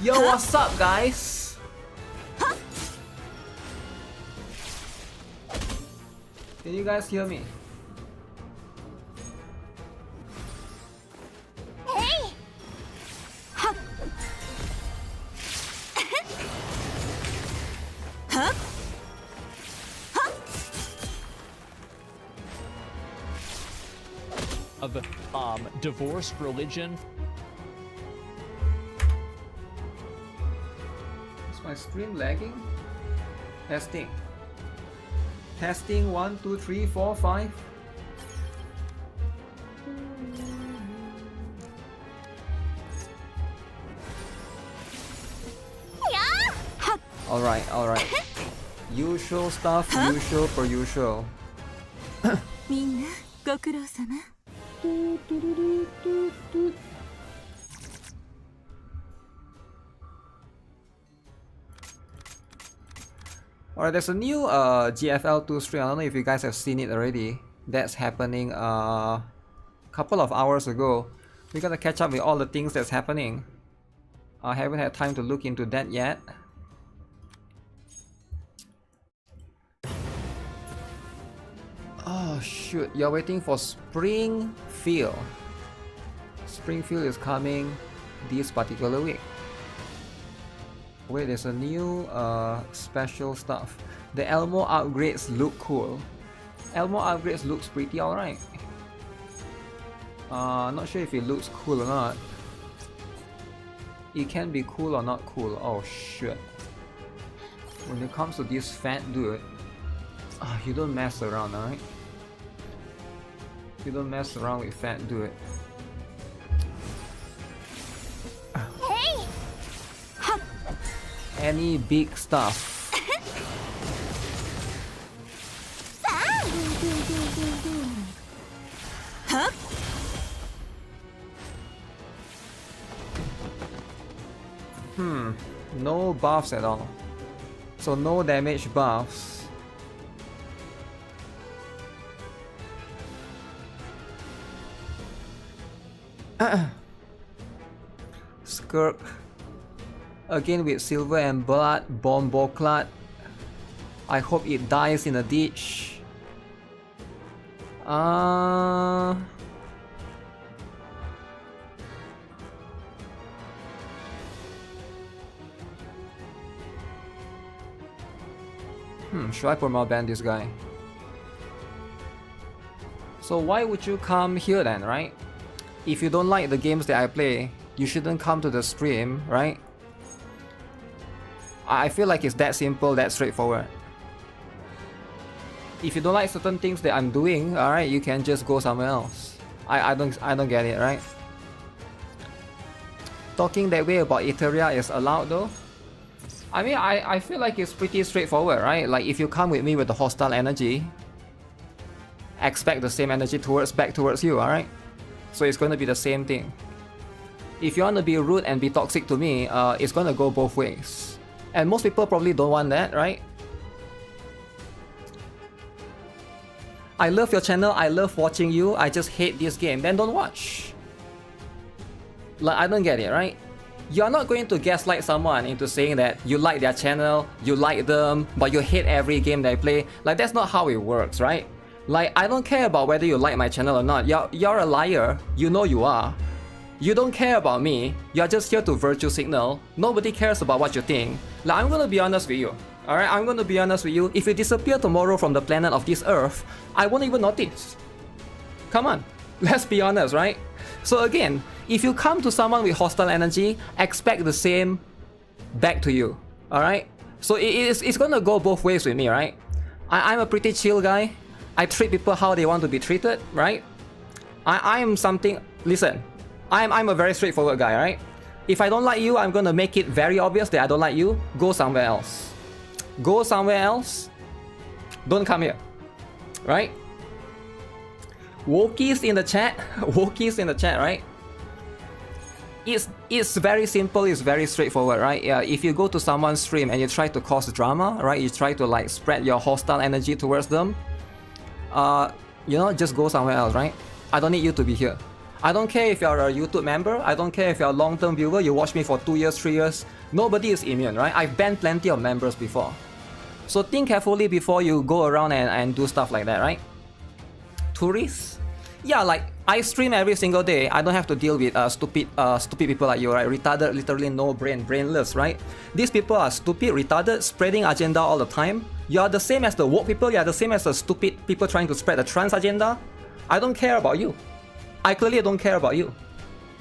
Yo, what's up, guys? Can you guys hear me? Of divorced religion. Is my stream lagging? Testing. Testing 1, 2, 3, 4, 5. Alright, alright. Usual stuff, usual per usual. Alright, there's a new GFL2 stream. I don't know if you guys have seen it already. That's happening a couple of hours ago. We gotta catch up with all the things that's happening. I haven't had time to look into that yet. Oh shoot, you're waiting for Springfield. Springfield is coming this particular week. Wait, there's a new special stuff. The Elmo upgrades look cool. Elmo upgrades looks pretty alright. Not sure if it looks cool or not. It can be cool or not cool. Oh shit. When it comes to this fat dude, you don't mess around, alright? You don't mess around with fat dude. Any big stuff. No buffs at all. So no damage buffs. Skirk. Again with silver and blood, Bomboclat. I hope it dies in a ditch. Should I perma ban this guy? So why would you come here then, right? If you don't like the games that I play, you shouldn't come to the stream, right? I feel like it's that simple, that straightforward. If you don't like certain things that I'm doing, alright, you can just go somewhere else. I don't get it, right? Talking that way about Eteria is allowed though. I mean, I feel like it's pretty straightforward, right? Like if you come with me with the hostile energy, expect the same energy back towards you, alright? So it's going to be the same thing. If you want to be rude and be toxic to me, it's going to go both ways. And most people probably don't want that, right? I love your channel, I love watching you, I just hate this game, then don't watch. Like, I don't get it, right? You're not going to gaslight someone into saying that you like their channel, you like them, but you hate every game they play. Like, that's not how it works, right? Like, I don't care about whether you like my channel or not. You're a liar, you know you are. You don't care about me, you're just here to virtue signal. Nobody cares about what you think. Like, I'm gonna be honest with you, alright? I'm gonna be honest with you. If you disappear tomorrow from the planet of this earth, I won't even notice. Come on. Let's be honest, right? So again, if you come to someone with hostile energy, expect the same back to you, alright? So it's gonna go both ways with me, right? I'm a pretty chill guy. I treat people how they want to be treated, right? I'm something, listen, I'm a very straightforward guy, right? If I don't like you, I'm gonna make it very obvious that I don't like you. Go somewhere else. Go somewhere else. Don't come here, right? Wokies in the chat, Wokies in the chat, right? It's very simple, it's very straightforward, right? Yeah, if you go to someone's stream and you try to cause drama, right? You try to like spread your hostile energy towards them, you know, just go somewhere else, right? I don't need you to be here. I don't care if you're a YouTube member, I don't care if you're a long-term viewer, you watch me for 2 years, 3 years, nobody is immune, right? I've banned plenty of members before. So think carefully before you go around and do stuff like that, right? Tourists? Yeah, like, I stream every single day. I don't have to deal with stupid people like you, right? Retarded, literally no brain, brainless, right? These people are stupid, retarded, spreading agenda all the time. You are the same as the woke people, you are the same as the stupid people trying to spread the trans agenda. I don't care about you. I clearly don't care about you.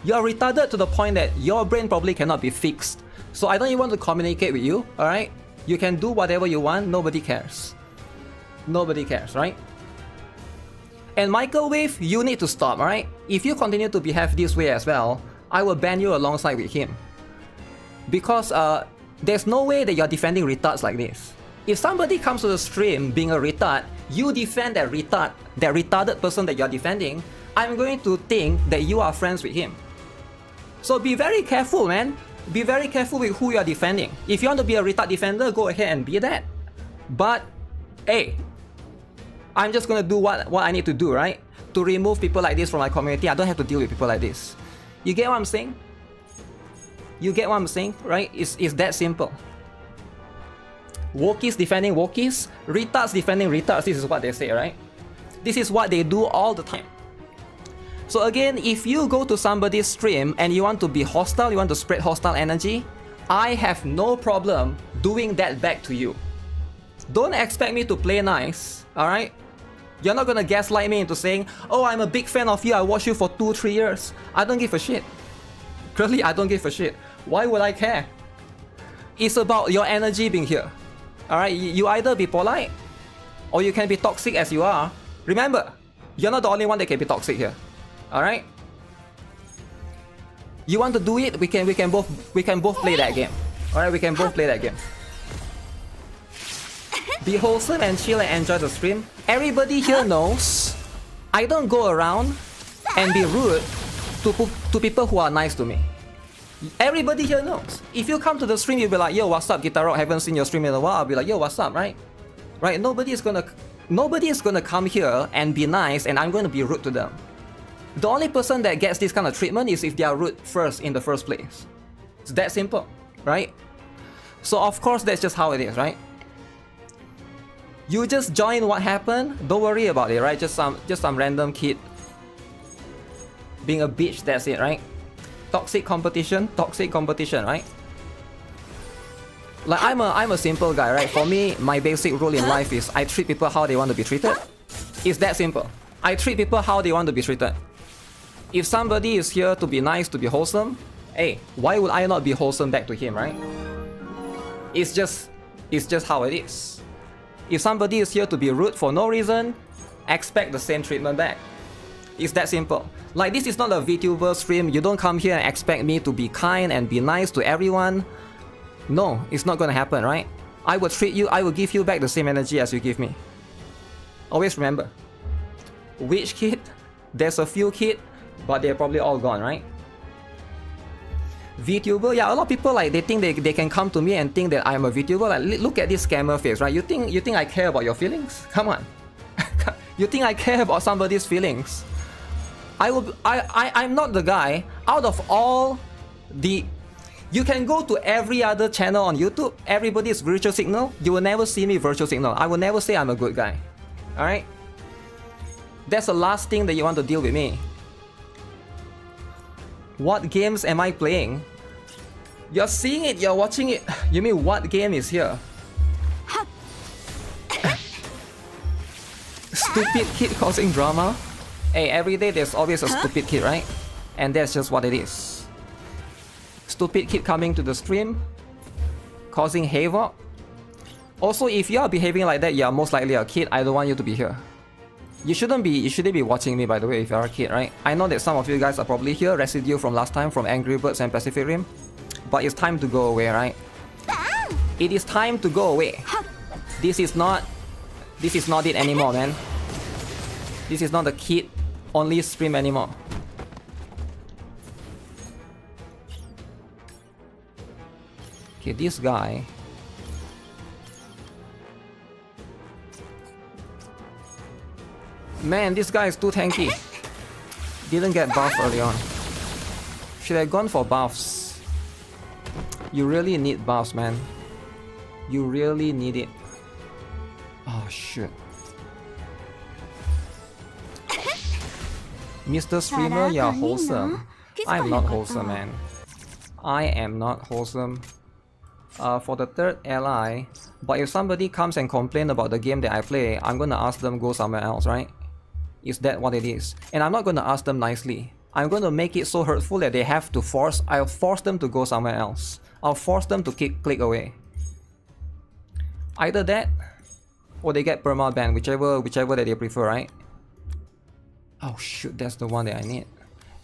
You are retarded to the point that your brain probably cannot be fixed. So I don't even want to communicate with you, alright? You can do whatever you want, nobody cares. Nobody cares, right? And microwave, you need to stop, alright? If you continue to behave this way as well, I will ban you alongside with him. Because there's no way that you're defending retards like this. If somebody comes to the stream being a retard, you defend that retarded person that you're defending, I'm going to think that you are friends with him. So be very careful, man. Be very careful with who you are defending. If you want to be a retard defender, go ahead and be that. But, hey, I'm just gonna do what I need to do, right? To remove people like this from my community. I don't have to deal with people like this. You get what I'm saying? You get what I'm saying, right? It's that simple. Wokies defending wokies, retards defending retards. This is what they say, right? This is what they do all the time. So again, if you go to somebody's stream and you want to be hostile, you want to spread hostile energy, I have no problem doing that back to you. Don't expect me to play nice, alright? You're not gonna gaslight me into saying, oh, I'm a big fan of you, I watched you for 2-3 years. I don't give a shit. Clearly, I don't give a shit. Why would I care? It's about your energy being here. Alright, you either be polite, or you can be toxic as you are. Remember, you're not the only one that can be toxic here. Alright? You want to do it? We can both play that game. Alright, we can both play that game. Be wholesome and chill and enjoy the stream. Everybody here knows I don't go around and be rude to people who are nice to me. Everybody here knows. If you come to the stream, you'll be like, yo, what's up, GuitarRock? Haven't seen your stream in a while. I'll be like, yo, what's up, right? Right? Nobody is gonna come here and be nice and I'm gonna be rude to them. The only person that gets this kind of treatment is if they are rude first in the first place. It's that simple, right? So of course that's just how it is, right? You just join what happened, don't worry about it, right? Just some random kid being a bitch, that's it, right? Toxic competition, right? Like I'm a simple guy, right? For me, my basic rule in life is I treat people how they want to be treated. It's that simple. I treat people how they want to be treated. If somebody is here to be nice, to be wholesome, hey, why would I not be wholesome back to him, right? It's just how it is. If somebody is here to be rude for no reason, expect the same treatment back. It's that simple. Like, this is not a VTuber stream. You don't come here and expect me to be kind and be nice to everyone. No, it's not gonna happen, right? I will treat you, I will give you back the same energy as you give me. Always remember. Which kid? There's a few kids, but they're probably all gone, right? VTuber, yeah, a lot of people, like, they think they can come to me and think that I'm a VTuber. Like, look at this scammer face, right? You think I care about your feelings? Come on. You think I care about somebody's feelings? I'm not the guy. Out of all the... You can go to every other channel on YouTube, everybody's virtual signal. You will never see me virtual signal. I will never say I'm a good guy. Alright? That's the last thing that you want to deal with me. What games am I playing? You're seeing it, you're watching it. You mean what game is here? Stupid kid causing drama? Hey, every day there's always a stupid kid, right? And that's just what it is. Stupid kid coming to the stream, causing havoc. Also, if you are behaving like that, you are most likely a kid. I don't want you to be here. You shouldn't be watching me, by the way, if you're a kid, right? I know that some of you guys are probably here, residue from last time, from Angry Birds and Pacific Rim. But it's time to go away, right? It is time to go away. This is not it anymore, man. This is not the kid-only stream anymore. Okay, this guy... Man, this guy is too tanky. Didn't get buff early on. Should have gone for buffs. You really need buffs, man. You really need it. Oh, shit. Mr. Streamer, you're wholesome. I'm not wholesome, man. I am not wholesome. For the third ally, but if somebody comes and complain about the game that I play, I'm gonna ask them go somewhere else, right? Is that what it is? And I'm not gonna ask them nicely. I'm gonna make it so hurtful that they have to I'll force them to go somewhere else. I'll force them to click away. Either that, or they get perma-ban, whichever that they prefer, right? Oh shoot, that's the one that I need.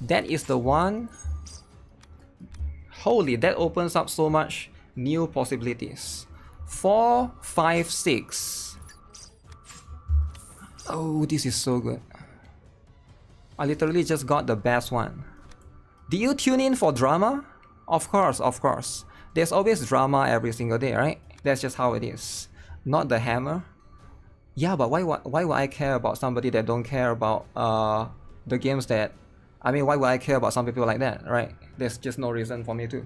That is the one. Holy, that opens up so much new possibilities. 4, 5, 6. Oh, this is so good. I literally just got the best one. Do you tune in for drama? Of course, of course. There's always drama every single day, right? That's just how it is. Not the hammer. Yeah, but why would I care about somebody that don't care about the games that... I mean, why would I care about some people like that, right? There's just no reason for me to.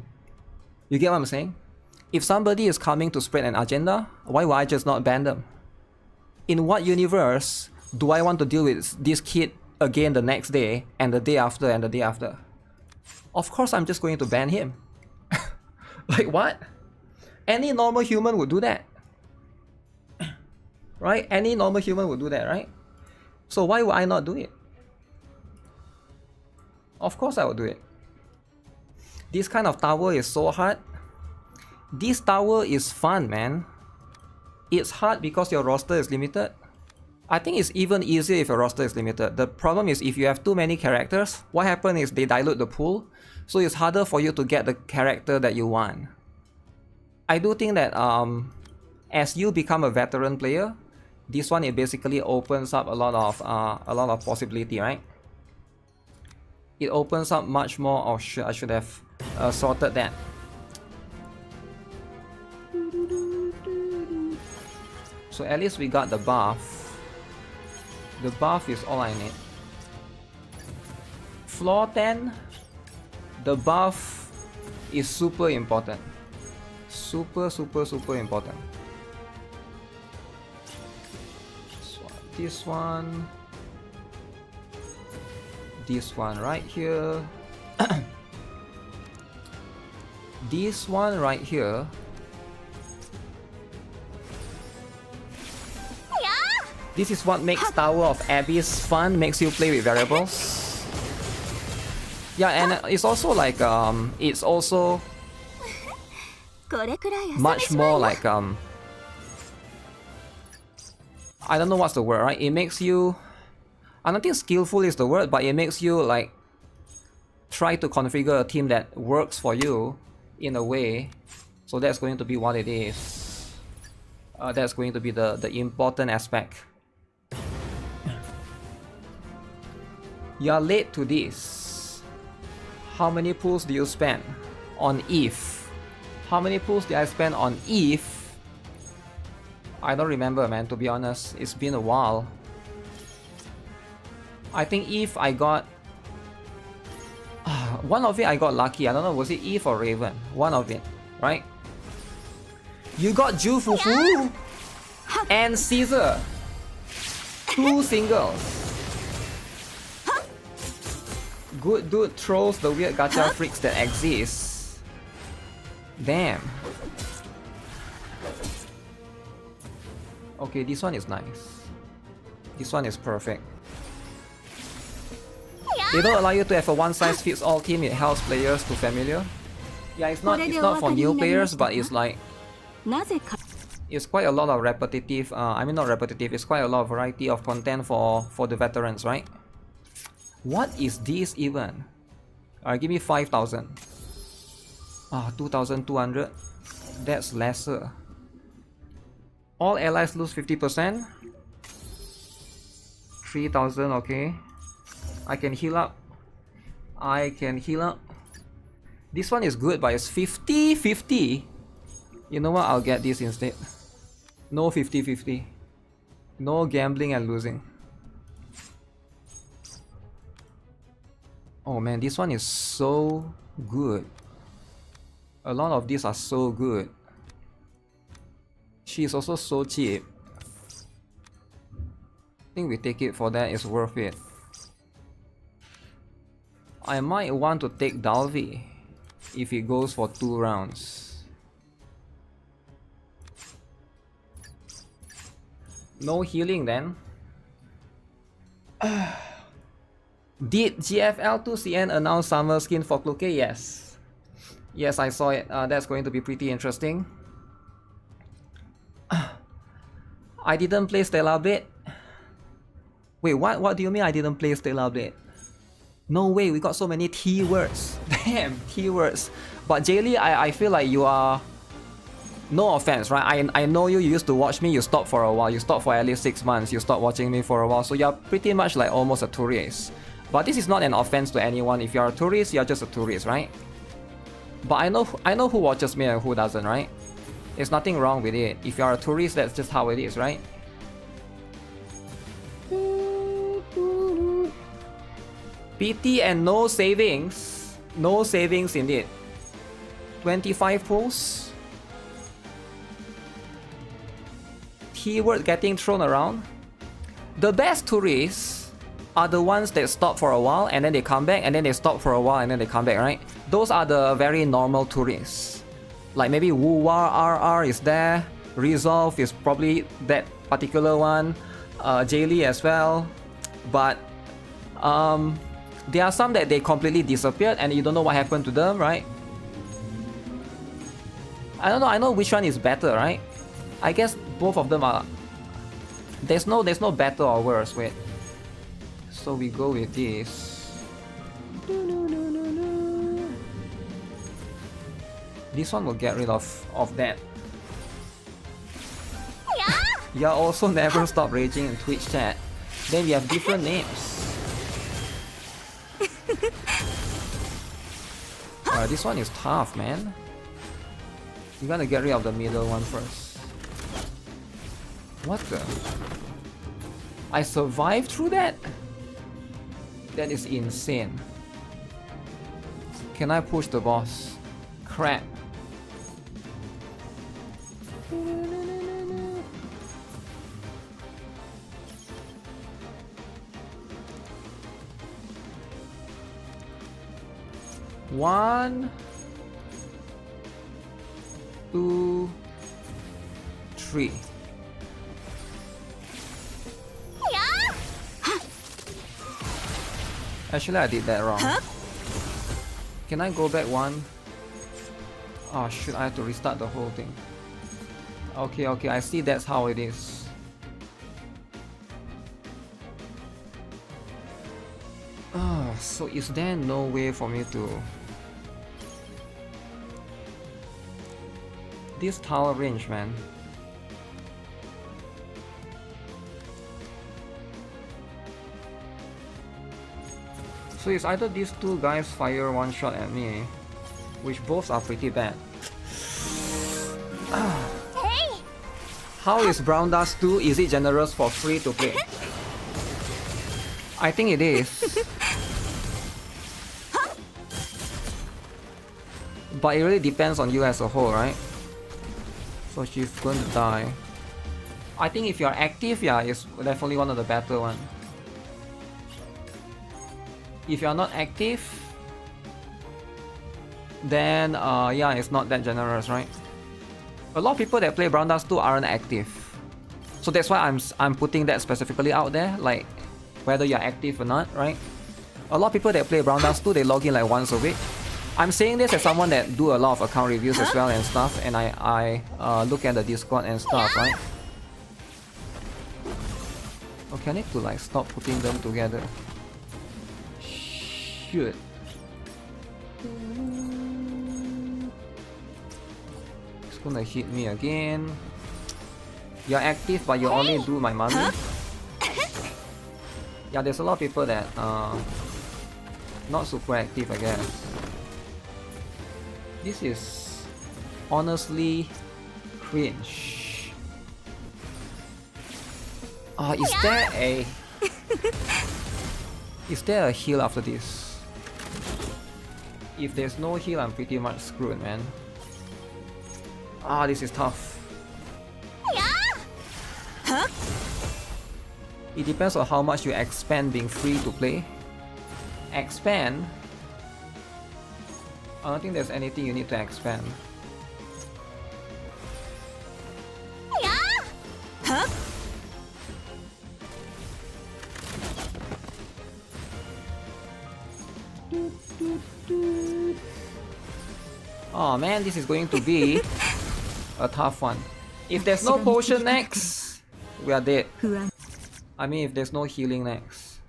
You get what I'm saying? If somebody is coming to spread an agenda, why would I just not ban them? In what universe do I want to deal with this kid again the next day, and the day after, and the day after? Of course I'm just going to ban him. Like what? Any normal human would do that. Right? Any normal human would do that, right? So why would I not do it? Of course I would do it. This kind of tower is so hard. This tower is fun, man. It's hard because your roster is limited. I think it's even easier if your roster is limited. The problem is if you have too many characters, what happens is they dilute the pool, so it's harder for you to get the character that you want. I do think that as you become a veteran player, this one, it basically opens up a lot of possibility, right? It opens up much more. Oh shit, I should have sorted that. So at least we got the buff. The buff is all I need. Floor 10, the buff is super important. Super important. So this one right here. This one right here. This is what makes Tower of Abyss fun, makes you play with variables. Yeah, and it's also like it's also much more like I don't know what's the word, right? It makes you, I don't think skillful is the word, but it makes you like try to configure a team that works for you in a way. So that's going to be what it is. That's going to be the important aspect. You are late to this. How many pulls do you spend on Eve? How many pulls did I spend on Eve? I don't remember, man, to be honest. It's been a while. I think Eve I got... one of it I got lucky. I don't know, was it Eve or Raven? One of it, right? You got Ju Fufu and Caesar. 2 singles. Good dude trolls the weird gacha freaks that exist. Damn. Okay, this one is nice. This one is perfect. They don't allow you to have a one-size-fits-all team. It helps players to familiar. Yeah, it's not for new players, but it's like it's quite a lot of repetitive. I mean not repetitive. It's quite a lot of variety of content for the veterans, right? What is this even? Alright, give me 5,000. 2,200. That's lesser. All allies lose 50%. 3,000, okay. I can heal up. This one is good, but it's 50-50. You know what? I'll get this instead. No 50-50. No gambling and losing. Oh man, this one is so good. A lot of these are so good. She is also so cheap. I think we take it for that, it's worth it. I might want to take Dalvi if it goes for 2 rounds. No healing then. Did GFL2CN announce summer skin for Kluke? Yes. Yes, I saw it. That's going to be pretty interesting. I didn't play Stellar Blade. Wait, what do you mean I didn't play Stellar Blade? No way, we got so many T words. Damn, T words. But Jaylee, I feel like you are... No offense, right? I know you used to watch me, you stopped for a while. You stopped for at least 6 months, you stopped watching me for a while. So you're pretty much like almost a tourist. But this is not an offense to anyone. If you're a tourist, you're just a tourist, right? But I know who watches me and who doesn't, right? There's nothing wrong with it. If you're a tourist, that's just how it is, right? PT and no savings. No savings indeed. 25 pulls. Keyword getting thrown around. The best tourists are the ones that stop for a while and then they come back and then they stop for a while and then they come back, right? Those are the very normal tourists. Like maybe Wuwar RR is there. Resolve is probably that particular one. Jaylee as well. But there are some that they completely disappeared and you don't know what happened to them, right? I don't know, I know which one is better, right? I guess both of them are... There's no better or worse, wait. So we go with this. This one will get rid of that. You also never stop raging in Twitch chat. Then we have different names. This one is tough, man. You gotta get rid of the middle one first. What the? I survived through that? That is insane. Can I push the boss? Crap. One, 2, 3. Actually, I did that wrong. Can I go back one? Oh shoot, I have to restart the whole thing. Okay, I see that's how it is. So is there no way for me to... This tower range, man. So it's either these two guys fire one shot at me, which both are pretty bad. How is Brown Dust 2? Is it generous for free to play? I think it is. But it really depends on you as a whole, right? So she's going to die. I think if you're active, yeah, it's definitely one of the better ones. If you're not active, then yeah, it's not that generous, right? A lot of people that play Brown Dust 2 aren't active. So that's why I'm putting that specifically out there, like whether you're active or not, right? A lot of people that play Brown Dust 2, they log in like once a week. I'm saying this as someone that do a lot of account reviews as well and stuff, and I look at the Discord and stuff, right? Okay, I need to like stop putting them together. Shoot. It's gonna hit me again. You're active, but you only do my money. Yeah, there's a lot of people that not super active, I guess. This is honestly cringe. Is there a heal after this? If there's no heal, I'm pretty much screwed, man. This is tough. It depends on how much you expand being free to play. Expand? I don't think there's anything you need to expand. Oh man, this is going to be a tough one. If there's no potion next, we are dead. I mean, if there's no healing next.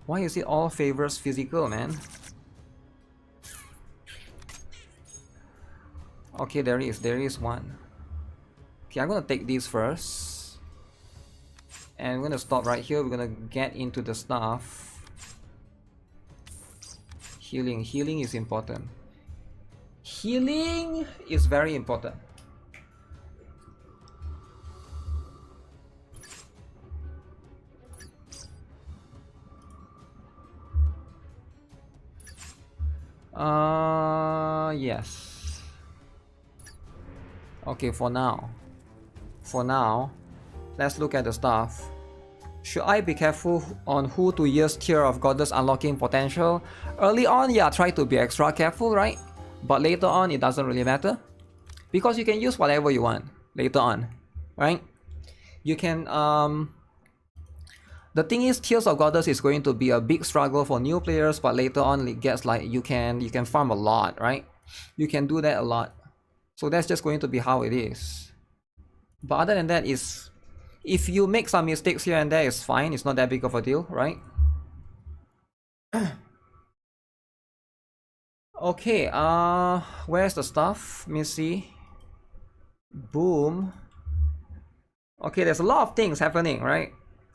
Why is it all favors physical, man? Okay, there is one. Okay, I'm gonna take these first. And we're gonna stop right here. We're gonna get into the stuff. Healing is important. Healing is very important. Yes. Okay, for now, let's look at the stuff. Should I be careful on who to use tier of goddess unlocking potential? Early on, yeah, try to be extra careful, right? But later on, it doesn't really matter. Because you can use whatever you want later on, right? You can, the thing is, Tears of Goddess is going to be a big struggle for new players, but later on it gets like you can farm a lot, right? You can do that a lot. So that's just going to be how it is. But other than that, is if you make some mistakes here and there, it's fine. It's not that big of a deal, right? Okay, where's the stuff? Let me see. Boom. Okay, there's a lot of things happening, right?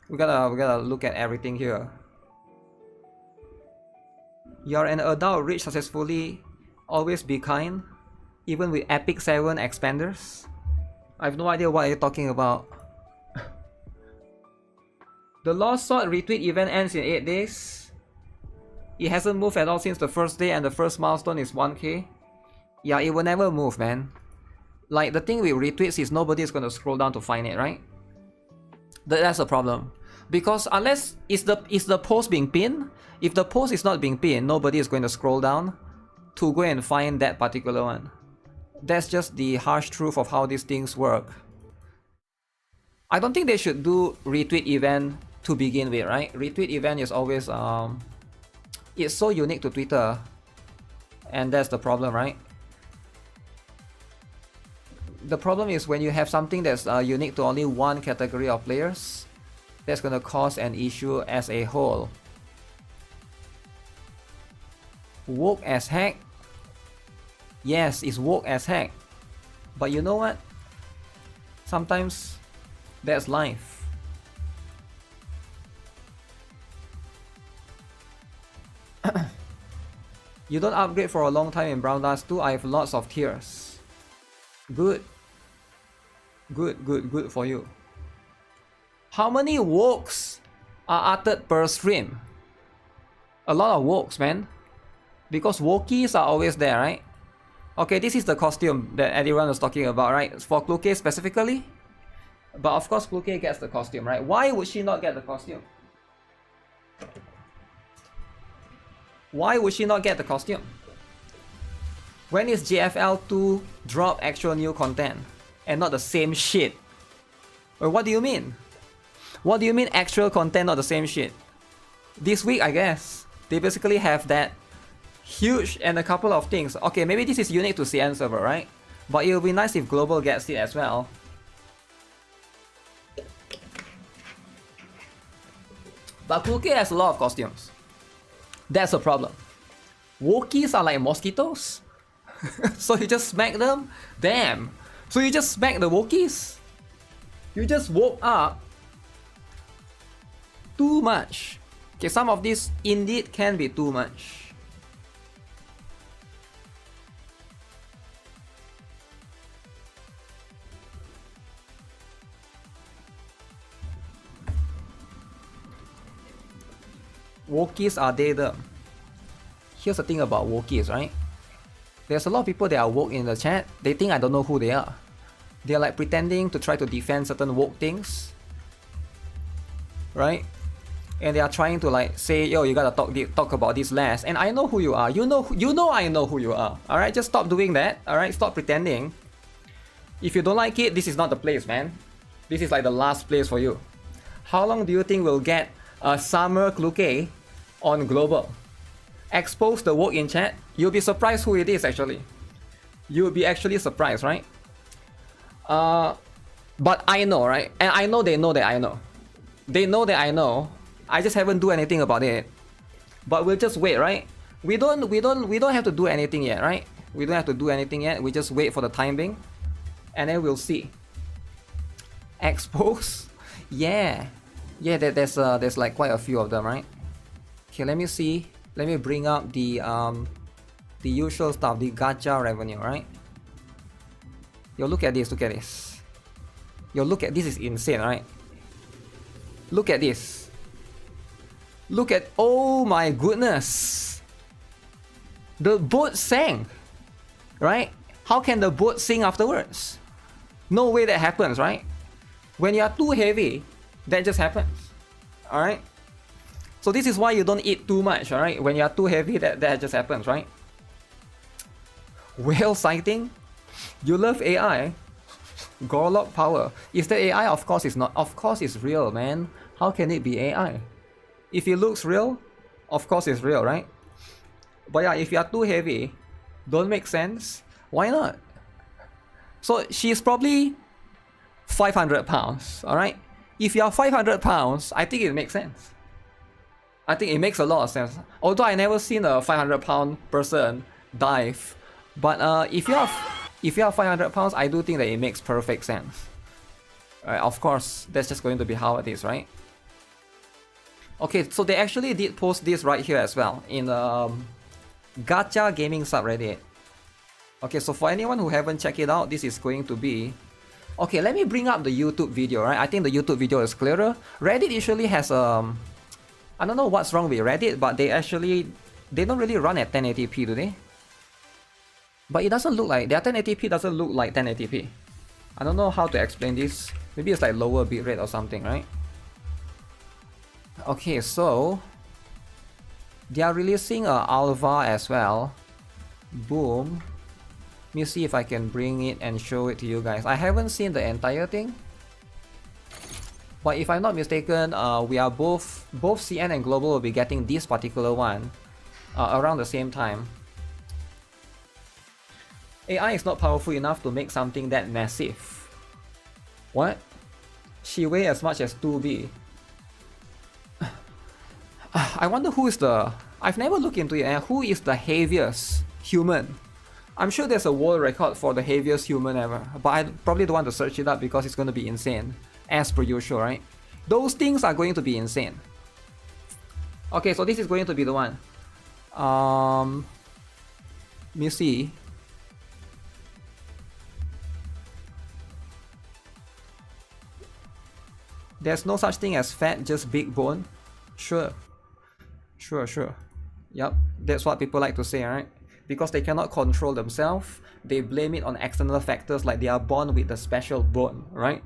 We gotta look at everything here. You're an adult, rich successfully, always be kind, even with epic 7 expanders. I have no idea what you're talking about. The Lost Sword retweet event ends in 8 days. It hasn't moved at all since the first day, and the first milestone is 1k. Yeah, it will never move, man. Like, the thing with retweets is nobody's gonna scroll down to find it, right? That's the problem. Because unless is the post being pinned, if the post is not being pinned, nobody is going to scroll down to go and find that particular one. That's just the harsh truth of how these things work. I don't think they should do retweet event to begin with, right? Retweet event is always it's so unique to Twitter, and that's the problem, right? The problem is when you have something that's unique to only one category of players, that's gonna cause an issue as a whole. Woke as heck? Yes, it's woke as heck. But you know what? Sometimes that's life. You don't upgrade for a long time in Brown Dust 2. I have lots of tiers. Good. Good for you. How many wokes are uttered per stream? A lot of wokes, man. Because wokies are always there, right? Okay, this is the costume that everyone was talking about, right? For Kluke specifically. But of course Kluke gets the costume, right? Why would she not get the costume? Why would she not get the costume? When is JFL 2 drop actual new content and not the same shit? Or what do you mean? What do you mean actual content, not the same shit? This week, I guess. They basically have that huge and a couple of things. Okay, maybe this is unique to CN server, right? But it would be nice if global gets it as well. But Kuke has a lot of costumes. That's a problem. Wokies are like mosquitoes. So you just smack them? Damn. So you just smack the Wokies? You just woke up too much. Okay, some of these indeed can be too much. Wokies are they the... Here's the thing about Wokies, right? There's a lot of people that are woke in the chat. They think I don't know who they are. They're like pretending to try to defend certain woke things, right? And they are trying to like say, yo, you gotta talk about this less. And I know who you are. You know I know who you are. Alright, just stop doing that. Alright, stop pretending. If you don't like it, this is not the place, man. This is like the last place for you. How long do you think we'll get a Summer Kluke on global? Expose the woke in chat. You'll be surprised who it is actually. You'll be actually surprised, right? But I know, right? And I know they know that I know. They know that I know. I just haven't do anything about it. But we'll just wait, right? We don't have to do anything yet, right? We don't have to do anything yet. We just wait for the timing, and then we'll see. Expose? Yeah. Yeah, there's like quite a few of them, right? Okay, let me see. Let me bring up the usual stuff, the gacha revenue, right? Yo, look at this, look at this. Yo, look at this, is insane, right? Look at this. Look at, oh my goodness. The boat sank, right? How can the boat sink afterwards? No way that happens, right? When you are too heavy, that just happens, alright? So this is why you don't eat too much, alright? When you are too heavy, that just happens, right? Whale sighting? You love AI? GuitarRock power. Is that AI? Of course it's not. Of course it's real, man. How can it be AI? If it looks real, of course it's real, right? But yeah, if you are too heavy, don't make sense, why not? So she's probably 500 pounds, alright? If you are 500 pounds, I think it makes sense. I think it makes a lot of sense. Although I never seen a 500-pound person dive, but if you are 500 pounds, I do think that it makes perfect sense. Right, of course, that's just going to be how it is, right? Okay, so they actually did post this right here as well in Gacha gaming subreddit. Okay, so for anyone who haven't checked it out, this is going to be... Okay, let me bring up the YouTube video, right? I think the YouTube video is clearer. Reddit usually has I don't know what's wrong with Reddit, but they don't really run at 1080p, do they? But it doesn't look like, their 1080p doesn't look like 1080p. I don't know how to explain this. Maybe it's like lower bitrate or something, right? Okay, so they are releasing a Alva as well. Boom. Let me see if I can bring it and show it to you guys. I haven't seen the entire thing, but if I'm not mistaken, we are both CN and Global will be getting this particular one around the same time. AI is not powerful enough to make something that massive. What? She weighs as much as 2B. I wonder who is the... I've never looked into it. Who is the heaviest human? I'm sure there's a world record for the heaviest human ever, but I probably don't want to search it up because it's going to be insane. As per usual, right? Those things are going to be insane. Okay, so this is going to be the one. Let me see. There's no such thing as fat, just big bone. Sure. Sure. Yep, that's what people like to say, right? Because they cannot control themselves, they blame it on external factors like they are born with a special bone, right?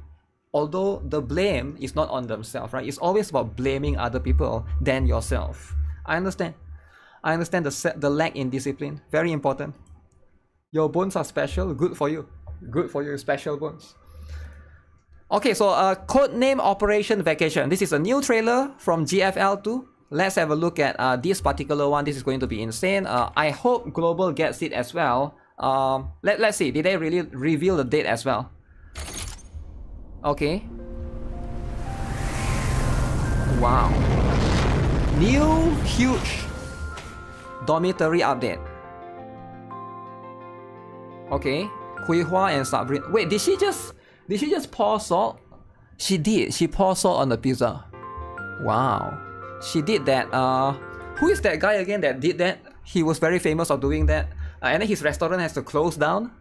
Although the blame is not on themselves, right? It's always about blaming other people than yourself. I understand. I understand the lack in discipline. Very important. Your bones are special. Good for you. Good for you, special bones. Okay, so codename Operation Vacation. This is a new trailer from GFL2. let's have a look at this particular one. This is going to be insane. I hope Global gets it as well. Let's see, did they really reveal the date as well? Okay. Wow. New huge dormitory update. Okay. Kuihua and Sabrina. Wait, did she just pour salt? She did. She poured salt on the pizza. Wow. She did that. Who is that guy again that did that? He was very famous of doing that. And then his restaurant has to close down.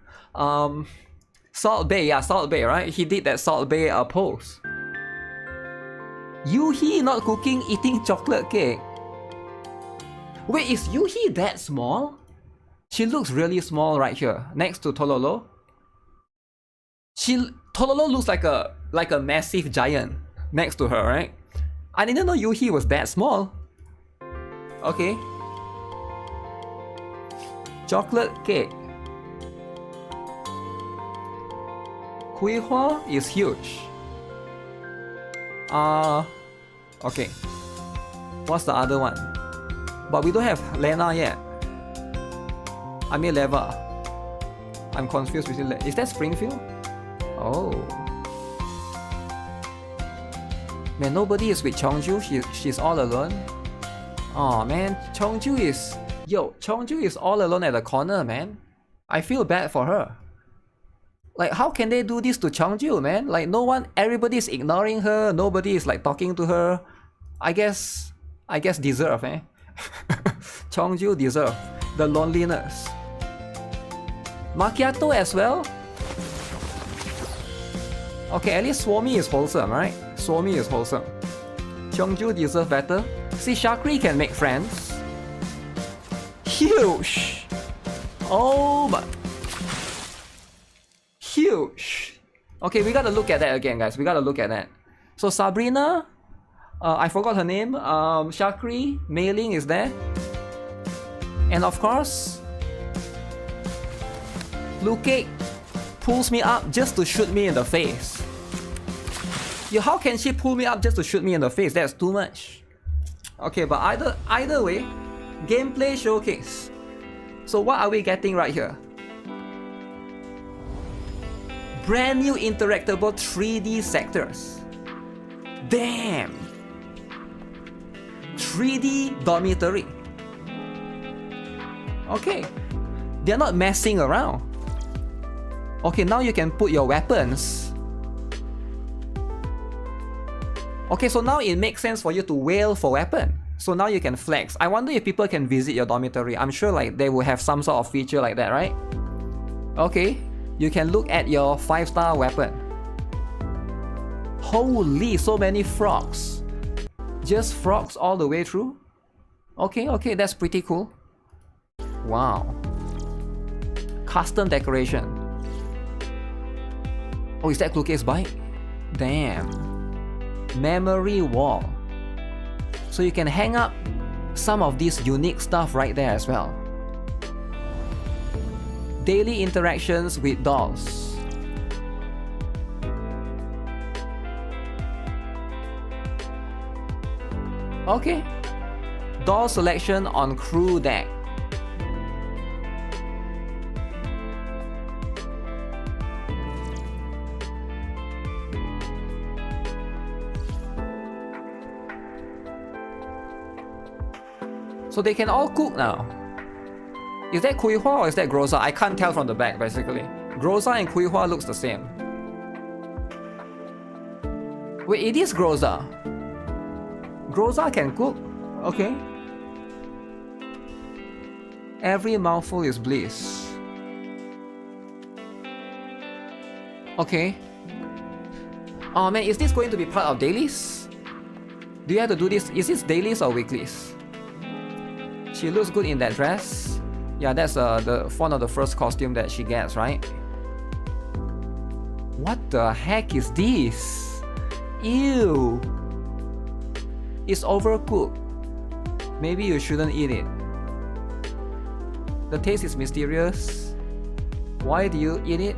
Salt Bay, yeah, Salt Bay, right? He did that Salt Bay pose. Yuhi not cooking, eating chocolate cake. Wait, is Yuhi that small? She looks really small right here, next to Tololo. Tololo looks like a massive giant next to her, right? I didn't know Yuhi was that small. Okay. Chocolate cake. Kuihua is huge. Okay. What's the other one? But we don't have Lena yet. I mean Leva. I'm confused between. Is that Springfield? Oh. Man, nobody is with Chongju. She's all alone. Oh man, Chongju is all alone at the corner, man. I feel bad for her. Like, how can they do this to Chongju, man? Like, everybody's ignoring her. Nobody is like talking to her. I guess deserve, eh? Chongju deserve the loneliness. Macchiato as well. Okay, at least Swami is wholesome, right? Swami is wholesome. Chongju deserve better. See, Shakri can make friends. Huge. Oh my. Huge. Okay, we gotta look at that again, guys. We gotta look at that. So Sabrina, I forgot her name. Shakri, Mei Ling is there, and of course, Luke pulls me up just to shoot me in the face. Yo, how can she pull me up just to shoot me in the face? That's too much. Okay, but either way, gameplay showcase. So what are we getting right here? Brand new interactable 3D sectors. Damn! 3D dormitory. Okay. They're not messing around. Okay, now you can put your weapons. Okay, so now it makes sense for you to wail for weapon. So now you can flex. I wonder if people can visit your dormitory. I'm sure like they will have some sort of feature like that, right? Okay. You can look at your 5-star weapon. Holy, so many frogs. Just frogs all the way through? Okay, that's pretty cool. Wow. Custom decoration. Oh, is that Kluke's bike? Damn. Memory wall. So you can hang up some of this unique stuff right there as well. Daily interactions with dolls. Okay. Doll selection on crew deck. So they can all cook now. Is that Kuihua or is that Groza? I can't tell from the back, basically. Groza and Kuihua looks the same. Wait, it is Groza. Groza can cook? Okay. Every mouthful is bliss. Okay. Oh man, is this going to be part of dailies? Do you have to do this? Is this dailies or weeklies? She looks good in that dress. Yeah, that's one of the first costume that she gets, right? What the heck is this? Ew! It's overcooked. Maybe you shouldn't eat it. The taste is mysterious. Why do you eat it?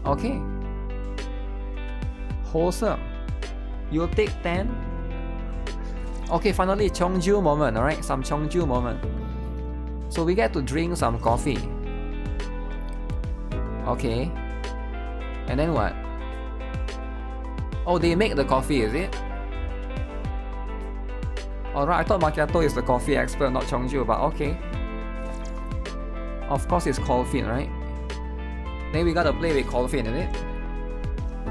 Okay. Wholesome. You'll take 10. Okay, finally Cheongju moment, alright? Some Cheongju moment. So we get to drink some coffee. Okay. And then what? Oh, they make the coffee, is it? Alright, I thought Macchiato is the coffee expert, not Cheongju, but okay. Of course it's Colfin, right? Then we gotta play with Colfin, is it?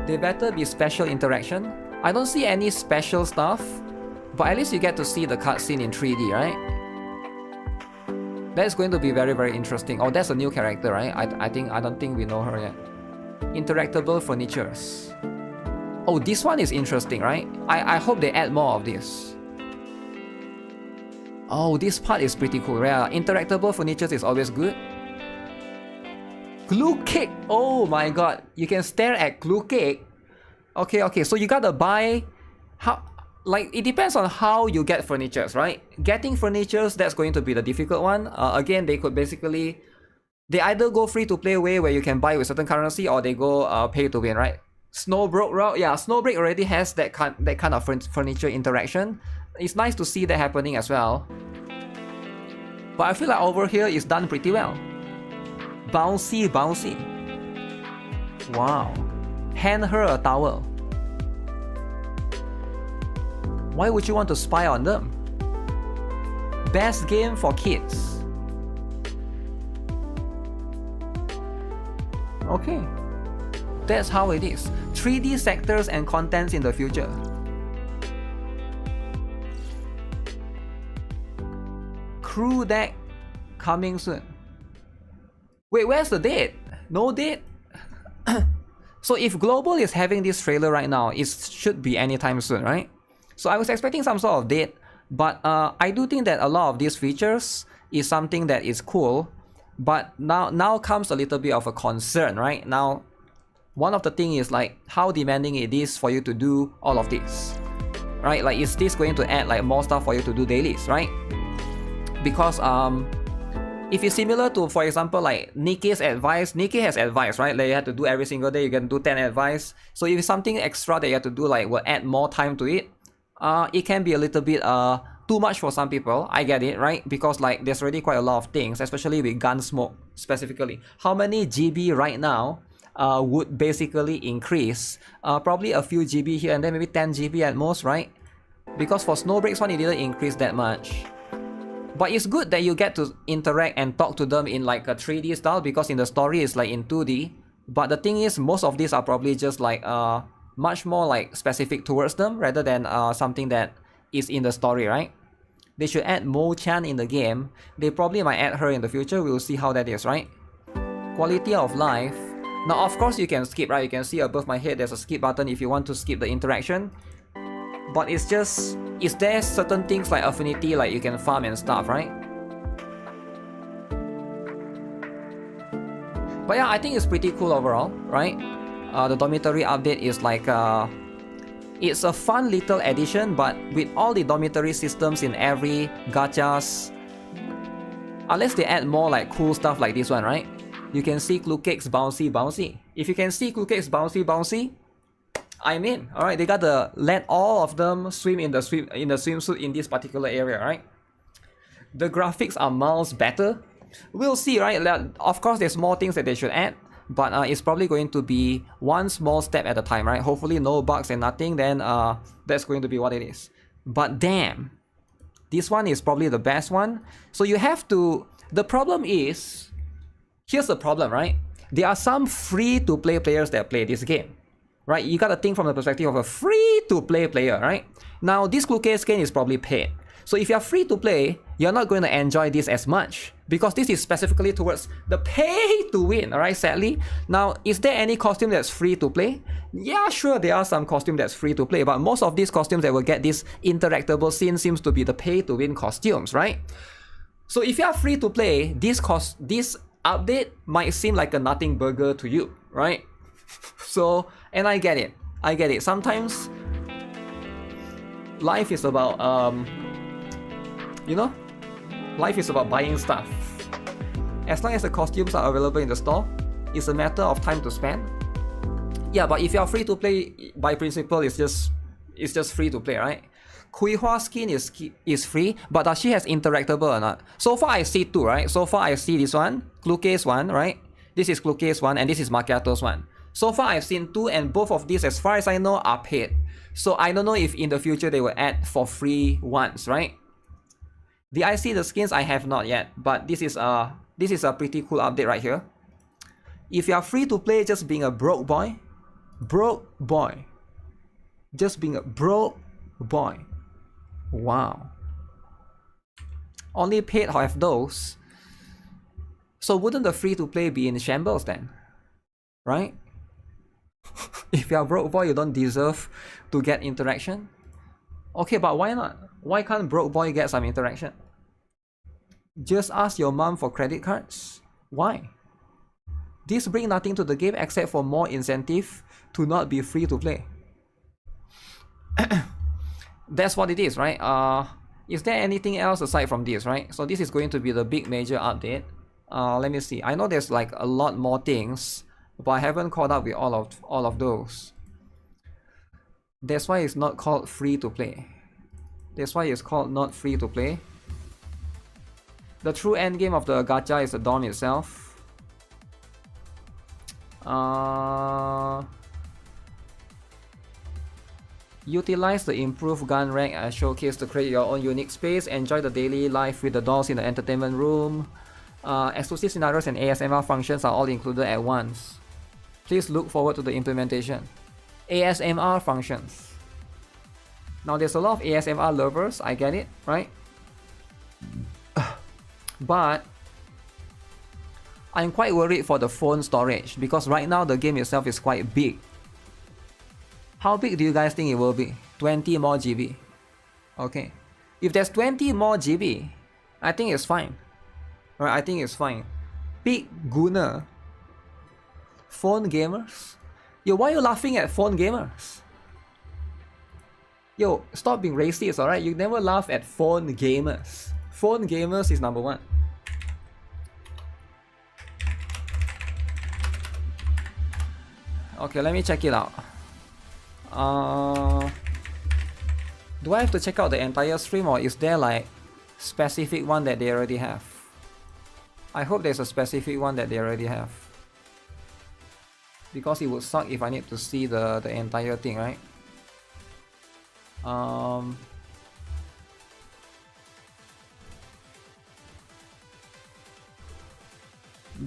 There better be special interaction. I don't see any special stuff, but at least you get to see the cutscene in 3D, right? That's going to be very, very interesting. Oh, that's a new character, right? I don't think we know her yet. Interactable furnitures. Oh, this one is interesting, right? I hope they add more of this. Oh, this part is pretty cool. Yeah, interactable furnitures is always good. Glue cake! Oh my god, you can stare at glue cake. Okay, so you gotta buy... Like, it depends on how you get furnitures, right? Getting furnitures, that's going to be the difficult one. Again, they could basically... They either go free to play way where you can buy with certain currency, or they go pay to win, right? Snowbreak route, yeah, Snowbreak already has that kind of furniture interaction. It's nice to see that happening as well. But I feel like over here it's done pretty well. Bouncy. Wow. Hand her a towel. Why would you want to spy on them? Best game for kids. Okay. That's how it is. 3D sectors and contents in the future. Crew deck coming soon. Wait, where's the date? No date? So if Global is having this trailer right now, it should be anytime soon, right? So I was expecting some sort of date, but I do think that a lot of these features is something that is cool, but now comes a little bit of a concern, right? Now, one of the things is like how demanding it is for you to do all of this, right? Like, is this going to add like more stuff for you to do dailies, right? Because if it's similar to, for example, like NIKKE's advice, NIKKE has advice, right? Like you have to do every single day, you can do 10 advice. So if it's something extra that you have to do, like will add more time to it, it can be a little bit too much for some people. I get it, right? Because like there's already quite a lot of things, especially with Gunsmoke specifically. How many GB right now would basically increase? Probably a few GB here and then maybe 10 GB at most, right? Because for Snowbreak's one, it didn't increase that much. But it's good that you get to interact and talk to them in like a 3D style, because in the story it's like in 2D. But the thing is, most of these are probably just like much more like specific towards them rather than something that is in the story, right? They should add Mo-chan in the game. They probably might add her in the future. We'll see how that is, right? Quality of life. Now, of course, you can skip, right? You can see above my head there's a skip button if you want to skip the interaction. But it's just, is there certain things like affinity, like you can farm and stuff, right? But yeah, I think it's pretty cool overall, right? The dormitory update is like, it's a fun little addition, but with all the dormitory systems in every gachas, unless they add more like cool stuff like this one, right? You can see Clue Cakes bouncy. If you can see Clue Cakes bouncy, I'm in. Alright, they gotta let all of them swim in the swimsuit in this particular area, right? The graphics are miles better. We'll see, right? Of course, there's more things that they should add, but it's probably going to be one small step at a time, right? Hopefully no bugs and nothing, then that's going to be what it is. But damn, this one is probably the best one. So you have to... The problem is... Here's the problem, right? There are some free-to-play players that play this game. Right, you gotta think from the perspective of a free-to-play player, right? Now, this Clue Case game is probably paid. So if you're free-to-play, you're not going to enjoy this as much, because this is specifically towards the pay-to-win, alright, sadly. Now, is there any costume that's free-to-play? Yeah, sure, there are some costumes that's free-to-play, but most of these costumes that will get this interactable scene seems to be the pay-to-win costumes, right? So if you are free-to-play, this update might seem like a nothing burger to you, right? So, and I get it. Sometimes life is about, you know, life is about buying stuff. As long as the costumes are available in the store, it's a matter of time to spend. Yeah, but if you're free to play, by principle, it's just it's just free to play, right? Kui Hua skin is free, but does she has interactable or not? So far I see two, right? So far I see this one, Kluke's one, right? This is Kluke's one, and this is Macchiato's one. So far I've seen two, and both of these, as far as I know, are paid. So I don't know if in the future they will add for free ones, right? Did I see the skins? I have not yet, but this is a pretty cool update right here. If you are free to play, just being a broke boy, just being a broke boy. Wow. Only paid have those. So wouldn't the free to play be in shambles then? Right? If you are broke boy, you don't deserve to get interaction. Okay, but why not? Why can't broke boy get some interaction? Just ask your mom for credit cards. Why? This brings nothing to the game except for more incentive to not be free to play. That's what it is, right? Is there anything else aside from this, right? So this is going to be the big major update. Let me see. I know there's like a lot more things, but I haven't caught up with all of those. That's why it's not called free to play. That's why it's called not free to play. The true end game of the gacha is the Dawn itself. Utilize the improved gun rank as showcase to create your own unique space. Enjoy the daily life with the dolls in the entertainment room. Exclusive scenarios and ASMR functions are all included at once. Please look forward to the implementation. ASMR functions. Now there's a lot of ASMR lovers, I get it, right? But I'm quite worried for the phone storage because right now the game itself is quite big. How big do you guys think it will be? 20 more GB. Okay. If there's 20 more GB, I think it's fine. Right, I think it's fine. Big Gunner. Phone gamers? Yo, why are you laughing at phone gamers? Yo, stop being racist, alright? You never laugh at phone gamers. Phone gamers is number one. Okay, let me check it out. Do I have to check out the entire stream, or is there like specific one that they already have? I hope there's a specific one that they already have, because it would suck if I need to see the entire thing, right?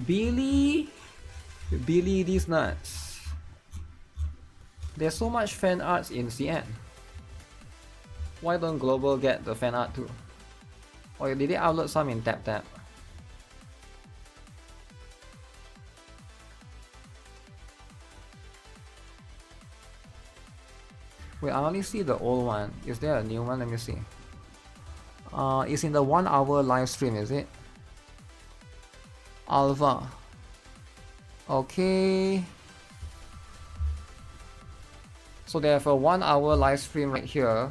Billy these nuts. There's so much fan arts in CN. Why don't Global get the fan art too? Or did they upload some in TapTap? Wait, I only see the old one. Is there a new one? Let me see. It's in the 1 hour live stream, is it? Alva. Okay. So they have a 1 hour live stream right here.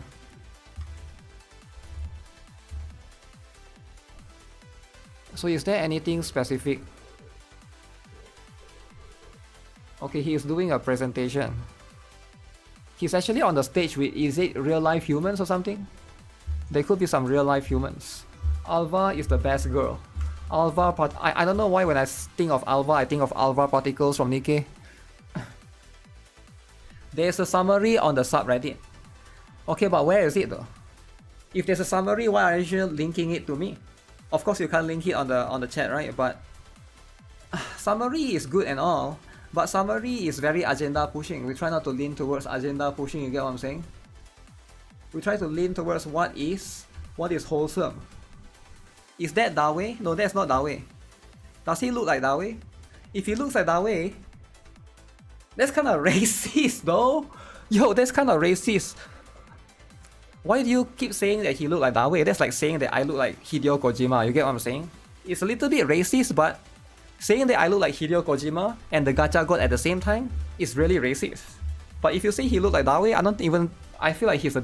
So is there anything specific? Okay, he is doing a presentation. He's actually on the stage with, is it real life humans or something? There could be some real life humans. Alva is the best girl. Alva, I don't know why when I think of Alva, I think of Alva Particles from NIKKE. There's a summary on the subreddit. Okay, but where is it though? If there's a summary, why aren't you linking it to me? Of course you can't link it on the chat, right? But summary is good and all, but summary is very agenda pushing. We try not to lean towards agenda pushing, you get what I'm saying? We try to lean towards what is wholesome. Is that Dawei? No, that's not Dawei. Does he look like Dawei? If he looks like Dawei, that's kind of racist though. Yo, that's kind of racist. Why do you keep saying that he look like Dawei? That's like saying that I look like Hideo Kojima, you get what I'm saying? It's a little bit racist, but saying that I look like Hideo Kojima and the Gacha God at the same time is really racist. But if you say he look like Dawei, I feel like he's a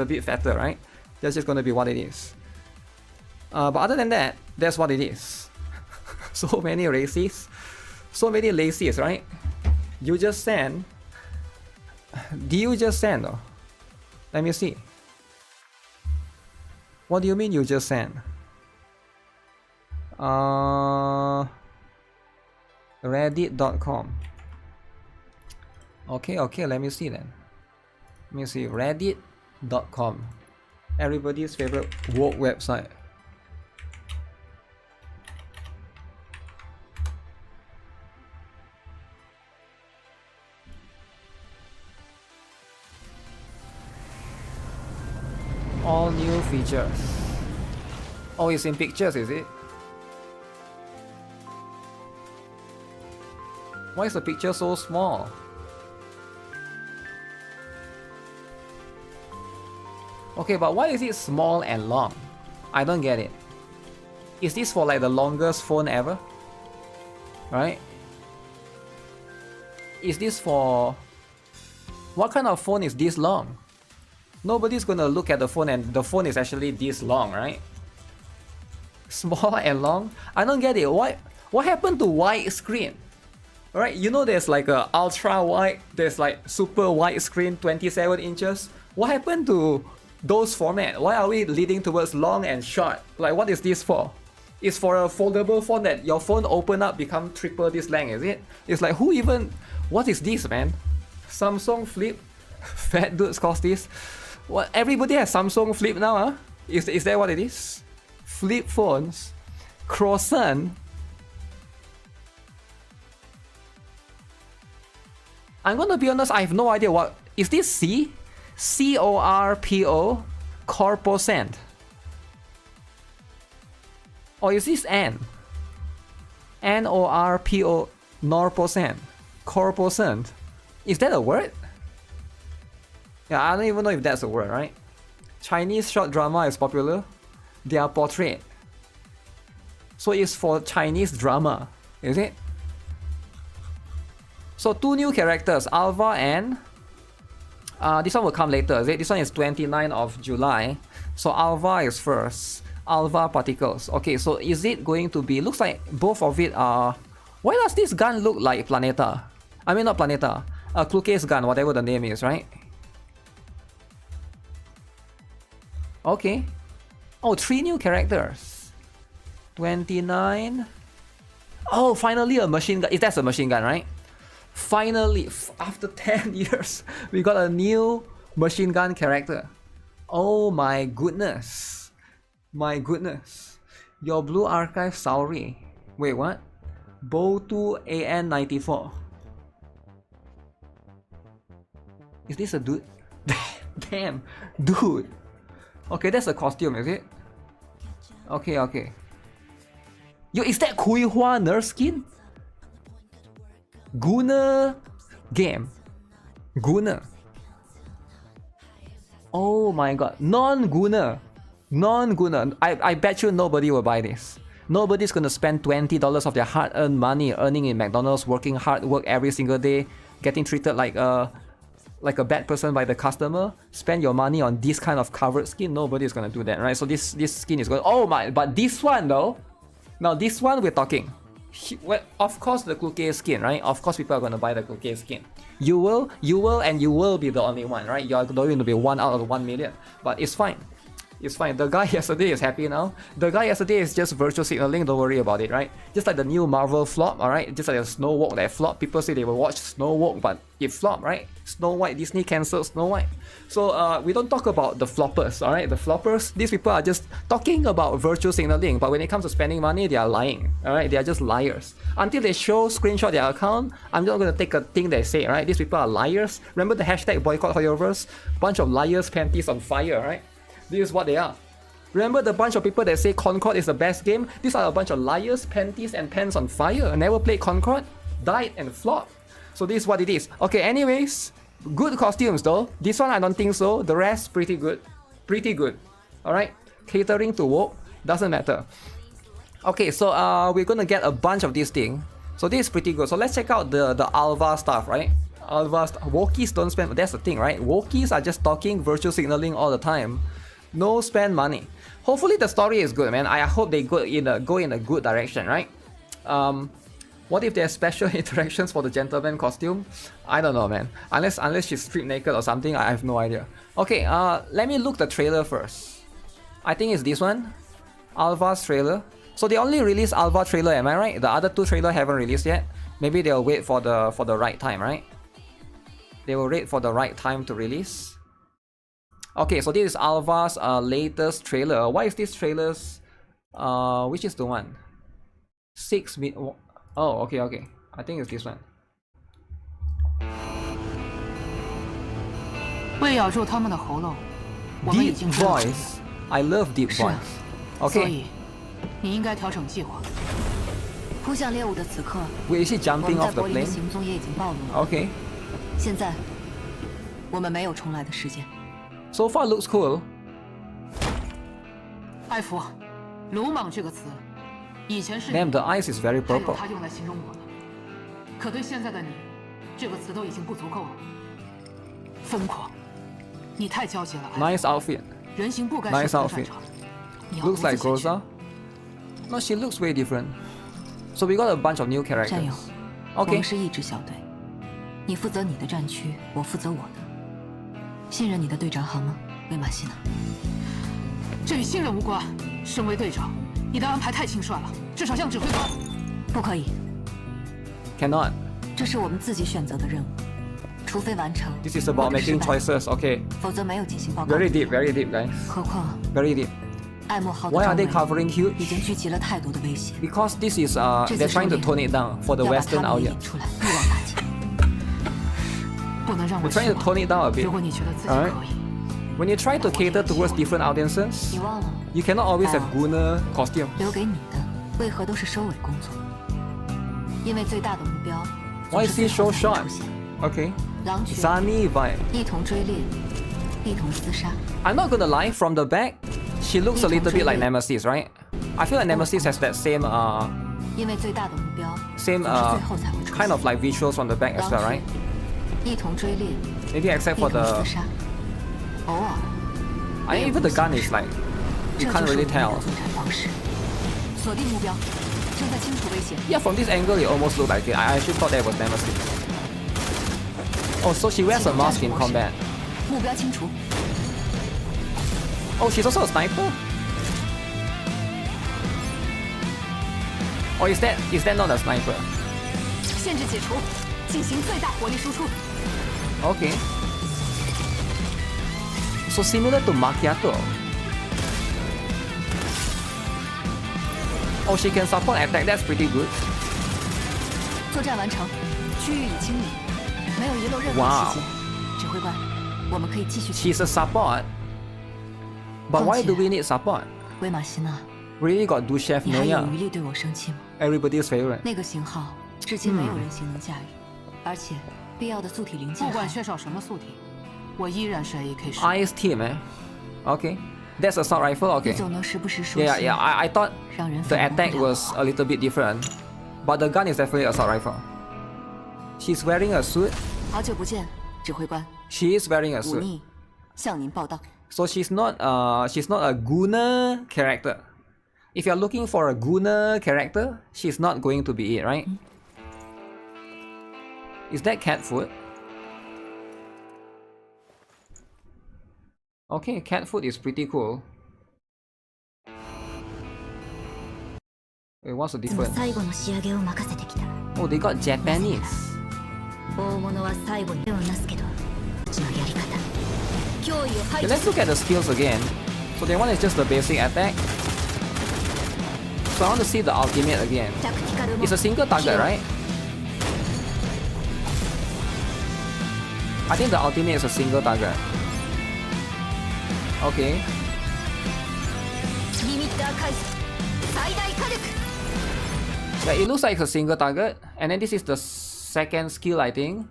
bit fatter, right? That's just gonna be what it is. But other than that, that's what it is. So many racists, so many lazies, right? You just send. Do you just send though? Let me see. What do you mean you just sent? Reddit.com. Okay, let me see then. Let me see. Reddit.com. Everybody's favorite woke website. All new features. Oh, it's in pictures, is it? Why is the picture so small? Okay, but why is it small and long? I don't get it. Is this for like the longest phone ever? Right? Is this for... What kind of phone is this long? Nobody's gonna look at the phone and the phone is actually this long, right? Small and long? I don't get it. What happened to wide screen? Alright, you know there's like a ultra wide, there's like super wide screen 27 inches. What happened to those formats? Why are we leading towards long and short? Like, what is this for? It's for a foldable phone that your phone open up become triple this length, is it? It's like, who even... What is this, man? Samsung Flip? Fat dudes cost this? What? Everybody has Samsung Flip now, huh? Is that what it is? Flip phones? Croissant? I'm gonna be honest, I have no idea what... Is this C? C-O-R-P-O? Corposant? Or is this N? N-O-R-P-O... Norposant? Corposant? Is that a word? Yeah, I don't even know if that's a word, right? Chinese short drama is popular. They are portrait. So it's for Chinese drama, is it? So 2 new characters, Alva and... this one will come later, is it? This one is 29th of July. So Alva is first. Alva Particles. Okay, so is it going to be... Looks like both of it are... Why does this gun look like Planeta? I mean not Planeta. Kluke's gun, whatever the name is, right? Okay. Oh, 3 new characters. 29. Oh, finally a machine gun. That's a machine gun, right? Finally, after 10 years, we got a new machine gun character. Oh my goodness. My goodness. Your Blue Archive Sauri. Wait, what? Bow2 AN94. Is this a dude? Damn, dude. Okay, that's a costume, is it? Okay. Yo, is that Kui Hua nurse skin? Gunner game. Gunner. Oh my god. Non-Gunner. Non-Gunner. I bet you nobody will buy this. Nobody's gonna spend $20 of their hard-earned money earning in McDonald's, working hard, work every single day, getting treated like a bad person by the customer. Spend your money on this kind of covered skin. Nobody's gonna do that, right? So this skin is going... Oh my... But this one though... Now this one we're talking... Well, of course the Kluke skin, right? Of course people are gonna buy the Kluke skin. You will be the only one, right? You're going to be 1 out of 1 million. But it's fine. It's fine. The guy yesterday is happy now. The guy yesterday is just virtual signaling, don't worry about it, right? Just like the new Marvel flop, alright? Just like the Snow Walk that flop. People say they will watch Snow Walk, but it flopped, right? Snow White, Disney cancelled Snow White. So we don't talk about the floppers, alright? The floppers, these people are just talking about virtual signaling, but when it comes to spending money, they are lying, alright? They are just liars. Until they screenshot their account, I'm not gonna take a thing they say, right? These people are liars. Remember the hashtag boycott Hoyoverse? Bunch of liars, panties on fire, right? This is what they are. Remember the bunch of people that say Concord is the best game? These are a bunch of liars, panties and pants on fire. Never played Concord, died and flopped. So this is what it is. Okay, anyways, good costumes though. This one I don't think so. The rest pretty good. Pretty good. Alright? Catering to woke, doesn't matter. Okay, so we're gonna get a bunch of this thing. So this is pretty good. So let's check out the Alva stuff, right? Alva Wokies don't spend... That's the thing, right? Wokies are just talking virtual signaling all the time. No spend money. Hopefully the story is good, man. I hope they go in a good direction, right? What if there's special interactions for the gentleman costume? I don't know, man. Unless she's strip naked or something, I have no idea. Okay, let me look the trailer first. I think it's this one, Alva's trailer. So they only released Alva trailer, am I right? The other two trailer haven't released yet. Maybe they'll wait for the right time, right? They will wait for the right time to release. Okay, so this is Alva's latest trailer. Why is this trailer's which is the one? 6 minutes. Oh, okay. I think it's this one. 为咬住他们的喉咙，我们已 Deep 经做了准备 voice. I love deep 是啊 voice. 所 Okay. 以你应该调整计划。扑向猎物的此刻， Wait, is she 我 jumping 们在 off the 柏林的 plane? 行踪也已经暴露了。 Okay. 现在，我们没有重来的时间。 So far looks cool. 艾弗，鲁莽这个词，以前是 Damn, the eyes is very 还有 purple. 它用来形容我的，可对现在的你，这个词都已经不足够了。疯狂，你太焦急了。艾弗 Nice outfit. 人形不该 Nice 是我的 outfit. 擅长。你要 Looks 独 like 自前去 Groza. No, she looks way different. So we got a bunch of new 战 characters. 友，我 Okay. 们是一支小队，你负责你的战区，我负责我的。信任你的队长好吗，维玛西娜？这与信任无关。身为队长，你的安排太轻率了，至少像指挥官。不可以， Cannot. 这是我们自己选择的任务，除非完成。 This is about 或者失 making 败 choices. Okay. 否则没有进行报告。 Very deep, guys. 何况 Very deep. 爱莫号的 Why 周 are 围 they covering 已经 huge? 聚集了太多的威胁， Because this is 这 they're 次 trying to 狩 tone 猎 it down for the 要把 Western 他们引 audience. 出来，一网打尽。不能让我 We're 失 trying to 望。 tone it down a bit. 如果你觉得自己 Alright. 可以， When you try to cater towards different audiences, 你忘了， you cannot always have Gunnar costume. 留给你的为何都是收尾工作？因为最大的目标 Why 总 is 是 he 最后 so 才会 short? 出现。 Okay. 狼群 Sunny vibe. 一同追猎，一同厮杀。 I'm not gonna lie, from the back, she looks a little bit like Nemesis, right? I feel like Nemesis has that same 因为最大的目标 same 总是最后才会出现。 kind of like visuals from the back as 狼 well, 群 right? 一同追猎， Maybe except 一 for 同 the 厮杀。偶尔， I think even the gun is like 这 you 就 can't 是我 really 们的 tell. 作战方式。锁定目标，正在清除危险。 Yeah, from this angle it almost looked like it. I actually thought that was Nemesis. Oh, so she wears a mask in combat. 目标清除， Oh, she's also a sniper? Or is that not a sniper? 限制解除，进行最大火力输出。 Okay. So similar to Macchiato. Oh, she can support attack. That's pretty good. 作战完成，区域已清理，没有遗漏任何 Wow. 细节。指挥官，我们可以继续。 She's a support. But why do we need support? 维玛西娜， Really got do chef 你还有 Noya. 余力对我生气吗？ Everybody's favorite. 那个型号至今没有人形能驾驭，而且必要的素体零件还不管缺少什么素体，我依然是 AK 手。 Ice team, eh? Okay. That's assault rifle. 你 Okay. 总能时不时说 Yeah, 些 yeah. I thought 让人 the 反驳 attack 不了 was a little bit different, but the gun is definitely assault rifle. She's wearing a suit. 好久不见，指挥官， She is wearing a 忤 suit. 逆向您报道。 So she's not a Gunnar character. If you're looking for a Gunnar character, she's not going to be it, right? Is that cat food? Okay, cat food is pretty cool. Wait, what's the いつも difference? 最後の仕上げを任せてきた。 Oh, they got Japanese. 大物は最後に手をなすけど、こっちのやり方。脅威を排 Okay, 除 let's look at the skills again. So the one is just the basic attack. So I want to see the ultimate again. タクティカルも It's a single target, right? I think the ultimate is a single target. Okay. リミッター解除。最大火力。 Yeah, it looks like it's a single target. And then this is the second skill, I think.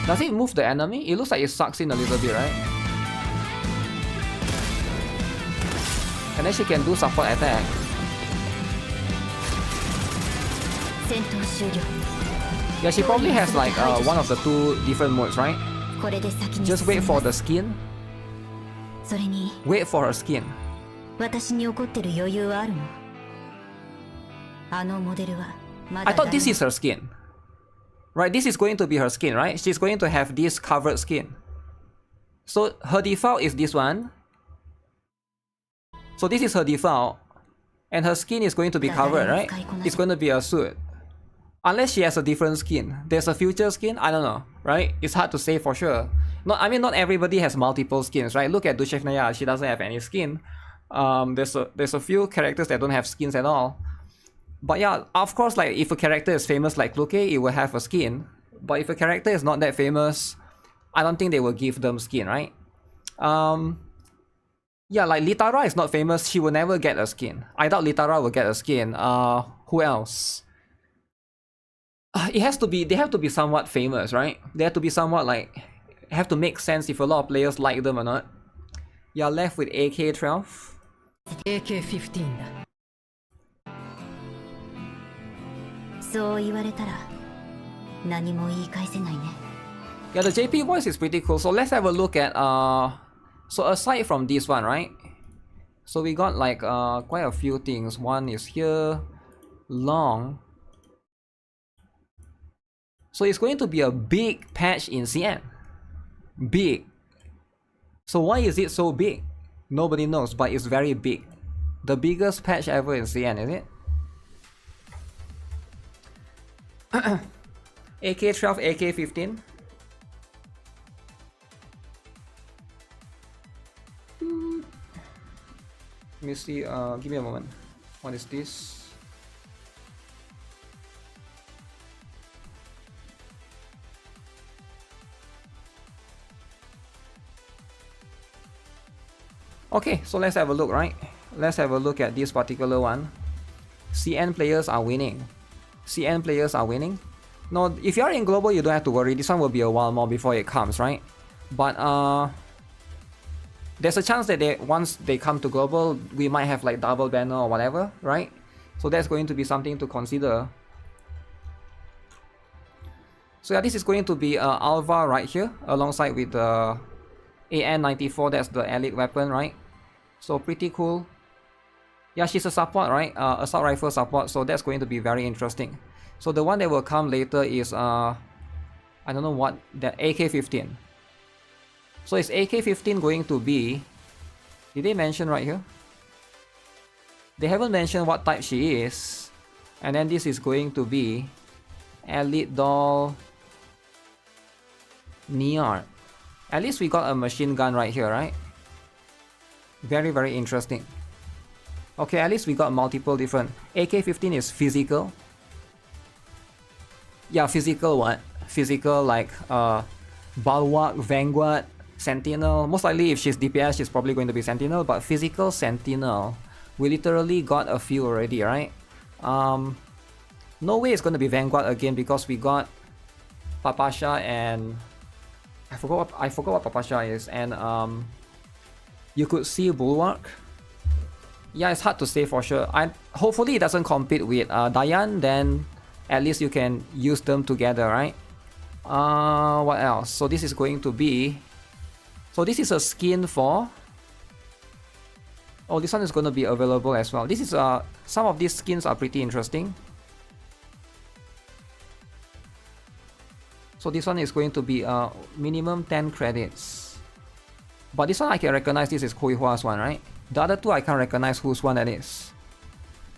Does it move the enemy? It looks like it sucks in a little bit, right? And then she can do support attack. 戦闘終了。 Yeah, she probably has like one of the two different modes, right? これで先に Just 進 wait み for ま the す。 skin. それに Wait for her skin. 私に怒ってる余裕はあるの？あのモデルはま I だ thought this is her skin. Right, this is going to be her skin, right? She's going to have this covered skin. So her default is this one. So this is her default. And her skin is going to be covered, right? It's going to be a suit. Unless she has a different skin. There's a future skin? I don't know, right? It's hard to say for sure. I mean, not everybody has multiple skins, right? Look at Dushevnaya, she doesn't have any skin. There's a few characters that don't have skins at all. But yeah, of course, like if a character is famous like Luke, it will have a skin. But if a character is not that famous, I don't think they will give them skin, right? Yeah, like Litara is not famous, she will never get a skin. I doubt Litara will get a skin. Who else? They have to be somewhat famous, right? They have to be somewhat like, have to make sense if a lot of players like them or not. You're left with AK-12. AK-15 だ。そう言われたら何も言い返せないね。 Yeah, the JP voice is pretty cool. So let's have a look at so aside from this one, right? So we got like quite a few things. One is here, long. So it's going to be a big patch in CN. Big. So why is it so big? Nobody knows, but it's very big. The biggest patch ever in CN, is it? AK-12, AK-15. Let me see, give me a moment. What is this? Okay, so let's have a look, right? Let's have a look at this particular one. CN players are winning. CN players are winning. No, if you're in global, you don't have to worry. This one will be a while more before it comes, right? But there's a chance that once they come to global, we might have like double banner or whatever, right? So that's going to be something to consider. So yeah, this is going to be Alva right here, alongside with the AN-94. That's the elite weapon, right? So pretty cool. Yeah, she's a support, right? Assault rifle support, so that's going to be very interesting. So the one that will come later is I don't know what, the AK-15. So is AK-15 going to be, did they mention right here? They haven't mentioned what type she is. And then this is going to be Elite Doll Near. At least we got a machine gun right here, right? Very, very interesting. Okay, at least we got multiple different. AK-15 is physical. Yeah, physical what? Physical like Bulwark, Vanguard, Sentinel. Most likely if she's DPS, she's probably going to be Sentinel, but physical Sentinel. We literally got a few already, right? No way it's going to be Vanguard again because we got Papasha and I forgot what Papasha is, and you could see Bulwark. Yeah, it's hard to say for sure. Hopefully it doesn't compete with Dayan, then at least you can use them together, right? What else? So this is going to be, so this is a skin for, oh, this one is going to be available as well. This is some of these skins are pretty interesting. So this one is going to be minimum 10 credits. But this one I can recognize, this is Koihua's one, right? The other two I can't recognize whose one that is.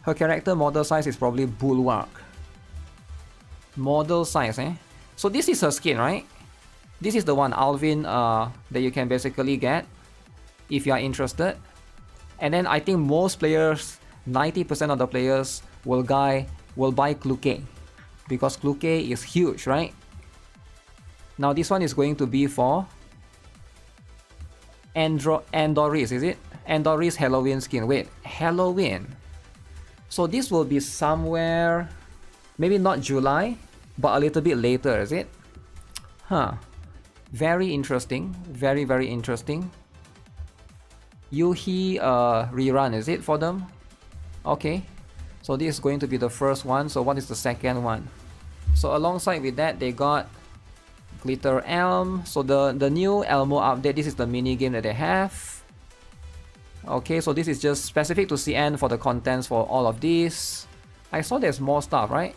Her character model size is probably Bulwark. Model size, eh? So this is her skin, right? This is the one, Alvin, that you can basically get if you are interested. And then I think most players, 90% of the players will buy Kluke. Because Kluke is huge, right? Now this one is going to be for Andoris, is it? Andoris Halloween skin. Wait, Halloween. So this will be somewhere, maybe not July, but a little bit later, is it? Huh. Very interesting. Very, very interesting. Yuhi rerun, is it for them? Okay. So this is going to be the first one. So what is the second one? So alongside with that, they got Glitter Elm. So the new Elmo update, this is the mini game that they have. Okay, so this is just specific to CN for the contents for all of these. I saw there's more stuff, right?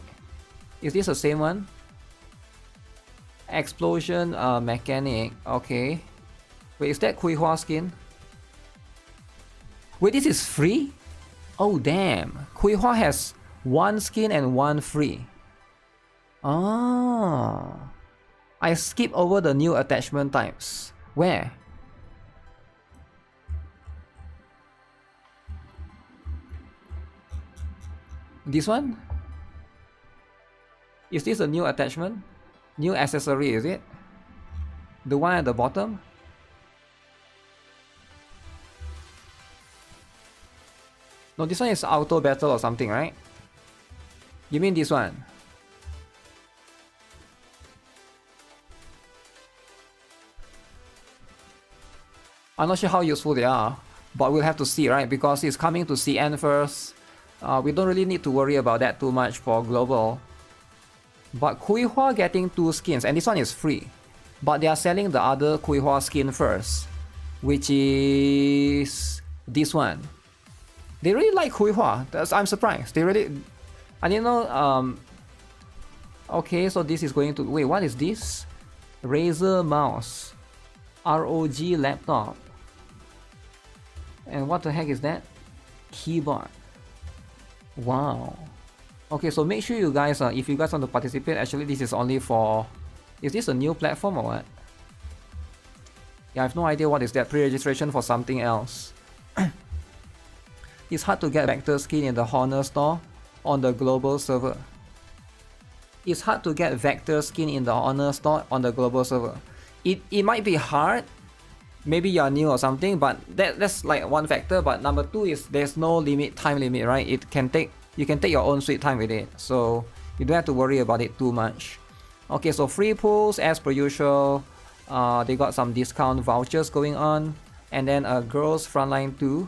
Is this the same one? Explosion mechanic. Okay. Wait, is that Kui Hua skin? Wait, this is free? Oh damn. Kui Hua has one skin and one free. Ah. I skip over the new attachment types. Where? This one? Is this a new attachment? New accessory, is it? The one at the bottom? No, this one is auto battle or something, right? You mean this one? I'm not sure how useful they are, but we'll have to see, right? Because it's coming to CN first. We don't really need to worry about that too much for global. But Kui Hua getting 2 skins, and this one is free. But they are selling the other Kui Hua skin first, which is this one. They really like Kui Hua. I'm surprised. They really... I didn't know... Okay, so this is going to... Wait, what is this? Razer mouse. ROG laptop. And what the heck is that? Keyboard. Wow. Okay, so make sure you guys, if you guys want to participate, actually this is only for... Is this a new platform or what? Yeah, I have no idea what is that. Pre-registration for something else. It's hard to get Vector skin in the Honor store on the global server. It's hard to get Vector skin in the Honor store on the global server. It might be hard. Maybe you're new or something, but that's like one factor. But number 2 is there's no time limit, right? You can take your own sweet time with it, so you don't have to worry about it too much. Okay, so free pools as per usual. They got some discount vouchers going on, and then girls Frontline 2.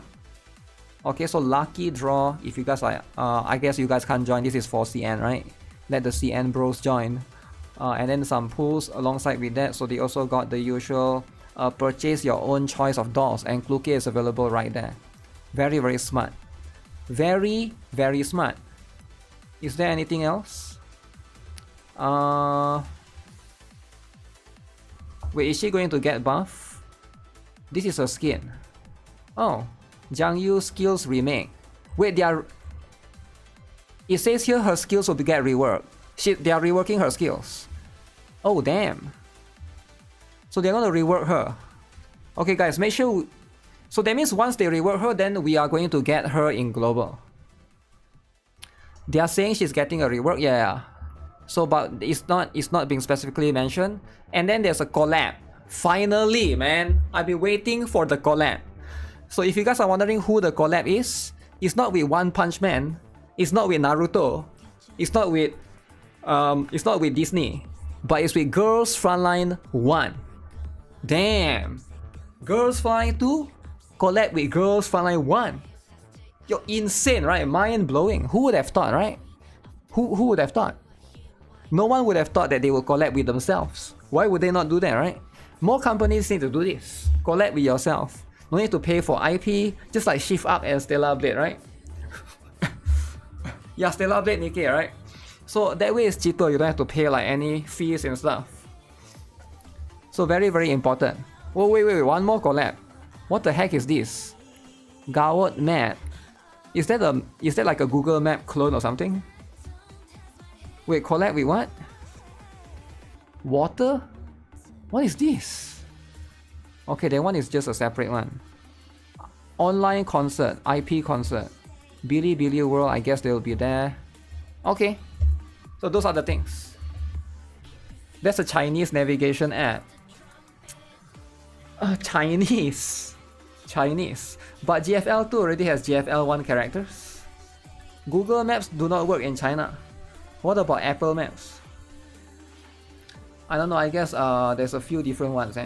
Okay, so lucky draw. If you guys are, I guess you guys can't join. This is for CN, right? Let the CN bros join. And then some pools alongside with that. So they also got the usual purchase your own choice of dolls, and Kluke is available right there. Very, very smart. Very, very smart. Is there anything else? Wait, is she going to get buff? This is her skin. Oh, Jiang Yu skills remake. Wait, they are... It says here her skills will get reworked. They are reworking her skills. Oh, damn. So they're gonna rework her. Okay, guys, make sure... So that means once they rework her, then we are going to get her in global. They are saying she's getting a rework, yeah. So, but it's not being specifically mentioned. And then there's a collab. Finally, man. I've been waiting for the collab. So if you guys are wondering who the collab is, it's not with One Punch Man. It's not with Naruto. It's not with Disney. But it's with Girls Frontline 1. Damn. Girls Frontline 2 collab with Girls Frontline 1. You're insane, right? Mind blowing. Who would have thought, right? Who would have thought? No one would have thought that they would collab with themselves. Why would they not do that, right? More companies need to do this. Collab with yourself. No need to pay for IP, just like Shift Up and Stellar Blade, right? Yeah, Stellar Blade NIKKE, right? So that way it's cheaper, you don't have to pay like any fees and stuff. So very, very important. Oh, wait, one more collab. What the heck is this? Gawot Map. Is that like a Google Map clone or something? Wait, collab with what? Water? What is this? Okay, that one is just a separate one. Online concert, IP concert. Billy World, I guess they will be there. Okay, so those are the things. That's a Chinese navigation app. Chinese. But GFL2 already has GFL1 characters. Google Maps do not work in China. What about Apple Maps? I don't know, I guess there's a few different ones,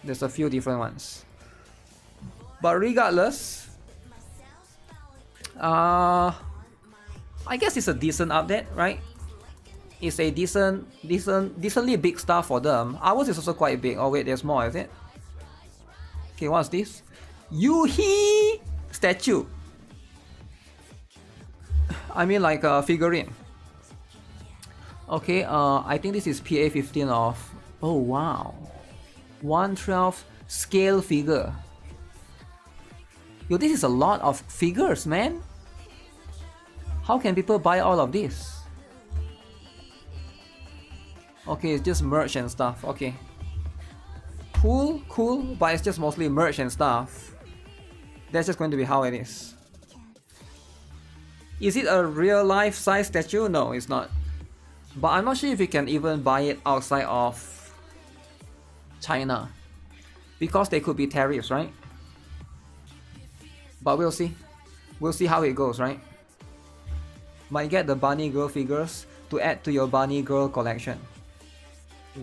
There's a few different ones. But regardless, I guess it's a decent update, right? It's a decently big stuff for them. Ours is also quite big. Oh wait, there's more, is it? Okay, what's this? Yuhi statue. I mean like a figurine. Okay, I think this is PA15 of... Oh wow. 1/12 scale figure. Yo, this is a lot of figures, man. How can people buy all of this? Okay, it's just merch and stuff. Okay. Cool, cool, but it's just mostly merch and stuff. That's just going to be how it is. Is it a real life size statue? No, it's not. But I'm not sure if you can even buy it outside of China, because there could be tariffs, right? But we'll see. We'll see how it goes, right? Might get the Bunny Girl figures to add to your Bunny Girl collection.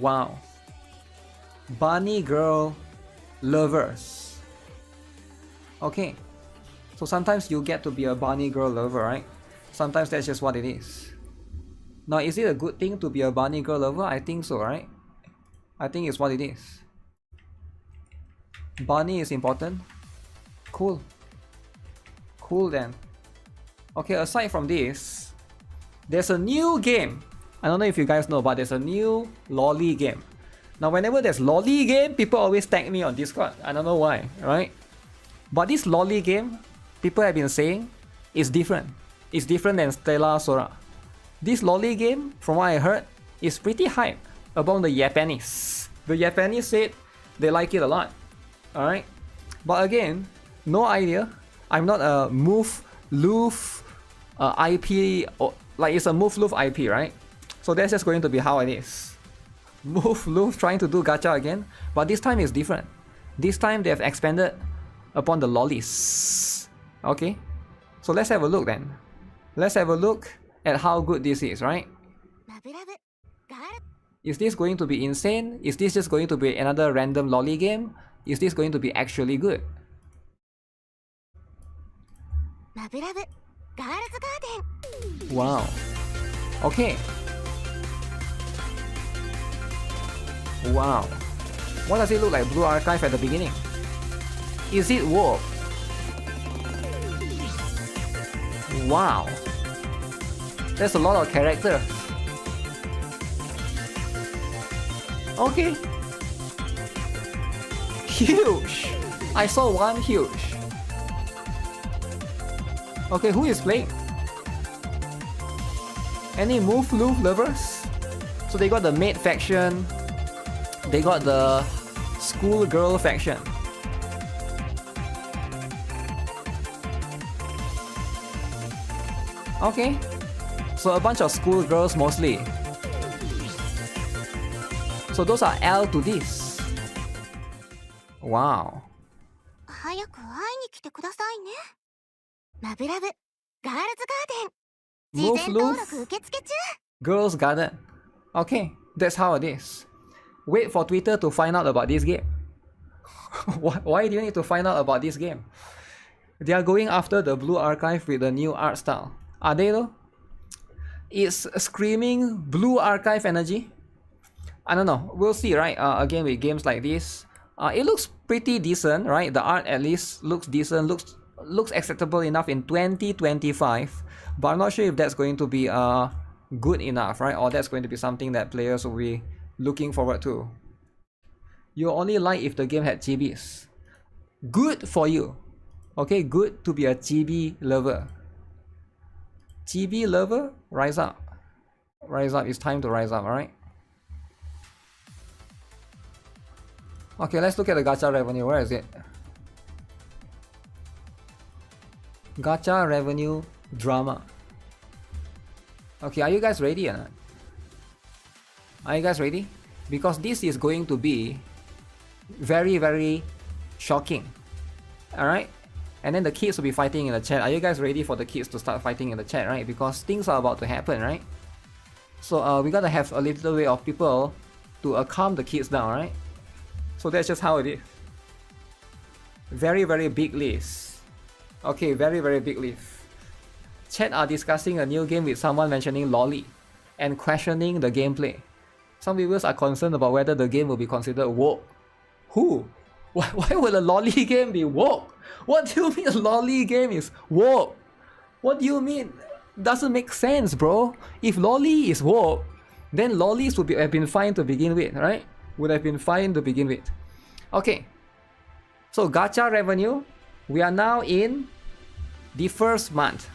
Wow. Bunny Girl lovers. Okay. So sometimes you get to be a Bunny Girl lover, right? Sometimes that's just what it is. Now, is it a good thing to be a Bunny Girl lover? I think so, right? I think it's what it is. Bunny is important. Cool. Cool then. Okay, aside from this, there's a new game. I don't know if you guys know, but there's a new lolly game. Now, whenever there's lolly game, people always tag me on Discord. I don't know why, right? But this lolly game, people have been saying, is different. It's different than Stella Sora. This lolly game, from what I heard, is pretty hype among the Japanese. The Japanese said they like it a lot. Alright? But again, no idea. I'm not a Move-Loof IP, or, like it's a Move-Loof IP, right? So that's just going to be how it is. Move-Loof trying to do gacha again, but this time is different. This time they have expanded upon the lollies. Okay? So let's have a look then. Let's have a look at how good this is, right? Is this going to be insane? Is this just going to be another random lolly game? Is this going to be actually good? Wow. Okay. Wow. What does it look like? Blue Archive at the beginning. Is it warp? Wow. There's a lot of characters. Okay. Huge! I saw one huge. Okay, who is playing? Any Move-Loof lovers? So they got the maid faction. They got the schoolgirl faction. Okay. So a bunch of schoolgirls mostly. So those are L to this. Wow. Move-Loof Girls Garden. Okay, that's how it is. Wait for Twitter to find out about this game. Why do you need to find out about this game? They are going after the Blue Archive with the new art style. Are they though? It's screaming Blue Archive energy. I don't know. We'll see, right? Again, with games like this, it looks pretty decent, right? The art at least looks decent, looks acceptable enough in 2025. But I'm not sure if that's going to be good enough, right? Or that's going to be something that players will be looking forward to. You only like if the game had chibis. Good for you. Okay, good to be a chibi lover. Chibi lover, rise up. Rise up, it's time to rise up, alright? Okay, let's look at the gacha revenue. Where is it? Gacha revenue drama. Okay, are you guys ready or not? Are you guys ready? Because this is going to be very, very shocking. Alright? And then the kids will be fighting in the chat. Are you guys ready for the kids to start fighting in the chat, right? Because things are about to happen, right? So we gotta have a little way of people to calm the kids down, right? So that's just how it is. Very, very big list. Okay, very, very big list. Chat are discussing a new game with someone mentioning lolly and questioning the gameplay. Some viewers are concerned about whether the game will be considered woke. Who? Why would a lolly game be woke? What do you mean a lolly game is woke? What do you mean? Doesn't make sense, bro. If lolly is woke, then lollies would have been fine to begin with, right? Would have been fine to begin with. Okay. So gacha revenue, we are now in the first month.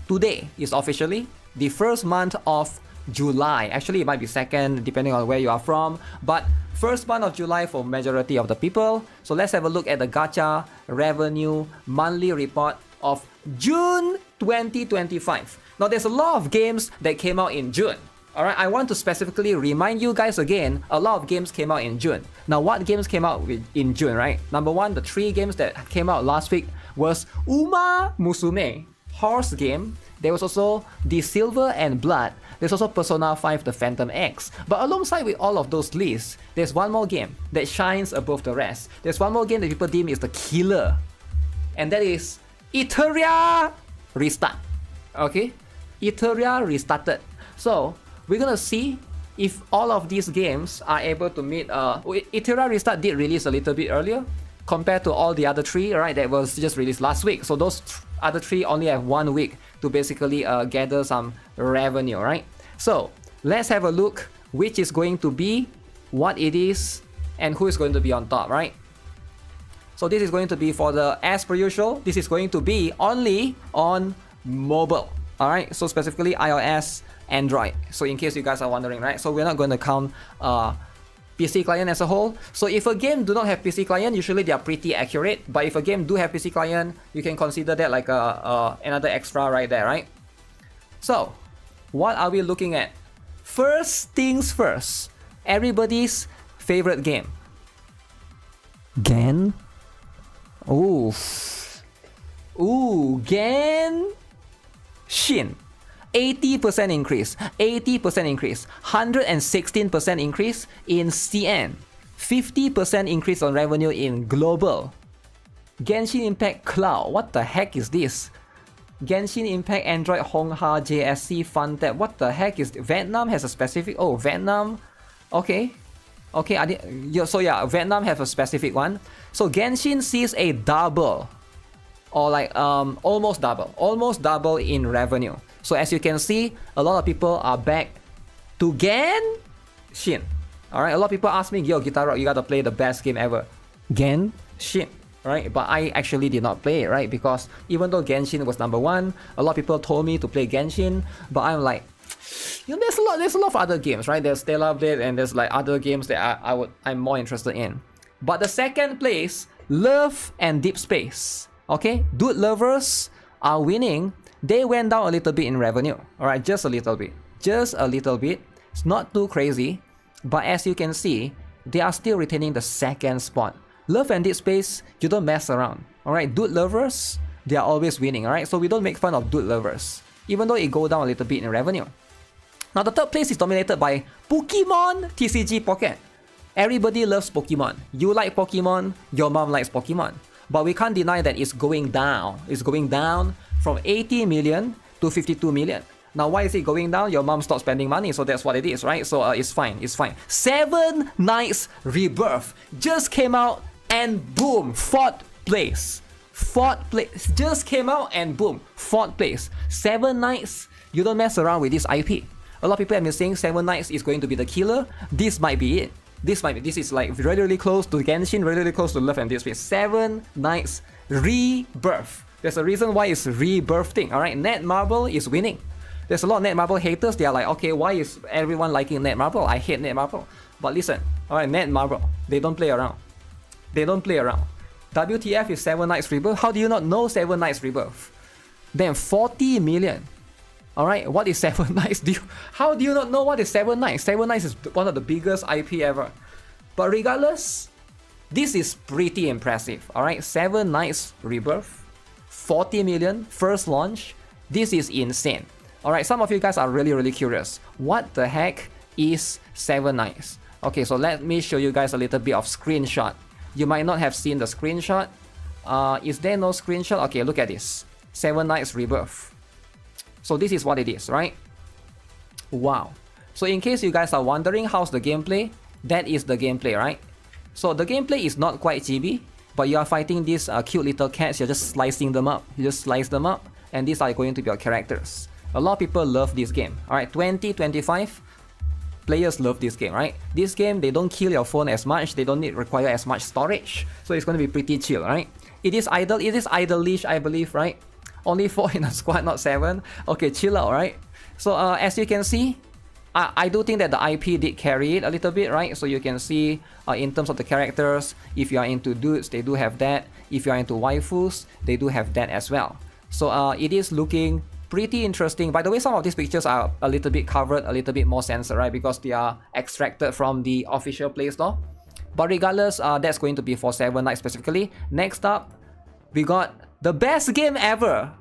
Today is officially the first month of July. Actually, it might be second depending on where you are from, but first month of July for majority of the people. So let's have a look at the gacha revenue monthly report of June 2025. Now there's a lot of games that came out in June. Alright, I want to specifically remind you guys again, a lot of games came out in June. Now what games came out in June, right? Number one, the 3 games that came out last week was Uma Musume, horse game. There was also the Silver and Blood. There's also Persona 5 The Phantom X. But alongside with all of those lists, there's one more game that shines above the rest. There's one more game that people deem is the killer. And that is Eteria Restart. Okay? Eteria Restarted. So, we're gonna see if all of these games are able to meet... Eteria Restart did release a little bit earlier compared to all the other 3, right, that was just released last week. So those other 3 only have 1 week to basically gather some revenue, right? So let's have a look which is going to be, what it is, and who is going to be on top, right? So this is going to be for the, as per usual, this is going to be only on mobile, all right? So specifically iOS, Android. So in case you guys are wondering, right? So we're not going to count PC client as a whole. So if a game do not have PC client, usually they are pretty accurate. But if a game do have PC client, you can consider that like another extra right there, right? So what are we looking at? First things first, everybody's favorite game. Gen? Ooh. Ooh, Genshin. 80% increase, 80% increase, 116% increase in CN, 50% increase on revenue in global. Genshin Impact Cloud, what the heck is this? Genshin Impact Android Honkai JSC Funtech, what the heck is Vietnam has a specific, oh Vietnam, okay. Okay, so yeah, Vietnam have a specific one. So Genshin sees a double, or like almost double in revenue. So as you can see, a lot of people are back to Genshin. Alright, a lot of people ask me, yo, GuitarRock, you gotta play the best game ever. Genshin, right? But I actually did not play it, right? Because even though Genshin was number 1, a lot of people told me to play Genshin, but I'm like, you know, there's a lot of other games, right? There's Stellar Blade and there's like other games that I'm more interested in. But the second place, Love and Deep Space. Okay, Dude Lovers are winning. They went down a little bit in revenue, alright, just a little bit. Just a little bit. It's not too crazy, but as you can see, they are still retaining the second spot. Love and Deep Space, you don't mess around, alright? Dude Lovers, they are always winning, alright? So we don't make fun of Dude Lovers, even though it go down a little bit in revenue. Now the third place is dominated by Pokemon TCG Pocket. Everybody loves Pokemon. You like Pokemon, your mom likes Pokemon. But we can't deny that it's going down. It's going down from 80 million to 52 million. Now, why is it going down? Your mom stopped spending money, so that's what it is, right? So it's fine, it's fine. 7 Nights Rebirth just came out and boom, 4th place. 4th place, just came out and boom, 4th place. 7 Nights, you don't mess around with this IP. A lot of people have been saying 7 Nights is going to be the killer. This might be it. This is like really close to Genshin, really close to Love and Deep Space. 7 Nights Rebirth. There's a reason why it's rebirthing, alright? Netmarble is winning. There's a lot of Netmarble haters. They are like, okay, why is everyone liking Netmarble? I hate Netmarble. But listen, alright, Netmarble, they don't play around. They don't play around. WTF is 7 Nights Rebirth. How do you not know 7 Nights Rebirth? Then 40 million. Alright, what is 7 Nights? How do you not know what is 7 Nights? 7 Nights is one of the biggest IP ever. But regardless, this is pretty impressive. Alright, 7 Nights Rebirth, 40 million, first launch. This is insane. Alright, some of you guys are really curious. What the heck is 7 Nights? Okay, so let me show you guys a little bit of screenshot. You might not have seen the screenshot. Is there no screenshot? Okay, look at this. 7 Nights Rebirth. So this is what it is, right? Wow. So in case you guys are wondering how's the gameplay, that is the gameplay, right? So the gameplay is not quite chibi, but you are fighting these cute little cats. You're just slicing them up. You just slice them up. and these are going to be your characters. A lot of people love this game. Alright, 2025 players love this game, right? This game, they don't kill your phone as much, they don't require as much storage, so it's going to be pretty chill, right? It is idle-ish, I believe, right? Only 4 in a squad, not 7. Okay, chill out, right? So as you can see, I do think that the IP did carry it a little bit, right? So you can see in terms of the characters, if you are into dudes, they do have that. If you are into waifus, they do have that as well. So it is looking pretty interesting. By the way, some of these pictures are a little bit covered, a little bit more censored, right? Because they are extracted from the official Play Store. But regardless, that's going to be for 7 Nights specifically. Next up, we got the best game ever.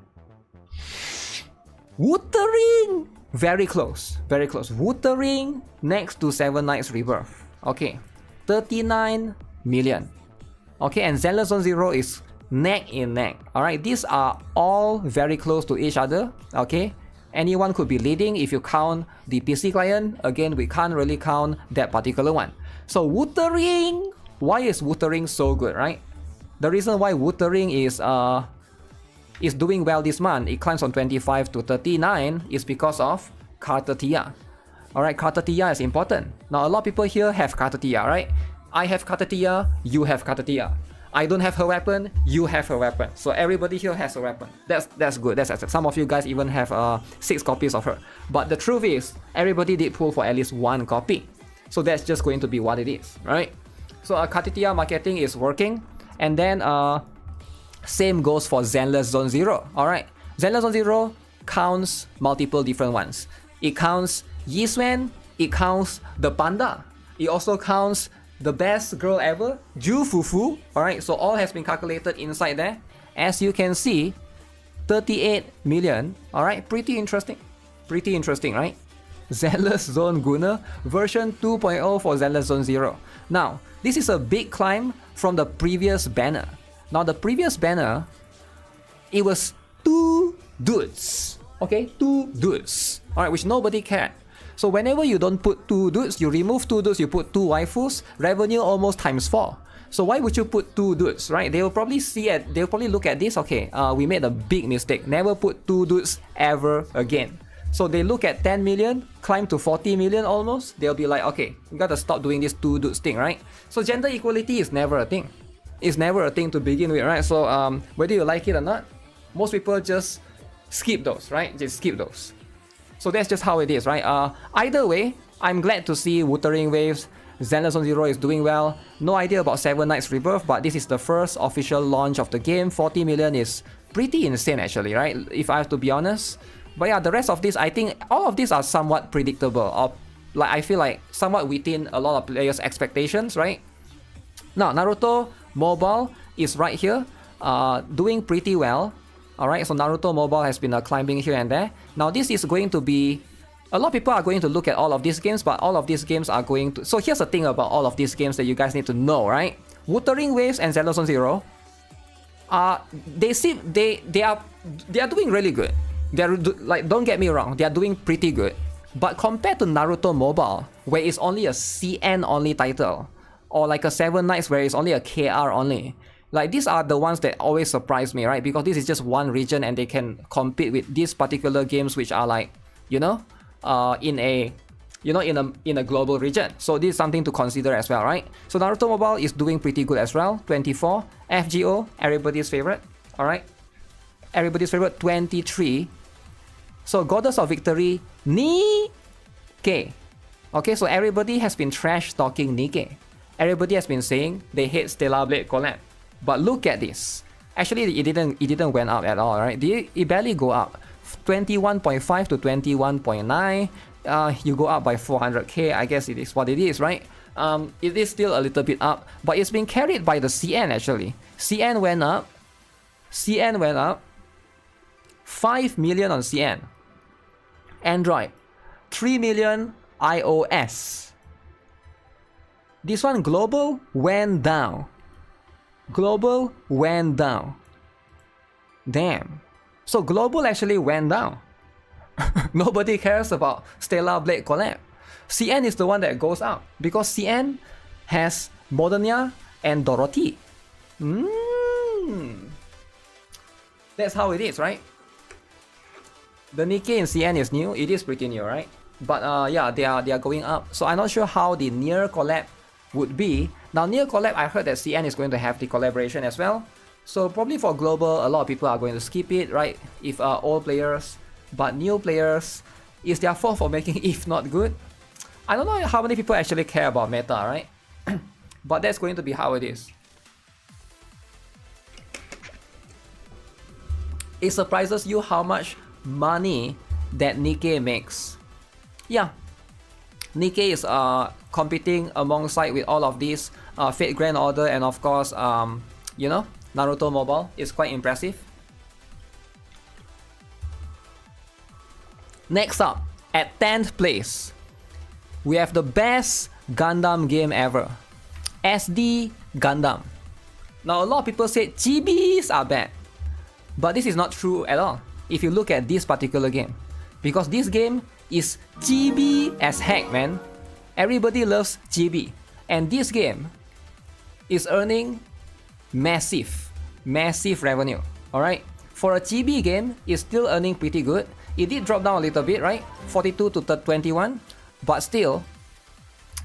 Wuthering! Very close, very close. Wuthering next to 7 Nights Rebirth. Okay, 39 million. Okay, and Zenless Zone Zero is neck in neck. Alright, these are all very close to each other. Okay, anyone could be leading if you count the PC client. Again, we can't really count that particular one. So Wuthering, why is Wuthering so good, right? The reason why Wuthering is doing well this month, it climbs from 25 to 39, is because of Carter Tia. Alright, Carter Tia is important. Now a lot of people here have Carter Tia, right? I have Carter Tia, you have Carter Tia. I don't have her weapon, you have her weapon. So everybody here has a weapon. That's good. That's some of you guys even have 6 copies of her. But the truth is, everybody did pull for at least 1 copy. So that's just going to be what it is, right? So Carter Tia marketing is working. And then same goes for Zenless Zone Zero. Alright, Zenless Zone Zero counts multiple different ones. It counts Yiswen, it counts the panda, it also counts the best girl ever, Ju Fufu. Alright, so all has been calculated inside there. As you can see, 38 million. Alright, pretty interesting. Pretty interesting, right? Zenless Zone Gunner version 2.0 for Zenless Zone Zero. Now, this is a big climb from the previous banner. Now, the previous banner, it was 2 dudes. Okay, 2 dudes. Alright, which nobody cared. So whenever you don't put 2 dudes, you remove 2 dudes, you put 2 waifus, revenue almost times 4. So why would you put 2 dudes, right? They will probably they'll probably look at this, okay, we made a big mistake. Never put 2 dudes ever again. So they look at 10 million, climb to 40 million almost, they'll be like, okay, we gotta stop doing this 2 dudes thing, right? So gender equality is never a thing. It's never a thing to begin with, right? So whether you like it or not, most people just skip those, right? Just skip those. So that's just how it is, right? Either way, I'm glad to see Wuthering Waves, Zenless Zone Zero is doing well. No idea about 7 Nights Rebirth, but this is the first official launch of the game. 40 million is pretty insane actually, right? If I have to be honest. But yeah, the rest of this, I think all of these are somewhat predictable, or like I feel like somewhat within a lot of players' expectations, right? Now, Naruto Mobile is right here, doing pretty well. Alright, so Naruto Mobile has been climbing here and there. Now this is going to be... A lot of people are going to look at all of these games, but all of these games are going to... So here's the thing about all of these games that you guys need to know, right? Wuthering Waves and Zenless Zone Zero, they are doing really good. They're like, don't get me wrong, they are doing pretty good. But compared to Naruto Mobile, where it's only a CN only title, or like a 7 Nights where it's only a KR only, like these are the ones that always surprise me, right? Because this is just one region and they can compete with these particular games which are like, you know, in a global region. So this is something to consider as well, right? So Naruto Mobile is doing pretty good as well. 24. FGO, everybody's favorite. Alright. Everybody's favorite, 23. So Goddess of Victory, NIKKE. Okay, so everybody has been trash talking NIKKE. Everybody has been saying they hate Stellar Blade collab. But look at this. Actually, it didn't went up at all, right? It barely go up. 21.5 to 21.9. You go up by 400k. I guess it is what it is, right? It is still a little bit up, but it's been carried by the CN actually. CN went up. CN went up. 5 million on CN. Android. 3 million iOS. This one global went down. Global went down. Damn. So global actually went down. Nobody cares about Stellar Blade collab. CN is the one that goes up because CN has Modernia and Dorothy. That's how it is, right? The NIKKE in CN is new. It is pretty new, right? But yeah, they are going up. So I'm not sure how the near collab would be. Now near collab, I heard that CN is going to have the collaboration as well. So probably for global, a lot of people are going to skip it, right? If old players, but new players, is their fault for making if not good? I don't know how many people actually care about meta, right? But that's going to be how it is. It surprises you how much money that NIKKE makes. Yeah, NIKKE is competing alongside with all of these Fate Grand Order and of course, you know, Naruto Mobile is quite impressive. Next up, at 10th place, we have the best Gundam game ever, SD Gundam. Now a lot of people said chibis are bad, but this is not true at all if you look at this particular game, because this game is chibi as heck, man. Everybody loves chibi, and this game is earning massive revenue. Alright, for a chibi game, it's still earning pretty good. It did drop down a little bit, right? 42 to 21, but still,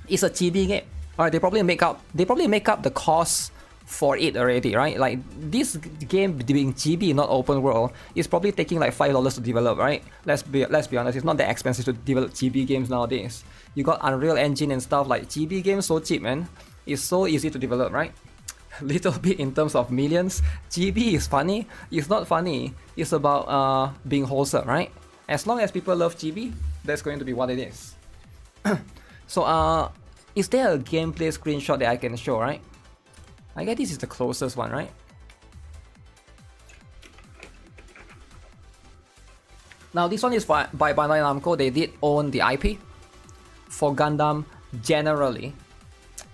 it's a chibi game. Alright, they probably make up the cost for it already, right? Like this game being chibi, not open world, is probably taking like $5 to develop, right? Let's be honest, it's not that expensive to develop chibi games nowadays. You got Unreal Engine and stuff. Like chibi games so cheap, man. It's so easy to develop, right? Little bit in terms of millions. Chibi is funny. It's not funny. It's about being wholesome, right? As long as people love chibi, that's going to be what it is. So is there a gameplay screenshot that I can show, right? I guess this is the closest one, right? Now this one is by Bandai Namco. They did own the IP for Gundam generally,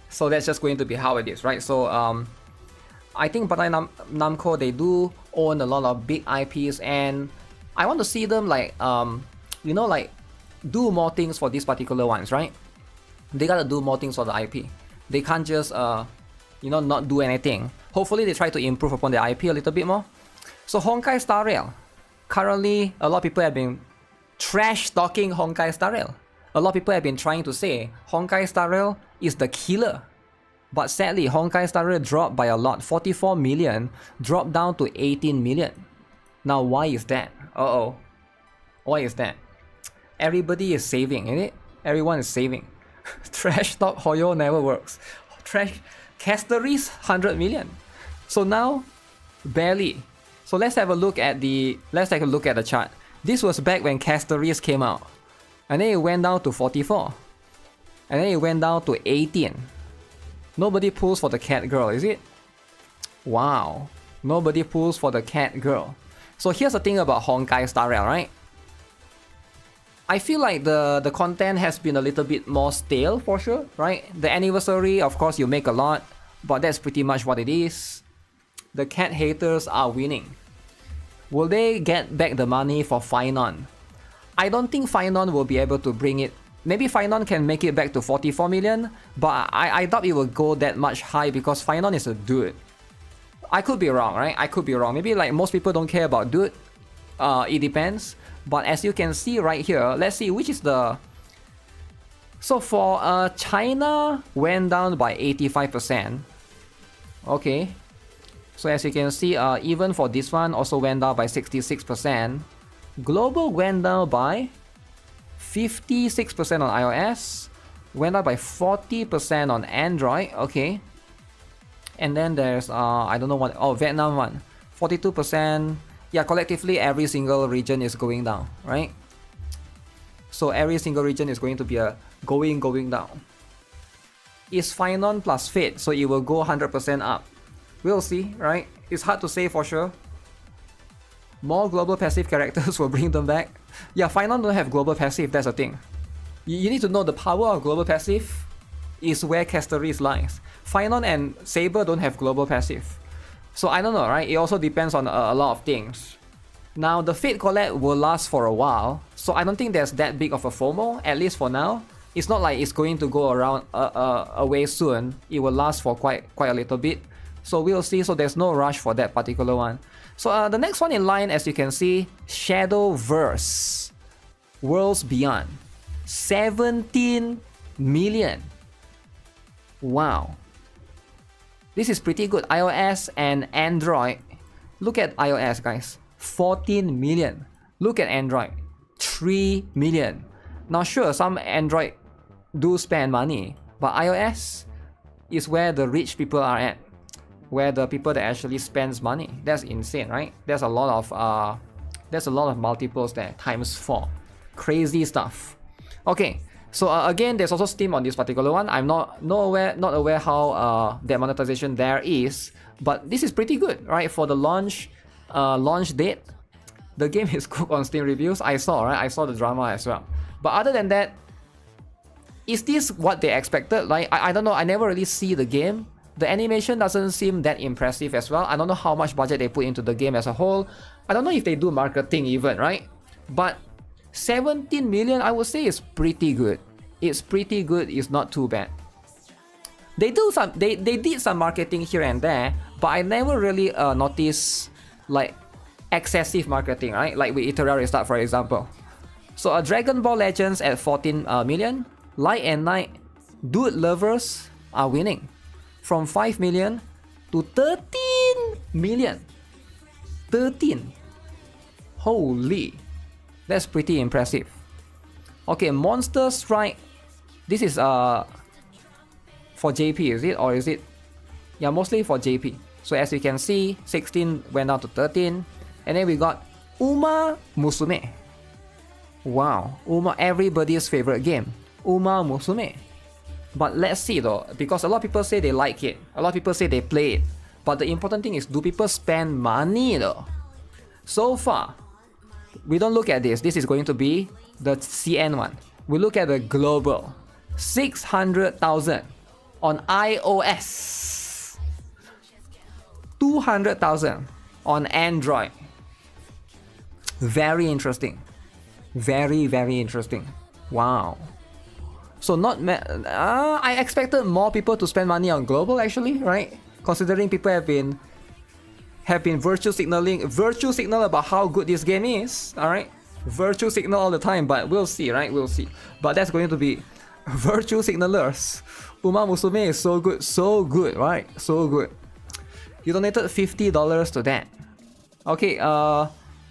so that's just going to be how it is, right? So I think Bandai Namco, they do own a lot of big IPs, and I want to see them like you know, like do more things for these particular ones, right? They gotta do more things for the IP. They can't just you know, not do anything. Hopefully they try to improve upon the IP a little bit more. So Honkai Star Rail. Currently, a lot of people have been trash talking Honkai Star Rail. A lot of people have been trying to say Honkai Star Rail is the killer. But sadly, Honkai Star Rail dropped by a lot. 44 million dropped down to 18 million. Now why is that? Uh-oh. Why is that? Everybody is saving, isn't it? Everyone is saving. Trash talk Hoyo never works. Trash Casteries 100 million. So now barely. So let's take a look at the chart. This was back when Casteries came out. And then it went down to 44. And then it went down to 18. Nobody pulls for the cat girl, is it? Wow. Nobody pulls for the cat girl. So here's the thing about Honkai Star Rail, right? I feel like the content has been a little bit more stale for sure, right? The anniversary, of course, you make a lot, but that's pretty much what it is. The cat haters are winning. Will they get back the money for Finon? I don't think Finon will be able to bring it. Maybe Finon can make it back to 44 million, but I doubt it will go that much high because Finon is a dude. I could be wrong, right? I could be wrong. Maybe like most people don't care about dude. It depends. But as you can see right here, let's see which is the... So for China went down by 85%. Okay. So as you can see, even for this one also went down by 66%. Global went down by 56% on iOS. Went up by 40% on Android. Okay. And then there's, I don't know what... Oh, Vietnam one. 42%. Yeah, collectively every single region is going down, right? So every single region is going to be a going down. It's Finon plus Fate, so it will go 100% up. We'll see, right? It's hard to say for sure. More global passive characters will bring them back. Yeah, Finon don't have global passive, that's the thing. You need to know the power of global passive is where Casteries lies. Finon and Saber don't have global passive. So I don't know, right? It also depends on a lot of things. Now, the Fate collab will last for a while, so I don't think there's that big of a FOMO, at least for now. It's not like it's going to go around away soon. It will last for quite a little bit. So we'll see, so there's no rush for that particular one. So the next one in line, as you can see, Shadowverse Worlds Beyond, 17 million. Wow, this is pretty good. iOS and Android. Look at iOS, guys, 14 million. Look at Android, 3 million. Now sure, some Android do spend money, but iOS is where the rich people are at, where the people that actually spends money. That's insane, right? There's a lot of multiples there, ×4. Crazy stuff. Okay, so again, there's also Steam on this particular one. I'm not aware how their monetization there is, but this is pretty good, right? For the launch date, the game is cooked on Steam reviews. I saw the drama as well. But other than that, is this what they expected? Like, I don't know. I never really see the game. The animation doesn't seem that impressive as well. I don't know how much budget they put into the game as a whole. I don't know if they do marketing even, right? But 17 million, I would say, is pretty good. It's pretty good. It's not too bad. They did some marketing here and there, but I never really noticed like excessive marketing, right? Like with Iteria Restart, for example. So Dragon Ball Legends at 14 million. Light and Night, Dude Lovers are winning from 5 million to 13 million. 13. Holy, that's pretty impressive. Okay, Monster Strike. This is for JP, is it? Or is it? Yeah, mostly for JP. So as you can see, 16 went down to 13. And then we got Uma Musume. Wow, Uma, everybody's favorite game. Uma Musume. But let's see though, because a lot of people say they like it. A lot of people say they play it. But the important thing is, do people spend money though? So far, we don't look at this. This is going to be the CN one. We look at the global. 600,000 on iOS. 200,000 on Android. Very interesting. Very, very interesting. Wow. So I expected more people to spend money on global actually, right? Considering people have been virtue signal about how good this game is, alright? Virtue signal all the time, but we'll see, right? We'll see. But that's going to be virtue signalers. Uma Musume is so good, right? So good. You donated $50 to that. Okay,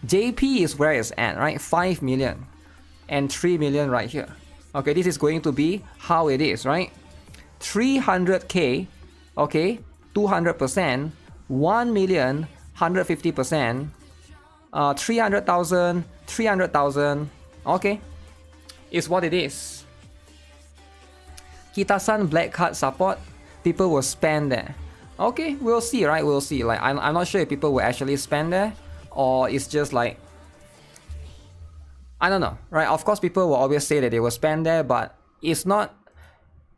JP is where it's at, right? 5 million and 3 million right here. Okay, this is going to be how it is, right? 300k, okay, 200%, 1 million, 150%, 300,000, 300,000, okay, is what it is. Kitasan Black Card support, people will spend there. Okay, we'll see, right? We'll see. Like, I'm not sure if people will actually spend there, or it's just like, I don't know, right? Of course, people will always say that they will spend there, but it's not.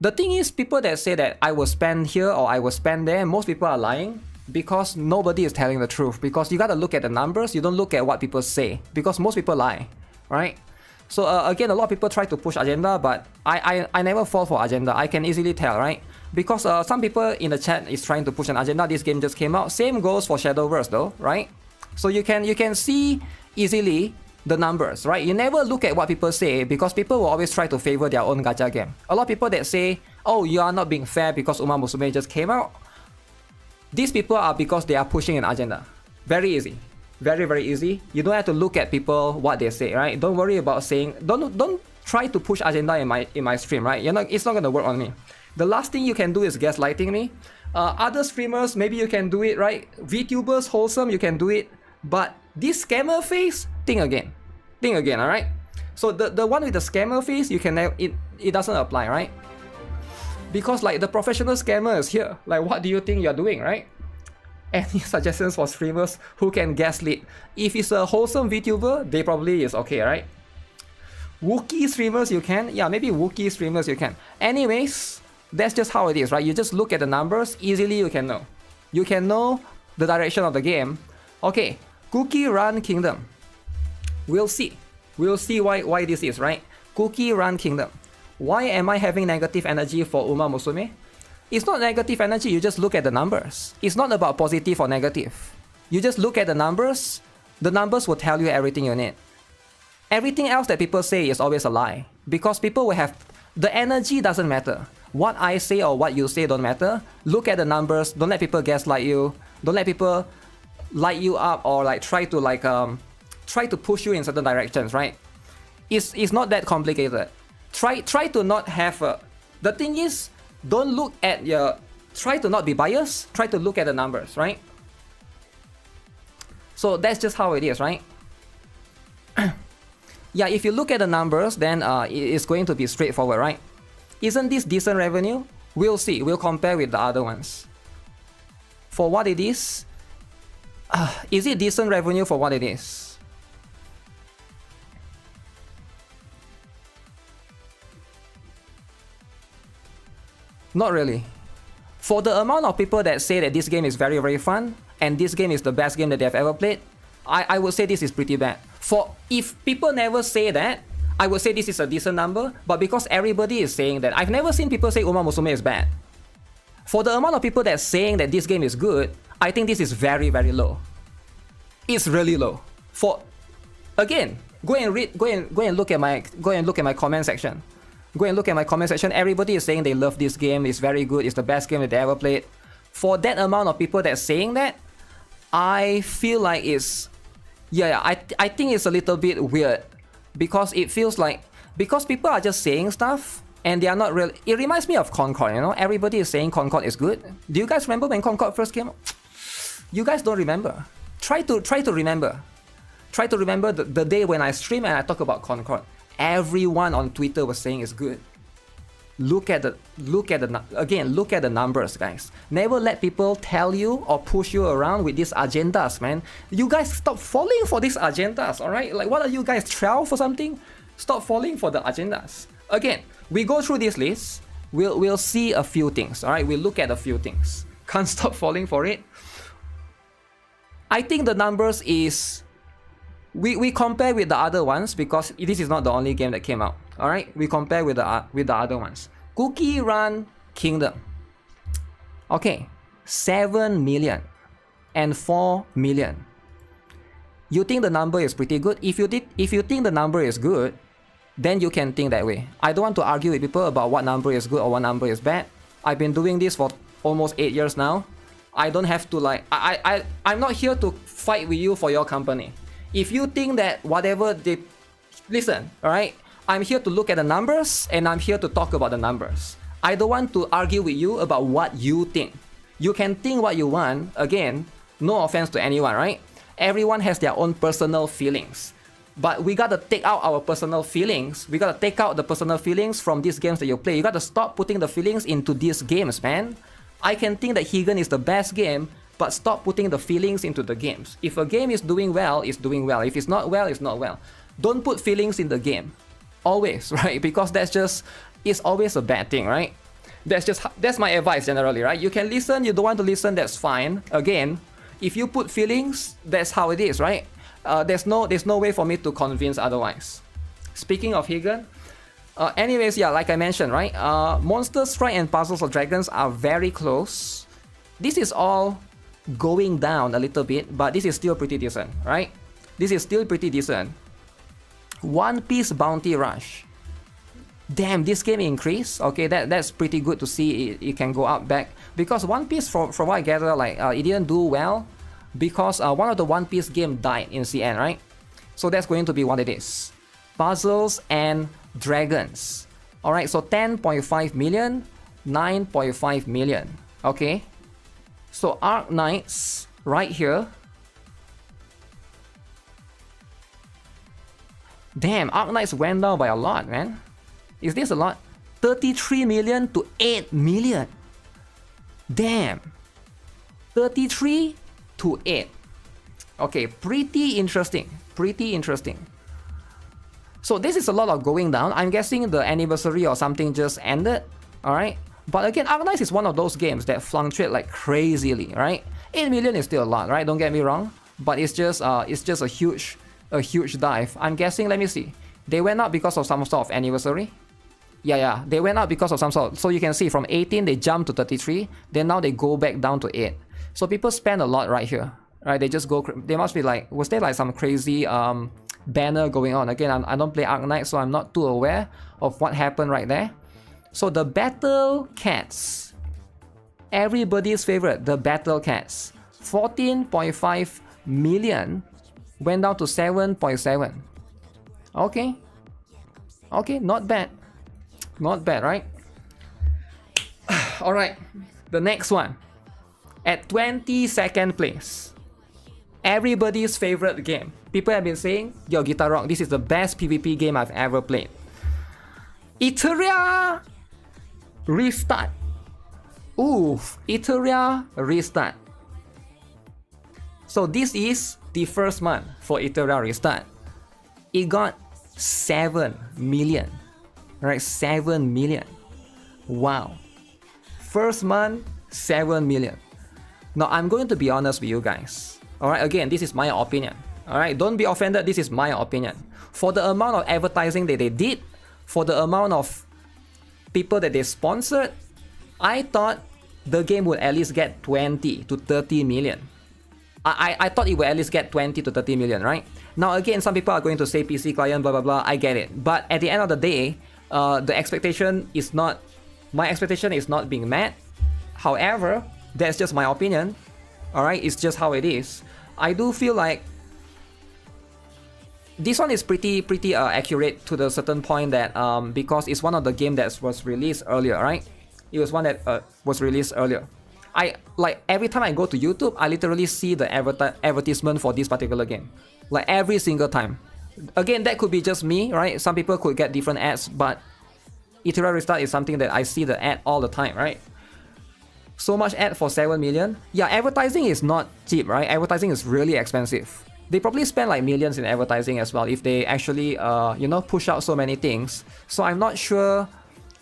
The thing is, people that say that I will spend here or I will spend there, most people are lying because nobody is telling the truth. Because you gotta look at the numbers, you don't look at what people say, because most people lie, right? So again, a lot of people try to push agenda, but I never fall for agenda. I can easily tell, right? Because some people in the chat is trying to push an agenda. This game just came out. Same goes for Shadowverse though, right? So you can see easily the numbers, right? You never look at what people say, because people will always try to favor their own gacha game. A lot of people that say, oh, you are not being fair because Uma Musume just came out. These people are because they are pushing an agenda. Very easy. Very, very easy. You don't have to look at people what they say, right? Don't worry about saying, don't try to push agenda in my stream, right? It's not gonna work on me. The last thing you can do is gaslighting me. Other streamers, maybe you can do it, right? VTubers, wholesome, you can do it. But this scammer face, think again, alright? So the one with the scammer face, you can it doesn't apply, right? Because like the professional scammer is here. Like, what do you think you're doing, right? Any suggestions for streamers who can gaslit? If it's a wholesome VTuber, they probably is okay, right? Wookiee streamers you can? Yeah, maybe Wookiee streamers you can. Anyways, that's just how it is, right? You just look at the numbers, easily you can know. You can know the direction of the game. Okay, Cookie Run Kingdom. We'll see. We'll see why this is, right? Cookie Run Kingdom. Why am I having negative energy for Uma Musume? It's not negative energy, you just look at the numbers. It's not about positive or negative. You just look at the numbers will tell you everything you need. Everything else that people say is always a lie. Because people will have... The energy doesn't matter. What I say or what you say don't matter. Look at the numbers. Don't let people gaslight you. Don't let people light you up or like try to push you in certain directions, right? It's not that complicated. Try to not have a... The thing is, don't look at your... Try to not be biased. Try to look at the numbers, right? So that's just how it is, right? Yeah, if you look at the numbers, then it's going to be straightforward, right? Isn't this decent revenue? We'll see. We'll compare with the other ones. For what it is it decent revenue for what it is? Not really. For the amount of people that say that this game is very, very fun, and this game is the best game that they have ever played, I would say this is pretty bad. If people never say that, I would say this is a decent number, but because everybody is saying that, I've never seen people say Uma Musume is bad. For the amount of people that's saying that this game is good, I think this is very, very low. It's really low. Again, go and look at my comment section. Go and look at my comment section. Everybody is saying they love this game. It's very good. It's the best game that they ever played. For that amount of people that's saying that, I feel like it's... Yeah, I think it's a little bit weird. Because it feels like... Because people are just saying stuff, and they are not really... It reminds me of Concord, you know? Everybody is saying Concord is good. Do you guys remember when Concord first came out? You guys don't remember. Try to remember. Try to remember the day when I stream and I talk about Concord. Everyone on Twitter was saying it's good. Look at the numbers, guys. Never let people tell you or push you around with these agendas, man. You guys stop falling for these agendas, alright? Like, what are you guys, 12 or something? Stop falling for the agendas. Again, we go through this list. We'll see a few things, alright? We'll look at a few things. Can't stop falling for it. I think the numbers is... We compare with the other ones because this is not the only game that came out. Alright, we compare with the other ones. Cookie Run Kingdom. Okay, 7 million and 4 million. You think the number is pretty good? If you think the number is good, then you can think that way. I don't want to argue with people about what number is good or what number is bad. I've been doing this for almost 8 years now. I don't have to like... I'm not here to fight with you for your company. If you think that whatever they... Listen, alright? I'm here to look at the numbers and I'm here to talk about the numbers. I don't want to argue with you about what you think. You can think what you want. Again, no offense to anyone, right? Everyone has their own personal feelings. But we gotta take out our personal feelings. We gotta take out the personal feelings from these games that you play. You gotta stop putting the feelings into these games, man. I can think that Higan is the best game, but stop putting the feelings into the games. If a game is doing well, it's doing well. If it's not well, it's not well. Don't put feelings in the game. Always, right? Because it's always a bad thing, right? That's my advice generally, right? You can listen, you don't want to listen, that's fine. Again, if you put feelings, that's how it is, right? There's no way for me to convince otherwise. Speaking of Higan, anyways, yeah, like I mentioned, right? Monster Strike and Puzzles of Dragons are very close. This is all going down a little bit, but this is still pretty decent, right? This is still pretty decent. One Piece Bounty Rush. Damn, this game increased. Okay, that's pretty good to see it can go up back. Because One Piece, from what I gather, like it didn't do well because one of the One Piece game died in CN, right? So that's going to be what it is. Puzzles and Dragons. Alright, so 10.5 million, 9.5 million. Okay. So Arc Knights right here. Damn, Arc Knights went down by a lot, man. Is this a lot? 33 million to 8 million. Damn. 33 to 8. Okay, pretty interesting. Pretty interesting. So this is a lot of going down. I'm guessing the anniversary or something just ended. Alright. But again, Arc Knights is one of those games that fluctuate like crazily, right? 8 million is still a lot, right? Don't get me wrong. But it's just a huge dive. I'm guessing, let me see. They went up because of some sort of anniversary. Yeah, they went up because of some sort. So you can see from 18 they jumped to 33. Then now they go back down to 8. So people spend a lot right here. right? They just go. They must be like, was there like some crazy banner going on? Again, I don't play Arknight, so I'm not too aware of what happened right there. So the Battle Cats, everybody's favorite, the Battle Cats, 14.5 million went down to 7.7. Okay, not bad, right? All right, the next one at 22nd place, everybody's favorite game. People have been saying, yo, GuitarRock, this is the best PvP game I've ever played. Eteria Restart. Oof, Eteria Restart. So this is the first month for Eteria Restart. It got 7 million, right? 7 million. Wow. First month, 7 million. Now, I'm going to be honest with you guys. Alright, again, this is my opinion. Alright, don't be offended, this is my opinion. For the amount of advertising that they did, for the amount of people that they sponsored, I thought the game would at least get 20 to 30 million. I thought it would at least get 20 to 30 million, right? Now again, some people are going to say PC client, blah blah blah, I get it. But at the end of the day, the expectation is not, my expectation is not being met. However, that's just my opinion. Alright, it's just how it is. I do feel like this one is pretty accurate to the certain point that because it's one of the game that was released earlier, right? It was one that was released earlier. I like every time I go to YouTube, I literally see the advertisement for this particular game, like every single time. Again, that could be just me, right? Some people could get different ads, but Eteria Restart is something that I see the ad all the time, right? So much ad for 7 million. Yeah, advertising is not cheap, right? Advertising is really expensive. They probably spend like millions in advertising as well if they actually, you know, push out so many things. So I'm not sure.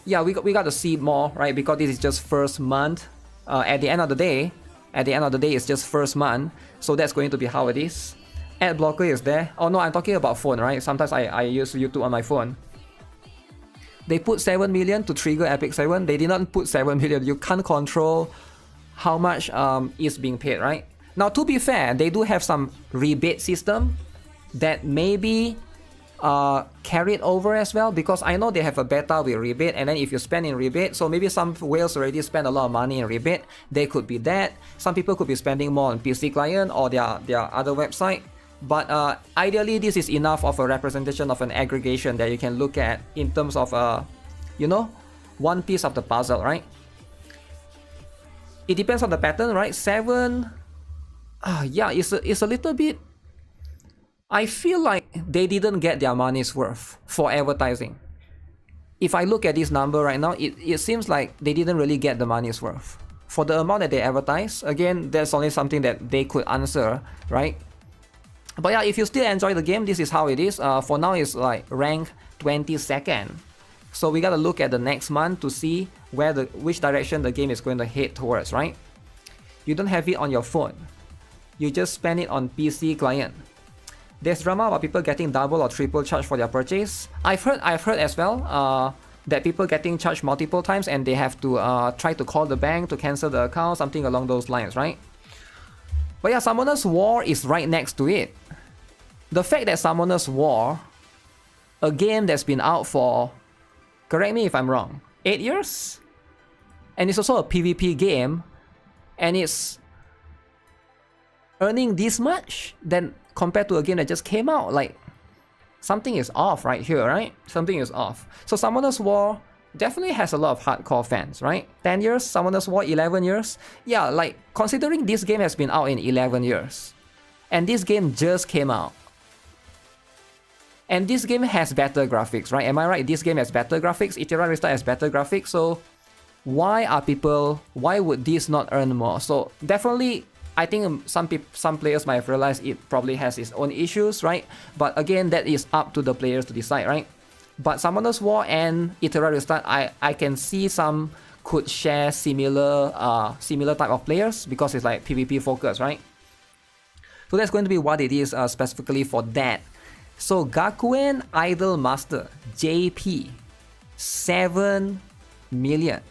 Yeah, we got to see more, right? Because this is just first month. At the end of the day, it's just first month. So that's going to be how it is. Ad blocker is there. Oh no, I'm talking about phone, right? Sometimes I use YouTube on my phone. They put 7 million to trigger Epic 7. They did not put 7 million. You can't control how much is being paid, right? Now, to be fair, they do have some rebate system that maybe carried over as well, because I know they have a beta with rebate, and then if you spend in rebate, so maybe some whales already spend a lot of money in rebate. They could be that. Some people could be spending more on PC client or their other website. But ideally, this is enough of a representation of an aggregation that you can look at in terms of, you know, one piece of the puzzle, right? It depends on the pattern, right? 7, yeah, it's a little bit. I feel like they didn't get their money's worth for advertising. If I look at this number right now, it seems like they didn't really get the money's worth. For the amount that they advertise, again, there's only something that they could answer, right? But yeah, if you still enjoy the game, this is how it is. For now, it's like rank 22nd. So we gotta look at the next month to see which direction the game is going to head towards, right? You don't have it on your phone. You just spend it on PC client. There's drama about people getting double or triple charged for their purchase. I've heard as well that people getting charged multiple times and they have to try to call the bank to cancel the account, something along those lines, right? But yeah, Summoner's War is right next to it. The fact that Summoner's War, a game that's been out for, correct me if I'm wrong, 8 years? And it's also a PvP game, and it's earning this much, then compared to a game that just came out, like, something is off right here, right? Something is off. So Summoner's War definitely has a lot of hardcore fans, right? 10 years, Summoner's War, 11 years. Yeah, like, considering this game has been out in 11 years, and this game just came out, and this game has better graphics, right? Am I right? This game has better graphics. Eteria Restart has better graphics. So why would this not earn more? So definitely, I think some players might have realized it probably has its own issues, right? But again, that is up to the players to decide, right? But Summoner's War and Eteria Restart, I can see some could share similar type of players because it's like PvP focused, right? So that's going to be what it is specifically for that. So Gakuen Idol Master JP, 7 million.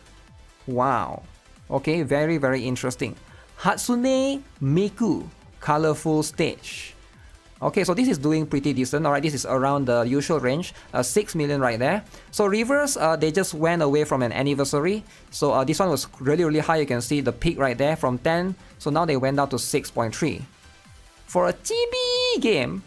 Wow. Okay, very interesting. Hatsune Miku, colorful stage. Okay, so this is doing pretty decent. Alright, this is around the usual range, 6 million right there. So reverse, they just went away from an anniversary. So this one was really high. You can see the peak right there from 10. So now they went down to 6.3. For a chibi game,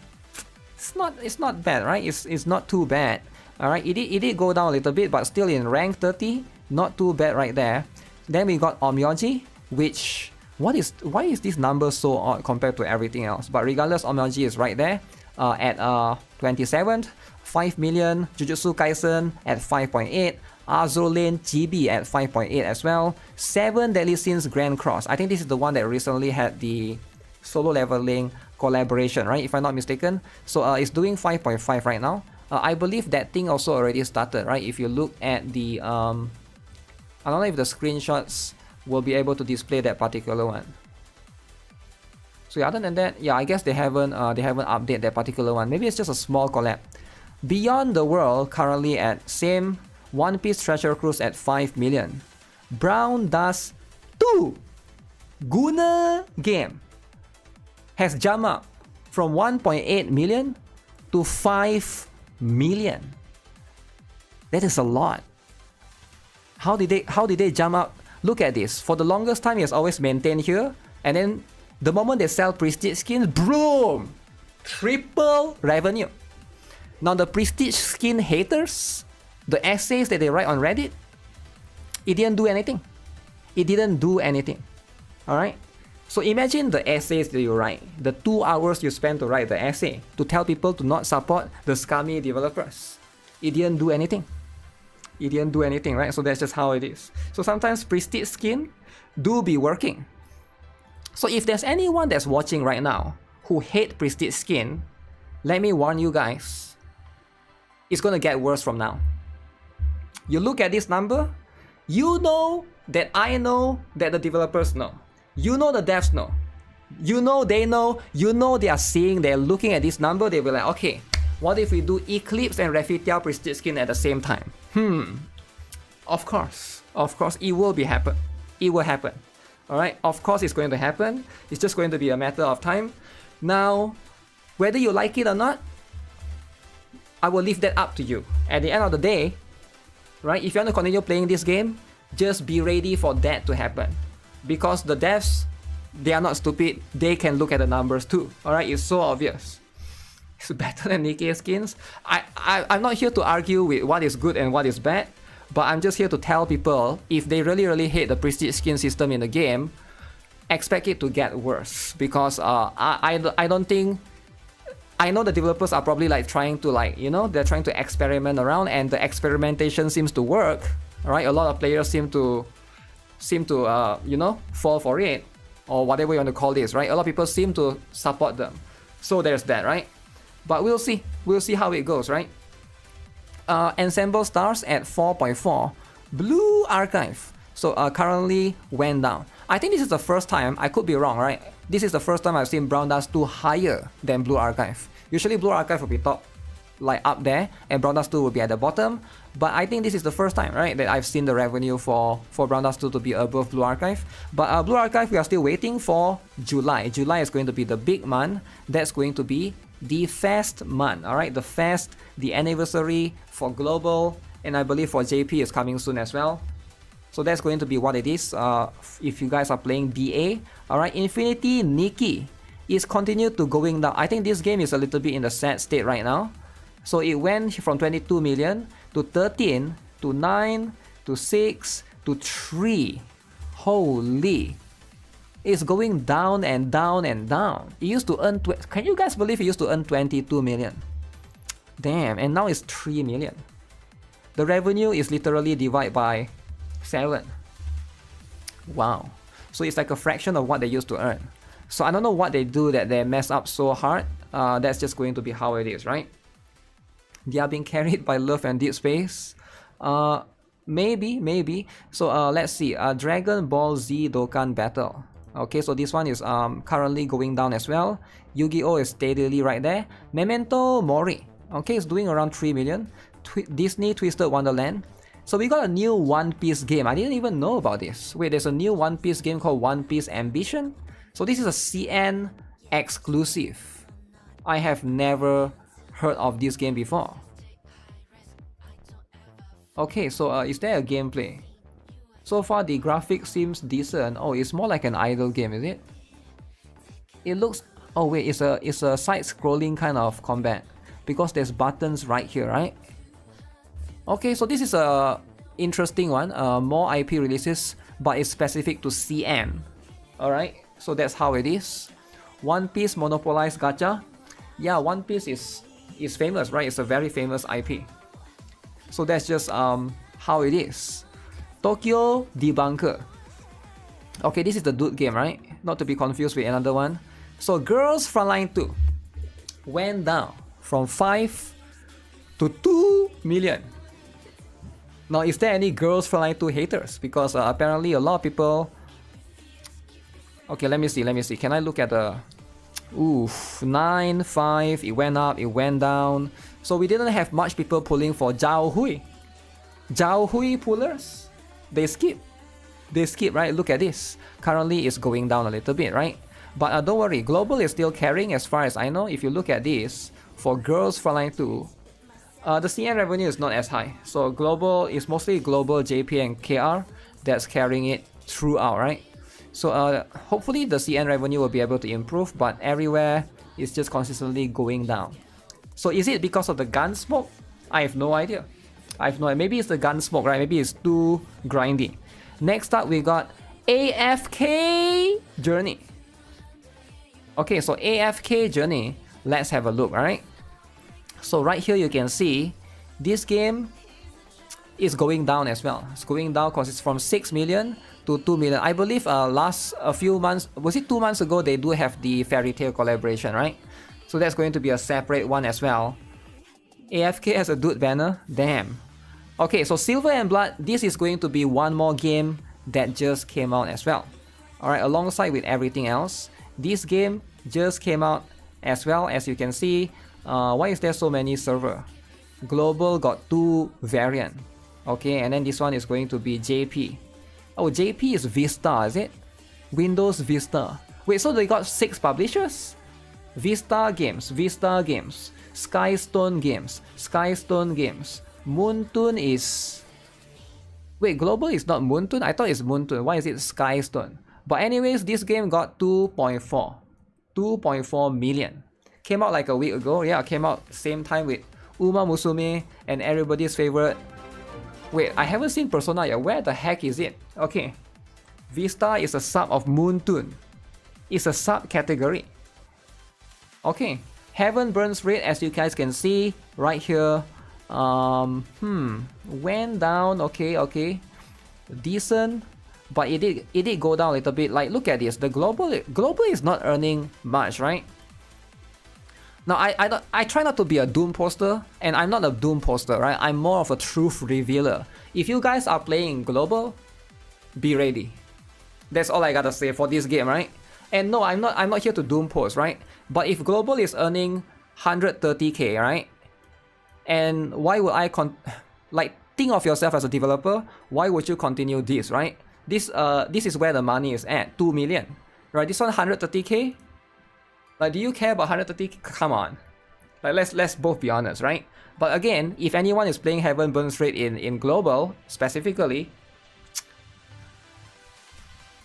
it's not bad, right? It's not too bad. Alright, it did go down a little bit, but still in rank 30, not too bad right there. Then we got Omyoji, which why is this number so odd compared to everything else? But regardless, Omyoji is right there at 27th, 5 million. Jujutsu Kaisen at 5.8. Azur Lane GB at 5.8 as well. 7 Deadly Sins Grand Cross. I think this is the one that recently had the solo leveling collaboration, right? If I'm not mistaken. So it's doing 5.5 right now. I believe that thing also already started, right? If you look at the I don't know if the screenshots will be able to display that particular one. So yeah, other than that, yeah, I guess they haven't updated that particular one. Maybe it's just a small collab. Beyond the World currently at same One Piece Treasure Cruise at 5 million. Brown Dust 2 Guna game has jumped up from 1.8 million to 5 million. That is a lot. How did they jump up? Look at this. For the longest time, it's always maintained here, and then the moment they sell prestige skins, boom, triple revenue. Now the prestige skin haters, the essays that they write on Reddit, it didn't do anything. It didn't do anything. All right. So imagine the essays that you write, the 2 hours you spend to write the essay to tell people to not support the scummy developers. It didn't do anything. It didn't do anything, right? So that's just how it is. So sometimes prestige skin do be working. So if there's anyone that's watching right now who hate prestige skin, let me warn you guys, it's gonna get worse from now. You look at this number, you know that I know that the developers know. You know the devs know. You know they know. You know they are seeing, they're looking at this number, they'll be like, okay, what if we do Eclipse and Refitial prestige skin at the same time? Of course, it will happen. It will happen. Alright, of course it's going to happen. It's just going to be a matter of time. Now, whether you like it or not, I will leave that up to you. At the end of the day, right, if you want to continue playing this game, just be ready for that to happen. Because the devs, they are not stupid. They can look at the numbers too. Alright, it's so obvious. It's better than NIKKE skins. I'm not here to argue with what is good and what is bad, but I'm just here to tell people, if they really hate the prestige skin system in the game, expect it to get worse. Because I don't think, I know the developers are probably like trying to they're trying to experiment around, and the experimentation seems to work. Alright, a lot of players seem to fall for it, or whatever you want to call this, right? A lot of people seem to support them. So there's that, right? But we'll see how it goes, right? Ensemble Stars at 4.4. Blue Archive, so currently went down. I think this is the first time, I could be wrong, right? This is the first time I've seen Brown Dust 2 higher than Blue Archive. Usually Blue Archive will be top, like up there, and Brown Dust 2 will be at the bottom. But I think this is the first time, right, that I've seen the revenue for Brown Dust 2 to be above Blue Archive. But Blue Archive, we are still waiting for July. July is going to be the big month. That's going to be the fest month, alright? The fest, the anniversary for global, and I believe for JP is coming soon as well. So that's going to be what it is if you guys are playing BA. Alright, Infinity NIKKE is continued to going down. I think this game is a little bit in the sad state right now. So it went from 22 million to 13 to 9 to 6 to 3. Holy. It's going down and down and down. It used to earn, can you guys believe it used to earn 22 million? Damn, and now it's 3 million. The revenue is literally divided by 7. Wow. So it's like a fraction of what they used to earn. So I don't know what they do that they mess up so hard. That's just going to be how it is, right? They are being carried by Love and Deep Space. Maybe. So let's see. Dragon Ball Z Dokkan Battle. Okay, so this one is currently going down as well. Yu-Gi-Oh is steadily right there. Memento Mori. Okay, it's doing around 3 million. Disney Twisted Wonderland. So we got a new One Piece game. I didn't even know about this. Wait, there's a new One Piece game called One Piece Ambition. So this is a CN exclusive. I have never heard of this game before. Okay, so is there a gameplay? So far the graphics seems decent. Oh, it's more like an idle game, is it? It looks... Oh wait, it's a side-scrolling kind of combat because there's buttons right here, right? Okay, so this is a interesting one. More IP releases, but it's specific to CN. Alright, so that's how it is. One Piece monopolized gacha. Yeah, One Piece is famous, right? It's a very famous IP. So that's just how it is. Tokyo Debunker. Okay, this is the dude game, right? Not to be confused with another one. So Girls Frontline 2 went down from 5 to 2 million. Now, is there any Girls Frontline 2 haters? Because apparently a lot of people... Okay, let me see. Can I look at the... Oof, 9, 5, it went up, it went down. So we didn't have much people pulling for Zhao Hui. Zhao Hui pullers, they skip, right? Look at this. Currently it's going down a little bit, right? But don't worry, global is still carrying as far as I know. If you look at this, for Girls Frontline 2, the CN revenue is not as high. So global is mostly global JP and KR that's carrying it throughout, right? So hopefully the CN revenue will be able to improve, but everywhere it's just consistently going down. So is it because of the gun smoke? I have no idea. Maybe it's the gun smoke, right? Maybe it's too grindy. Next up, we got AFK Journey. Okay, so AFK Journey, let's have a look, alright? So right here you can see this game is going down as well. It's going down because it's from 6 million to 2 million. I believe a few months, was it 2 months ago, they do have the Fairy Tail collaboration, right? So that's going to be a separate one as well. AFK has a dude banner, damn. Okay, so Silver and Blood, this is going to be one more game that just came out as well. Alright, alongside with everything else, this game just came out as well. As you can see, why is there so many server? Global got 2 variant. Okay, and then this one is going to be JP. Oh, JP is Vista, is it? Windows Vista. Wait, so they got 6 publishers? Vista Games, Skystone Games. Moontoon is... Wait, global is not Moontoon? I thought it's Moontoon. Why is it Skystone? But anyways, this game got 2.4 million. Came out like a week ago. Yeah, came out same time with Uma Musume and everybody's favorite. Wait, I haven't seen Persona yet. Where the heck is it? Okay. Vista is a sub of Moontoon. It's a subcategory. Okay. Heaven Burns Red, as you guys can see right here. Went down. Okay. Decent. But it did go down a little bit. Like, look at this. The global is not earning much, right? Now, I try not to be a doom poster, and I'm not a doom poster, right? I'm more of a truth revealer. If you guys are playing global, be ready. That's all I gotta say for this game, right? And no, I'm not here to doom post, right? But if global is earning 130k, right? And why would I like, think of yourself as a developer? Why would you continue this, right? This is where the money is at, 2 million, right? This one 130k. Like, do you care about 130k? Come on. Like, let's both be honest, right? But again, if anyone is playing Heaven Burns Red in global specifically,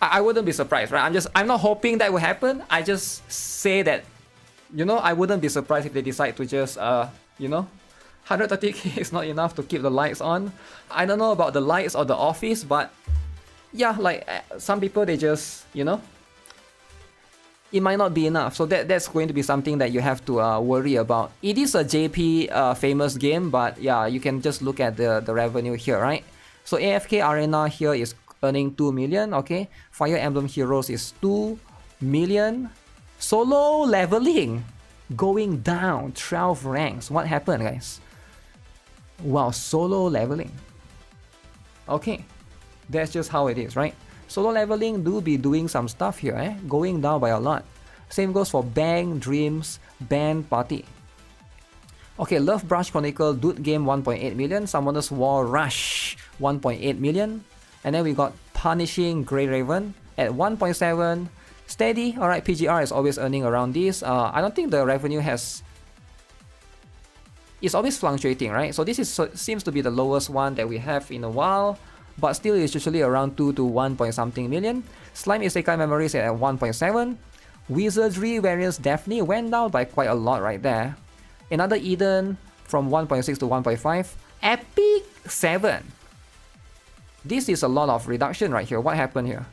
I wouldn't be surprised, right? I'm not hoping that will happen. I just say that, you know, I wouldn't be surprised if they decide to just you know, 130k is not enough to keep the lights on. I don't know about the lights or the office, but yeah, like some people, they just, you know, it might not be enough. So that's going to be something that you have to worry about. It is a JP famous game, but yeah, you can just look at the revenue here, right? So AFK Arena here is earning 2 million, okay? Fire Emblem Heroes is 2 million. Solo Leveling going down 12 ranks. What happened, guys? Wow, Solo Leveling. Okay, that's just how it is, right? Solo Leveling do be doing some stuff here, going down by a lot. Same goes for Bang Dreams Band Party. Okay, Love Brush Chronicle Dude Game 1.8 million, Summoner's War Rush 1.8 million, and then we got Punishing Grey Raven at 1.7, Steady, alright, PGR is always earning around this. I don't think the revenue it's always fluctuating, right? So this seems to be the lowest one that we have in a while, but still is usually around 2 to 1 point something million. Slime Isekai Memories at 1.7. Wizardry variants definitely went down by quite a lot right there. Another Eden from 1.6 to 1.5. Epic 7. This is a lot of reduction right here. What happened here?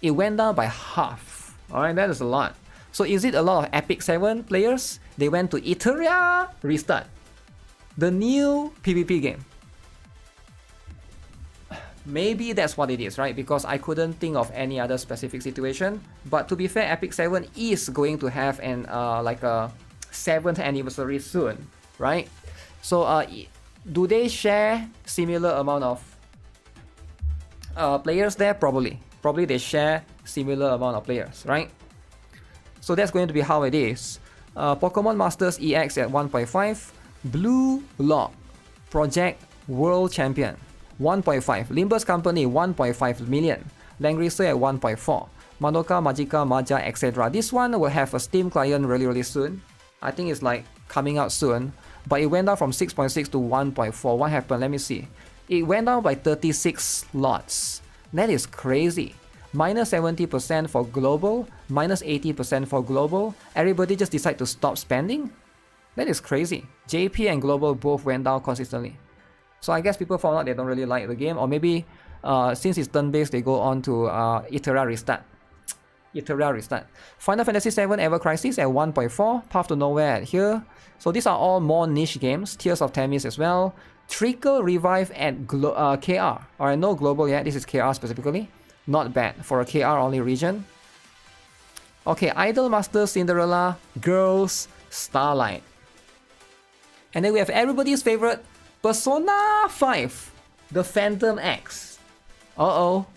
It went down by half. Alright, that is a lot. So is it a lot of Epic 7 players? They went to Iteria Restart, the new PvP game. Maybe that's what it is, right? Because I couldn't think of any other specific situation. But to be fair, Epic 7 is going to have an like a 7th anniversary soon, right? So do they share similar amount of players there? Probably they share similar amount of players, right? So that's going to be how it is. Pokemon Masters EX at 1.5. Blue Lock Project World Champion 1.5. Limbus Company 1.5 million. Langrisser at 1.4. Madoka Magica Maja etc. This one will have a Steam client really soon. I think it's like coming out soon. But it went down from 6.6 to 1.4. What happened? Let me see. It went down by 36 lots. That is crazy. Minus 70% for global, minus 80% for global. Everybody just decide to stop spending? That is crazy. JP and global both went down consistently. So I guess people found out they don't really like the game, or maybe since it's turn-based, they go on to Iteria Restart. Iteria Restart. Final Fantasy VII Ever Crisis at 1.4. Path to Nowhere at here. So these are all more niche games. Tears of Themis as well. Trickle Revive at KR. Alright, no global yet. This is KR specifically. Not bad for a KR only region. Okay, Idol Master Cinderella Girls Starlight. And then we have everybody's favorite Persona 5, the Phantom X. Uh-oh.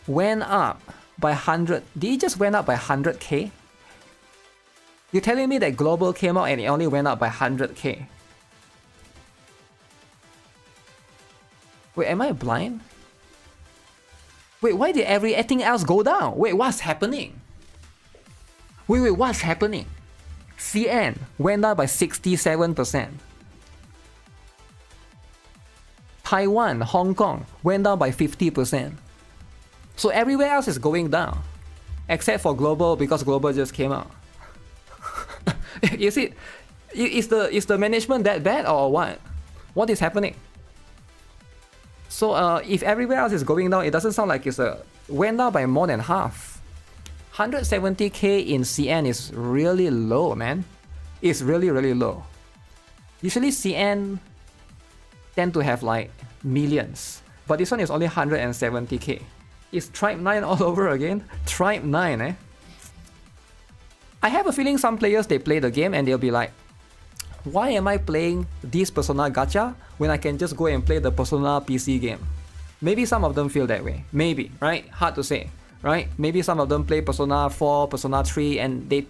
Went up by 100. Did it just went up by 100k? You're telling me that global came out and it only went up by 100k? Wait, am I blind? Wait, why did everything else go down? Wait, what's happening? Wait, what's happening? CN went down by 67%. Taiwan, Hong Kong went down by 50%. So everywhere else is going down. Except for global, because global just came out. Is the management that bad or what? What is happening? So if everywhere else is going down, it doesn't sound like it's went down by more than half. 170k in CN is really low, man. It's really low. Usually CN tend to have like millions, but this one is only 170k. Is Tribe 9 all over again? Tribe 9, eh? I have a feeling some players, they play the game and they'll be like, why am I playing this Persona Gacha when I can just go and play the Persona PC game? Maybe some of them feel that way. Maybe, right? Hard to say, right? Maybe some of them play Persona 4, Persona 3 and they...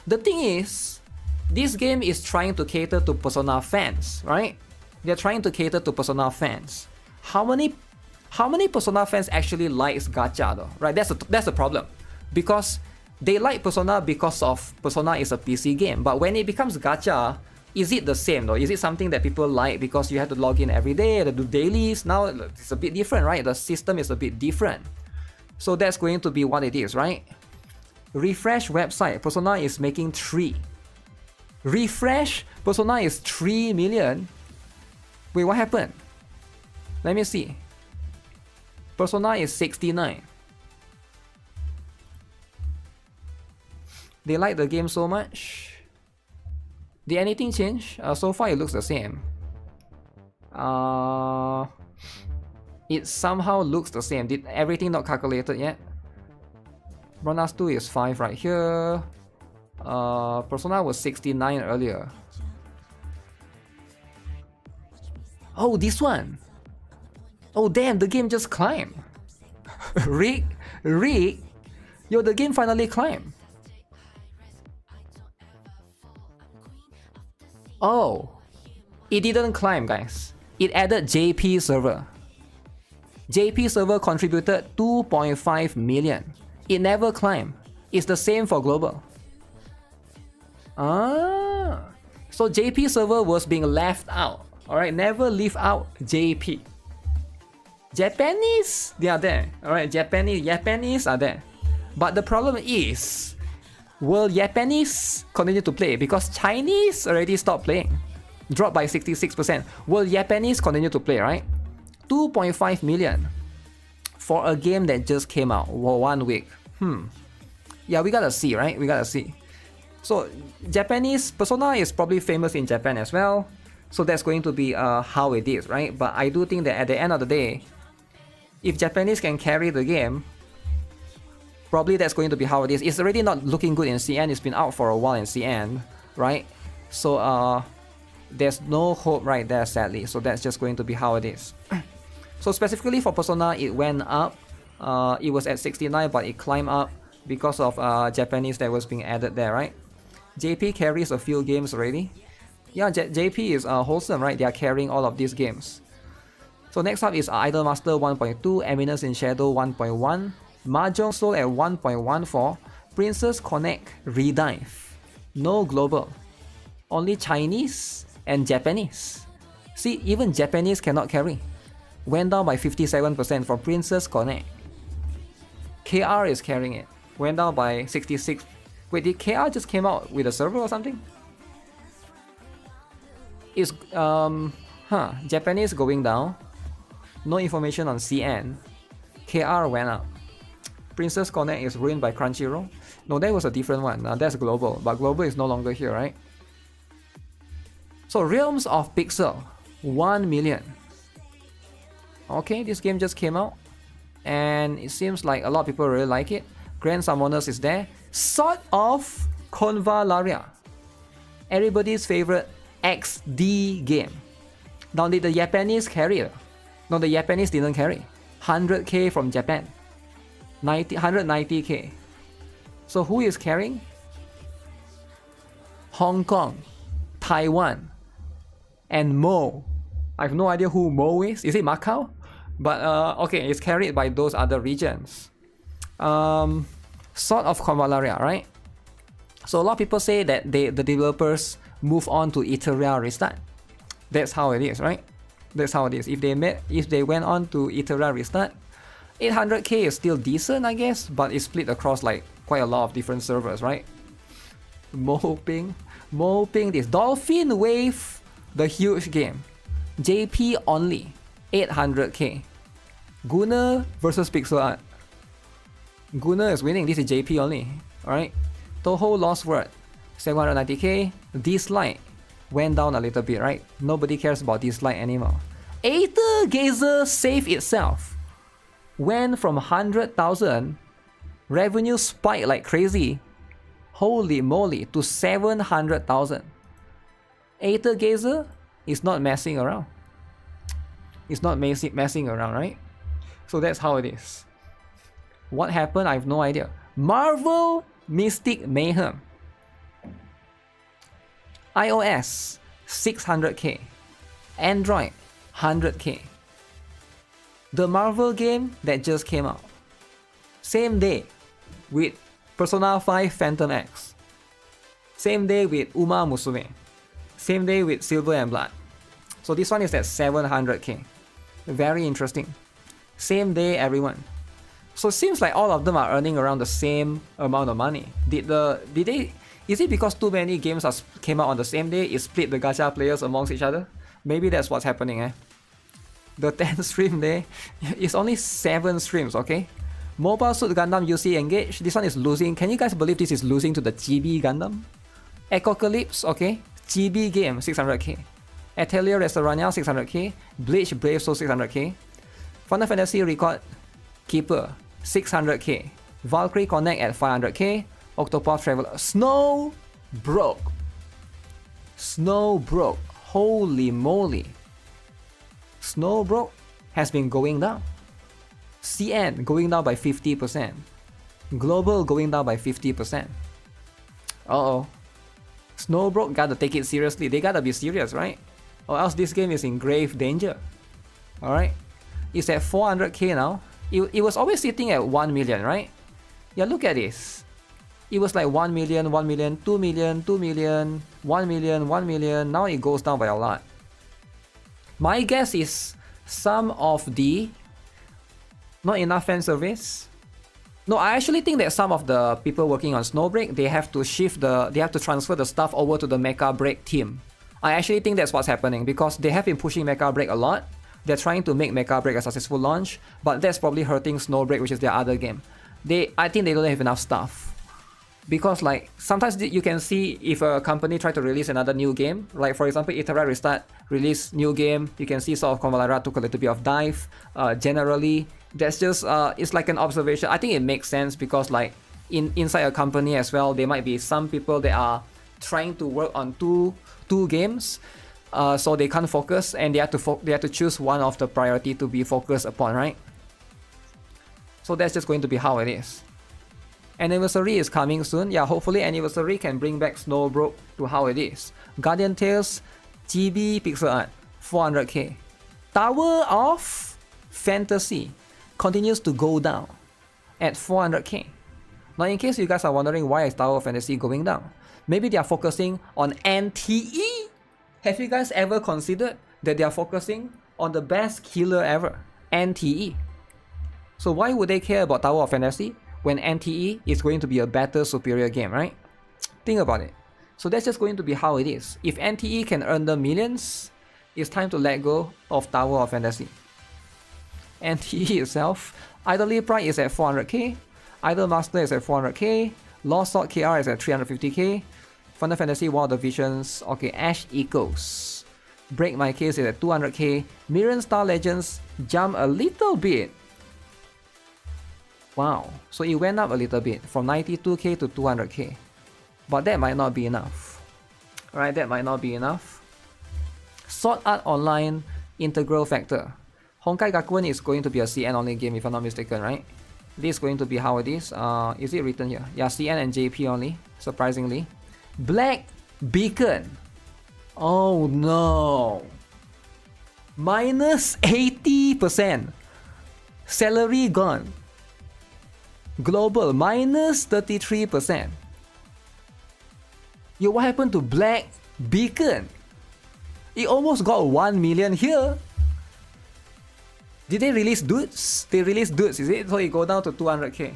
The thing is, this game is trying to cater to Persona fans, right? They're trying to cater to Persona fans. How many Persona fans actually likes Gacha though, right? That's the problem. Because they like Persona because of Persona is a PC game. But when it becomes Gacha, is it the same though? Is it something that people like because you have to log in every day, to do dailies? Now it's a bit different, right? The system is a bit different. So that's going to be what it is, right? Refresh website. Persona is making 3. Refresh? Persona is 3 million? Wait, what happened? Let me see. Persona is 69. They like the game so much. Did anything change? So far it looks the same. It somehow looks the same. Did everything not calculated yet? Bronas 2 is 5 right here. Persona was 69 earlier. Oh, this one. Oh damn, the game just climbed. Rick? Yo, the game finally climbed. Oh, it didn't climb, guys. It added JP server. JP server contributed 2.5 million. It never climbed. It's the same for global. Ah, so JP server was being left out. Alright, never leave out JP. Japanese, they are there. Alright, Japanese are there. But the problem is, will Japanese continue to play? Because Chinese already stopped playing. Dropped by 66%. Will Japanese continue to play, right? 2.5 million for a game that just came out for 1 week. Yeah, we gotta see, right? We gotta see. So Japanese Persona is probably famous in Japan as well. So that's going to be how it is, right? But I do think that at the end of the day, if Japanese can carry the game, probably that's going to be how it is. It's already not looking good in CN. It's been out for a while in CN, right? So there's no hope right there, sadly. So that's just going to be how it is. So specifically for Persona, it went up. It was at 69, but it climbed up because of Japanese that was being added there, right? JP carries a few games already. Yeah, JP is wholesome, right? They are carrying all of these games. So next up is Idolmaster 1.2, Eminence in Shadow 1.1, Mahjong Soul at 1.14, Princess Connect Redive. No global. Only Chinese and Japanese. See, even Japanese cannot carry. Went down by 57% for Princess Connect. KR is carrying it. Went down by 66. Wait, did KR just came out with a server or something? Is Japanese going down. No information on CN. KR went up. Princess Connect is ruined by Crunchyroll. No, that was a different one. That's global, but global is no longer here, right? So Realms of Pixel, 1 million. Okay, this game just came out, and it seems like a lot of people really like it. Grand Summoners is there. Sword of Convalaria, everybody's favorite XD game. Now did the Japanese carry it? No, the Japanese didn't carry. 100k from Japan. 190k. So who is carrying? Hong Kong, Taiwan, and Mo. I have no idea who Mo is. Is it Macau? But okay, it's carried by those other regions. Sword of Convalaria, right? So a lot of people say that the developers move on to Iteria Restart. That's how it is, right? That's how it is. If they went on to Iteria Restart, 800k is still decent, I guess, but it's split across like quite a lot of different servers, right? Moping this. Dolphin Wave, the huge game. JP only, 800k. Gunnar versus Pixel Art. Gunnar is winning. This is JP only, alright? Toho Lost Word, 790k. Dislike went down a little bit, right? Nobody cares about Dislike anymore. Aether Gazer saved itself. Went from 100,000, revenue spiked like crazy. Holy moly, to 700,000. Aether Gazer is not messing around. It's not messing around, right? So that's how it is. What happened? I have no idea. Marvel Mystic Mayhem. iOS 600k. Android 100k. The Marvel game that just came out. Same day with Persona 5 Phantom X. Same day with Uma Musume. Same day with Silver and Blood. So this one is at 700k. Very interesting. Same day, everyone. So it seems like all of them are earning around the same amount of money. Is it because too many games came out on the same day, it split the gacha players amongst each other? Maybe that's what's happening, eh? The 10th stream day, it's only 7 streams, okay? Mobile Suit Gundam UC Engage, this one is losing. Can you guys believe this is losing to the GB Gundam? Echocalypse, okay? GB game, 600k. Atelier Restaurania, 600k. Bleach Brave Soul, 600k. Final Fantasy Record Keeper, 600k. Valkyrie Connect at 500k. Octopath Traveler. Snow broke. Holy moly. Snow broke has been going down. CN going down by 50%. Global going down by 50%. Uh-oh. Snowbroke gotta take it seriously. They gotta be serious, right? Or else this game is in grave danger. Alright? It's at 400k now. It was always sitting at 1 million, right? Yeah, look at this. It was like 1 million, 1 million, 2 million, 2 million, 1 million, 1 million. Now it goes down by a lot. My guess is some of the not enough fan service. No, I actually think that some of the people working on Snowbreak, they have to transfer the stuff over to the Mecha Break team. I actually think that's what's happening because they have been pushing Mecha Break a lot. They're trying to make Mecha Break a successful launch, but that's probably hurting Snowbreak, which is their other game. I think they don't have enough stuff. Because like sometimes you can see if a company try to release another new game, like for example Iterai Restart release new game, you can see sort of Convalera took a little bit of dive. Generally that's just it's like an observation. I think it makes sense because like inside a company as well, there might be some people that are trying to work on two games, so they can't focus and they have to choose one of the priority to be focused upon, right? So that's just going to be how it is. Anniversary is coming soon. Yeah, hopefully Anniversary can bring back Snowbreak to how it is. Guardian Tales, GB pixel art, 400k. Tower of Fantasy continues to go down at 400k. Now in case you guys are wondering why is Tower of Fantasy going down, maybe they are focusing on NTE. Have you guys ever considered that they are focusing on the best killer ever, NTE? So why would they care about Tower of Fantasy when NTE is going to be a better, superior game, right? Think about it. So that's just going to be how it is. If NTE can earn the millions, it's time to let go of Tower of Fantasy. NTE itself, Idol Pride is at 400k, Idol Master is at 400k, Lost Sword KR is at 350k, Final Fantasy War of the Visions, okay, Ash Echoes. Break My Case is at 200k, Mirren Star Legends jump a little bit. Wow, so it went up a little bit from 92k to 200k. But that might not be enough. Right, that might not be enough. Sword Art Online Integral Factor. Honkai Gakuen is going to be a CN only game if I'm not mistaken, right? This is going to be how it is. Is it written here? Yeah, CN and JP only, surprisingly. Black Beacon. Oh no. Minus 80%. Salary gone. Global minus 33%. Yo, what happened to Black Beacon? It almost got 1 million here. Did they release dudes? They released dudes, is it? So it go down to 200k.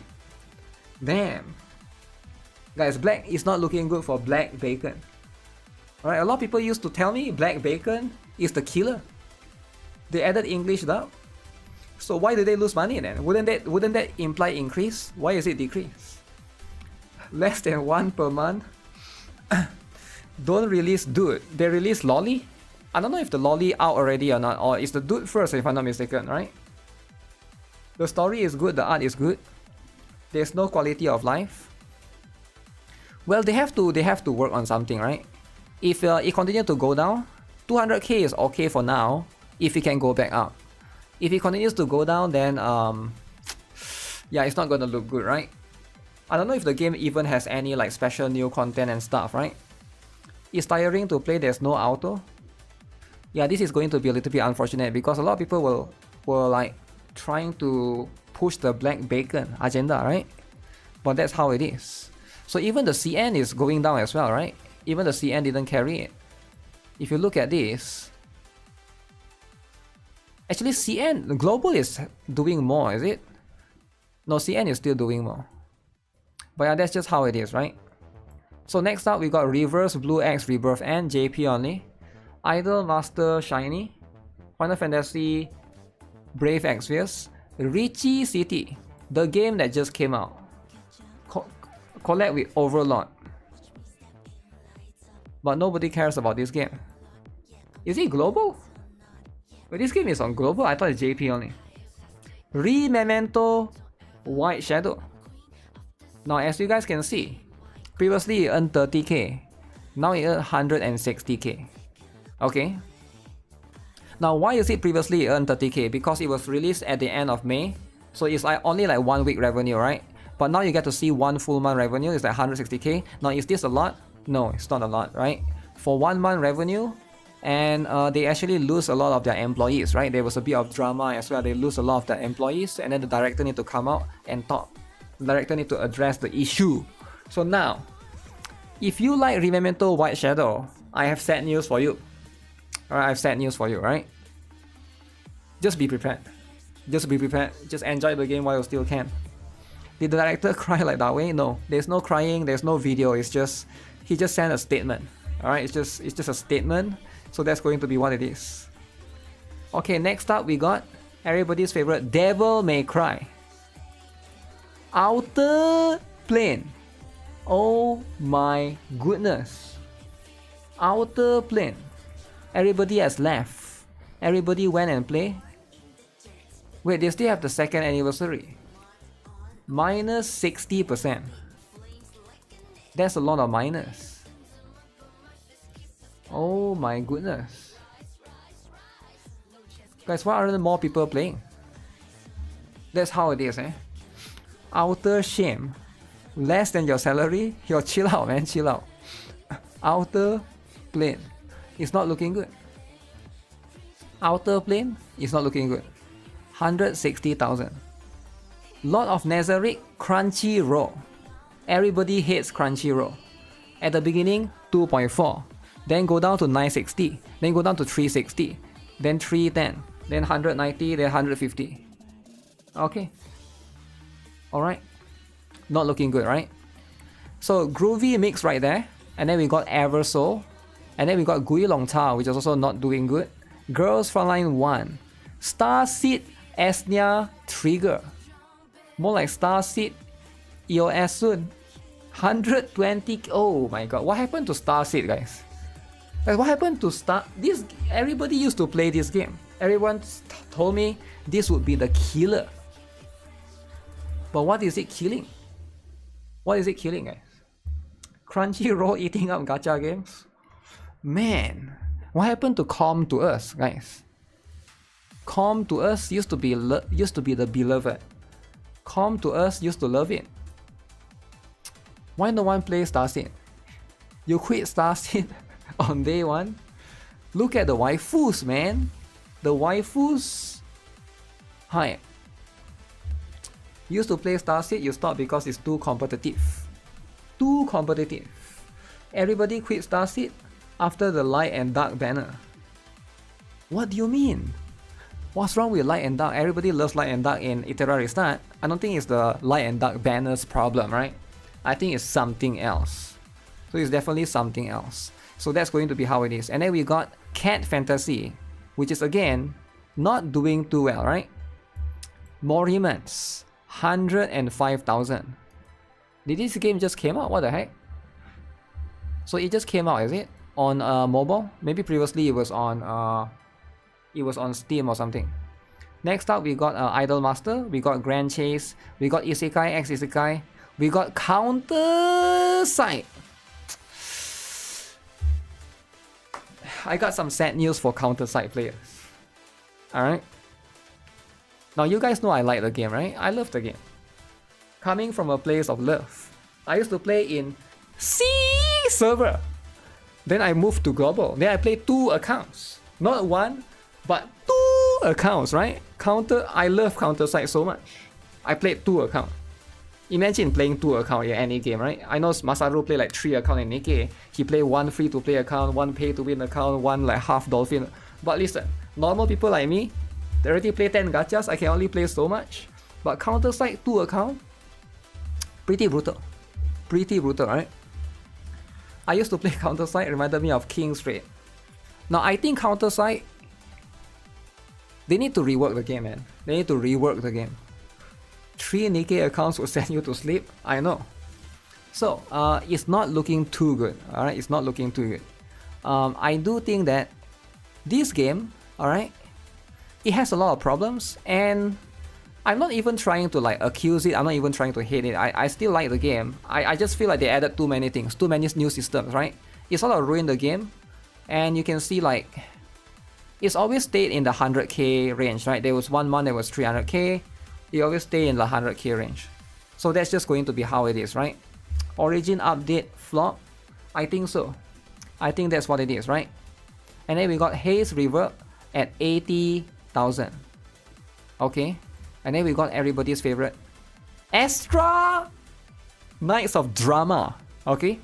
Damn. Guys, Black is not looking good for Black Bacon. Alright, a lot of people used to tell me Black Bacon is the killer. They added English dub. So why did they lose money then? Wouldn't that imply increase? Why is it decrease? Less than 1 per month? Don't release dude. They release Lolly? I don't know if the Lolly out already or not, or it's the dude first if I'm not mistaken, right? The story is good, the art is good. There's no quality of life. Well, they have to work on something, right? If it continues to go down, 200k is okay for now if it can go back up. If it continues to go down, then yeah, it's not gonna look good, right? I don't know if the game even has any like special new content and stuff, right? It's tiring to play, there's no auto. Yeah, this is going to be a little bit unfortunate because a lot of people were like trying to push the Black Bacon agenda, right? But that's how it is. So even the CN is going down as well, right? Even the CN didn't carry it. If you look at this, actually CN, Global is doing more, is it? No, CN is still doing more. But yeah, that's just how it is, right? So next up, we got Reverse Blue X Rebirth and JP only. Idol Master Shiny, Final Fantasy Brave Exvius, Richie City, the game that just came out. Collab with Overlord. But nobody cares about this game. Is it global? But this game is on global? I thought it's JP only. Memento White Shadow. Now as you guys can see, previously it earned 30k, now it earned 160k. Okay. Now why is it previously earned 30k? Because it was released at the end of May, so it's like only like 1 week revenue, right? But now you get to see 1 full month revenue, it's like 160k. Now is this a lot? No, it's not a lot, right? For 1 month revenue, and they actually lose a lot of their employees, right? There was a bit of drama as well, they lose a lot of their employees, and then the director need to come out and talk The director need to address the issue. So now, if you like Rememento White Shadow, I have sad news for you. Alright, I have sad news for you, right? Just be prepared. Just be prepared. Just enjoy the game while you still can. Did the director cry like that way? No. There's no crying, there's no video, it's just he just sent a statement. Alright, it's just a statement. So that's going to be what it is. Okay, next up we got everybody's favorite Devil May Cry. Outer Plane. Oh my goodness. Outer Plane. Everybody has left. Everybody went and played. Wait, they still have the second anniversary. Minus 60%. That's a lot of minus. Oh my goodness. Guys, why aren't more people playing? That's how it is, eh? Outer Shame. Less than your salary? Yo, chill out, man, chill out. Outer Plane. It's not looking good. Outer Plane is not looking good. 160,000. Lot of Nazarick, Crunchyroll. Everybody hates Crunchyroll. At the beginning, 2.4. Then go down to 960. Then go down to 360. Then 310. Then 190. Then 150. Okay. Alright. Not looking good, right? So Groovy Mix right there. And then we got Eversoul. And then we got Gui Long Tao, which is also not doing good. Girls Frontline 1. Starseed Esnia Trigger. More like Starseed EOS soon. 120. Oh my god. What happened to Starseed, guys? Like, what happened to this? Everybody used to play this game. Everyone told me this would be the killer. But what is it killing? What is it killing, guys? Crunchyroll eating up gacha games? Man, what happened to Come to Us, guys? Come to Us used to be the beloved. Come to Us used to love it. Why no one plays Starseed? You quit Starseed on day one? Look at the waifus, man. The waifus. Hi. Used to play Starseed, you stop because it's too competitive. Too competitive. Everybody quit Starseed after the Light and Dark banner. What do you mean? What's wrong with Light and Dark? Everybody loves Light and Dark in Itera Restart. I don't think it's the Light and Dark banner's problem, right? I think it's something else. So it's definitely something else. So that's going to be how it is. And then we got Cat Fantasy, which is again not doing too well, right? Morimans, 105,000. Did this game just came out? What the heck? So it just came out, is it? On mobile? Maybe previously it was on Steam or something. Next up we got Idol Master, we got Grand Chase, we got Isekai X Isekai, we got Counter Side. I got some sad news for Counter Side players. Alright. Now you guys know I like the game, right? I love the game. Coming from a place of love. I used to play in C server. Then I moved to global. Then I played 2 accounts. Not 1, but 2 accounts, right? I love Counter Side so much. I played 2 accounts. Imagine playing 2 accounts in any game, right? I know Masaru played like 3 accounts in NIKKE. He played 1 free to play account, 1 pay to win account, 1 like half dolphin. But listen, normal people like me, they already play 10 gachas, I can only play so much. But Counter Side 2 account, pretty brutal. Pretty brutal, right? I used to play Counter Side, reminded me of King's Raid. Now I think Counter Side, they need to rework the game, man. They need to rework the game. 3 NIKKE accounts will send you to sleep, I know. So, it's not looking too good, alright? It's not looking too good. I do think that this game, alright, it has a lot of problems, and I'm not even trying to like accuse it, I'm not even trying to hate it. I still like the game. I just feel like they added too many things, too many new systems, right? It sort of ruined the game, and you can see like, it's always stayed in the 100k range, right? There was one month that was 300k, it always stay in the 100k range. So that's just going to be how it is, right? Origin update flop? I think so. I think that's what it is, right? And then we got Haze Reverb at 80,000. Okay. And then we got everybody's favorite extra nights of drama, okay?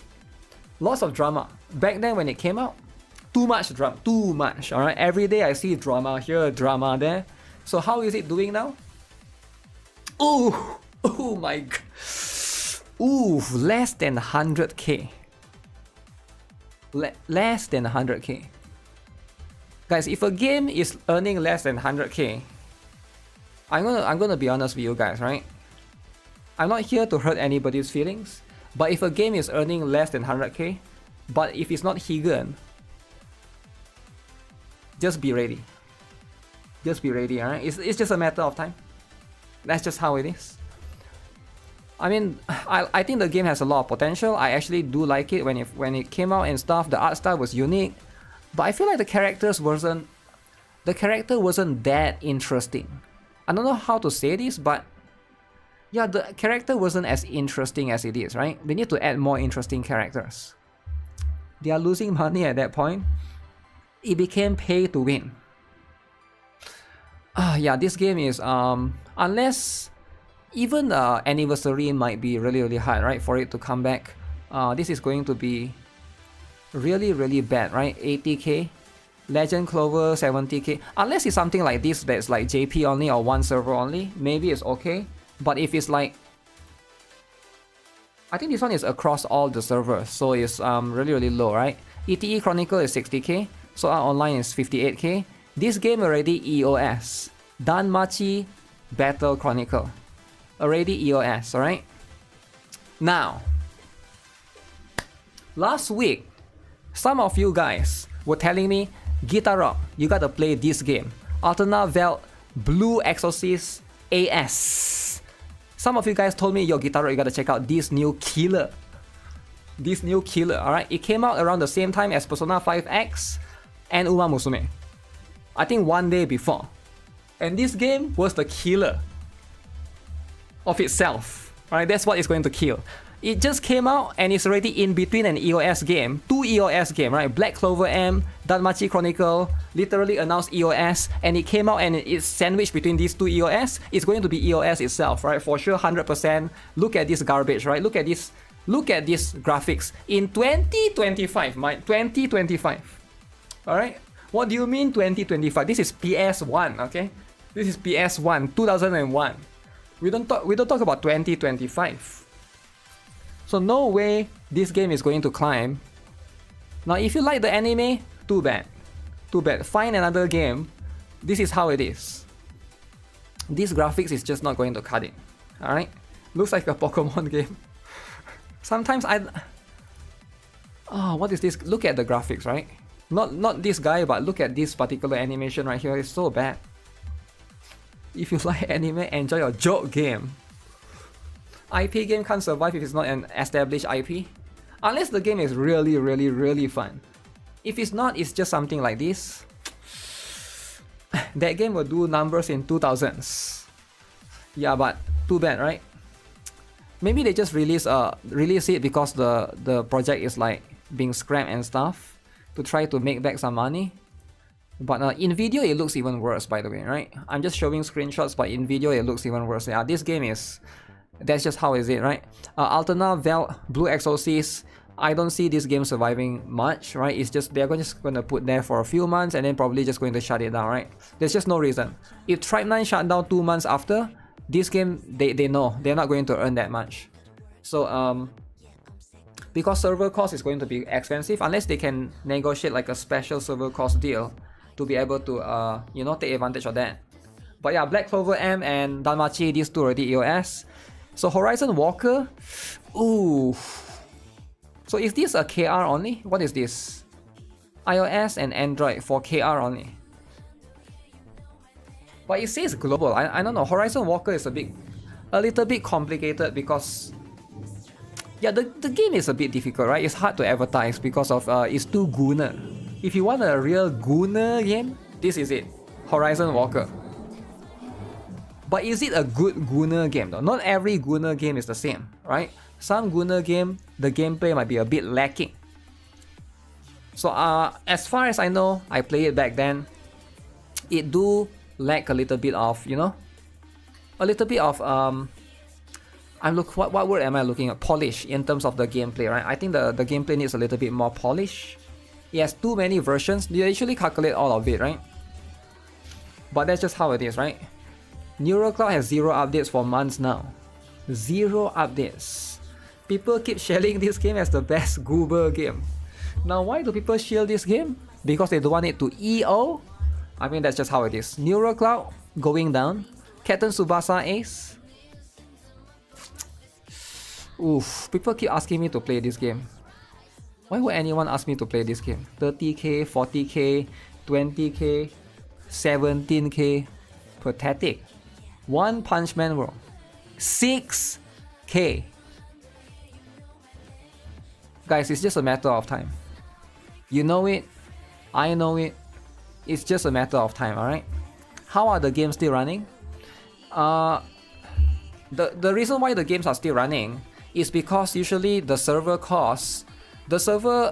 Lots of drama. Back then when it came out, too much drama, too much, alright? Every day I see drama here, drama there. So how is it doing now? Oh, oh my god. Ooh, less than 100k. Less than 100k. Guys, if a game is earning less than 100k, I'm gonna be honest with you guys, right? I'm not here to hurt anybody's feelings, but if a game is earning less than 100k, but if it's not Higan, just be ready. Just be ready, alright? It's just a matter of time. That's just how it is. I mean, I think the game has a lot of potential. I actually do like it when it came out and stuff. The art style was unique, but I feel like the character wasn't that interesting. I don't know how to say this, but yeah, the character wasn't as interesting as it is, right? They need to add more interesting characters. They are losing money at that point. It became pay to win. Yeah, this game is unless even anniversary might be really hard, right, for it to come back. This is going to be really bad, right? 80k, Legend Clover 70k. Unless it's something like this that's like JP only or one server only, maybe it's okay. But if it's like, I think this one is across all the servers, so it's really low, right? ETE Chronicle is 60k, so online is 58k. This game already EOS, Danmachi Battle Chronicle, already EOS, alright? Now, last week, some of you guys were telling me, GuitarRock, you gotta play this game, Alterna Velt Blue Exorcist AS. Some of you guys told me, yo, GuitarRock, you gotta check out this new killer. This new killer, alright? It came out around the same time as Persona 5X and Uma Musume. I think one day before. And this game was the killer of itself, right? That's what it's going to kill. It just came out and it's already in between an EOS game, two EOS game, right? Black Clover M, Danmachi Chronicle, literally announced EOS, and it came out and it's sandwiched between these two EOS. It's going to be EOS itself, right? For sure, 100%. Look at this garbage, right? Look at this graphics in 2025, Mike. 2025. Alright? What do you mean 2025? This is PS1, okay? This is PS1, 2001. We don't talk about 2025. So no way this game is going to climb. Now if you like the anime, too bad. Too bad. Find another game. This is how it is. This graphics is just not going to cut it. Alright? Looks like a Pokemon game. Sometimes oh, what is this? Look at the graphics, right? Not this guy, but look at this particular animation right here. It's so bad. If you like anime, enjoy your joke game. IP game can't survive if it's not an established IP. Unless the game is really fun. If it's not, it's just something like this. That game will do numbers in 2000s. Yeah, but too bad, right? Maybe they just release it because the project is like being scrapped and stuff to try to make back some money. But in video it looks even worse, by the way, right? I'm just showing screenshots, but in video it looks even worse. Yeah, this game is, that's just how is it, right? Alterna Velt Blue Exorcist, I don't see this game surviving much, right? It's just they're just gonna put there for a few months and then probably just going to shut it down, right? There's just no reason. If Tribe 9 shut down 2 months after, this game, they know they're not going to earn that much. So because server cost is going to be expensive, unless they can negotiate like a special server cost deal to be able to you know, take advantage of that. But yeah, Black Clover M and Danmachi, these two already EOS. So Horizon Walker, ooh. So is this a KR only? What is this? iOS and Android for KR only. But it says global. I don't know. Horizon Walker is a little bit complicated because yeah, the game is a bit difficult, right? It's hard to advertise because of it's too gooner. If you want a real gooner game, this is it. Horizon Walker. But is it a good gooner game though? Not every gooner game is the same, right? Some gooner game, the gameplay might be a bit lacking. So as far as I know, I played it back then, it do lack a little bit of, you know, a little bit of What word am I looking at? Polish in terms of the gameplay, right? I think the gameplay needs a little bit more polish. It has too many versions. You usually calculate all of it, right? But that's just how it is, right? NeuroCloud has 0 updates for months now. 0 updates. People keep shelling this game as the best goober game. Now, why do people shell this game? Because they don't want it to EO? I mean, that's just how it is. NeuroCloud going down. Captain Tsubasa Ace. Oof, people keep asking me to play this game. Why would anyone ask me to play this game? 30k, 40k, 20k, 17k. Pathetic. One Punch Man World. 6k. Guys, it's just a matter of time. You know it. I know it. It's just a matter of time, alright? How are the games still running? The reason why the games are still running is because usually the server costs, the server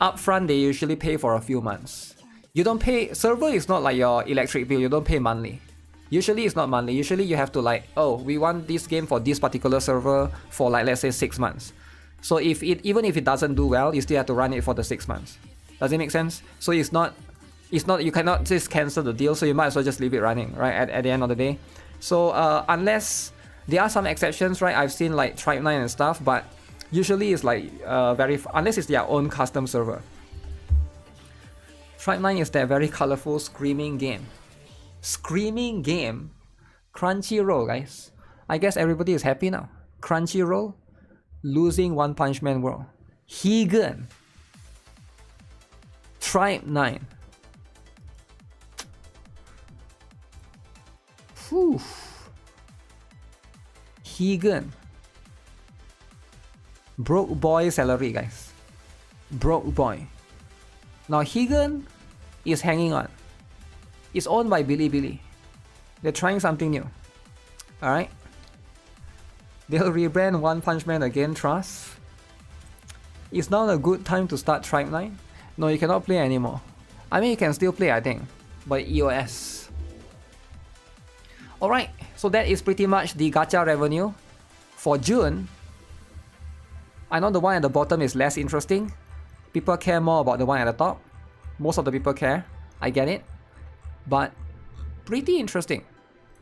upfront they usually pay for a few months. You don't pay, server is not like your electric bill, you don't pay monthly. Usually it's not monthly, usually you have to like, oh, we want this game for this particular server for like let's say 6 months. So even if it doesn't do well, you still have to run it for the 6 months. Does it make sense? So it's not, you cannot just cancel the deal, so you might as well just leave it running, right, at the end of the day. So unless, there are some exceptions, right? I've seen like Tribe9 and stuff, but usually it's like unless it's their own custom server. Tribe9 is that very colorful screaming game. Screaming game. Crunchyroll, guys. I guess everybody is happy now. Crunchyroll losing One Punch Man World. Higan. Tribe9. Whew. Higan. Broke boy salary, guys. Broke boy. Now Higan is hanging on. It's owned by Bilibili. They're trying something new. Alright. They'll rebrand One Punch Man again, trust. Is now a good time to start Tribe9? No, you cannot play anymore. I mean, you can still play, I think, but EOS. Alright, so that is pretty much the gacha revenue for June. I know the one at the bottom is less interesting. People care more about the one at the top. Most of the people care. I get it. But pretty interesting.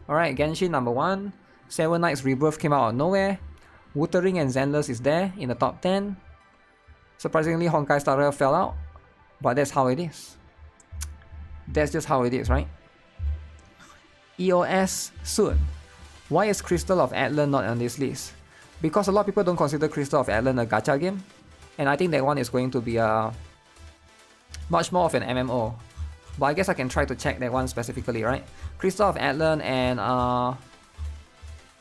Alright, Genshin number 1. Seven Knights Rebirth came out of nowhere. Wuthering and Zenless is there in the top 10. Surprisingly, Honkai Star Rail fell out. But that's how it is. That's just how it is, right? EOS soon. Why is Crystal of Atlan not on this list? Because a lot of people don't consider Crystal of Atlan a gacha game. And I think that one is going to be much more of an MMO. But I guess I can try to check that one specifically, right? Crystal of Atlan and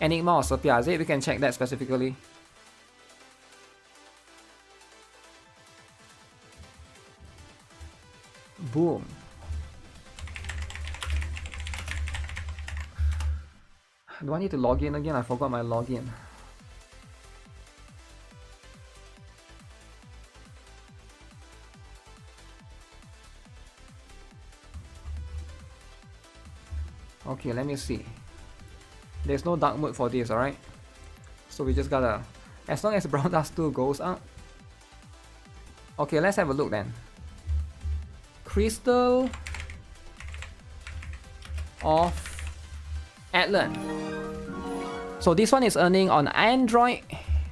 Enigma of Sepia, is it? We can check that specifically. Boom. Do I need to log in again? I forgot my login. Okay, let me see. There's no dark mode for this, alright? So we just gotta... As long as Brown Dust 2 goes up... Okay, let's have a look then. Crystal of Atlan. So this one is earning on Android.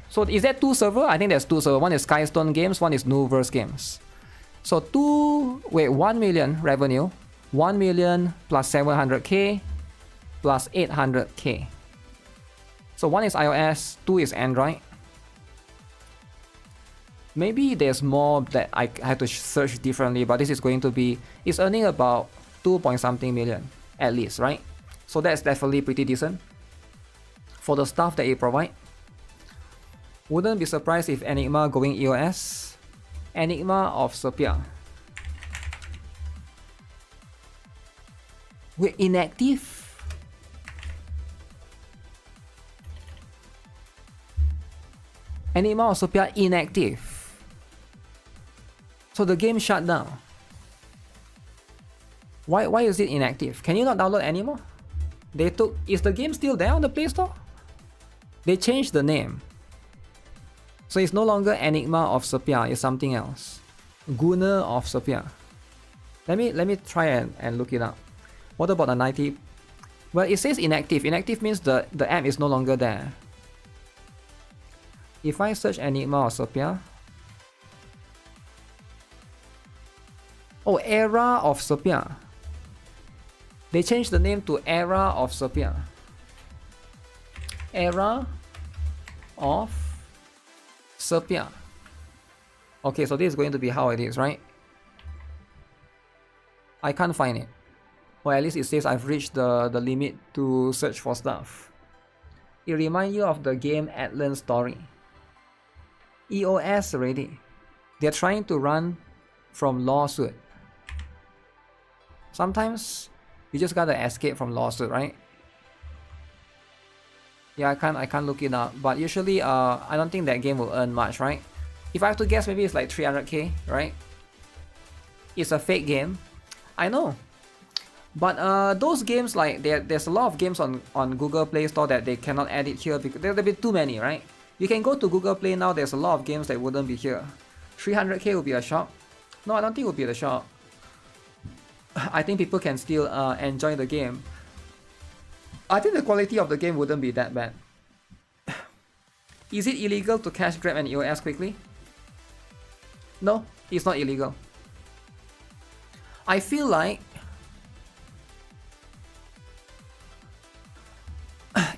So is that 2 server? I think there's 2 server. One is Skystone Games, one is Nuverse Games. So 1 million revenue. 1 million plus 700k plus 800k. So one is iOS, 2 is Android. Maybe there's more that I have to search differently, but this is going to be, it's earning about 2 point something million at least, right? So that's definitely pretty decent for the stuff that it provide. Wouldn't be surprised if Enigma going EOS. Enigma of Sepia. Wait, inactive? Enigma of Sepia inactive. So the game shut down. Why is it inactive? Can you not download anymore? They took... Is the game still there on the Play Store? They changed the name. So it's no longer Enigma of Sepia, it's something else. Gunner of Sepia. Let me try and look it up. What about the 90? Well, it says inactive. Inactive means the app is no longer there. If I search Enigma of Sepia. Oh, Era of Sepia. They changed the name to Era of Sepia. Era of Sepia. Okay, so this is going to be how it is, right? I can't find it. Or at least it says I've reached the limit to search for stuff. It reminds you of the game Atlan Story. EOS already. They're trying to run from lawsuit. Sometimes you just gotta escape from lawsuit, right? Yeah, I can't look it up, but usually I don't think that game will earn much, right? If I have to guess, maybe it's like 300k, right? It's a fake game. I know. But those games, like there's a lot of games on Google Play Store that they cannot edit here because there'll be too many, right? You can go to Google Play now, there's a lot of games that wouldn't be here. 300k would be a shock. No, I don't think it would be a shock. I think people can still enjoy the game. I think the quality of the game wouldn't be that bad. Is it illegal to cash grab an EOS quickly? No, it's not illegal. I feel like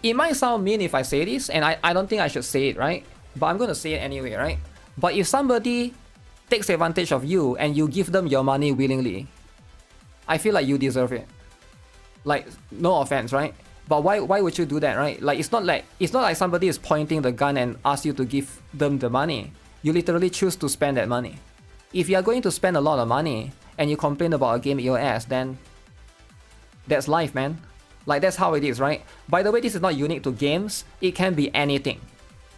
it might sound mean if I say this, and I don't think I should say it, right? But I'm gonna say it anyway, right? But if somebody takes advantage of you and you give them your money willingly, I feel like you deserve it. Like, no offense, right? But why would you do that, right? Like, it's not like somebody is pointing the gun and asks you to give them the money. You literally choose to spend that money. If you are going to spend a lot of money and you complain about a game EOS, then that's life, man. Like, that's how it is, right? By the way, this is not unique to games. It can be anything.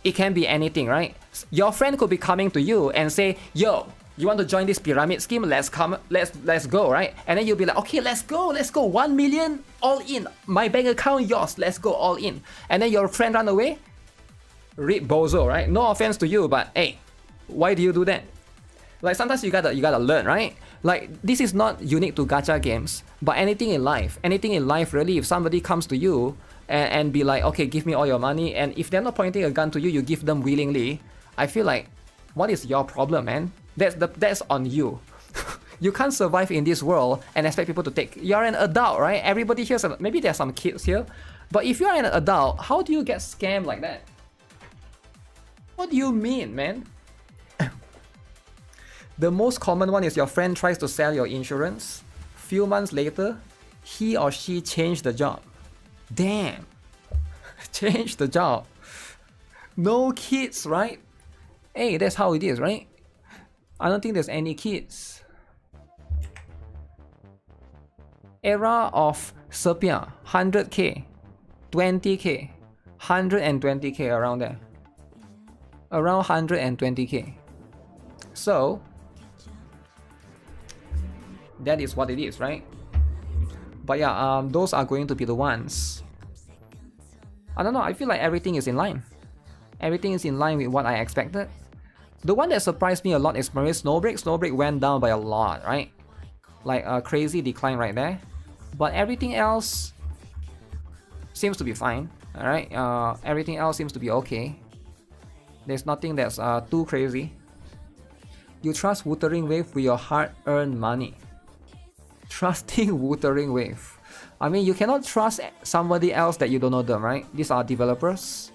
It can be anything, right? Your friend could be coming to you and say, yo, you want to join this pyramid scheme? Let's go, right? And then you'll be like, okay, let's go. 1 million, all in. My bank account, yours. Let's go, all in. And then your friend run away? Rip bozo, right? No offense to you, but hey, why do you do that? Like, sometimes you gotta learn, right? Like, this is not unique to gacha games, but anything in life really, if somebody comes to you and be like, okay, give me all your money, and if they're not pointing a gun to you, you give them willingly, I feel like, what is your problem, man? That's on you. You can't survive in this world and expect people to take. You're an adult, right? Everybody here, maybe there's some kids here, but if you're an adult, how do you get scammed like that? What do you mean, man? The most common one is your friend tries to sell your insurance. Few months later, he or she changed the job. Damn. Change the job. No kids, right? Hey, that's how it is, right? I don't think there's any kids. Era of Sepia, 100k, 20k, 120k, around there. Around 120k. So, that is what it is, right? But yeah, those are going to be the ones. I don't know, I feel like everything is in line. Everything is in line with what I expected. The one that surprised me a lot is Marie Snowbreak. Snowbreak went down by a lot, right? Like a crazy decline right there. But everything else seems to be fine, alright? Everything else seems to be okay. There's nothing that's too crazy. You trust Wuthering Wave with your hard-earned money. Trusting Wuthering Wave. I mean, you cannot trust somebody else that you don't know them, right? These are developers.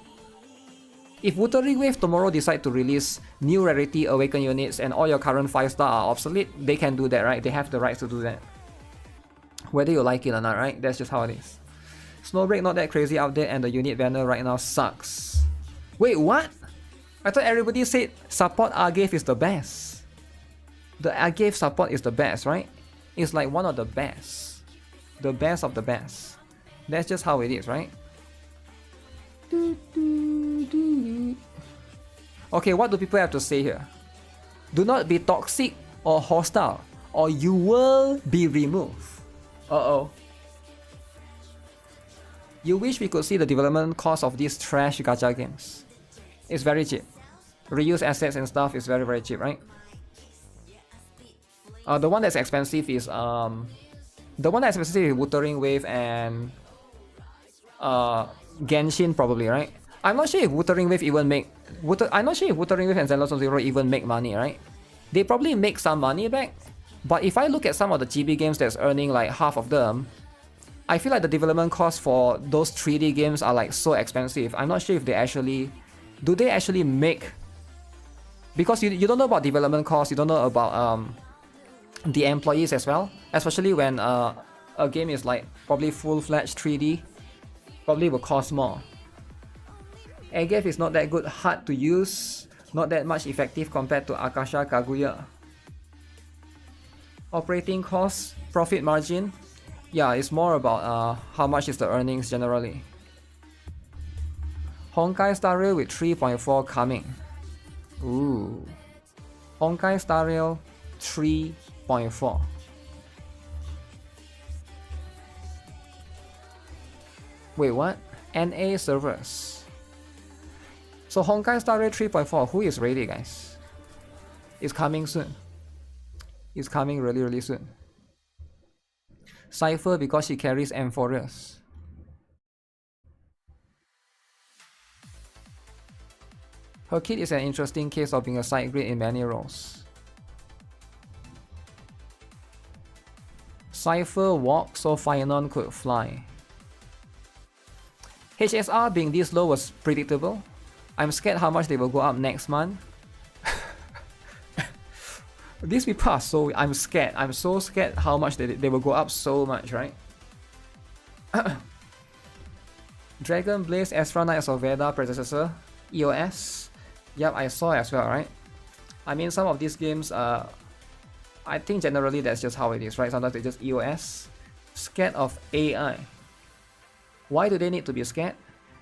If Wuthering Wave tomorrow decide to release new rarity awaken units and all your current 5-star are obsolete, they can do that, right? They have the rights to do that. Whether you like it or not, right? That's just how it is. Snowbreak not that crazy update and the unit banner right now sucks. Wait, what? I thought everybody said support Agave is the best. The Agave support is the best, right? It's like one of the best. The best of the best. That's just how it is, right? Okay, what do people have to say here? Do not be toxic or hostile, or you will be removed. Uh-oh. You wish we could see the development cost of these trash gacha games. It's very cheap. Reuse assets and stuff is very, very cheap, right? The one that's expensive is Wuthering Wave and Genshin probably, right? I'm not sure if Wuthering Wave even make I'm not sure if Wuthering Wave and Zenless Zero even make money, right? They probably make some money back, but if I look at some of the chibi games that's earning like half of them, I feel like the development costs for those 3D games are like so expensive. I'm not sure if they actually make, because you don't know about development costs, you don't know about the employees as well, especially when a game is like probably full-fledged 3D, probably will cost more. Agave is not that good, hard to use, not that much effective compared to Akasha Kaguya. Operating costs, profit margin, yeah, it's more about how much is the earnings generally. Honkai Star Rail with 3.4 coming. Ooh. Honkai Star Rail 3.4. Wait, what? NA servers. So Honkai Star Rail 3.4, who is ready, guys? It's coming soon. It's coming really, really soon. Cypher because she carries Amphoras. Her kid is an interesting case of being a side grade in many roles. Cypher walked so Fianon could fly. HSR being this low was predictable. I'm scared how much they will go up next month. These people are so... I'm scared. I'm so scared how much they will go up so much, right? Dragon Blaze Astra Knights of Veda predecessor EOS. Yep, I saw as well, right? I mean, some of these games, I think generally that's just how it is, right? Sometimes they just EOS. Scared of AI. Why do they need to be scared?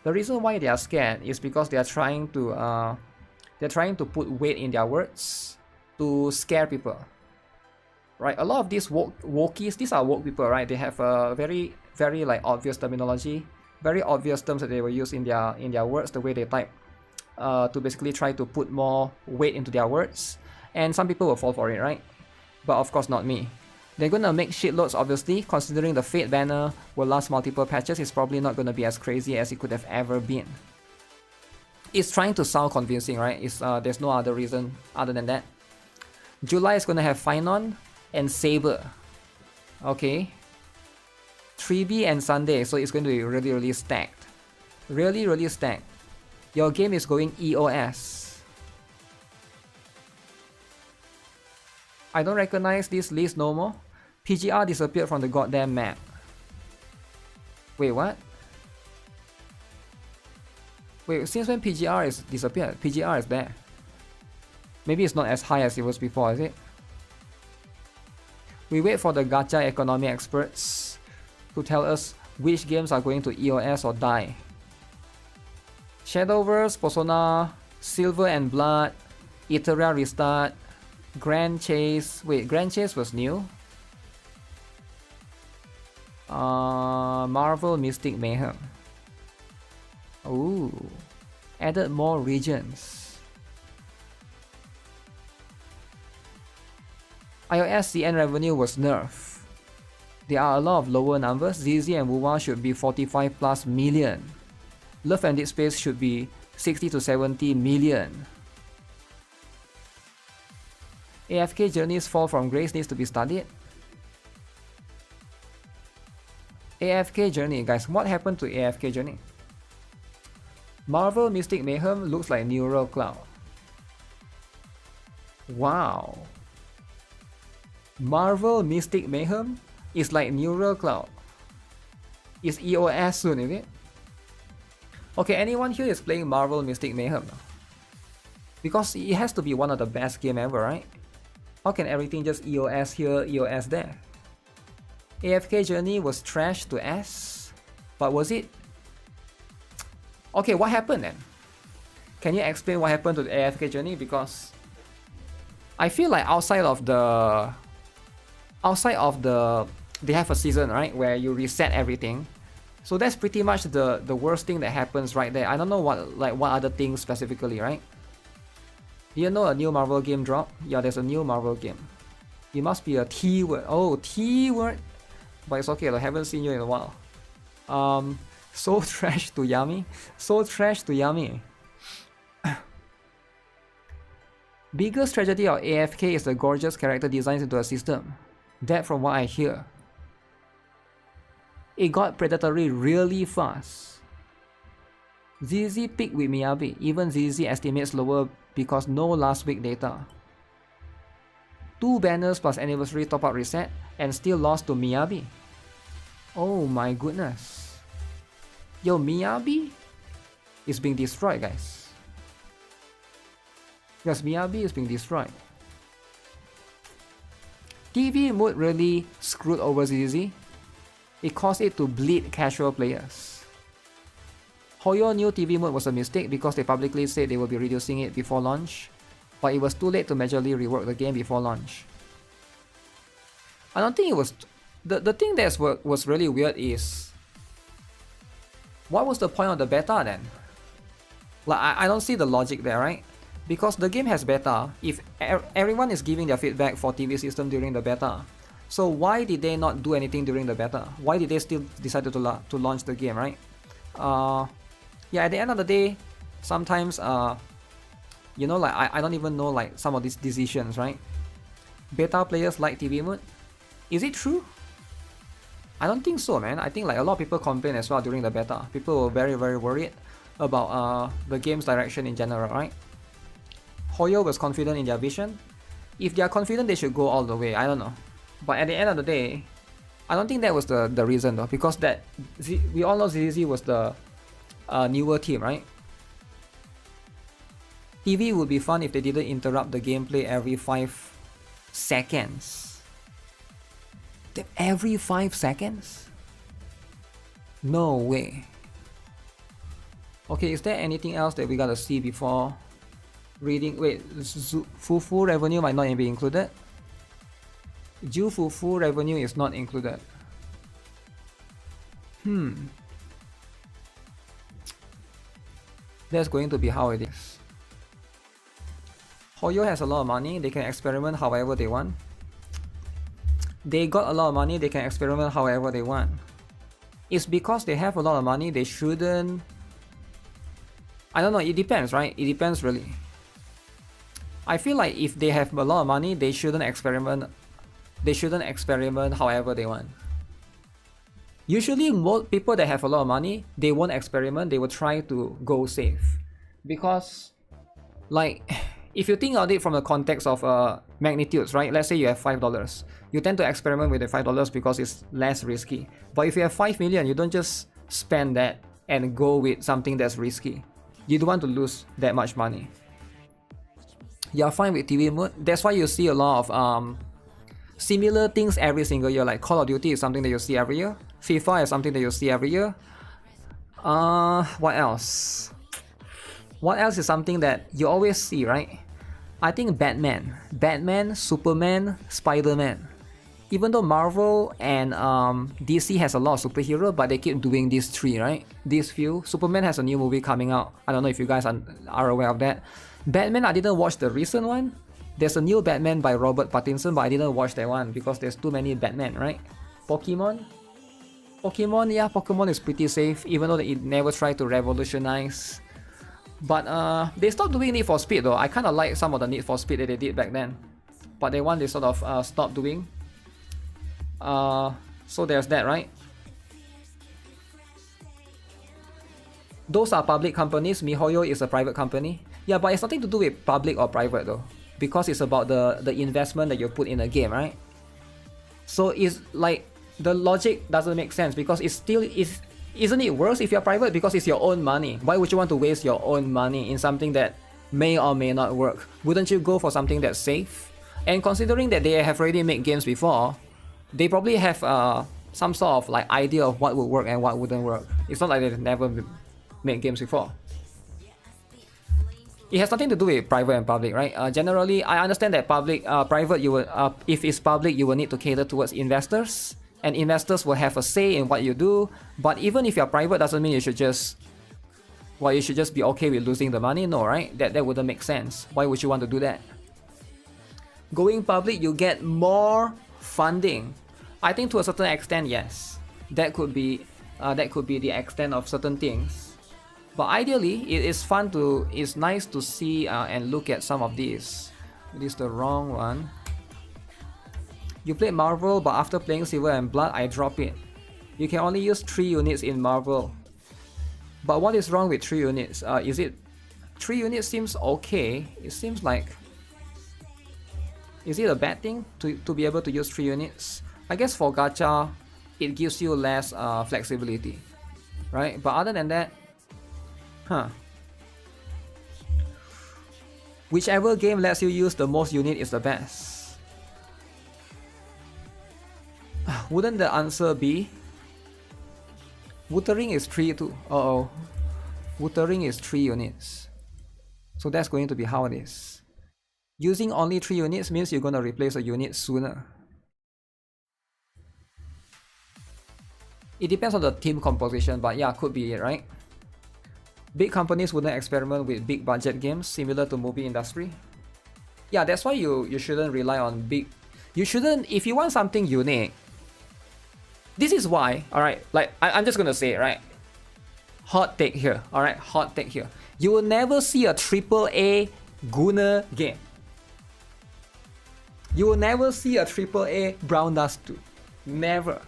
The reason why they are scared is because they are trying to put weight in their words to scare people, right? A lot of these wokies, these are woke people, right? They have a very, very like obvious terminology, very obvious terms that they will use in their words, the way they type, to basically try to put more weight into their words, and some people will fall for it, right? But of course not me. They're gonna make shitloads, obviously, considering the Fate banner will last multiple patches. It's probably not gonna be as crazy as it could have ever been. It's trying to sound convincing, right? There's no other reason other than that. July is gonna have Fianon and Saber. Okay. 3B and Sunday, so it's going to be really, really stacked. Really, really stacked. Your game is going EOS. I don't recognize this list no more. PGR disappeared from the goddamn map. Wait, what? Wait, since when PGR is disappeared? PGR is there. Maybe it's not as high as it was before, is it? We wait for the gacha economy experts to tell us which games are going to EOS or die. Shadowverse, Persona, Silver and Blood, Iteria Restart, Grand Chase. Wait, Grand Chase was new. Marvel Mystic Mayhem. Ooh, added more regions. iOS CN revenue was nerfed. There are a lot of lower numbers. ZZ and Wuwa should be 45 plus million. Love and Dead Space should be 60 to 70 million. AFK Journey's fall from grace needs to be studied. AFK Journey, guys, what happened to AFK Journey? Marvel Mystic Mayhem looks like Neural Cloud. Wow. Marvel Mystic Mayhem is like Neural Cloud. Is EOS soon, is it? Okay, anyone here is playing Marvel Mystic Mayhem now? Because it has to be one of the best game ever, right? How can everything just EOS here, EOS there? AFK Journey was trash to S, but was it? Okay, what happened then? Can you explain what happened to the AFK Journey? Because I feel like outside of the they have a season, right, where you reset everything. So that's pretty much the worst thing that happens right there. I don't know what other things specifically, right? You know a new Marvel game drop? Yeah, there's a new Marvel game. It must be a T word. Oh, T word. But it's okay, I haven't seen you in a while. So trash to yummy. So trash to yummy. Biggest tragedy of AFK is the gorgeous character designs into a system. That from what I hear. It got predatory really fast. ZZ peaked with Miyabi. Even ZZ estimates lower because no last week data. 2 banners plus anniversary top up reset and still lost to Miyabi. Oh my goodness. Yo, Miyabi is being destroyed, guys. Yes, Miyabi is being destroyed. TV mode really screwed over ZZ. It caused it to bleed casual players. Hoyo new TV mode was a mistake because they publicly said they will be reducing it before launch, but it was too late to majorly rework the game before launch. I don't think it was... The thing that was really weird is... What was the point of the beta then? Like, I don't see the logic there, right? Because the game has beta, if everyone is giving their feedback for TV system during the beta, so why did they not do anything during the beta? Why did they still decide to launch the game, right? Yeah, at the end of the day, sometimes, you know, like, I don't even know, like, some of these decisions, right? Beta players like TV mode? Is it true? I don't think so, man. I think, like, a lot of people complained as well during the beta. People were very, very worried about the game's direction in general, right? Hoyo was confident in their vision. If they are confident, they should go all the way. I don't know. But at the end of the day, I don't think that was the reason though, because we all know ZZZ was the newer team, right? TV would be fun if they didn't interrupt the gameplay every 5 seconds. Every 5 seconds? No way. Okay, is there anything else that we gotta see before reading? Wait, Fufu revenue might not be included. Ju Fufu revenue is not included. That's going to be how it is. Hoyo has a lot of money, they can experiment however they want. They got a lot of money, they can experiment however they want. It's because they have a lot of money, they shouldn't... I don't know, it depends, right? It depends really. I feel like if they have a lot of money, they shouldn't experiment however they want. Usually most people that have a lot of money, they won't experiment, they will try to go safe. Because, like, if you think of it from the context of magnitudes, right? Let's say you have $5. You tend to experiment with the $5 because it's less risky. But if you have 5 million, you don't just spend that and go with something that's risky. You don't want to lose that much money. You're fine with TV mode. That's why you see a lot of similar things every single year. Like Call of Duty is something that you see every year. FIFA is something that you see every year. What else? What else is something that you always see, right? I think Batman, Superman, Spider-Man. Even though Marvel and DC has a lot of superhero, but they keep doing these 3, right? These few. Superman has a new movie coming out. I don't know if you guys are aware of that. Batman, I didn't watch the recent one. There's a new Batman by Robert Pattinson, but I didn't watch that one because there's too many Batman, right? Pokemon, yeah, Pokemon is pretty safe, even though it never tried to revolutionize. But they stopped doing Need for Speed though. I kind of like some of the Need for Speed that they did back then. But they want they sort of stopped doing. So there's that, right? Those are public companies. MiHoYo is a private company. Yeah, but it's nothing to do with public or private though, because it's about the investment that you put in a game, right? So it's like the logic doesn't make sense because it's still isn't it worse if you're private because it's your own money? Why would you want to waste your own money in something that may or may not work? Wouldn't you go for something that's safe? And considering that they have already made games before, they probably have some sort of like idea of what would work and what wouldn't work. It's not like they've never made games before. It has nothing to do with private and public, right? Generally, I understand that private, you will, if it's public, you will need to cater towards investors and investors will have a say in what you do. But even if you're private, doesn't mean you should just, well, you should just be okay with losing the money. No, right? That wouldn't make sense. Why would you want to do that? Going public, you get more funding. I think to a certain extent, yes. That could be the extent of certain things. But ideally, it is fun to, it's nice to see and look at some of these. This is the wrong one. You played Marvel, but after playing Silver and Blood, I drop it. You can only use 3 units in Marvel. But what is wrong with 3 units? Is it 3 units seems okay. It seems like, is it a bad thing to be able to use 3 units? I guess for Gacha, it gives you less flexibility, right? But other than that, whichever game lets you use the most unit is the best. Wouldn't the answer be? Wuthering is 3 too. Uh-oh. Wuthering is 3 units. So that's going to be how it is. Using only 3 units means you're going to replace a unit sooner. It depends on the team composition, but yeah, could be it, right? Big companies wouldn't experiment with big budget games similar to movie industry. Yeah, that's why you shouldn't rely on big... You shouldn't... If you want something unique, this is why, alright, like, I'm just gonna say it, right? Hot take here, alright? Hot take here. You will never see a AAA Gunner game. You will never see a AAA Brown Dust 2. Never.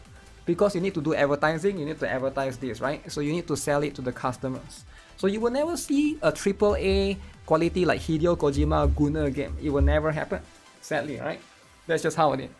Because you need to do advertising, you need to advertise this, right? So you need to sell it to the customers. So you will never see a AAA quality like Hideo Kojima Gunner game. It will never happen, sadly, right? That's just how it is.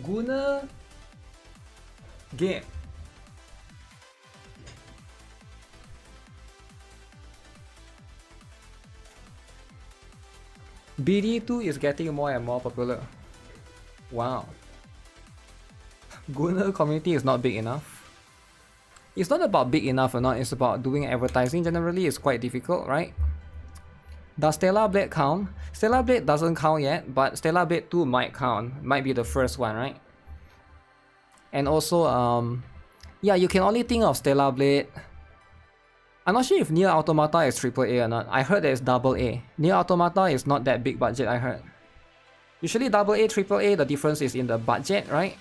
Gunner game. BD2 is getting more and more popular. Wow. Gunner community is not big enough. It's not about big enough or not, it's about doing advertising. Generally, it's quite difficult, right? Does Stellar Blade count? Stellar Blade doesn't count yet, but Stellar Blade 2 might count. Might be the first one, right? And also, yeah, you can only think of Stellar Blade. I'm not sure if Nier Automata is AAA or not. I heard that it's AA. Nier Automata is not that big budget, I heard. Usually AA, AAA, the difference is in the budget, right?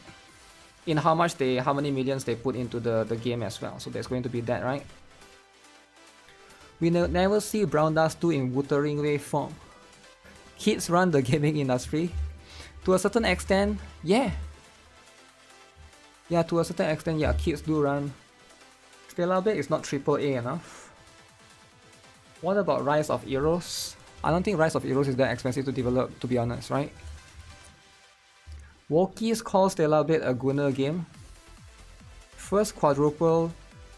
In how many millions they put into the game as well. So there's going to be that, right? We never see Brown Dust 2 in Wuthering wave form. Kids run the gaming industry. To a certain extent, yeah. Yeah, to a certain extent, yeah, kids do run. Stellar Blade is not AAA enough. What about Rise of Heroes? I don't think Rise of Heroes is that expensive to develop, to be honest, right? Wokies call Stellar Blade a Gunner game. First quadruple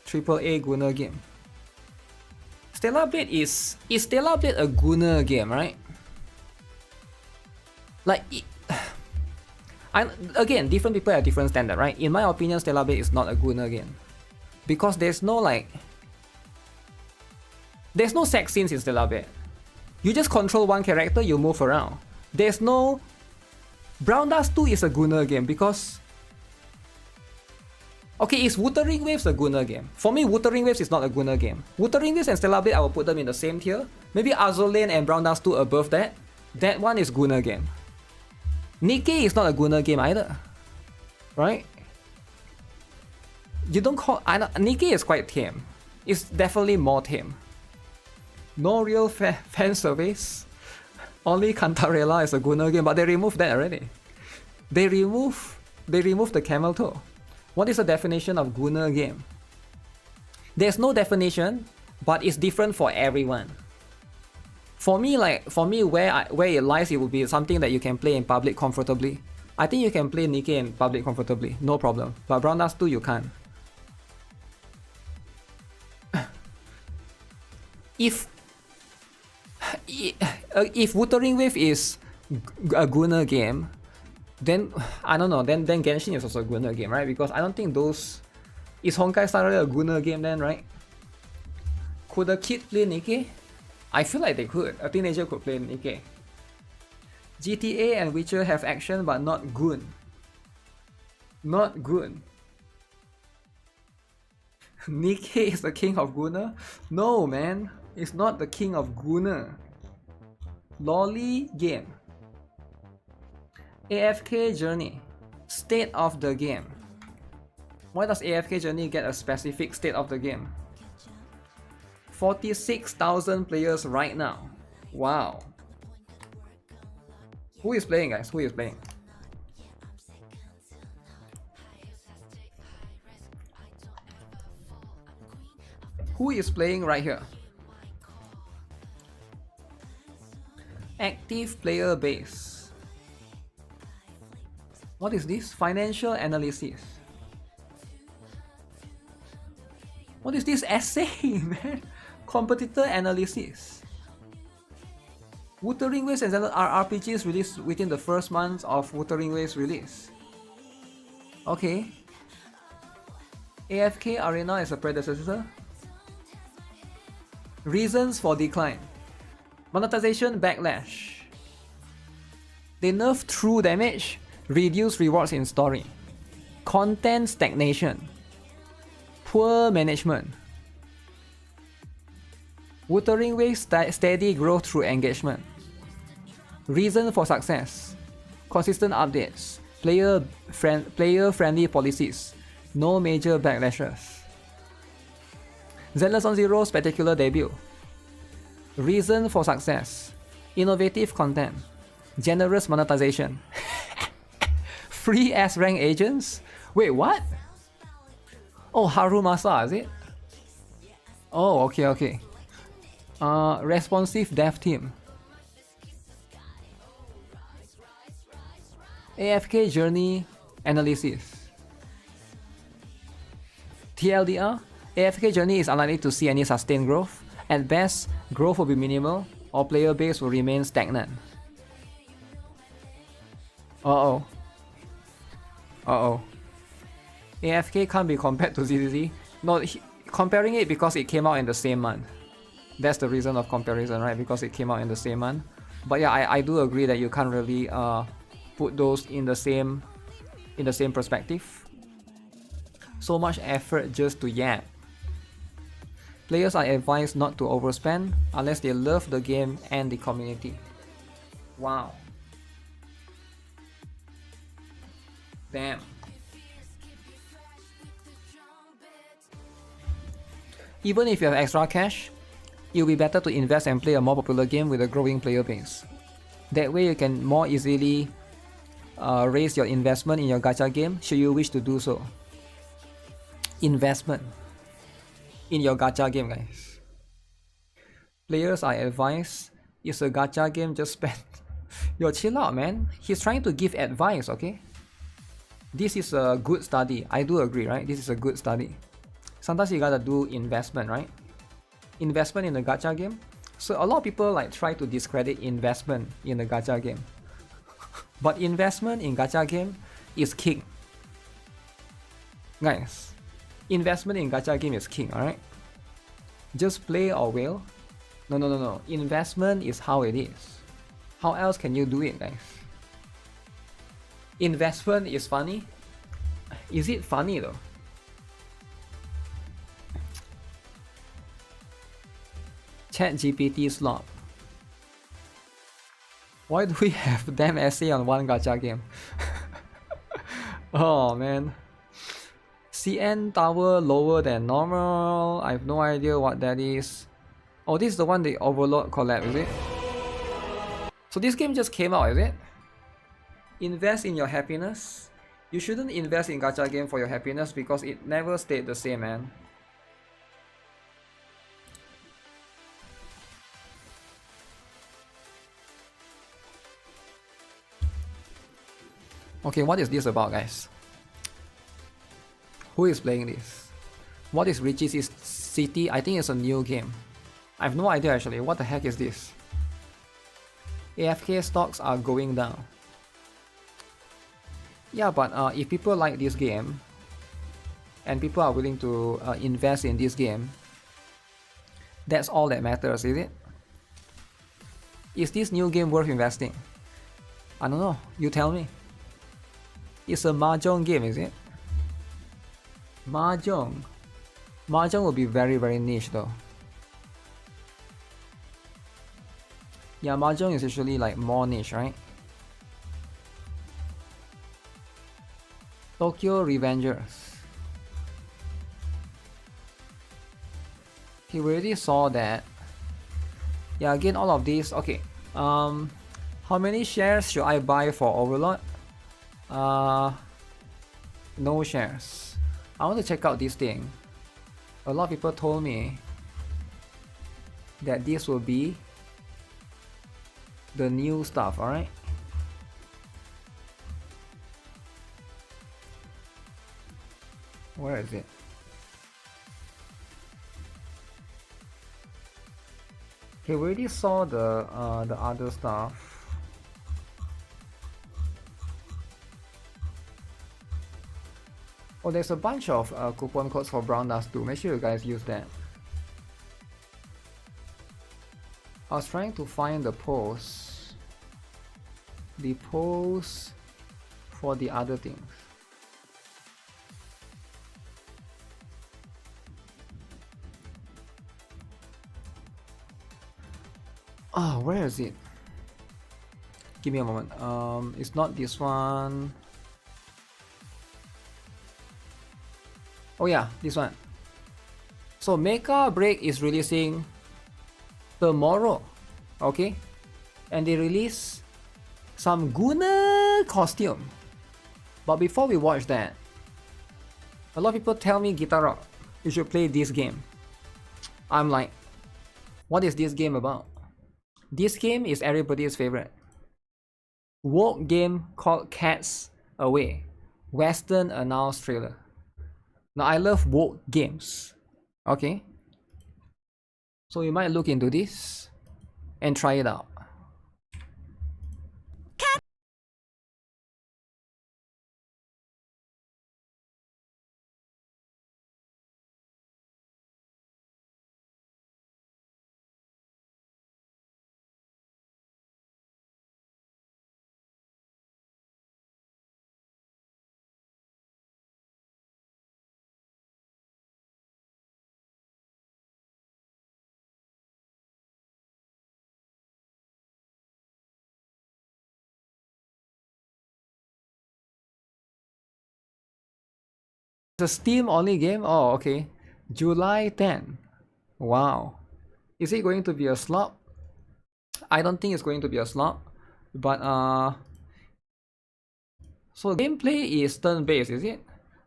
AAA Gunner game. Stellar Blade is Stellar Blade a Gunner game, right? Like, again, different people have different standard, right? In my opinion, Stellar Blade is not a Gunner game. Because there's no sex scenes in Stellar Blade. You just control one character, you move around. There's no... Brown Dust 2 is a Gunner game because... Okay, is Wuthering Waves a Gunner game? For me, Wuthering Waves is not a Gunner game. Wuthering Waves and Stellar Blade, I will put them in the same tier. Maybe Azur Lane and Brown Dust 2 above that. That one is Gunner game. NIKKE is not a Gunner game either. Right? You don't call... NIKKE is quite tame. It's definitely more tame. No real fan service. Only Cantarella is a Gunner game, but they removed that already. They removed the camel toe. What is the definition of Gunner game? There's no definition, but it's different for everyone. For me, where it lies, it would be something that you can play in public comfortably. I think you can play NIKKE in public comfortably, no problem. But Brown Dust 2, you can't. If Wuthering Wave is a Gunner game, then I don't know. Then Genshin is also a Gunner game, right? Because I don't think those... Is Honkai Star Rail a Gunner game then, right? Could a kid play NIKKE? I feel like they could. A teenager could play NIKKE. GTA and Witcher have action but not Gun. Not Gun. NIKKE is the king of Gunner? No, man. It's not the king of Gunner. Lolly game. AFK Journey. State of the game. Why does AFK Journey get a specific state of the game? 46,000 players right now. Wow. Who is playing, guys? Who is playing? Who is playing right here? Active player base. What is this? Financial analysis. What is this essay, man? Competitor analysis. Wuthering Waves and Zenless are RPGs released within the first month of Wuthering Waves release. Okay. AFK Arena is a predecessor. Reasons for decline. Monetization backlash. They nerf true damage, reduce rewards in story. Content stagnation. Poor management. Wuthering Waves steady growth through engagement. Reason for success. Consistent updates. Player-friendly policies. No major backlashes. Zenless on Zero spectacular debut. Reason for success. Innovative content. Generous monetization. Free S-rank agents? Wait, what? Oh, Harumasa, is it? Oh, okay. Responsive dev team. AFK journey analysis. TLDR, AFK journey is unlikely to see any sustained growth. At best, growth will be minimal, or player base will remain stagnant. Uh-oh. AFK can't be compared to ZZZ. No, comparing it because it came out in the same month. That's the reason of comparison, right? Because it came out in the same month. But yeah, I do agree that you can't really put those in the same perspective. So much effort just to yap. Players are advised not to overspend unless they love the game and the community. Wow. Damn. Even if you have extra cash, it will be better to invest and play a more popular game with a growing player base. That way you can more easily raise your investment in your gacha game should you wish to do so. Investment in your gacha game, guys. Players are advised, it's a gacha game, just spend. Yo, chill out, man. He's trying to give advice, okay? This is a good study. I do agree, right? This is a good study. Sometimes you gotta do investment, right? Investment in the gacha game. So a lot of people like try to discredit investment in the gacha game. But investment in gacha game is king. Guys, investment in gacha game is king, alright? Just play or whale? No. Investment is how it is. How else can you do it, guys? Investment is funny? Is it funny though? ChatGPT slop. Why do we have damn essay on one gacha game? Oh man. CN tower lower than normal. I have no idea what that is. Oh, this is the one the Overlord collab, is it? So this game just came out, is it? Invest in your happiness. You shouldn't invest in gacha game for your happiness because it never stayed the same, man. Okay, what is this about, guys? Who is playing this? What is Richie's City? I think it's a new game. I have no idea actually. What the heck is this? AFK stocks are going down. Yeah, but if people like this game and people are willing to invest in this game, that's all that matters, is it? Is this new game worth investing? I don't know. You tell me. It's a mahjong game, is it? Mahjong. Mahjong will be very, very niche though. Yeah, mahjong is usually like more niche, right? Tokyo Revengers. Okay, we already saw that. Yeah, again, all of these. Okay. How many shares should I buy for Overlord? No shares. I want to check out this thing. A lot of people told me that this will be the new stuff, alright? Where is it? Okay, we already saw the other stuff. Oh, there's a bunch of coupon codes for Brown Dust too. Make sure you guys use that. I was trying to find the post. The post for the other things. Oh, where is it? Give me a moment. It's not this one. Oh yeah, this one. So Mecha Break is releasing tomorrow, okay? And they release some Guna costume. But before we watch that, a lot of people tell me, GuitarRock, you should play this game. I'm like, what is this game about? This game is everybody's favorite. Woke game called Cats Away. Western announced trailer. Now I love woke games, okay? So you might look into this and try it out. The Steam only game? Oh, okay. July 10. Wow. Is it going to be a slop? I don't think it's going to be a slop. But so gameplay is turn-based, is it?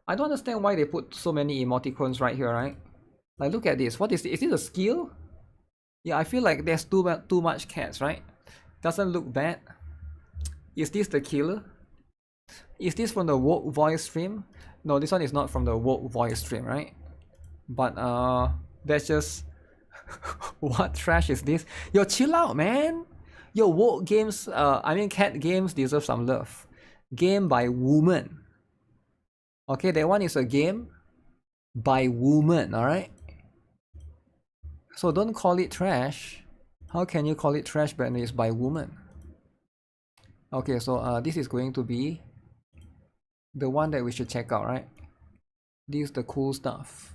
I don't understand why they put so many emoticons right here, right? Like, look at this. What is this? Is this a skill? Yeah, I feel like there's too much cats, right? Doesn't look bad. Is this the killer? Is this from the woke voice stream? No, this one is not from the woke voice stream, right? But that's just what trash is this? Yo, chill out, man. Yo, woke games, I mean cat games deserve some love. Game by woman. Okay, that one is a game by woman, alright? So don't call it trash. How can you call it trash when it's by woman? Okay, so this is going to be the one that we should check out, right? This is the cool stuff.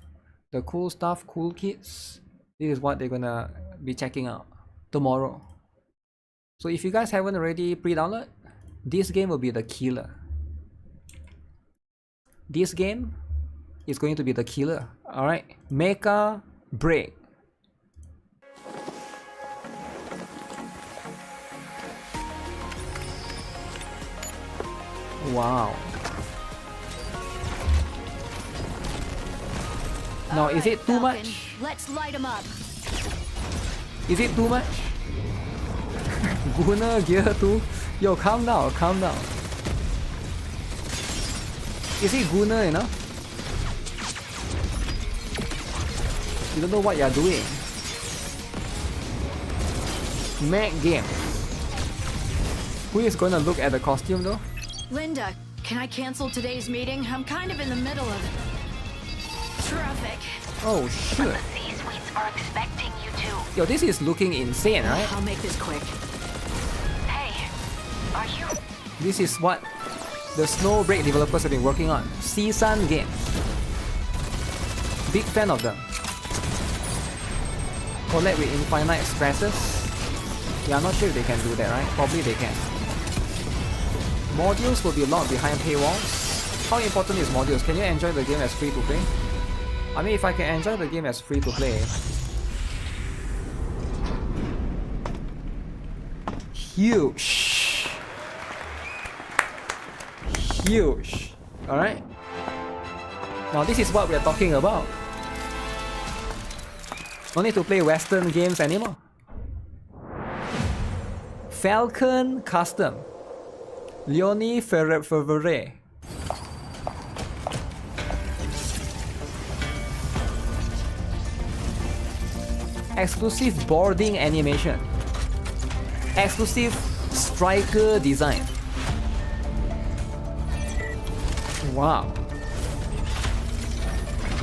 The cool stuff, cool kids. This is what they're gonna be checking out tomorrow. So if you guys haven't already pre-downloaded, this game will be the killer. This game is going to be the killer. Alright, Mecha Break. Wow. Now, is it too much? Let's light 'em up. Is it too much? Gunner gear 2? Yo, calm down, calm down. Is it Gunner enough? You don't know what you're doing. Mac game. Who is gonna look at the costume though? Linda, can I cancel today's meeting? I'm kind of in the middle of traffic. Oh shit. C-suites are expecting you to. Yo, this is looking insane, right? I'll make this quick. Hey, are you? This is what the Snowbreak developers have been working on. Season games. Big fan of them. Collab with Infinite Stresses. Yeah, I'm not sure if they can do that, right? Probably they can. Modules will be locked behind paywalls. How important is modules? Can you enjoy the game as free to play? I mean, if I can enjoy the game as free to play. Huge. Huge. Alright? Now this is what we are talking about. No need to play Western games anymore. Falcon Custom. Leonie Ferrere. Exclusive boarding animation. Exclusive striker design. Wow.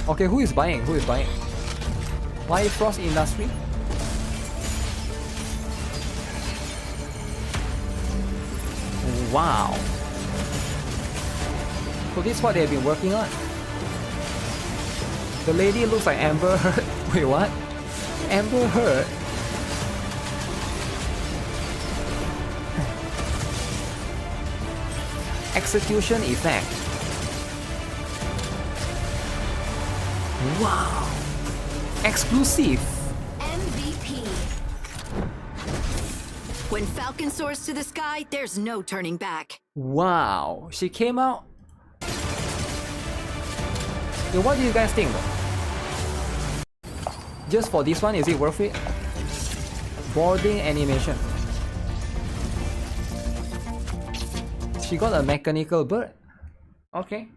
Okay, who is buying? Who is buying? Why Frost Industry? Wow. So this is what they've been working on. The lady looks like Amber Heard. Wait, what? Amber Heard? Execution effect. Wow. Exclusive. MVP. When Falcon soars to the sky, there's no turning back. Wow. She came out. Yo, what do you guys think though? Just for this one, is it worth it? Boarding animation. She got a mechanical bird. Okay.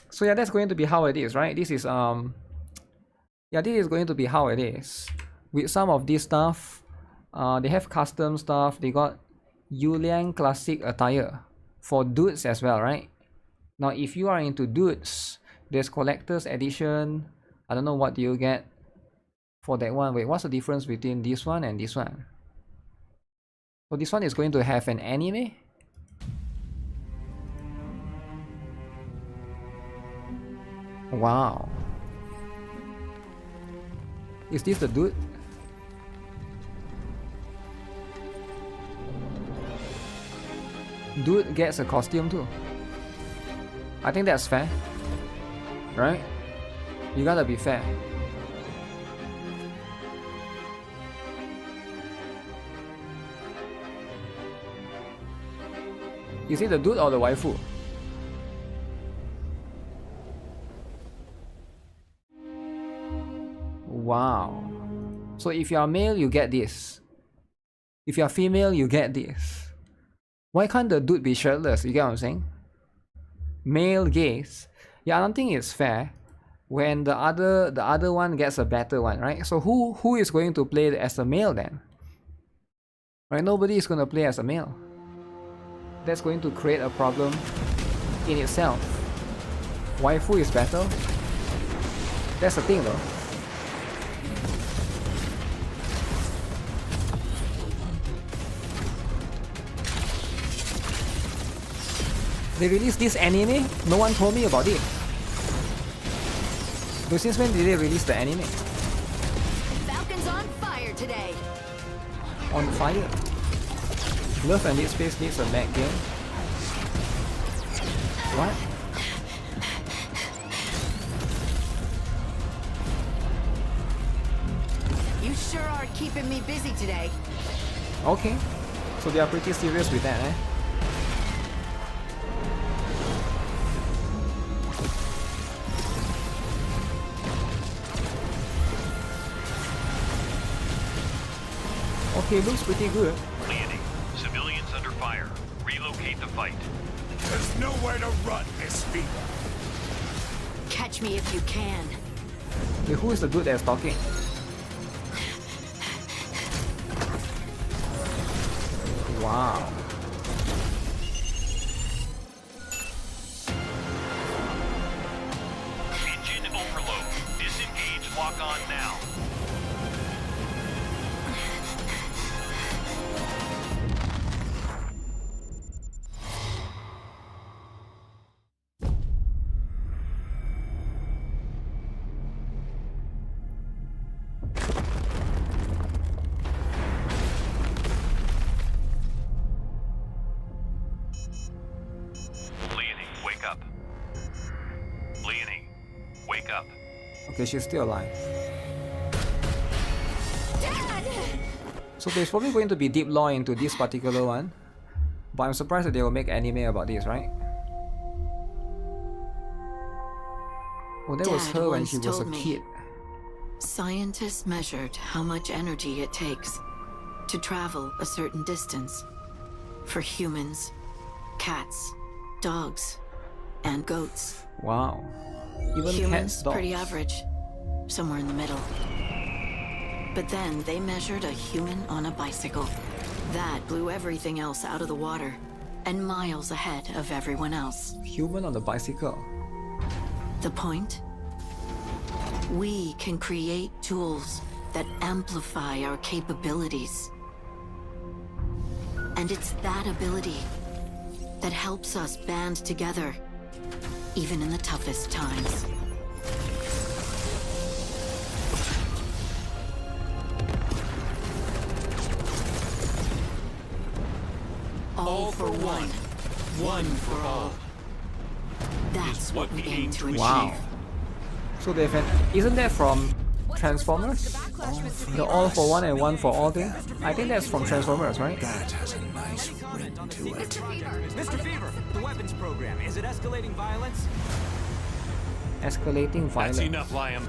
So yeah, that's going to be how it is, right? This is yeah, this is going to be how it is. With some of this stuff, they have custom stuff. They got Yuliang classic attire for dudes as well, right? Now, if you are into dudes, there's collector's edition. I don't know what do you get for that one. Wait, what's the difference between this one and this one? So this one is going to have an anime. Wow. Is this the dude? Dude gets a costume too. I think that's fair. Right? You gotta be fair. Is it the dude or the waifu? Wow. So if you are male, you get this. If you are female, you get this. Why can't the dude be shirtless? You get what I'm saying? Male gaze. Yeah, I don't think it's fair when the other one gets a better one, right? So who is going to play as a male then? Right? Nobody is going to play as a male. That's going to create a problem in itself. Waifu is better. That's the thing though. They released this anime? No one told me about it. But since when did they release the anime? Falcon's on fire today. On fire? Love and Dead Space needs a mech game. What? You sure are keeping me busy today. Okay. So they are pretty serious with that, eh? Okay, looks pretty good. Landing. Civilians under fire. Relocate the fight. There's nowhere to run, Miss Fever. Catch me if you can. Wait, who is the dude that's talking? Wow. Engine overload. Disengage. Lock on now. Okay, she's still alive. Dad! So there's probably going to be deep lore into this particular one. But I'm surprised that they will make anime about this, right? Oh, that was Dad her when once she was a told me. kid. Scientists measured how much energy it takes to travel a certain distance for humans, cats, dogs, and goats. Wow. Even Humans, cats, dogs. pretty average, somewhere in the middle. But then they measured a human on a bicycle. That blew everything else out of the water and miles ahead of everyone else. Human on the bicycle. The point? We can create tools that amplify our capabilities. And it's that ability that helps us band together, even in the toughest times. All for one, one for all. That's what we aim to achieve. Wow. So they've had, isn't that from Transformers? The all for one and one for all thing? I think that's from Transformers, right? That has a nice ring to it. Mr. Fever, the weapons program, is it escalating violence? Escalating violence. That's enough, Liam.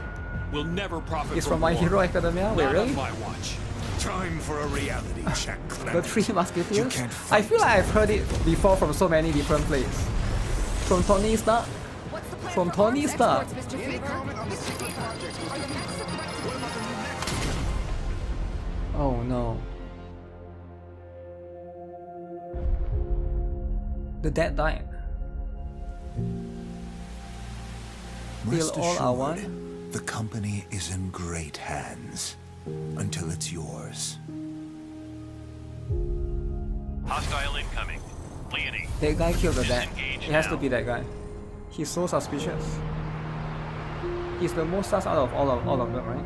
We'll never profit It's from My Hero Academia? Wait, Not really? on my watch. Time for a reality check, The Clement. Three You Musketeers? can't I fight. feel like I've heard it before from so many different places. From Tony Stark? From Tony Stark. Oh no. The dad died. Rest Feel all are assured, the company is in great hands until it's yours. Hostile incoming. Leonie. That guy killed the dad. Disengage It has to now. be that guy. He's so suspicious. He's the most sus out of all of them, right?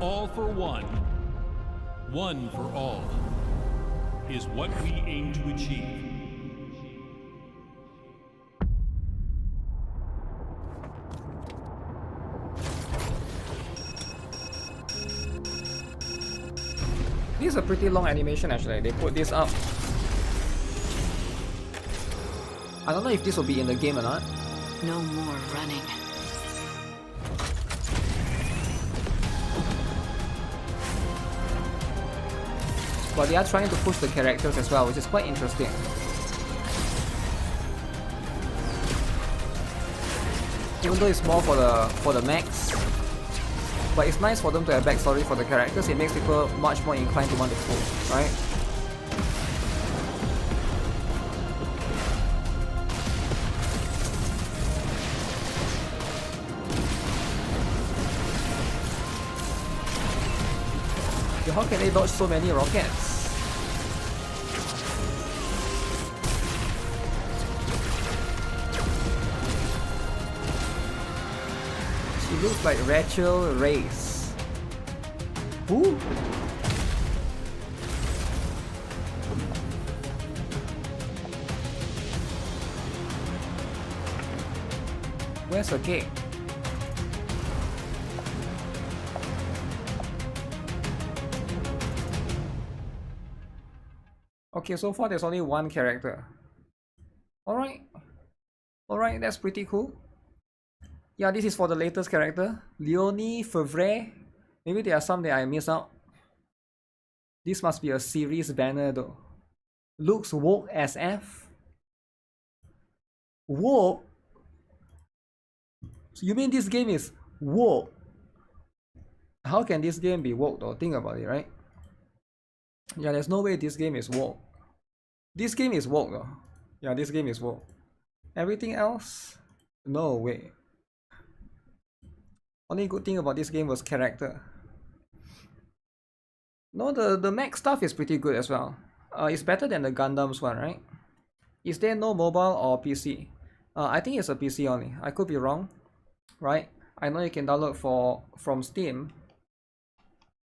all for one, one for all, is what we aim to achieve. This is a pretty long animation actually. They put this up. I don't know if this will be in the game or not. No more running. But they are trying to push the characters as well, which is quite interesting. Even though it's more for the mechs, but it's nice for them to have backstory for the characters. It makes people much more inclined to want to push, right? How can they dodge so many rockets? She looks like Rachel Race. Who? Where's the cake? Okay, so far there's only one character. Alright. Alright, that's pretty cool. Yeah, this is for the latest character. Leonie Favre. Maybe there are some that I missed out. This must be a series banner though. Looks woke as F. Woke? So you mean this game is woke? How can this game be woke though? Think about it, right? Yeah, there's no way this game is woke. This game is woke though. Yeah, this game is woke. Everything else? No way. Only good thing about this game was character. No, the mech stuff is pretty good as well. It's better than the Gundams one, right? Is there no mobile or PC? I think it's a PC only. I could be wrong, right? I know you can download from Steam,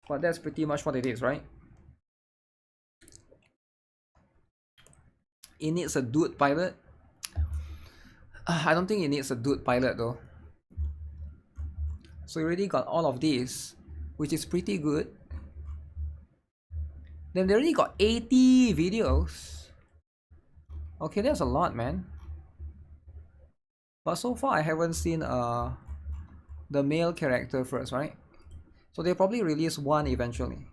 but that's pretty much what it is, right? It needs a dude pilot. I don't think it needs a dude pilot though. So we already got all of these, which is pretty good. Then they already got 80 videos. Okay, that's a lot, man. But so far I haven't seen the male character first, right? So they probably release one eventually.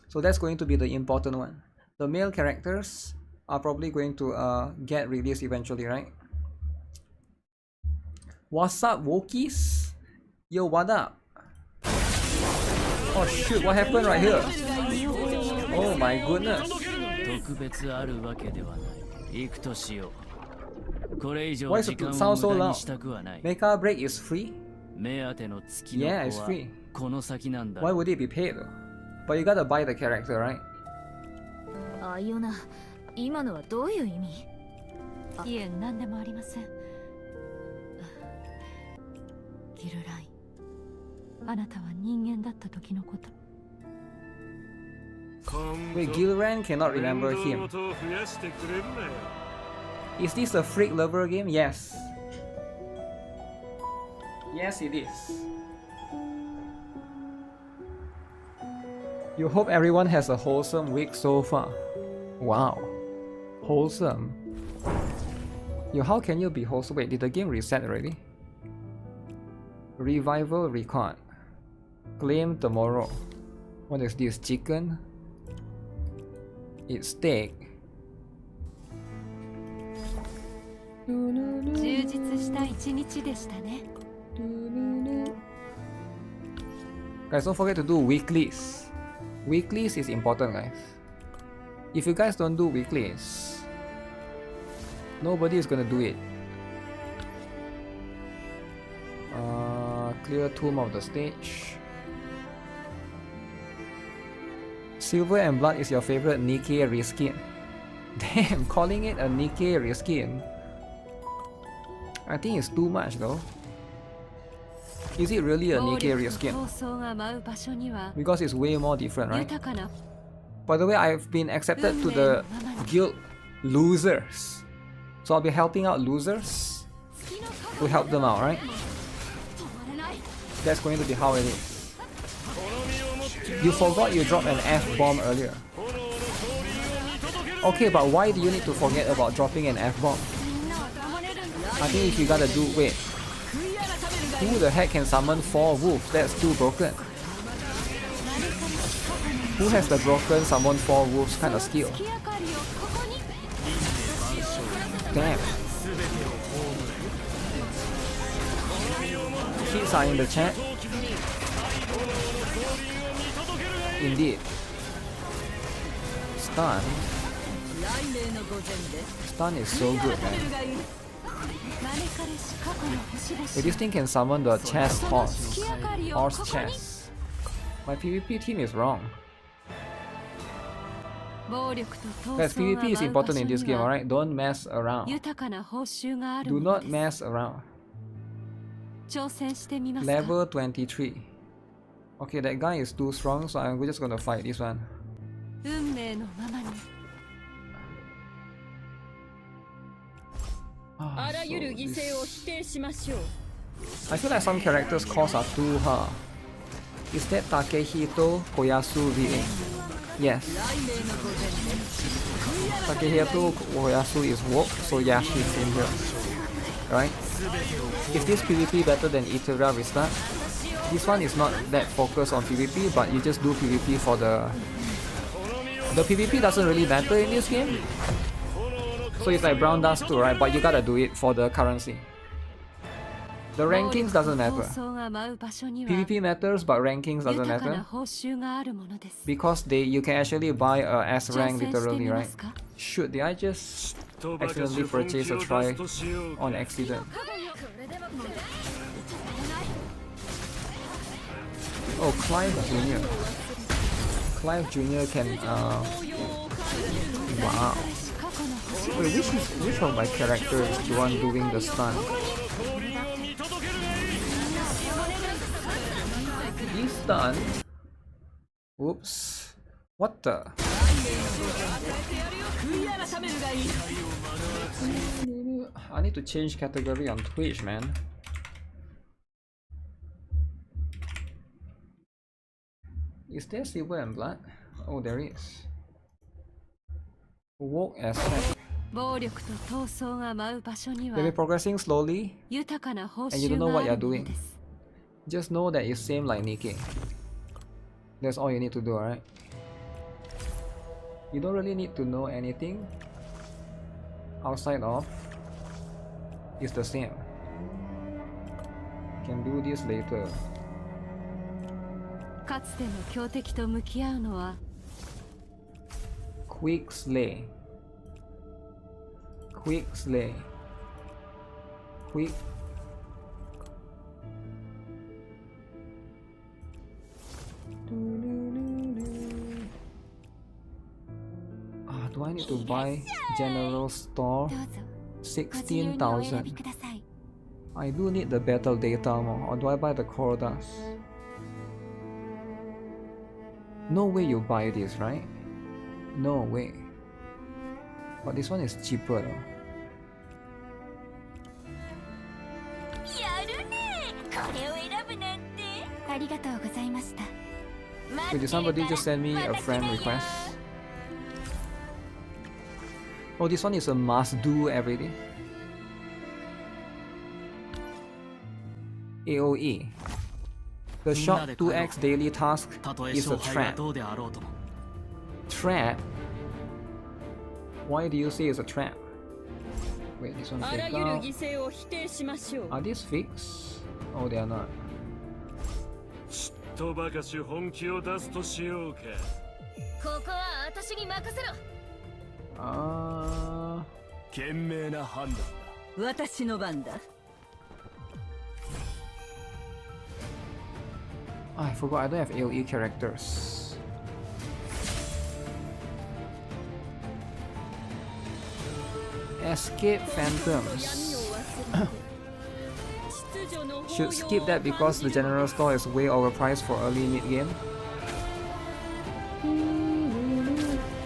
So that's going to be the important one. The male characters are probably going to get released eventually, right? What's up, Wokies? Yo, what up? Oh shoot, what happened right here? Oh my goodness. Why does it sound so loud? Mecha break is free? Yeah, it's free. Why would it be paid though? But you gotta buy the character, right? 今のはどういう意味？いえ、何でもありません。ギルライ、あなたは人間だった時のこと。Wait, Gilran cannot remember him. Is this a freak lover game? Yes. Yes, it is. You hope everyone has a wholesome week so far. Wow. Wholesome. Yo, how can you be wholesome? Wait, did the game reset already? Revival record. Claim tomorrow. What is this? Chicken? It's steak. 充実した一日でしたね。 Guys, don't forget to do weeklies. Weeklies is important, guys. If you guys don't do weeklies, nobody is gonna do it. Clear tomb of the stage. Silver and Blood is your favorite NIKKE reskin. Damn, calling it a NIKKE reskin. I think it's too much though. Is it really a NIKKE reskin? Because it's way more different, right? By the way, I've been accepted to the guild losers. So I'll be helping out losers to help them out, right? That's going to be how it is. You forgot you dropped an F-bomb earlier. Okay, but why do you need to forget about dropping an F-bomb? I think if you gotta do... Wait. Who the heck can summon 4 wolves? That's too broken. Who has the broken summon 4 wolves kind of skill? Damn. Hits are in the chat. Indeed. Stun. Stun is so good, man. Wait, this thing can summon the chest horse. Horse chest. My PvP team is wrong. Guys, PvP is important in this game, alright? Don't mess around. Do not mess around. Level 23. Okay, that guy is too strong, so I'm just gonna fight this one. I feel like some characters' costs are too hard. Is that Takehito Koyasu VA? Yes. Takehito Koyasu is woke, so yeah, she's in here. Right? Is this PvP better than Iteria Restart? This one is not that focused on PvP, but you just do PvP for the... The PvP doesn't really matter in this game. So it's like Brown Dust too, right? But you gotta do it for the currency. The rankings doesn't matter. PvP matters, but rankings doesn't matter. Because you can actually buy a S rank literally, right? Shoot, did I just accidentally purchase a try on accident? Oh, Clive Jr. Clive Jr. can wow. Wait, which of my characters is the one doing the stun? He's stunned. Whoops. What the? I need to change category on Twitch, man. Is there silver and blood? Oh, there is. Woke as heck. You'll be progressing slowly, and you don't know what you're doing. Just know that it's same like NIKKE. That's all you need to do, alright? You don't really need to know anything outside of it's the same. Can do this later. Quick slay. Quick slay. Quick. Do I need to buy General Store? 16,000. I do need the battle data more, or do I buy the core dust? No way you buy this, right? No way. But this one is cheaper though. Wait, did somebody just send me a friend request? Oh, this one is a must do everyday. AOE. The shop 2x daily task is a trap. Trap? Why do you say it's a trap? Wait, this one take out. Are these fixed? Oh, they are not. I forgot I don't have AoE characters. Escape Phantoms. Should skip that because the general store is way overpriced for early mid-game.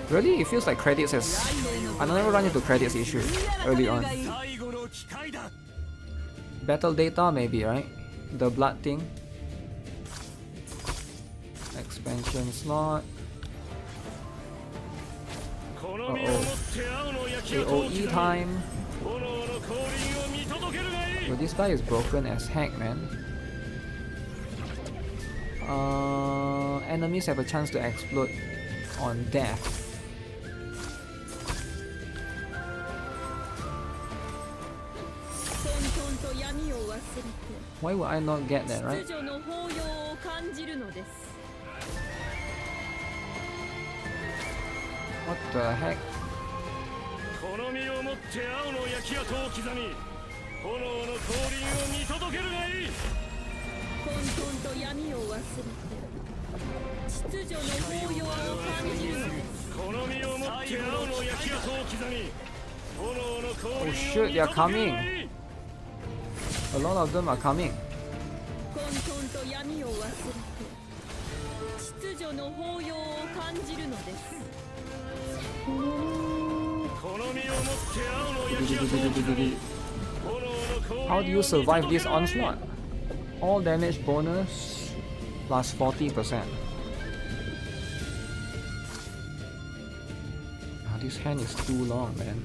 Really? It feels like credits has... I never run into credits issue early on. Battle data maybe, right? The blood thing. Expansion slot. AOE time. So this guy is broken as heck, man. Enemies have a chance to explode on death. Why would I not get that, right? What the heck? Oh shit, they are coming! A lot of them are coming. How do you survive this onslaught? All damage bonus plus 40%. This hand is too long, man.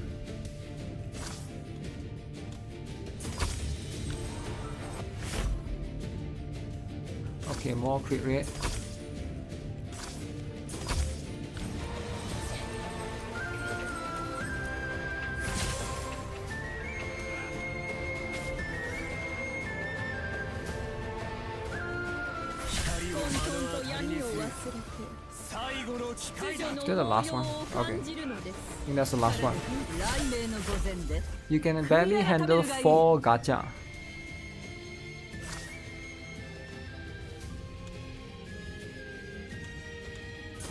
Okay, more crit rate. Still the last one. Okay. I think that's the last one. You can barely handle 4 gacha.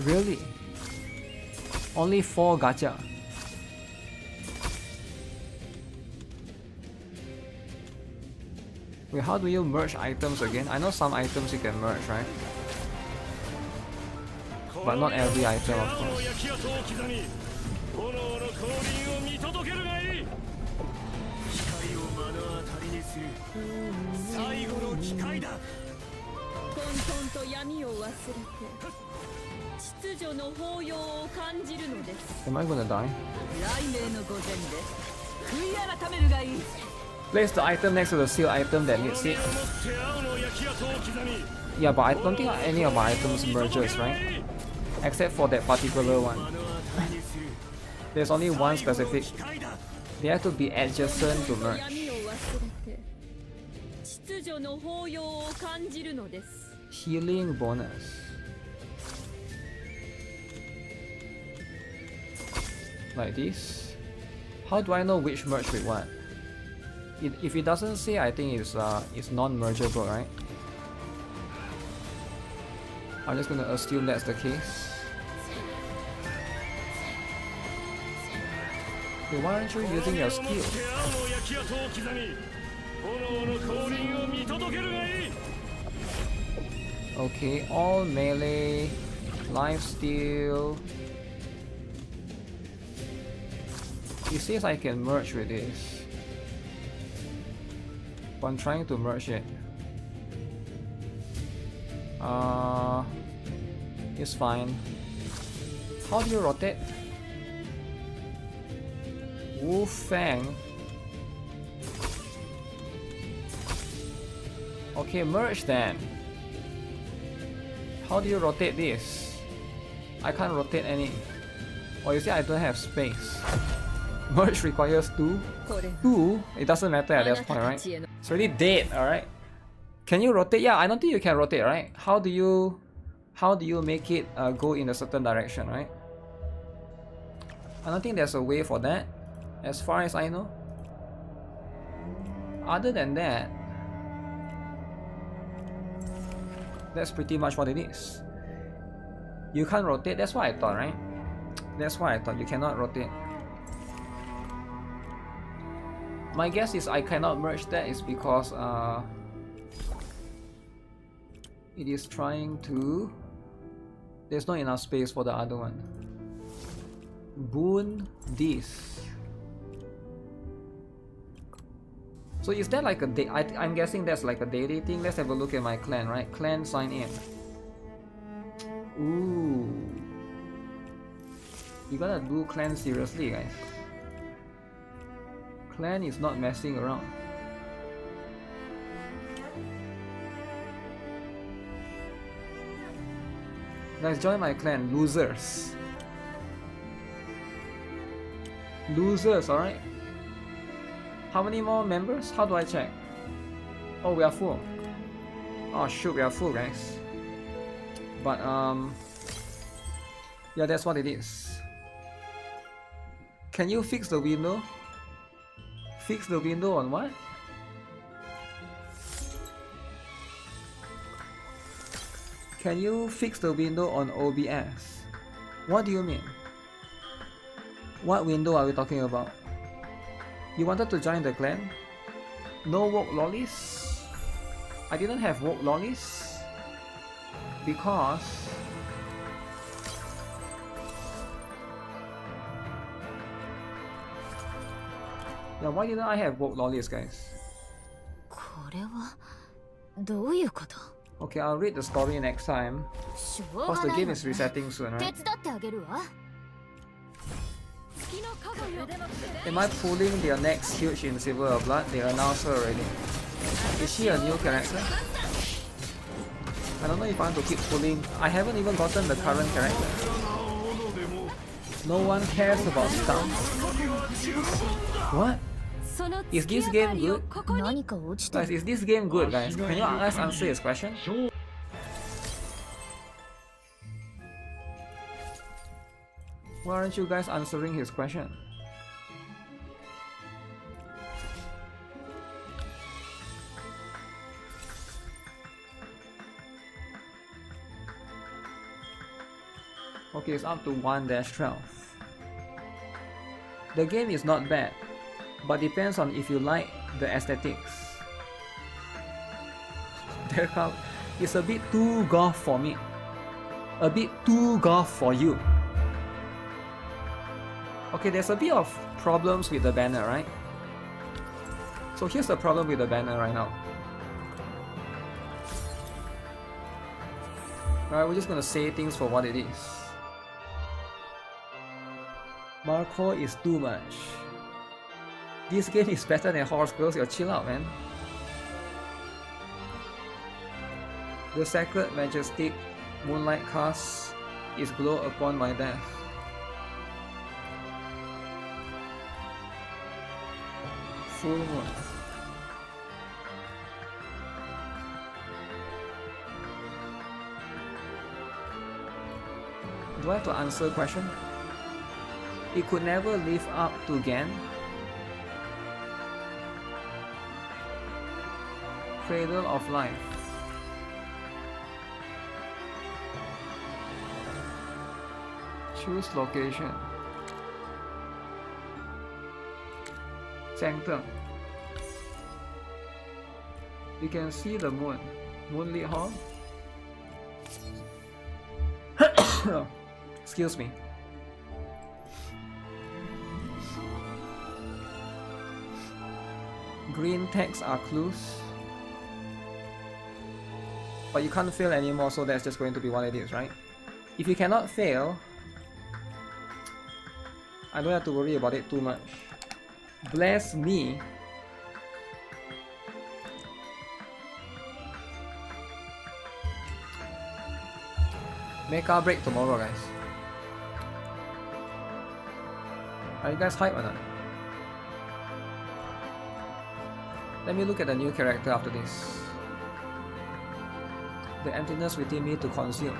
Really? Only 4 gacha. Wait, how do you merge items again? I know some items you can merge, right? But not every item, of course. Am I gonna die? Place the item next to the seal item that needs it. Yeah, but I don't think any of my items merges, right? Except for that particular one. There's only one specific. They have to be adjacent to merge. Healing bonus. Like this. How do I know which merge with what? If it doesn't say, I think it's non-mergeable, right? I'm just gonna assume that's the case. Okay, why aren't you using your skill? Okay, all melee, lifesteal. It says I can merge with this, but I'm trying to merge it. It's fine. How do you rotate? Wu Fang. Okay, merge then. How do you rotate this? I can't rotate any. Oh, you see, I don't have space. Merge requires 2. 2? It doesn't matter at this point, right? It's already dead, alright? Can you rotate? Yeah, I don't think you can rotate, right? How do you make it go in a certain direction, right? I don't think there's a way for that, as far as I know. Other than that, that's pretty much what it is. You can't rotate, that's what I thought, right? That's what I thought, you cannot rotate. My guess is I cannot merge that is because It is trying to... There's not enough space for the other one. Boon this. So is that like a I'm guessing that's like a daily thing. Let's have a look at my clan, right? Clan sign in. Ooh. You gotta do clan seriously, guys. Clan is not messing around. Guys, join my clan. Losers. Losers, alright? How many more members? How do I check? Oh, we are full. Oh shoot, we are full, guys. But yeah, that's what it is. Can you fix the window? Fix the window on what? Can you fix the window on OBS? What do you mean? What window are we talking about? You wanted to join the clan? No woke lollies? I didn't have woke lollies because yeah, why didn't I have woke lollies, guys? これはどういうこと? Okay, I'll read the story next time. しょう Because が the ない game わ is ね。 resetting soon, 手 right? 伝ってあげるわ。 Am I pulling their next huge in Silver of Blood? They announced her already. Is she a new character? I don't know if I want to keep pulling. I haven't even gotten the current character. No one cares about stuff. What? Is this game good? 何か落ちて Guys, る。 is this game good, guys? Can you guys answer his question? Why aren't you guys answering his question? Okay, it's up to 1-12. The game is not bad, but depends on if you like the aesthetics. It's a bit too goth for me. A bit too goth for you. Okay, there's a bit of problems with the banner, right? So here's the problem with the banner right now. Alright, we're just gonna say things for what it is. Marco is too much. This game is better than Horse Girls, yo, chill out, man. The sacred majestic moonlight cast is glow upon my death. Full moon. Do I have to answer a question? It could never live up to Gan. Cradle of Life. Choose location. Sanctum. You can see the moon. Moonlit Hall. Excuse me. Green text are clues. But you can't fail anymore, so that's just going to be what it is, right? If you cannot fail, I don't have to worry about it too much. Bless me. Mecha break tomorrow, guys. Are you guys hyped or not? Let me look at the new character after this. The emptiness within me to consume.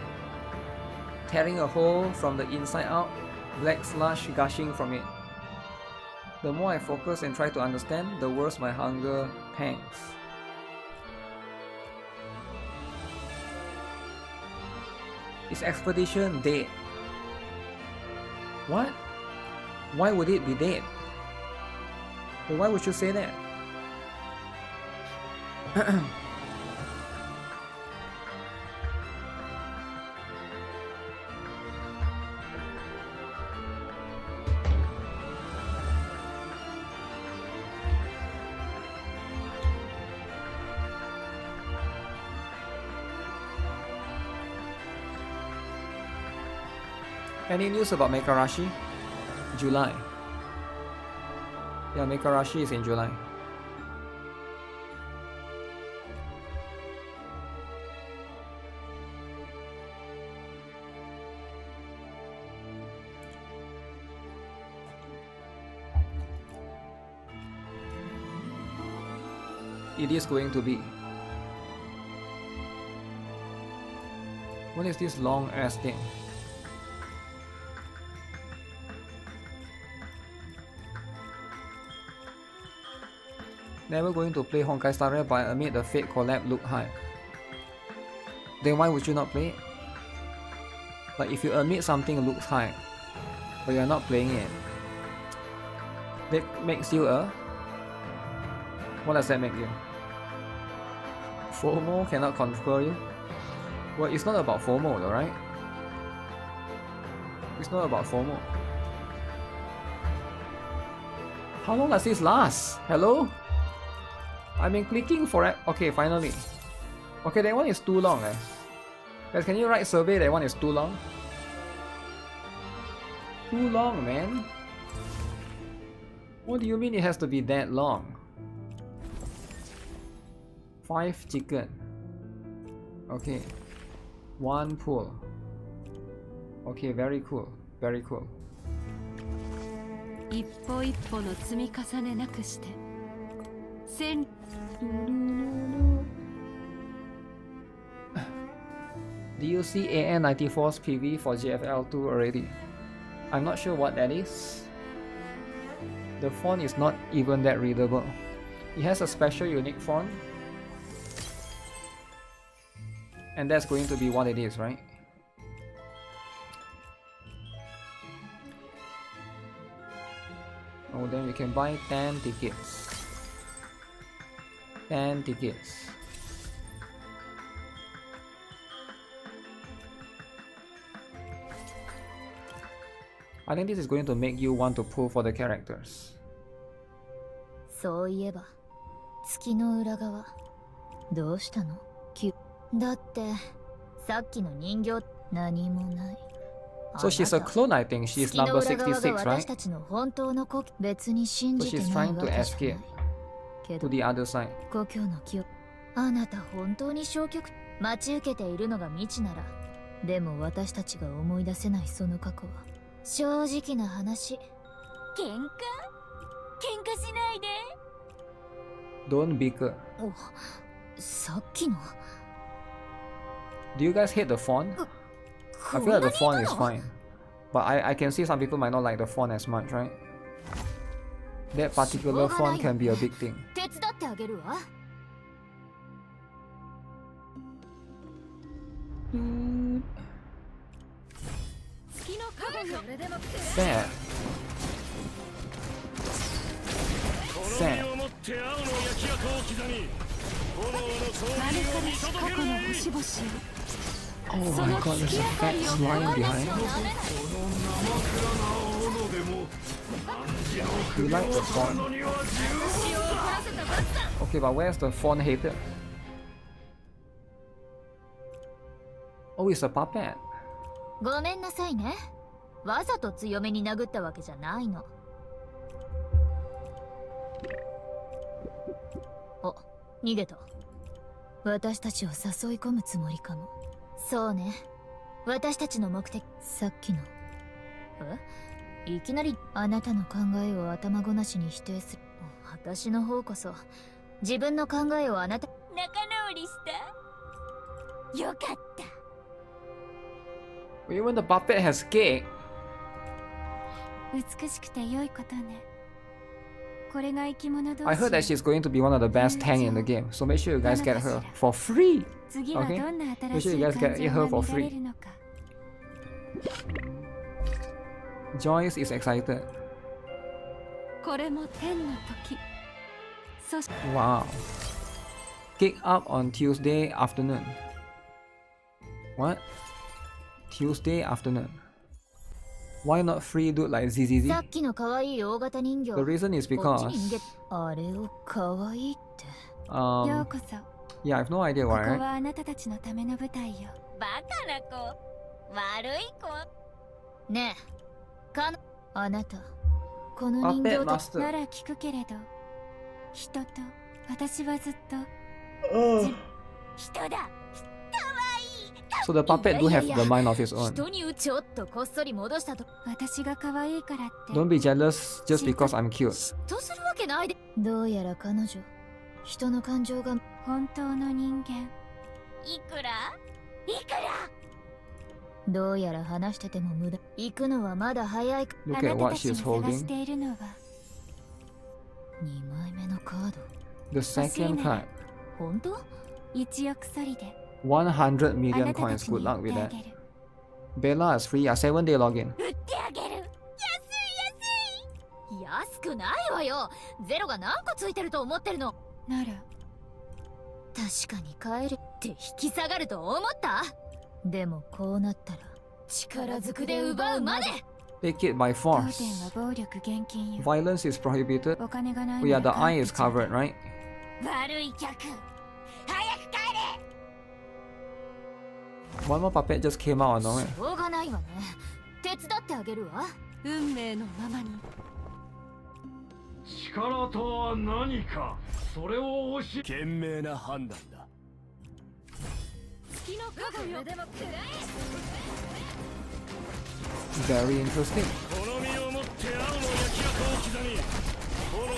Tearing a hole from the inside out, black slush gushing from it. The more I focus and try to understand, the worse my hunger pangs. Is Expedition dead? What? Why would it be dead? But why would you say that? Any news about Meikarashi? July. Yeah, Meikarashi is in July. It is going to be. What is this long ass thing? Never going to play Honkai Star Rail, but I made the Fate collab look high. Then why would you not play it? Like if you admit something looks high, but you're not playing it, that makes you a... What does that make you? FOMO cannot control you? Well, it's not about FOMO though, right? It's not about FOMO. How long does this last? Hello? I've been clicking for it. Okay, finally. Okay, that one is too long, eh? Guys, can you write survey that one is too long? Too long, man. What do you mean it has to be that long? 5 chicken. Okay. 1 pool. Okay, very cool. Very cool. Do you see AN94's PV for GFL2 already? I'm not sure what that is. The font is not even that readable. It has a special unique font. And that's going to be what it is, right? Oh, then we can buy 10 tickets. 10 tickets. I think this is going to make you want to pull for the characters. そういえば、月の裏側、どうしたの？だって、さっきの人形、何もない。So she's a clone, I think. She's number 66, right? So she's trying to escape to the other side. 故郷の記憶。あなた本当に消極待ち受けているのが未知なら、でも私たちが思い出せないその過去は、正直な話。喧嘩しないで。Don't bicker. お、さっきの。Do you guys hate the font? I feel like the font is fine. But I can see some people might not like the font as much, right? That particular font can be a big thing. Sad. Sad. Oh my god, there's a fat slime behind. You like the font? Okay, but where's the font hater? Oh, it's a puppet. ごめんなさいね。わざと強めに殴ったわけじゃないの。お、逃げた。私たちを誘い込むつもりかも。そうね。私たちの目的、さっきの。いきなりあなたの考えを頭ごなしに否定する。私の方こそ自分の考えをあなた。仲直りした。よかった。Even the puppet has cake. 美しくて良いことね。これが生き物同士。 I heard that she's going to be one of the best tank in the game, so make sure you guys get her for free. Okay? Make sure you guys get her for free. Joyce is excited. Wow. Kick up on Tuesday afternoon. What? Tuesday afternoon. Why not free dude like ZZZ? The reason is because yeah, I have no idea why, right? ねえ、あなた、この人形 Puppet と Master. なら聞くけれど、人と私はずっと人だ。 So the puppet do have the mind of his own. 人にちょっとこっそり戻したと。私が可愛いからって Don't be jealous just because I'm cute. 嫉妬するわけないで。どうやら彼女、人の感情が本当の人間。いくらどうやら話してても無駄。行くのはまだ早い。 Look at what she's 探 holding. しているのは2枚目のカード。 The second card. 本当？1億ソリで100 million coins. Good luck with that. Bella is free. A 7-day login. 売ってあげる。安くないわよ。ゼロが何個ついてると思ってるの。なら確かに買えるって引き下がると思った。でもこうなったら力ずくで奪うまで。 Take it by 当 force. 店は暴力厳禁よ。 Violence is prohibited. お金がない Oh yeah, な the ら eye is covered, right? 悪い客、早く帰れ。 One more puppet just came out of nowhere. しょうがないわね。手伝ってあげるわ。運命のままに。力とは何か、それを教え。賢明な判断だ。月の影よ。でも暗い。 Very interesting. この身をもって青の焼き跡を刻み、炎の降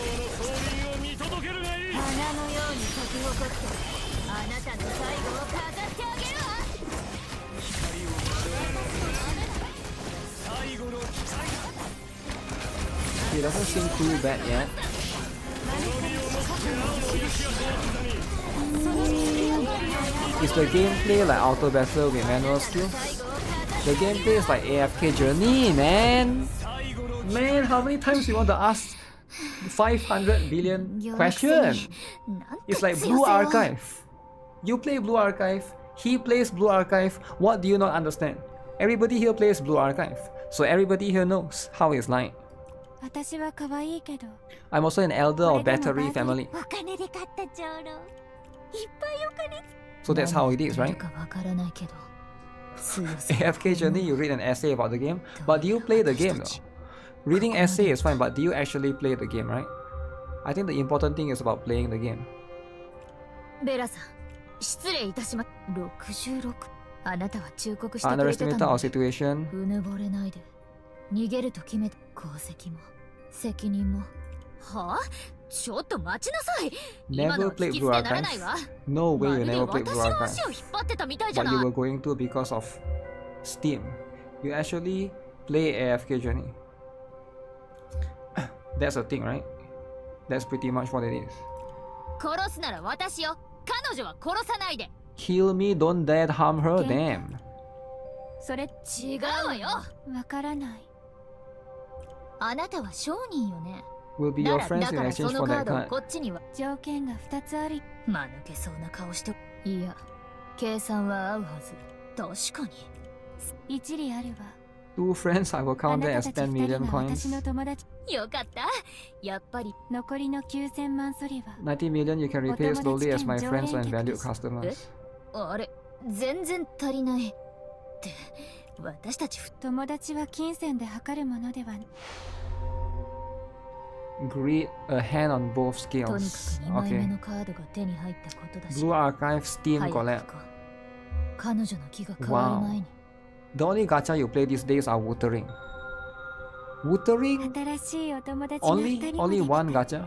臨を見届けるがいい。花のように咲き誇って、あなたの最後を飾ってあげるわ。 最後の機会だ。 He doesn't seem too bad yet. Is the gameplay like auto battle with manual skills? The gameplay is like AFK journey, man. Man, how many times you want to ask 500 billion questions? It's like Blue Archive. You play Blue Archive, he plays Blue Archive. What do you not understand? Everybody here plays Blue Archive, so everybody here knows how it's like. 私は可愛いけど。 I'm also an elder of Battery family. お金で買った長老。いっぱいお金。 So that's how it is, right? かわからないけど。 AFK journey, you read an essay about the game, but do you play the game though? Reading essay is fine, but do you actually play the game, right? I think the important thing is about playing the game. ベラさん、失礼いたします。66。あなたは忠告してくれてた Underestimated の our situation. うぬぼれないで。逃げると決めた功績も責任も。はあ？ちょっと待ちなさい。今の Never は聞 played き捨 Blue てならない Archive. わ。 No ま way る you で never played 私 Blue の足を Archive. 引っ張ってたみたいじゃ But な you い。 were going to because of Steam. You actually play AFK journey. That's the thing, right? That's pretty much what it is. 殺すなら私よ。彼女は殺さないで。 Kill me, don't dare harm her, damn. それ違うわよ。わからない。あなたは商人よね。 We'll be な your ら friends だ in からそ exchange の for カ that ードを card. こっちには条件が2つあり。間抜けそうな顔して。いや、計算は合うはず。確かに。一理あるわ。 Two friends, I will count that as 10 million 私 coins. の友達。よかった。やっぱり残りの9000万ソリは。 90 million you can repay slowly as my friends and valued customers. あれ、全然足りない。って私たち友達は金銭で測るものでは。 Greed, a hand on both とに scales. かく2枚目 Okay. のカードが手に入ったことだし。 Blue Archive Steam 早く collab. 行こう。彼女の気が変わる前に。 The only gacha you play these days are Wuthering. Wuthering? 新しいお友達が2人 Only も one できた。 gacha?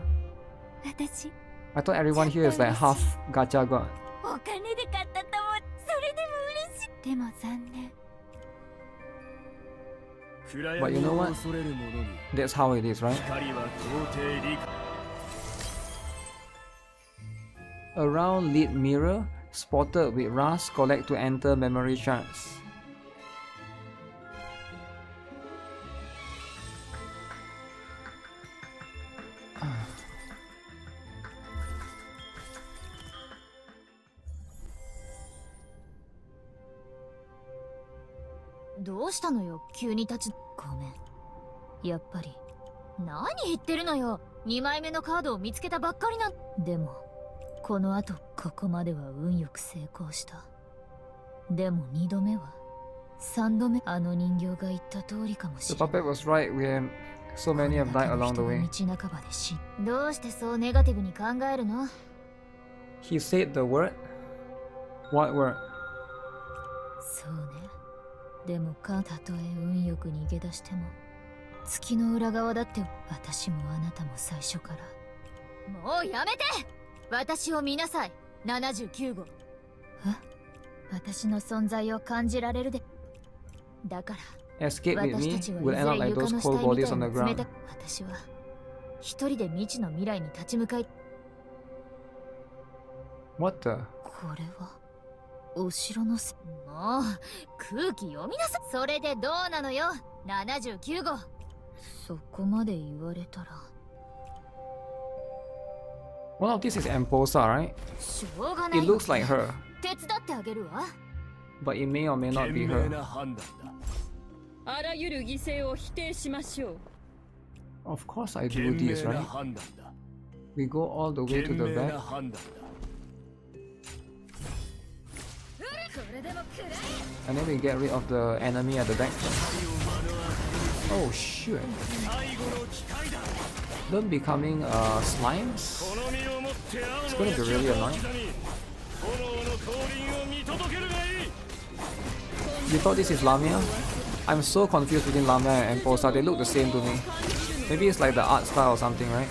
私、 I thought everyone here is like half gacha god. お金で買ったと思う。それでも嬉しい。でも残念。 But you know what? That's how it is, right? Around lead mirror, spotted with rust, collect to enter memory shards. What? どうしたのよ、急に立ち。ごめん。やっぱり。何言ってるのよ。2枚目のカードを見つけたばっかりな。でも、この後、ここまでは運よく成功した。でも2度目は、3度目あの人形が言った通りかもし The れない。 puppet was right. So many have died along the way. 道半ばで死ん。どうしてそうネガティブに考えるの？ He said the word. What word? そうね。でもたとえ運よく逃げ出しても、月の裏側だって私もあなたも最初から。もうやめて！私を見なさい。79号。私の存在を感じられるで。だから。Escape with me will end up like those cold bodies on the ground. 私は一人で未知の未来に立ち向かい。What the? これは後ろのせ。もう空気読みなさい。それでどうなのよ、79号。そこまで言われたら。One of these is Emposa, right? しょうがない。 It looks like her, 手伝ってあげるわ。 but it may or may not be her. あらゆる犠牲を否定しましょう。 Of course I do this, right? We go all the way to the back. And then we get rid of the enemy at the back. Oh shit. Them becoming slimes? It's gonna be really annoying. You thought this is Lamia? I'm so confused between Lamia and Emposa. They look the same to me. Maybe it's like the art style or something, right?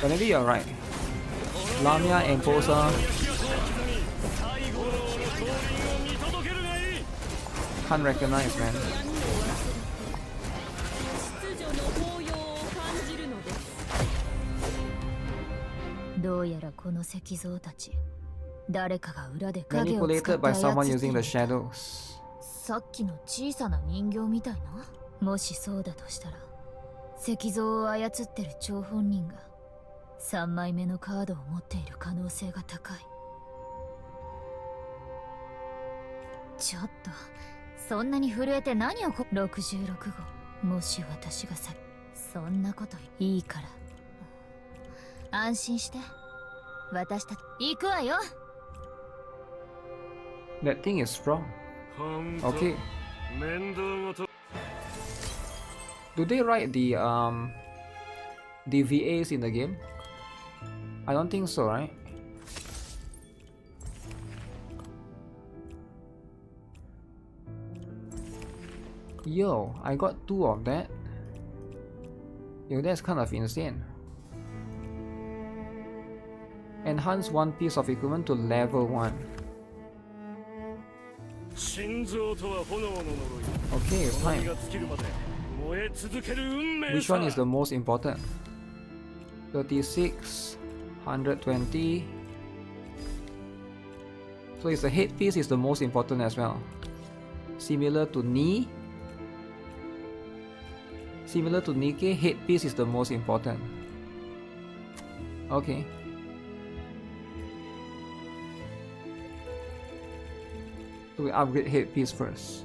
But maybe you're right. Lamia and Emposa. Can't recognize, man. どうやらこの石像たち、誰かが裏で影を使って Manipulated by 操 someone ってい using る the shadows. さっきの小さな人形みたいな。もしそうだとしたら、石像を操ってる張本人が3枚目のカードを持っている可能性が高い。ちょっとそんなに震えて何を66号。もし私がさ、そんなこといいから安心して。私たち行くわよ。 That thing is strong. Okay. Do they write the VAs in the game? I don't think so, right? Yo, I got 2 of that. Yo, that's kind of insane. Enhance 1 piece of equipment to level 1. Okay, it's time. Which one is the most important? 36, 120. So it's the headpiece is the most important as well. Similar to knee. Similar to NIKKE, headpiece is the most important. Okay. So we upgrade headpiece first.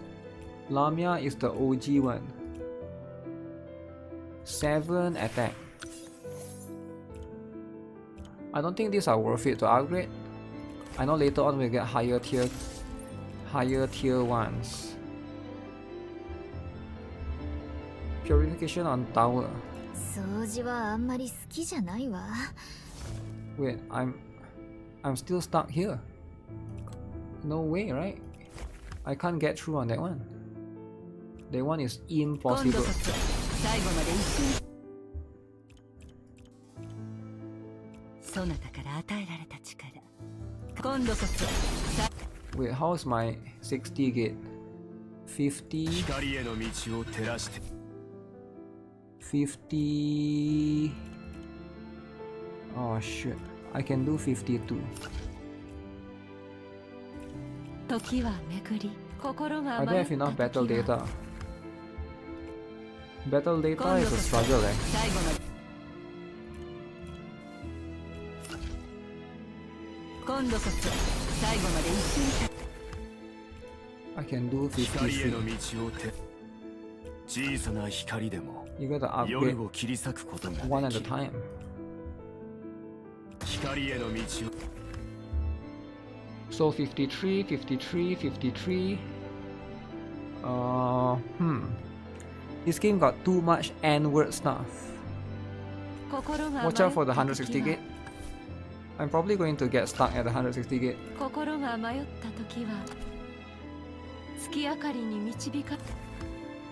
Lamia is the OG one. 7 attack. I don't think these are worth it to upgrade. I know later on we'll get higher tier ones. Purification on tower. 掃除はあんまり好きじゃないわ。 Wait, I'm still stuck here. No way, right? I can't get through on that one. That one is impossible. Wait, how's my 60 gate? 50. 50. Oh shit, I can do 52. I don't have enough battle data. Battle data is a struggle, eh? I can do 53. You gotta upgrade one at a time. So 53, 53, 53. This game got too much N-word stuff. Watch out for the 160 gate. I'm probably going to get stuck at the 160 gate.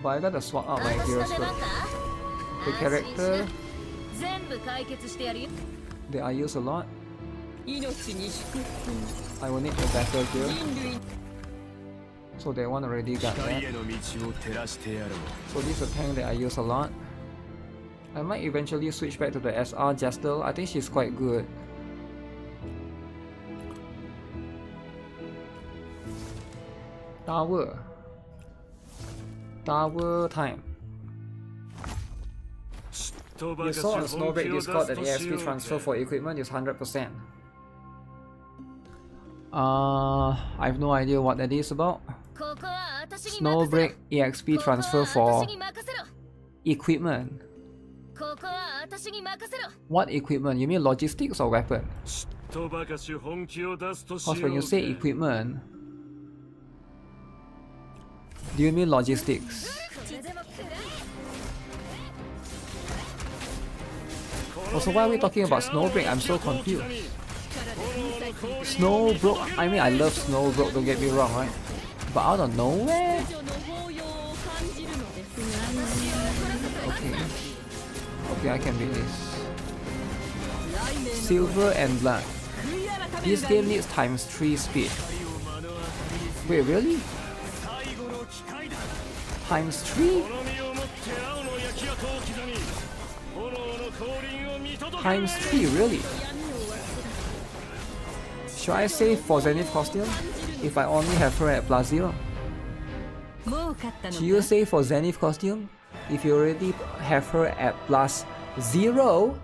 But I gotta swap out my gyroscope. The character that I use a lot, I will need a better gear. So that one already got that. So this is a tank that I use a lot. I might eventually switch back to the SR Jestel. I think she's quite good. Tower time. You saw on Snowbreak Discord that the EXP transfer for equipment is 100%. I have no idea what that is about. Snowbreak EXP transfer for equipment. What equipment? You mean logistics or weapon? Because when you say equipment, do you mean logistics? Also, why are we talking about Snowbreak? I'm so confused. Snowbreak, I mean I love Snowbreak, don't get me wrong, right? But out of nowhere? Okay, I can beat this. Silver and blood. This game needs ×3 speed. Wait, really? ×3? ×3, really? Should I save for Zenith costume if I only have her at +0? Should you save for Zenith costume if you already have her at +0?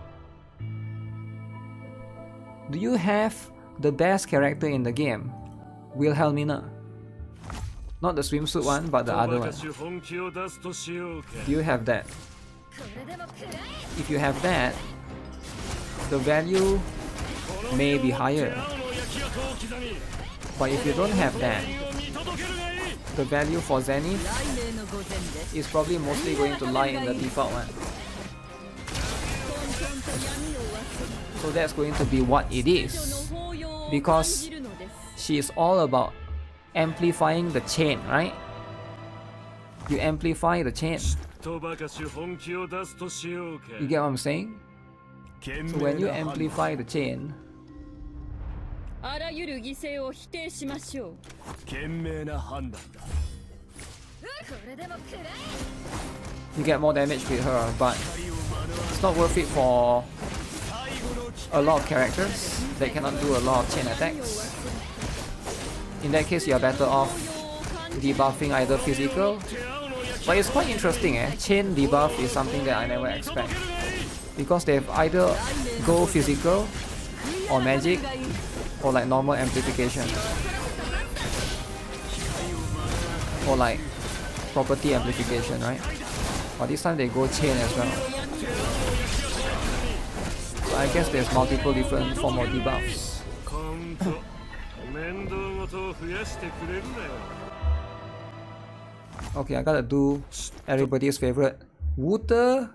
Do you have the best character in the game, Wilhelmina? Not the swimsuit one, but the other one. Do you have that? If you have that, the value may be higher. But if you don't have that, the value for Zenith is probably mostly going to lie in the default one. So that's going to be what it is. Because she is all about amplifying the chain, right? You amplify the chain. You get what I'm saying? So when you amplify the chain, you get more damage with her, but it's not worth it for a lot of characters that cannot do a lot of chain attacks. In that case, you're better off debuffing either physical. But it's quite interesting, chain debuff is something that I never expect. Because they've either go physical or magic or like normal amplification. Or like property amplification, right? But this time they go chain as well. So I guess there's multiple different form of debuffs. Okay, I gotta do everybody's favorite Wuthering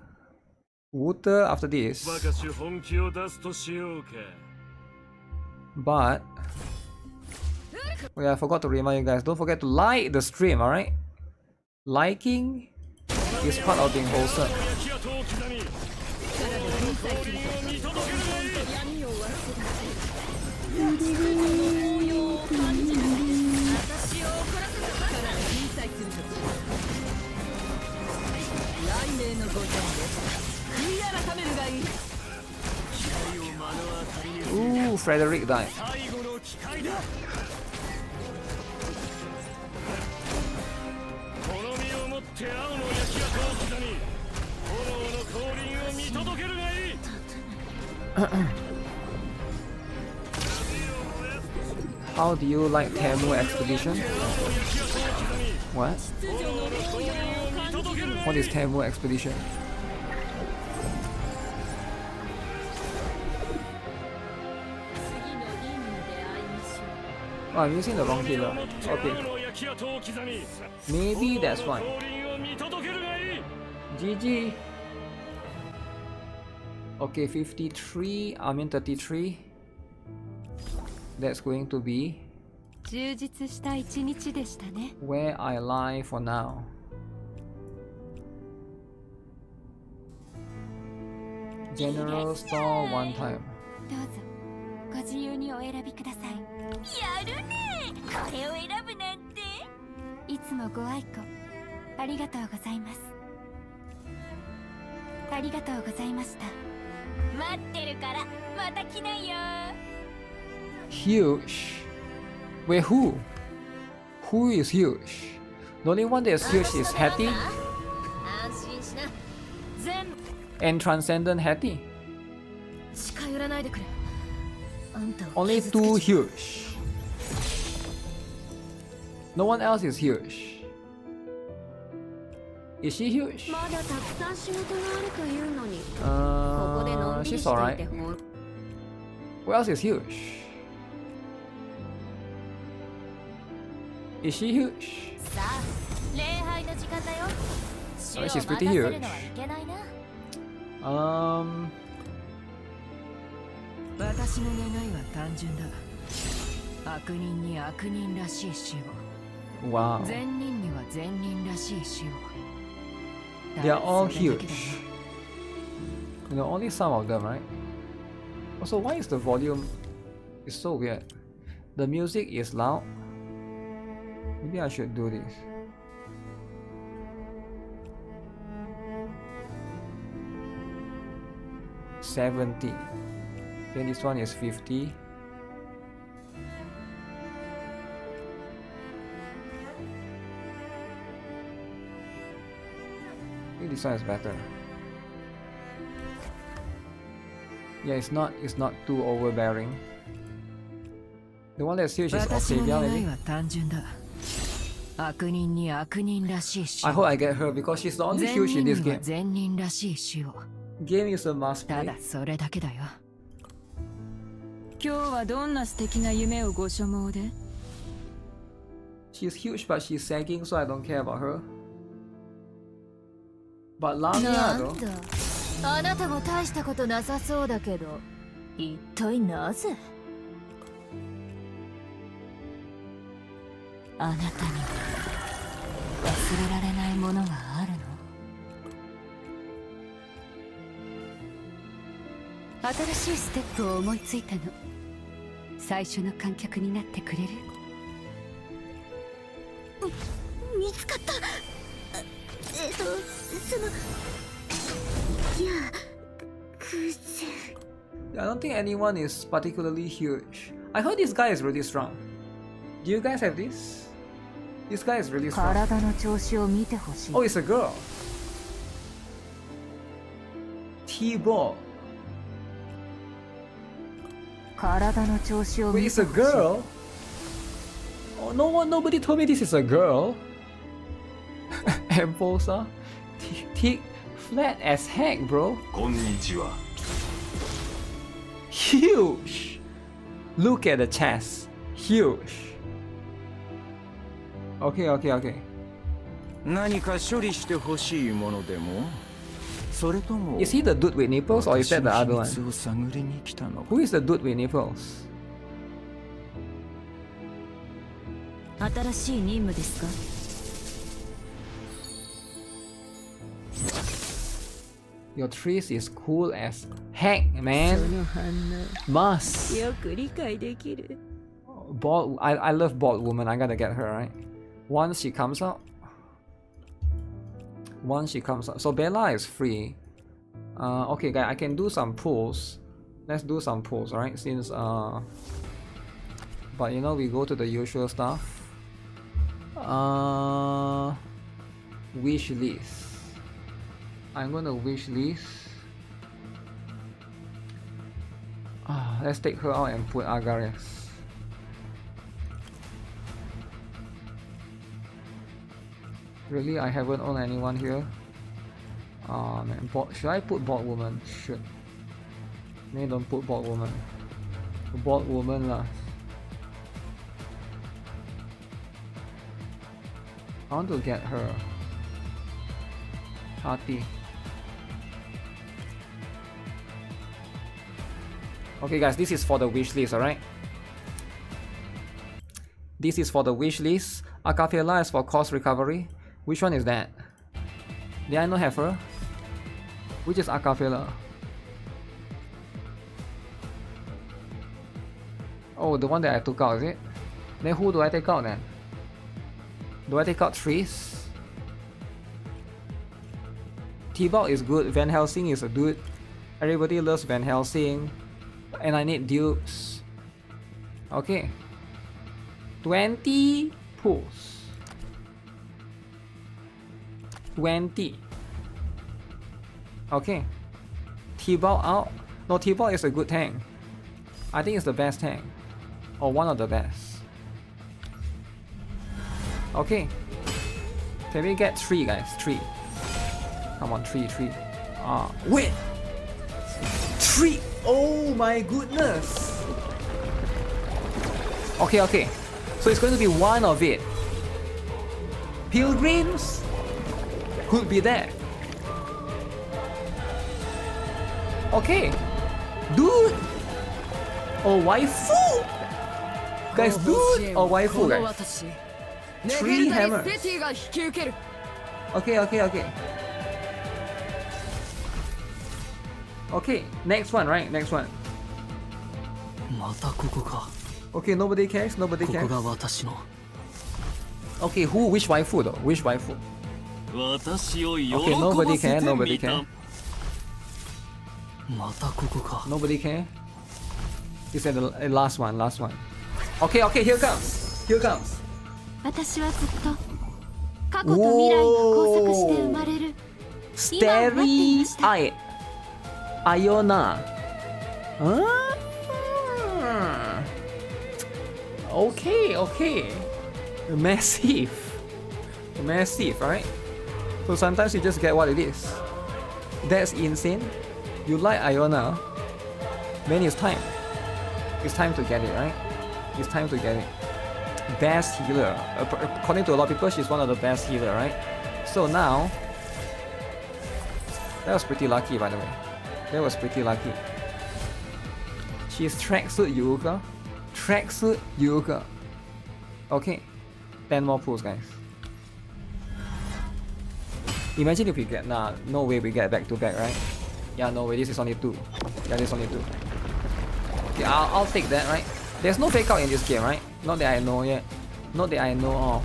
after this. But oh yeah, I forgot to remind you guys, don't forget to like the stream, alright? Liking is part of being wholesome. Ooh, Frederick died. How do you like Temu Expedition? What? What is Temu Expedition? Oh, I'm using the wrong killer. Okay. Maybe that's why. GG. Okay, 53. I mean 33. That's going to be where I lie for now. General store one time. ご自由にお選びください。やるね。これを選ぶなんて。いつもご愛顧ありがとうございます。ありがとうございました。待ってるからまた来ないよ。Huge. Wait, who? Who is huge? The only one that's huge is Hattie. 安心しな。全部。And Transcendent Hattie. 近寄らないでくれ。Only two huge. No one else is huge. Is she huge? She's alright. Who else is huge? Is she huge? Oh, she's pretty huge. 私の願いは単純だ。悪人に悪人らしい死を。Wow. 善人には善人らしい死を。They are all huge. You know, only some of them, right? Also, why is the volume? It's so weird. The music is loud. Maybe I should do this. $70. Then this one is 50. I think this one is better. Yeah, it's not too overbearing. The one that's huge is Octavia, maybe. I hope I get her because she's the only huge in this game. Game is a must play. 今日はどんな素敵な夢をご所望で She's huge, but she's sagging, so I don't care about her. But Lamia, though. あなたも大したことなさそうだけど、一体なぜ？あなたには忘れられないものがあるの。新しいステップを思いついたの。最初の観客になってくれる？見つかった。いや、偶然。I don't think anyone is particularly huge. I heard this guy is really strong. Do you guys have this? This guy is really strong. 体の調子を見てほしい。Oh, it's a girl. T-ball. 体の調子を Wait, 見 it's て a ほしい。girl? Oh, nobody told me this is a girl. Emposa? Thick, flat as heck, bro. こんにちは。 Huge. Look at the chest. Huge. Okay. 何か処理してほしいものでも？それとも Is he the dude with nipples or is that the other one? 私の秘密を探りに来たのか？ Who is the dude with nipples? 新しい任務ですか？ Your trees is cool as heck, man. その反応 Must. よく理解できる。 Bald. I love bald woman. I gotta get her, right? Once she comes out. So Bella is free. Okay, guys, I can do some pulls. Let's do some pulls, alright? Since but you know, we go to the usual stuff. Wish list. I'm gonna wish list. Let's take her out and put Agares. Really, I haven't owned anyone here. Man, should I put bald woman? Should. Maybe don't put bald woman. Bald woman lah. I want to get her. Hati. Okay guys, this is for the wish list, alright? This is for the wish list. Acapella is for cost recovery. Which one is that? Did I not have her? Which is Acapella? Oh, the one that I took out, is it? Then who do I take out then? Do I take out Trees? T-Bot is good, Van Helsing is a dude. Everybody loves Van Helsing. And I need dupes. Okay. 20 pulls. 20. Okay. T-Bot out. No, T-Bot is a good tank. I think it's the best tank. Or one of the best. Okay. Can we get 3 guys? 3. Come on, 3. Wait! 3! Oh my goodness! Okay. So it's going to be one of it. Pilgrims could be there. Okay. Dude! Oh, waifu! Guys, dude or waifu, guys? 3 hammers. Okay. Okay, next one, right? Next one. Okay, nobody cares. Okay, who? Which waifu though? Which waifu? Okay, nobody care. Nobody care. This is the last one. Okay, here comes. Whoa. Starry Eye. Iona. Okay. Massive, right? So sometimes you just get what it is. That's insane. You like Iona, then it's time. It's time to get it, right? It's time to get it. Best healer. According to a lot of people, she's one of the best healer, right? So now, that was pretty lucky, by the way. That was pretty lucky. She's tracksuit Yuga. Okay, 10 more pulls, guys. Imagine if we get, no way we get back to back, right? Yeah, no way. This is only 2. Yeah, this is only 2. Okay, I'll take that, right? There's no fake out in this game, right? Not that I know yet. Not that I know of.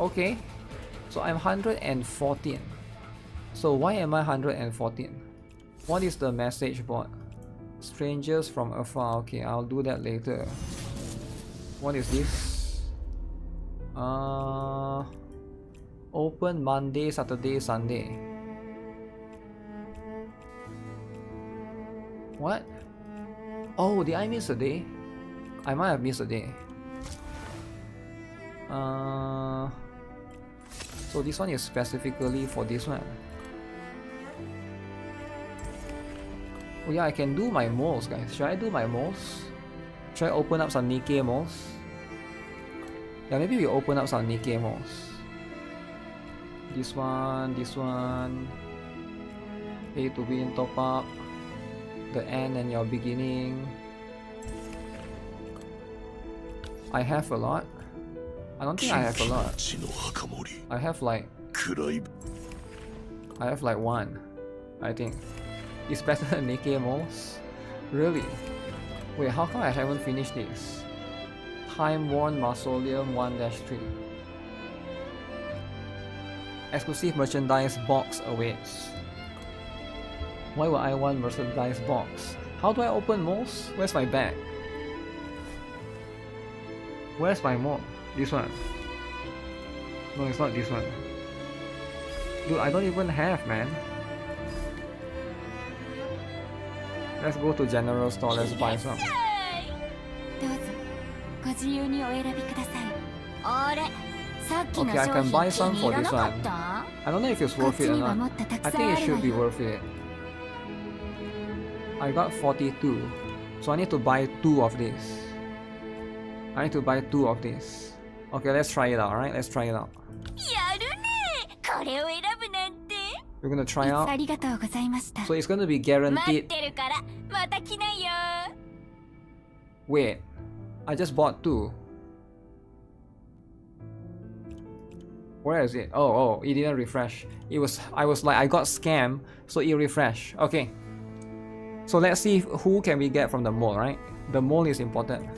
Okay. So I'm 114. So why am I 114? What is the message board? Strangers from afar. Okay, I'll do that later. What is this? Open Monday, Saturday, Sunday. What? Oh, did I miss a day? I might have missed a day. So this one is specifically for this one. Oh yeah, I can do my moles, guys. Should I do my moles? Should I open up some NIKKE moles? Yeah, maybe we open up some NIKKE moles. This one. Pay to win, top up. The end and your beginning. I have a lot. I don't think I have a lot. I have like 1, I think. It's better than NIKKE moles? Really? Wait, how come I haven't finished this? Time Worn Mausoleum 1-3. Exclusive merchandise box awaits. Why would I want merchandise box? How do I open moles? Where's my bag? Where's my mole? This one. No, it's not this one. Dude, I don't even have, man. Let's go to general store, let's buy some. Okay, I can buy some for this one. I don't know if it's worth it or not. I think it should be worth it. I got 42, so I need to buy 2 of this. I need to buy 2 of these. Okay, let's try it out, alright? Let's try it out. We're gonna try out. So it's gonna be guaranteed. Wait, I just bought 2. Where is it? Oh, it didn't refresh. I was like, I got scammed, so it refreshed. Okay. So let's see who can we get from the mole, right? The mole is important.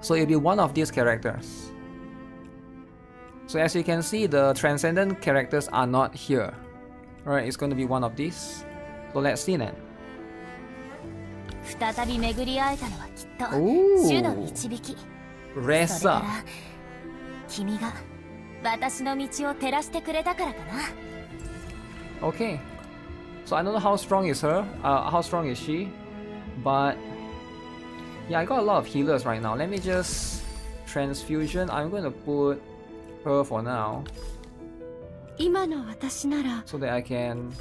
So it'll be one of these characters. So as you can see, the transcendent characters are not here. Alright, it's going to be one of these. So let's see then. Ooh. Reza. Okay. So I don't know how strong is her, how strong is she, but yeah, I got a lot of healers right now. Let me just transfusion. I'm going to put her for now, so that I can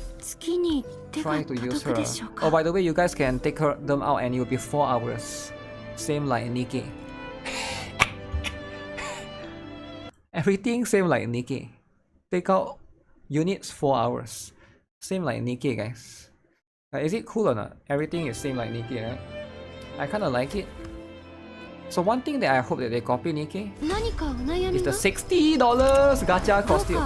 try to use her. Oh, by the way, you guys can take them out and it will be 4 hours, same like NIKKE. Everything same like NIKKE. Take out units 4 hours. Same like NIKKE, guys. Is it cool or not? Everything is same like NIKKE, right? I kinda like it. So one thing that I hope that they copy NIKKE is the $60 gacha costume.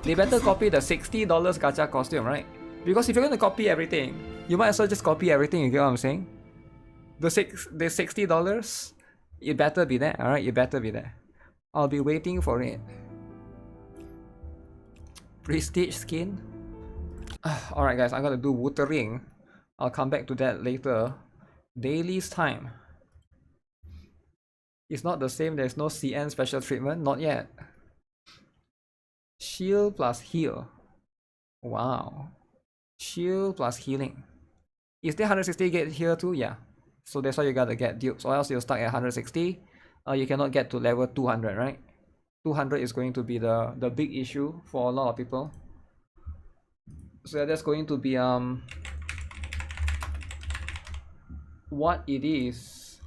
They better copy the $60 gacha costume, right? Because if you're gonna copy everything, you might as well just copy everything, you get what I'm saying? The $60, it better be there, alright? It better be there. I'll be waiting for it. Prestige skin. Alright guys, I'm gonna do Wuthering. I'll come back to that later. Daily's time. It's not the same, there's no CN special treatment, not yet. Shield plus heal. Wow. Shield plus healing. Is there 160 get here too? Yeah. So that's why you gotta get dupes, or else you're stuck at 160. You cannot get to level 200, right? 200 is going to be the big issue for a lot of people. So that's going to be what it is.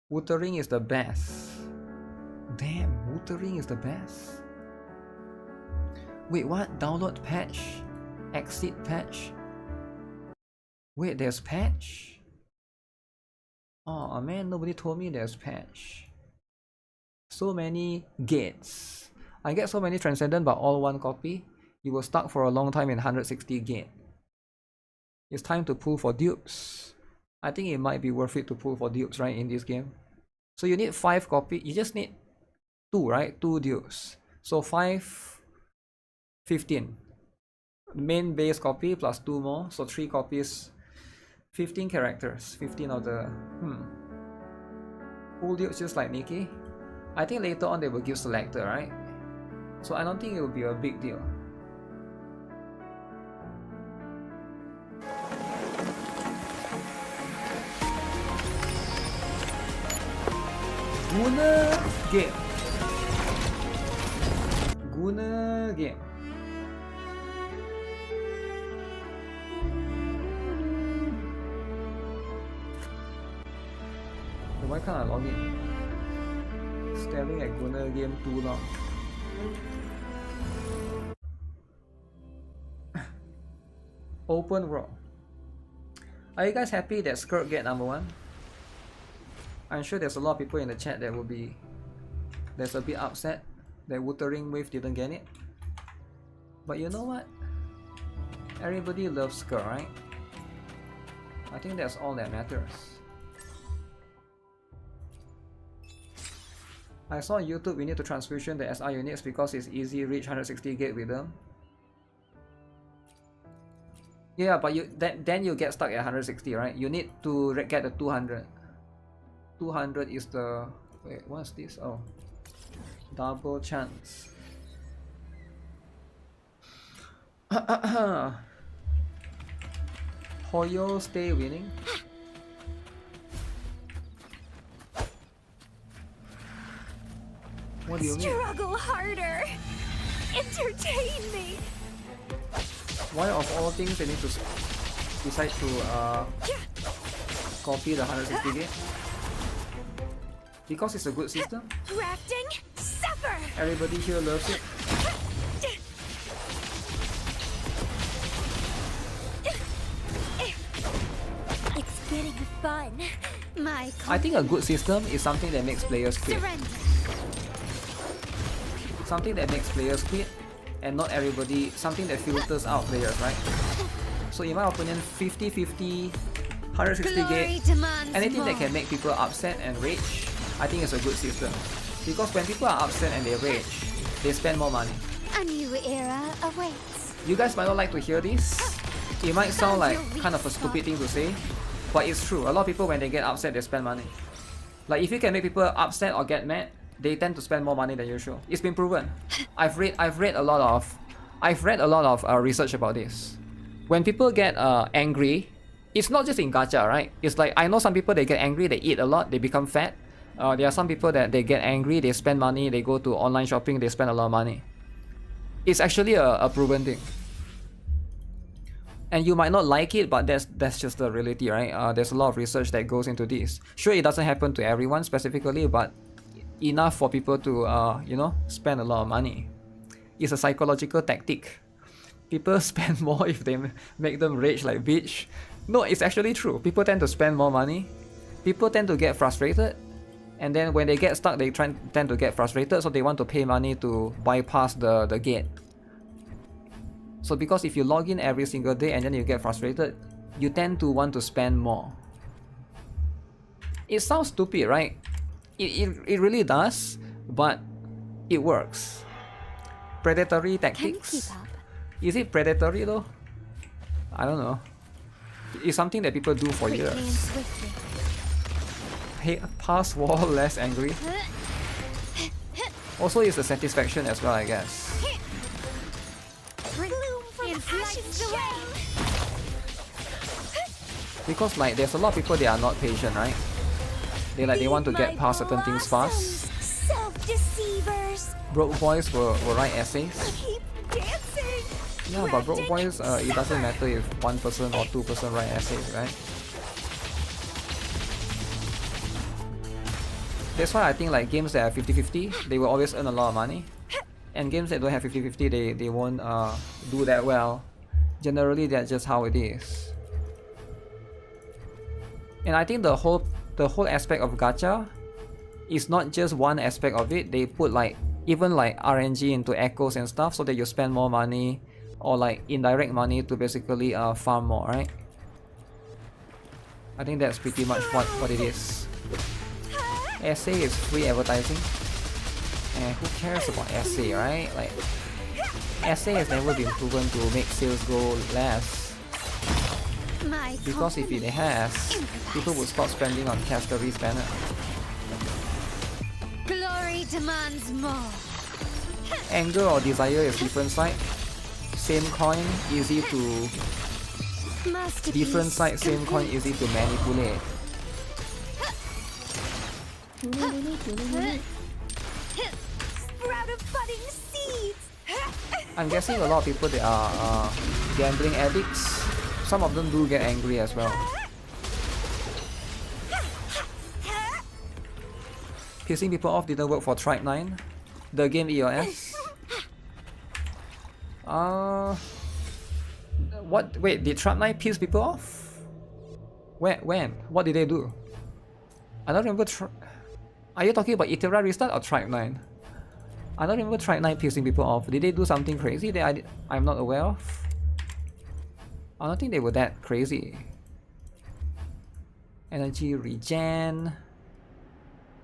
Wuthering is the best. Damn, Wuthering is the best. Wait, what? Download patch? Exit patch? Wait, there's patch? Oh man, nobody told me there's patch. So many gates. I get so many transcendent but all one copy. You were stuck for a long time in 160 gate. It's time to pull for dupes. I think it might be worth it to pull for dupes, right, in this game. So you need 5 copies. You just need 2, right? 2 dupes. So 5, 15. Main base copy plus 2 more. So 3 copies. 15 characters. 15 of the... Full dupes just like NIKKE. I think later on they will give selector, right? So I don't think it will be a big deal. Guna game. Guna game. Why can't I log in? Staring at Guna game too long. Open world. Are you guys happy that Skirt get number 1? I'm sure there's a lot of people in the chat that will be that's a bit upset that Wuthering Wave didn't get it. But you know what? Everybody loves Skirt, right? I think that's all that matters. I saw on YouTube we need to transfusion the SR units because it's easy reach 160 gate with them. Yeah, but then you get stuck at 160, right? You need to get the 200. 200 is the... Wait, what's this? Oh. Double chance. Hoyo stay winning. What do you mean? Struggle harder. Entertain me. Why of all things they need to... decide to copy the 160 gate. Because it's a good system. Crafting, suffer. Everybody here loves it. It's getting fun. I think a good system is something that makes players quit. Something that makes players quit, and not everybody, something that filters out players, right? So in my opinion, 50-50, 160 gate, anything that can make people upset and rage, I think it's a good system. Because when people are upset and they rage, they spend more money. A new era awaits. You guys might not like to hear this. It might sound like kind of a stupid thing to say, but it's true. A lot of people, when they get upset, they spend money. Like if you can make people upset or get mad, they tend to spend more money than usual. It's been proven. I've read a lot of research about this. When people get angry, it's not just in gacha, right? It's like I know some people, they get angry, they eat a lot, they become fat. There are some people that they get angry, they spend money, they go to online shopping, they spend a lot of money. It's actually a proven thing. And you might not like it, but that's just the reality, right? There's a lot of research that goes into this. Sure, it doesn't happen to everyone specifically, but enough for people to you know, spend a lot of money. It's a psychological tactic. People spend more if they make them rage like bitch. No, it's actually true. People tend to spend more money. People tend to get frustrated, and then when they get stuck, they tend to get frustrated, so they want to pay money to bypass the gate. So because if you log in every single day and then you get frustrated, you tend to want to spend more. It sounds stupid, right? It really does, but it works. Predatory tactics. Is it predatory though? I don't know. It's something that people do for years. Hey, pass wall less angry. Also, it's a satisfaction as well, I guess. Because like there's a lot of people, they are not patient, right? They want to get past certain things fast. Broke boys will write essays. Yeah, but broke boys, it doesn't matter if one person or two person write essays, right? That's why I think like games that are 50-50, they will always earn a lot of money. And games that don't have 50-50, they won't do that well. Generally, that's just how it is. And I think the whole aspect of gacha is not just one aspect of it. They put like even like RNG into echoes and stuff so that you spend more money, or like indirect money to basically farm more, right? I think that's pretty much what it is. Essay is free advertising. And who cares about essay, right? Like, essay has never been proven to make sales go less. Because if it has, people would stop spending on categories banner. Glory demands more. Anger or desire is different side. Same coin, easy to... Different side, same coin, easy to manipulate. Sprout of budding seeds. I'm guessing a lot of people, they are gambling addicts. Some of them do get angry as well. Pissing people off didn't work for Tribe 9. The game EOS. What? Wait, did Tribe 9 piss people off? When? What did they do? I don't remember. Are you talking about Itera Restart or Tribe 9? I don't remember Tribe 9 pissing people off. Did they do something crazy that I'm not aware of? I don't think they were that crazy. Energy regen.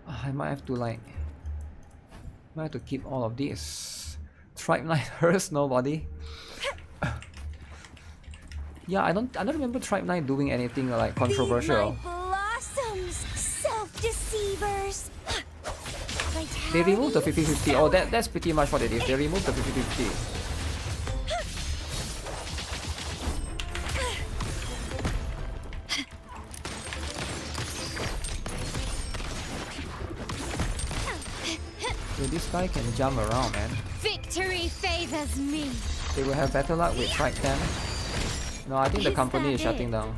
I might have to keep all of this. Tribe 9 hurts nobody. Yeah, I don't remember Tribe 9 doing anything like controversial. Blossoms, self-deceivers. They removed the 50-50. Oh, that's pretty much what it is. They removed the 50-50. So this guy can jump around, man. Victory favors me. They will have better luck with Tribe 10. No, I think the company is shutting down.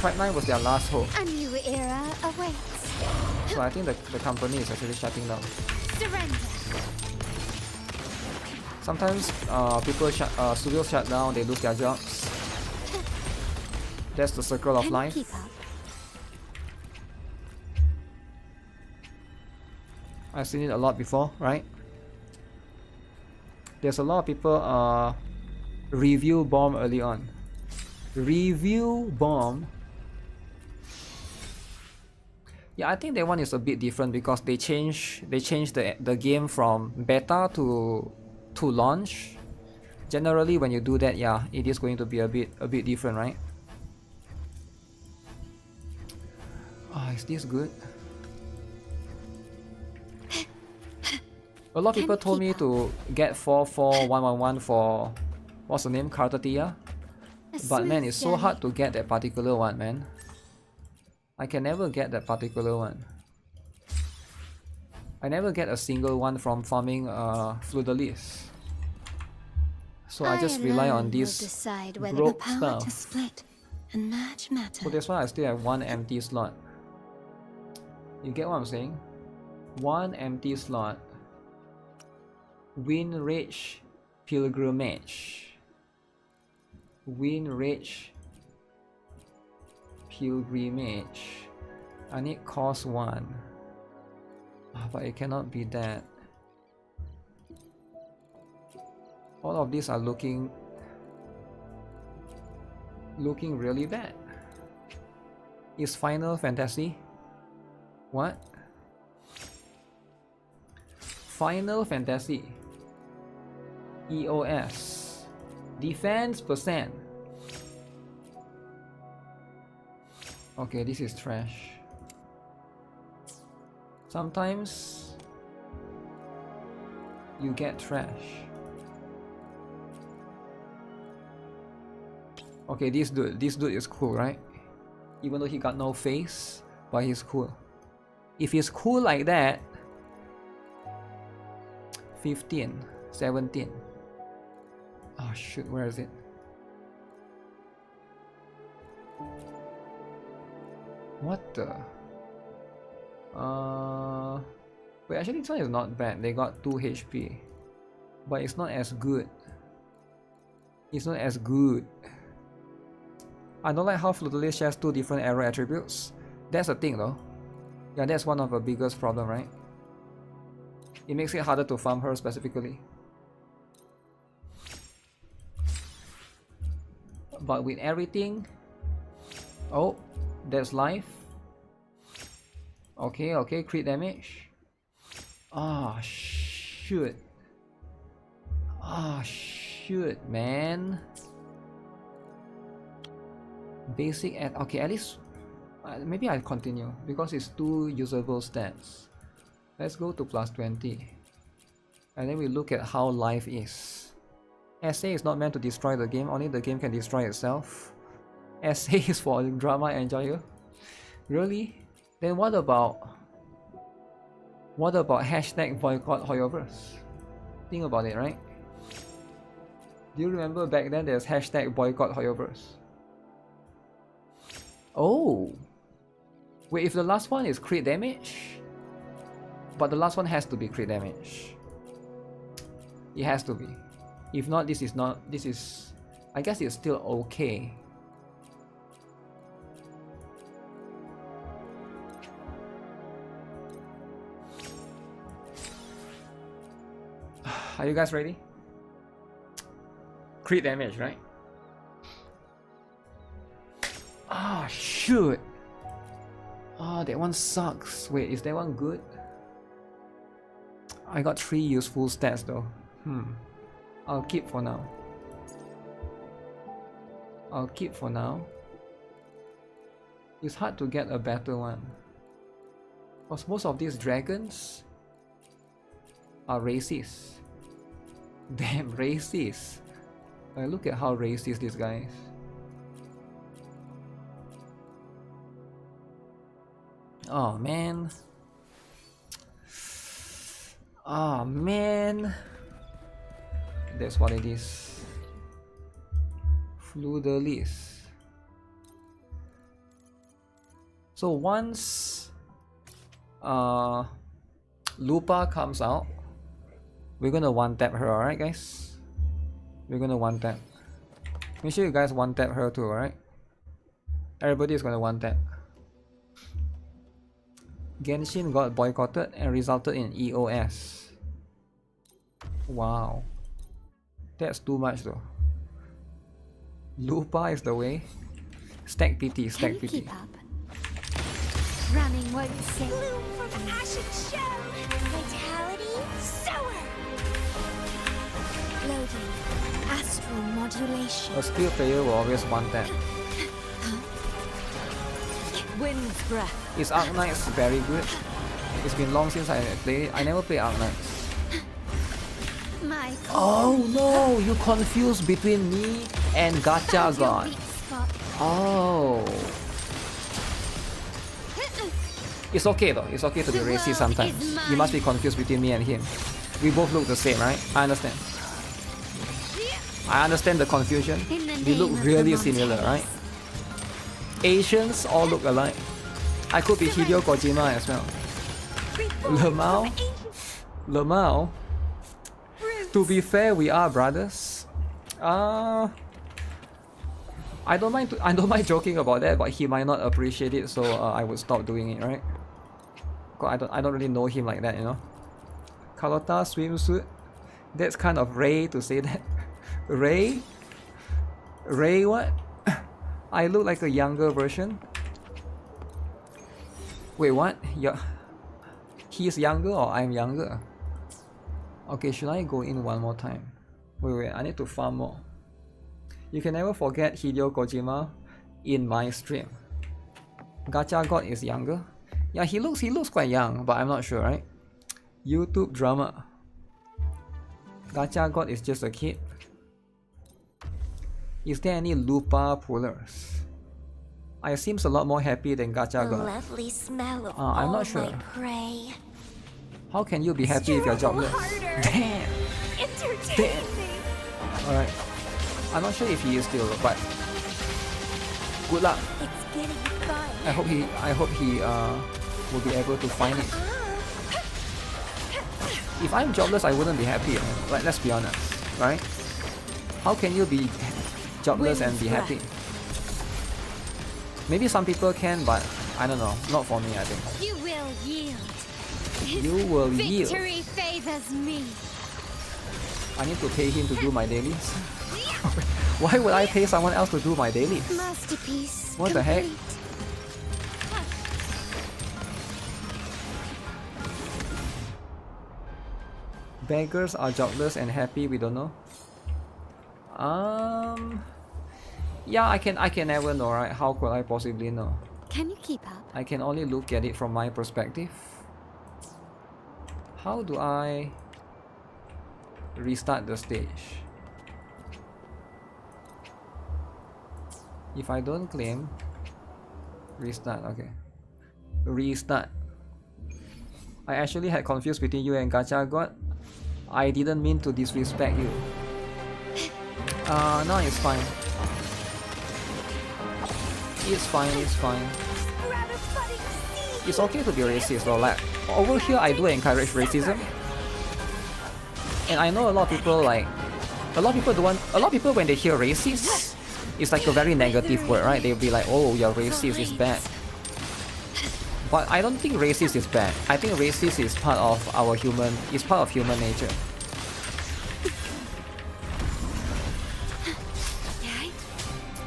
Frontline was their last hope. A new era awaits. So I think the company is actually shutting down. Surrender. Sometimes studios shut down, they lose their jobs. That's the circle of life. Keep up. I've seen it a lot before, right? There's a lot of people review bomb early on. Review bomb. Yeah, I think that one is a bit different because they changed the game from beta to launch. Generally, when you do that, yeah, it is going to be a bit different, right? Ah, is this good? A lot of people told me to get 44111 for what's the name, Kartatia. But man, it's so hard to get that particular one, man. I can never get that particular one. I never get a single one from farming Fluidalis. So I just rely on this broke stuff. So that's why I still have one empty slot. You get what I'm saying? One empty slot. Wind Rage Pilgrimage. Wind Rage Pilgrimage. I need cost 1. But it cannot be that. All of these are looking really bad. Is Final Fantasy? What? Final Fantasy. EOS. Defense percent. Okay, this is trash. Sometimes you get trash. Okay, this dude is cool, right? Even though he got no face, but he's cool. If he's cool like that, 15, 17. Oh shoot, where is it? What the? Wait, actually this one is not bad. They got 2 HP. But it's not as good. It's not as good. I don't like how Fluidalis shares 2 different arrow attributes. That's the thing though. Yeah, that's one of the biggest problem, right? It makes it harder to farm her specifically. But with everything... Oh, that's life. Okay, okay, crit damage. Ah, shoot. Ah, shoot, man. Basic at... Okay, at least... maybe I'll continue because it's 2 usable stats. Let's go to plus 20. And then we look at how life is. Essay is not meant to destroy the game, only the game can destroy itself. Essay is for drama enjoyer. Really? Then what about hashtag boycott Hoyoverse? Think about it, right? Do you remember back then there's hashtag boycott Hoyoverse? Oh! Wait, if the last one is crit damage? But the last one has to be crit damage. It has to be. If not, this is not... This is... I guess it's still okay. Are you guys ready? Crit damage, right? Ah, shoot! Ah, that one sucks. Wait, is that one good? I got 3 useful stats though. I'll keep for now. I'll keep for now. It's hard to get a better one. Because most of these dragons are racist. Damn, racist. Look at how racist this guy is. Oh man. Oh man. That's what it is. Fluidalis. So once Lupa comes out, we're gonna one tap her, alright guys? We're gonna one tap. Make sure you guys one tap her too, alright? Everybody is gonna one tap. Genshin got boycotted and resulted in EOS. Wow. That's too much though. Lupa is the way. Stack PT, stack PT. Running won't sing. Bloom from passion show. Vitality sour. Loading. Astral modulation. A skilled player will always want that. Wind's breath. Is Arknights very good? It's been long since I played it. I never played Arknights. Oh no! You confused between me and Gacha God. Oh. It's okay though. It's okay to be racist sometimes. You must be confused between me and him. We both look the same, right? I understand. I understand the confusion. We look really similar, right? Asians all look alike. I could be Hideo Kojima as well. Lemao. To be fair, we are brothers. I don't mind joking about that, but he might not appreciate it, so I would stop doing it, right? I don't really know him like that, you know. Carlotta swimsuit. That's kind of Ray to say that. Ray what? I look like a younger version. Wait, what? Yeah. He's younger or I'm younger? Okay, should I go in one more time? Wait, I need to farm more. You can never forget Hideo Kojima in my stream. Gacha God is younger. Yeah, he looks quite young, but I'm not sure, right? YouTube drama. Gacha God is just a kid. Is there any Lupa pullers? I seems a lot more happy than Gacha God. Lovely smell of I'm not sure. prey. How can you be happy if you're jobless? Damn! Damn! Alright. I'm not sure if he is still, but good luck. It's getting fun. I hope he will be able to find it. If I'm jobless, I wouldn't be happy. Like, let's be honest, right? How can you be jobless and be happy? Maybe some people can, but I don't know. Not for me, I think. You will yield. You will yield. Victory favors me. I need to pay him to do my dailies. Why would I pay someone else to do my dailies? Masterpiece. What the heck? Beggars are jobless and happy, we don't know. Yeah, I can never know, right? How could I possibly know? Can you keep up? I can only look at it from my perspective. How do I restart the stage? If I don't claim, restart, okay. Restart. I actually had confused between you and Gacha God. I didn't mean to disrespect you. No, it's fine. It's fine, it's fine. It's okay to be racist though, like, over here I do encourage racism. And I know a lot of people when they hear racist, it's like a very negative word, right? They'll be like, oh, you're racist, it's bad. But I don't think racist is bad. I think racist is part of human nature.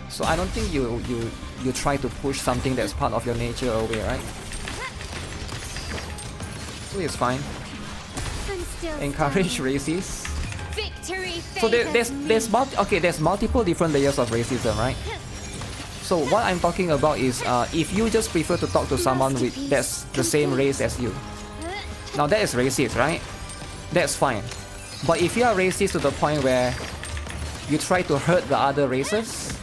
So I don't think you try to push something that's part of your nature away, right? So it's fine. Encourage racists. So there's multiple different layers of racism, right? So what I'm talking about is if you just prefer to talk to someone that's the same race as you. Now that is racist, right? That's fine. But if you are racist to the point where you try to hurt the other races,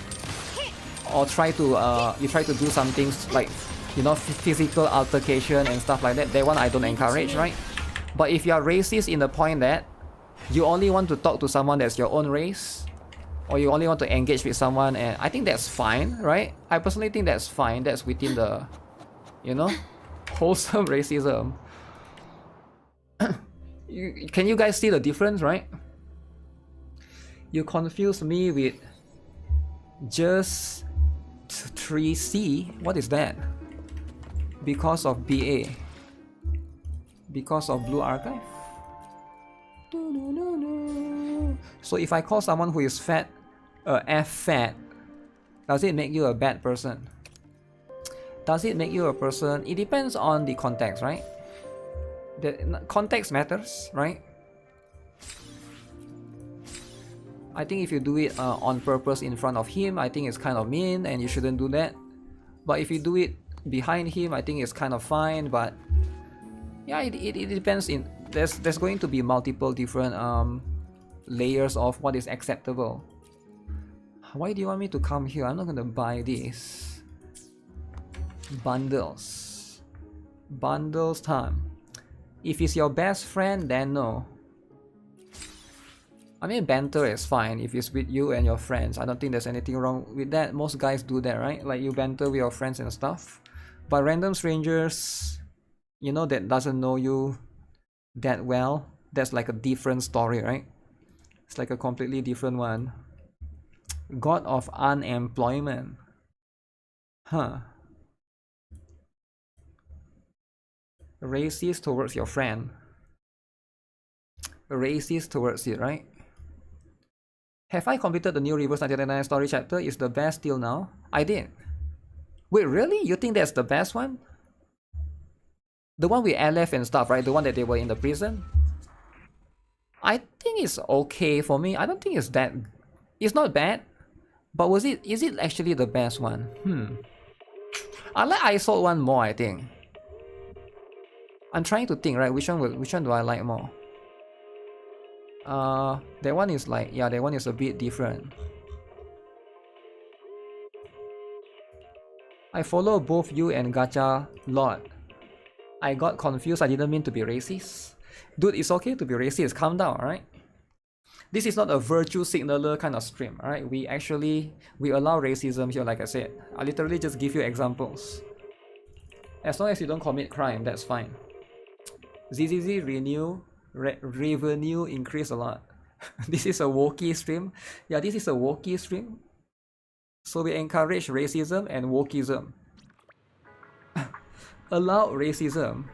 or try to do some things like, you know, physical altercation and stuff like that, one I don't encourage, right? But if you are racist in the point that you only want to talk to someone that's your own race, or you only want to engage with someone, and I think that's fine, right? I personally think that's fine. That's within the, you know, wholesome racism. Can you guys see the difference, right? You confuse me with just 3C. What is that? Because of BA. Because of Blue Archive. So if I call someone who is fat F fat, does it make you a bad person? Does it make you a person? It depends on the context, right? The context matters, right? I think if you do it on purpose in front of him, I think it's kind of mean and you shouldn't do that. But if you do it behind him, I think it's kind of fine. But yeah, it depends. There's going to be multiple different layers of what is acceptable. Why do you want me to come here? I'm not gonna buy this. Bundles time. If it's your best friend, then no. I mean, banter is fine if it's with you and your friends. I don't think there's anything wrong with that. Most guys do that, right? Like you banter with your friends and stuff. But random strangers, you know, that doesn't know you that well, that's like a different story, right? It's like a completely different one. God of unemployment. Huh. Racist towards your friend. Racist towards it, right? Have I completed the new Reverse 1999 story chapter? Is the best till now? I did. Wait, really? You think that's the best one? The one with LF and stuff, right? The one that they were in the prison? I think it's okay for me. I don't think it's that... It's not bad. But is it actually the best one? I like ISOL one more, I think. I'm trying to think, right? Which one do I like more? That one is like, yeah, that one is a bit different. I follow both you and Gacha lot. I got confused. I didn't mean to be racist. Dude, it's okay to be racist. Calm down, alright? This is not a virtue signaler kind of stream, alright? We allow racism here, like I said. I literally just give you examples. As long as you don't commit crime, that's fine. ZZZ revenue increase a lot. This is a wokey stream. Yeah, this is a wokey stream. So we encourage racism and wokeism. Allow racism.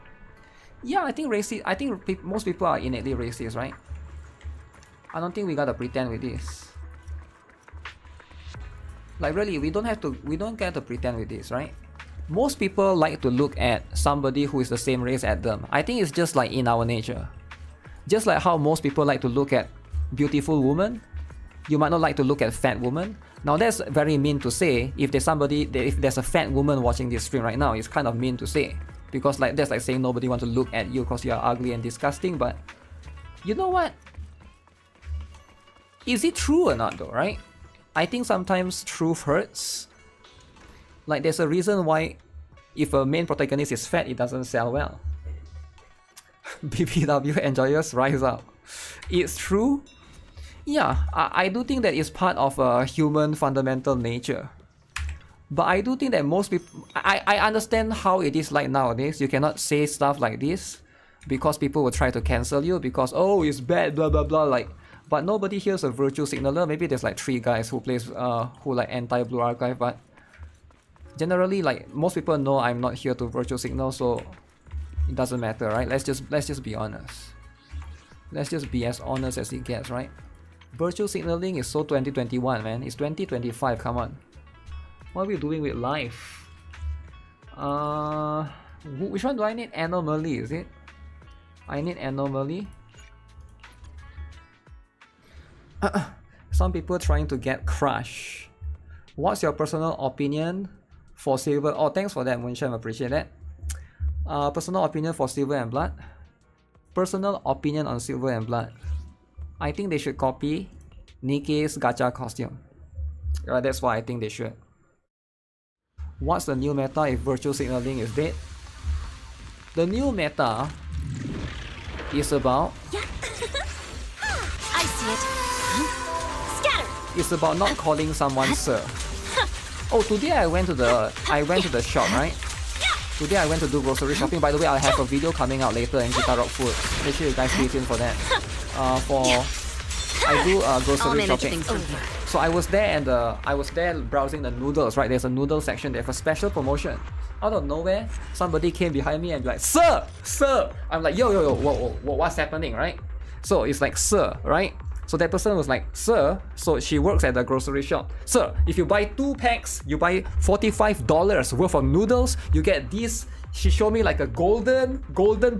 Yeah, I think most people are innately racist, right? I don't think we gotta pretend with this. Like really, we don't get to pretend with this, right? Most people like to look at somebody who is the same race as them. I think it's just like in our nature. Just like how most people like to look at beautiful women, you might not like to look at fat women. Now that's very mean to say. If there's a fat woman watching this stream right now, it's kind of mean to say. Because like that's like saying nobody wants to look at you because you are ugly and disgusting. But you know what? Is it true or not though, right? I think sometimes truth hurts. Like there's a reason why if a main protagonist is fat, it doesn't sell well. BBW enjoyers rise up. It's true. Yeah, I do think that it's part of a human fundamental nature. But I do think that most people... I understand how it is like nowadays. You cannot say stuff like this because people will try to cancel you because, oh, it's bad, blah, blah, blah. Like, but nobody here's a virtue signaler. Maybe there's like 3 guys who plays, who like anti-Blue Archive, but generally, like, most people know I'm not here to virtue signal, so it doesn't matter, right? Let's just be honest. Let's just be as honest as it gets, right? Virtue signaling is so 2021, man. It's 2025, come on. What are we doing with life? Which one do I need? Anomaly, is it? I need anomaly. Some people trying to get crush. What's your personal opinion for Silver? Oh, thanks for that, Moonshine. Appreciate that. Personal opinion for Silver and Blood. Personal opinion on Silver and Blood. I think they should copy NIKKE's gacha costume. That's why I think they should. What's the new meta if virtual signaling is dead? The new meta is about... I see it. Scatter! It's about not calling someone sir. Oh, today I went to the shop, right? Today I went to do grocery shopping. By the way, I'll have a video coming out later in GuitarRock Food. Make sure you guys stay tuned for that. I do grocery shopping. So I was there and I was there browsing the noodles, right? There's a noodle section. They have a special promotion. Out of nowhere, somebody came behind me and be like, sir, sir. I'm like, yo, what's happening, right? So it's like, sir, right? So that person was like, sir, so she works at the grocery shop. Sir, if you buy 2 packs, you buy $45 worth of noodles, you get this. She showed me like a golden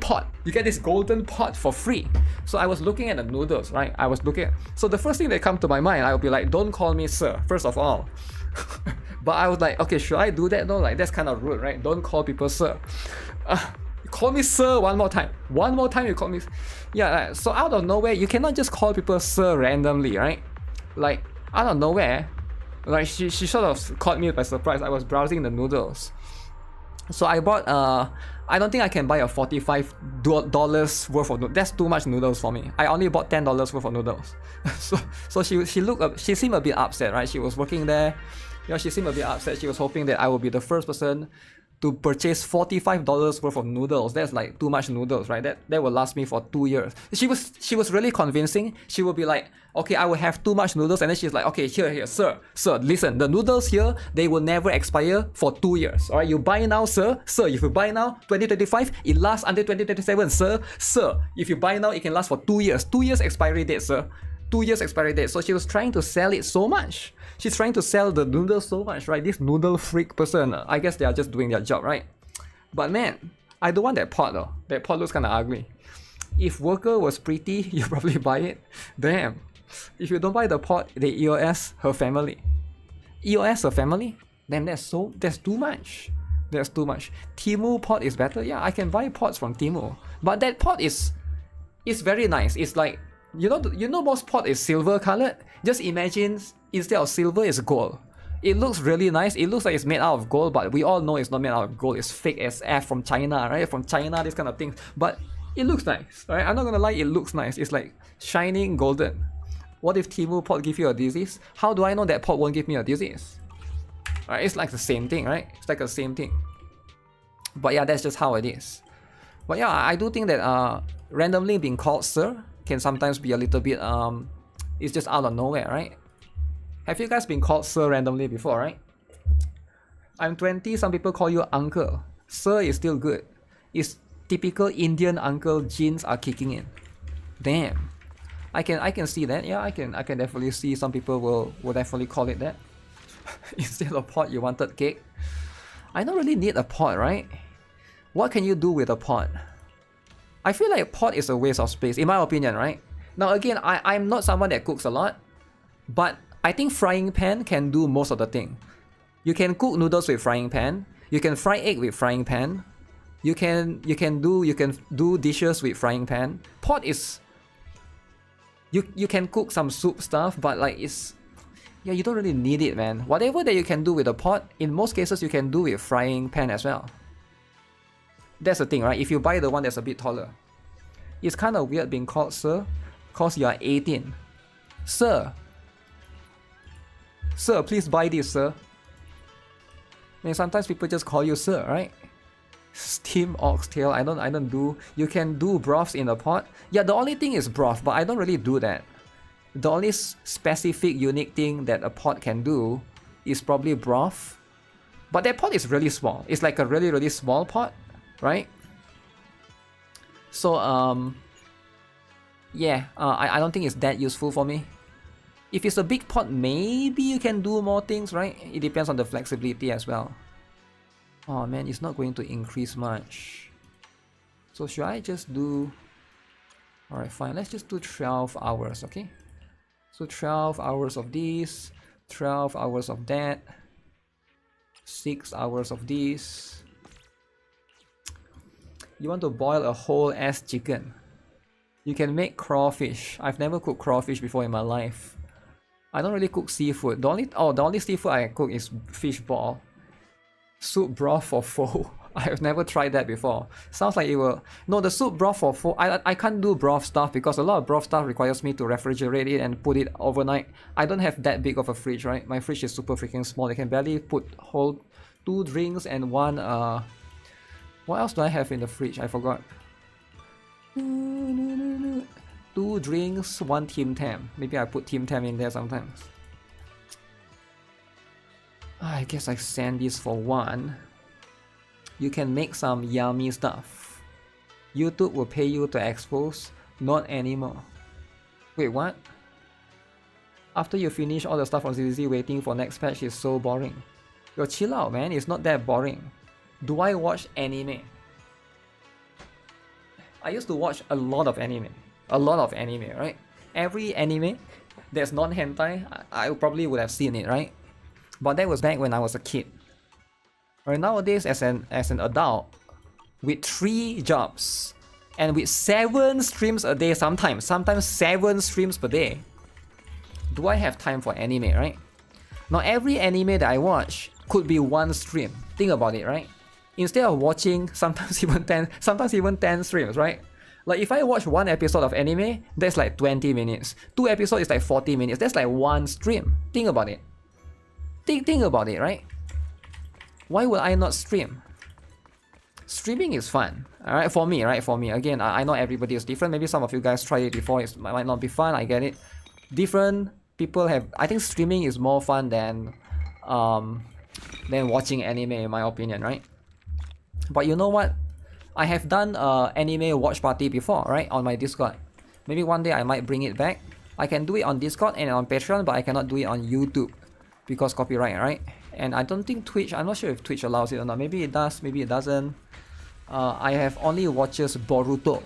pot. You get this golden pot for free. So I was looking at the noodles, right? So the first thing that comes to my mind, I would be like, don't call me sir, first of all. But I was like, okay, should I do that? No, like that's kind of rude, right? Don't call people sir. Call me sir one more time. One more time you call me. Yeah, so out of nowhere, you cannot just call people sir randomly, right? Like out of nowhere, like she sort of caught me by surprise. I was browsing the noodles. So I bought I don't think I can buy a $45 worth of noodles. That's too much noodles for me. I only bought $10 worth of noodles. so she seemed a bit upset, right? She was working there. You know, she seemed a bit upset. She was hoping that I would be the first person to purchase $45 worth of noodles. That's like too much noodles, right? That will last me for 2 years. She was really convincing. She would be like, okay, I will have too much noodles, and then she's like, okay, here, sir, listen, the noodles here, they will never expire for 2 years. Alright, you buy now, sir, if you buy now, 2025, it lasts until 2027, sir, if you buy now, it can last for 2 years. 2 years expiry date, sir. 2 years expiry date. So she was trying to sell it so much. She's trying to sell the noodles so much, right? This noodle freak person. I guess they are just doing their job, right? But man, I don't want that pot though. That pot looks kind of ugly. If Worker was pretty, you probably buy it. Damn. If you don't buy the pot, they EOS her family. EOS her family? Then that's too much. That's too much. Temu pot is better. Yeah, I can buy pots from Temu. But that pot is very nice. It's like, you know most pot is silver colored? Just imagine instead of silver, it's gold. It looks really nice. It looks like it's made out of gold, but we all know it's not made out of gold. It's fake as F from China, right? From China, this kind of thing. But it looks nice, right? I'm not gonna lie, it looks nice. It's like shining golden. What if Temu pot give you a disease? How do I know that pot won't give me a disease? Right? It's like the same thing, right? It's like the same thing. But yeah, that's just how it is. But yeah, I do think that randomly being called sir can sometimes be a little bit it's just out of nowhere, right? Have you guys been called sir randomly before, right? I'm 20, some people call you uncle. Sir is still good. It's typical Indian uncle genes are kicking in. Damn. I can see that. Yeah, I can definitely see some people will definitely call it that. Instead of pot, you wanted cake. I don't really need a pot, right? What can you do with a pot? I feel like pot is a waste of space, in my opinion, right? Now again, I'm not someone that cooks a lot, but I think frying pan can do most of the thing. You can cook noodles with frying pan. You can fry egg with frying pan. You can do dishes with frying pan. Pot is you can cook some soup stuff, but like yeah, you don't really need it, man. Whatever that you can do with a pot, in most cases you can do with frying pan as well. That's the thing, right? If you buy the one that's a bit taller. It's kind of weird being called sir, cause you are 18. Sir, please buy this, sir. I mean, sometimes people just call you sir, right? Steamed oxtail, I don't do. You can do broths in a pot. Yeah, the only thing is broth, but I don't really do that. The only specific unique thing that a pot can do is probably broth. But that pot is really small. It's like a really, really small pot, right? So yeah, I don't think it's that useful for me. If it's a big pot, maybe you can do more things, right? It depends on the flexibility as well. Oh man, it's not going to increase much. So should I just do... Alright, fine, let's just do 12 hours, okay? So 12 hours of this, 12 hours of that, 6 hours of this. You want to boil a whole ass chicken. You can make crawfish. I've never cooked crawfish before in my life. I don't really cook seafood. The only seafood I cook is fish ball. Soup broth for pho. I've never tried that before. Sounds like it will... No, the soup broth for 4... I can't do broth stuff because a lot of broth stuff requires me to refrigerate it and put it overnight. I don't have that big of a fridge, right? My fridge is super freaking small. I can barely put whole 2 drinks and 1... What else do I have in the fridge? I forgot. 2 drinks, 1 Tim Tam. Maybe I put Tim Tam in there sometimes. I guess I send this for 1. You can make some yummy stuff. YouTube will pay you to expose, not anymore. Wait, what? After you finish all the stuff on ZZZ, waiting for next patch is so boring. Yo, chill out, man. It's not that boring. Do I watch anime? I used to watch a lot of anime. A lot of anime, right? Every anime that's non-hentai, I probably would have seen it, right? But that was back when I was a kid. Right, nowadays, as an adult, with 3 jobs and with 7 streams a day, sometimes 7 streams per day, do I have time for anime, right? Now, every anime that I watch could be 1 stream. Think about it, right? Instead of watching sometimes even 10 streams, right? Like if I watch 1 episode of anime, that's like 20 minutes. 2 episodes is like 40 minutes. That's like 1 stream. Think about it. Think about it, right? Why would I not stream? Streaming is fun, alright, for me, right? For me, again, I know everybody is different. Maybe some of you guys tried it before, it might not be fun, I get it. Different people have... I think streaming is more fun than watching anime, in my opinion, right? But you know what? I have done anime watch party before, right? On my Discord. Maybe one day I might bring it back. I can do it on Discord and on Patreon, but I cannot do it on YouTube because copyright, right? And I don't think Twitch, I'm not sure if Twitch allows it or not. Maybe it does, maybe it doesn't. I have only watches Boruto.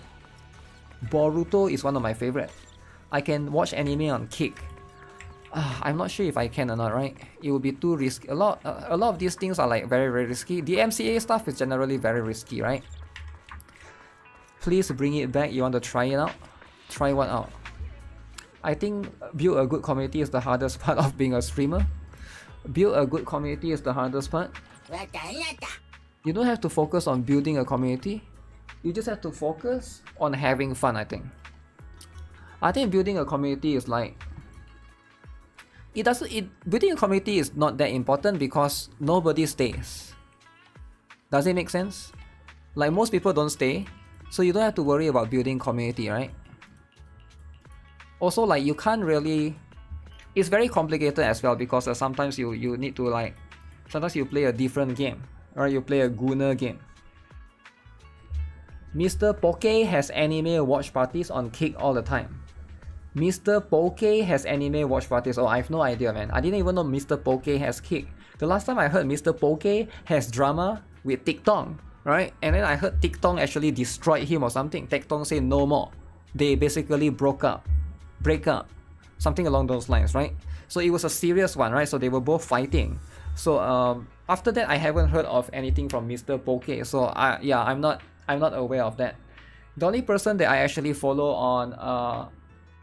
Boruto is one of my favorite. I can watch anime on Kick. I'm not sure if I can or not, right? It would be too risky. A lot of these things are like very, very risky. The MCA stuff is generally very risky, right? Please bring it back. You want to try it out? Try what out? I think build a good community is the hardest part of being a streamer. Build a good community is the hardest part. You don't have to focus on building a community. You just have to focus on having fun, I think. I think building a community is like... building a community is not that important because nobody stays. Does it make sense? Like most people don't stay, so you don't have to worry about building community, right? Also, like you can't really... It's very complicated as well because sometimes you need to like... Sometimes you play a different game, or you play a Gunner game. Mr. Poke has anime watch parties on Kick all the time. Mr. Poke has anime watch parties. Oh, I have no idea, man. I didn't even know Mr. Poke has Kick. The last time I heard Mr. Poke has drama with TikTok, right? And then I heard TikTok actually destroyed him or something. TikTok said no more. They basically break up. Something along those lines, right? So it was a serious one, right? So they were both fighting. So after that, I haven't heard of anything from Mr. Poke. So I'm not aware of that. The only person that I actually follow on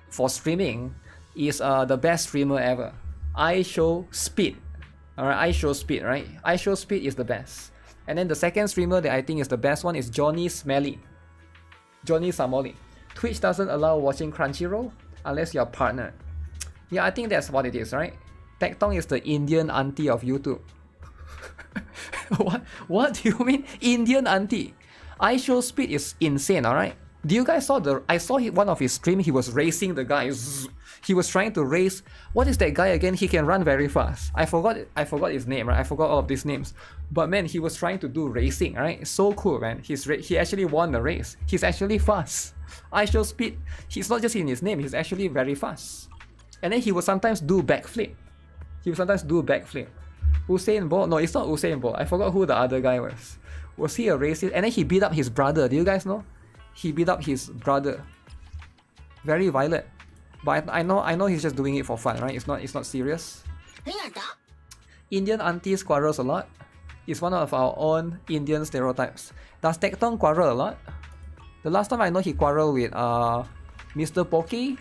for streaming is the best streamer ever, iShowSpeed. Alright, iShowSpeed, right? iShowSpeed is the best. And then the second streamer that I think is the best one is Johnny Samoli. Twitch doesn't allow watching Crunchyroll unless you're partnered. Yeah, I think that's what it is, right? Tectong is the Indian auntie of YouTube. What do you mean Indian auntie? iShowSpeed is insane, alright? Do you guys saw I saw one of his stream, he was racing the guy. He was trying to race. What is that guy again? He can run very fast. I forgot his name, right? I forgot all of these names. But man, he was trying to do racing, right? So cool, man. He actually won the race. He's actually fast. iShowSpeed, he's not just in his name, he's actually very fast. And then he will sometimes do backflip. Usain Bolt? No, it's not Usain Bolt. I forgot who the other guy was. Was he a racist? And then he beat up his brother. Do you guys know? He beat up his brother. Very violent. But I know he's just doing it for fun, right? It's not serious. Indian aunties quarrels a lot. It's one of our own Indian stereotypes. Does Tectong quarrel a lot? The last time I know he quarreled with Mr. Poke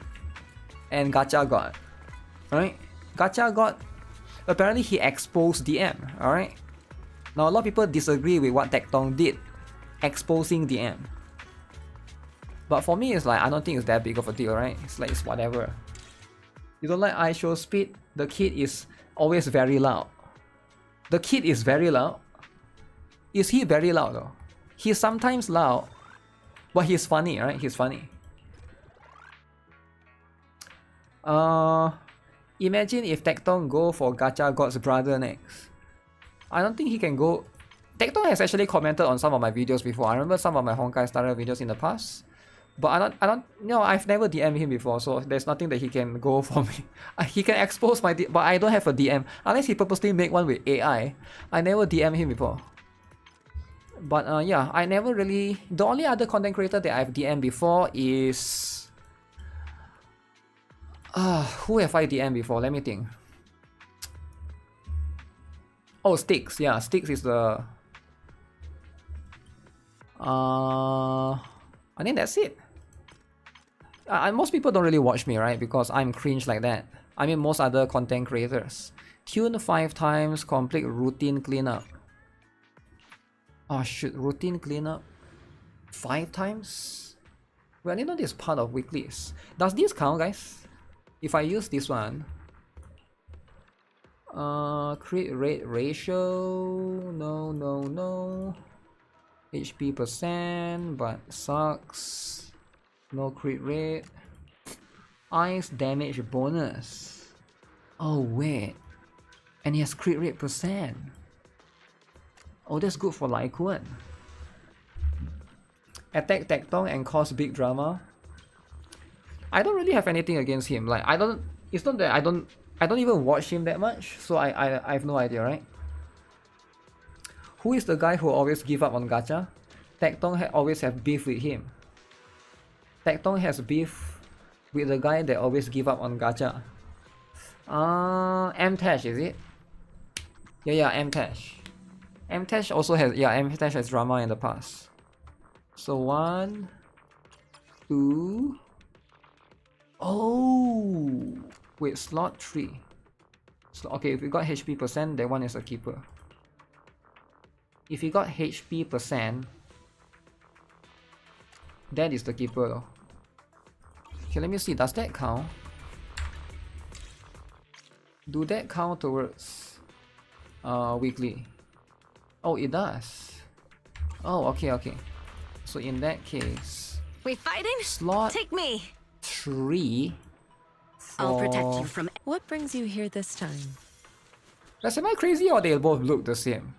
and Gacha God. Alright? Gacha God, apparently he exposed DM, alright? Now a lot of people disagree with what Tectong did, exposing DM. But for me, it's like, I don't think it's that big of a deal, right? It's like, it's whatever. You don't like ISO speed? The kid is always very loud. The kid is very loud. Is he very loud though? He's sometimes loud, but he's funny, right? He's funny. Imagine if Tectong go for Gacha God's brother next. I don't think he can go. Tectong has actually commented on some of my videos before. I remember some of my Honkai starter videos in the past. But I've never DM'd him before, so there's nothing that he can go for me. He can expose my but I don't have a DM. Unless he purposely make one with AI. I never DM him before. But yeah, I never really... The only other content creator that I've DM'd before is... who have I DM'd before? Let me think. Oh, Styx. Yeah, Styx is the... I think that's it. Most people don't really watch me, right? Because I'm cringe like that. I mean, most other content creators. Tune 5 times, complete routine cleanup. Oh shoot, routine cleanup 5 times? Well, you know this is part of weeklies. Does this count, guys? If I use this one, crit rate ratio, no. HP percent, but sucks. No crit rate. Ice damage bonus. Oh wait, and he has crit rate percent. Oh, that's good for Lycoon. Attack Tectong and cause big drama. I don't really have anything against him. Like it's not that I don't even watch him that much, so I have no idea, right? Who is the guy who always give up on Gacha? Tectong always have beef with him. Tectong has beef with the guy that always give up on Gacha. M-Tash, is it? Yeah, M-Tash. M-Tash also has, M-Tash has drama in the past. So 1, 2... Oh! Wait, slot 3. Okay, if we got HP percent, that one is a keeper. If you got HP percent, that is the keeper though. Okay, let me see, does that count? Do that count towards weekly? Oh, it does. Oh, okay. So in that case, we fighting? Slot Take me. 3. I'll protect you from. What brings you here this time? Am I crazy or they both look the same?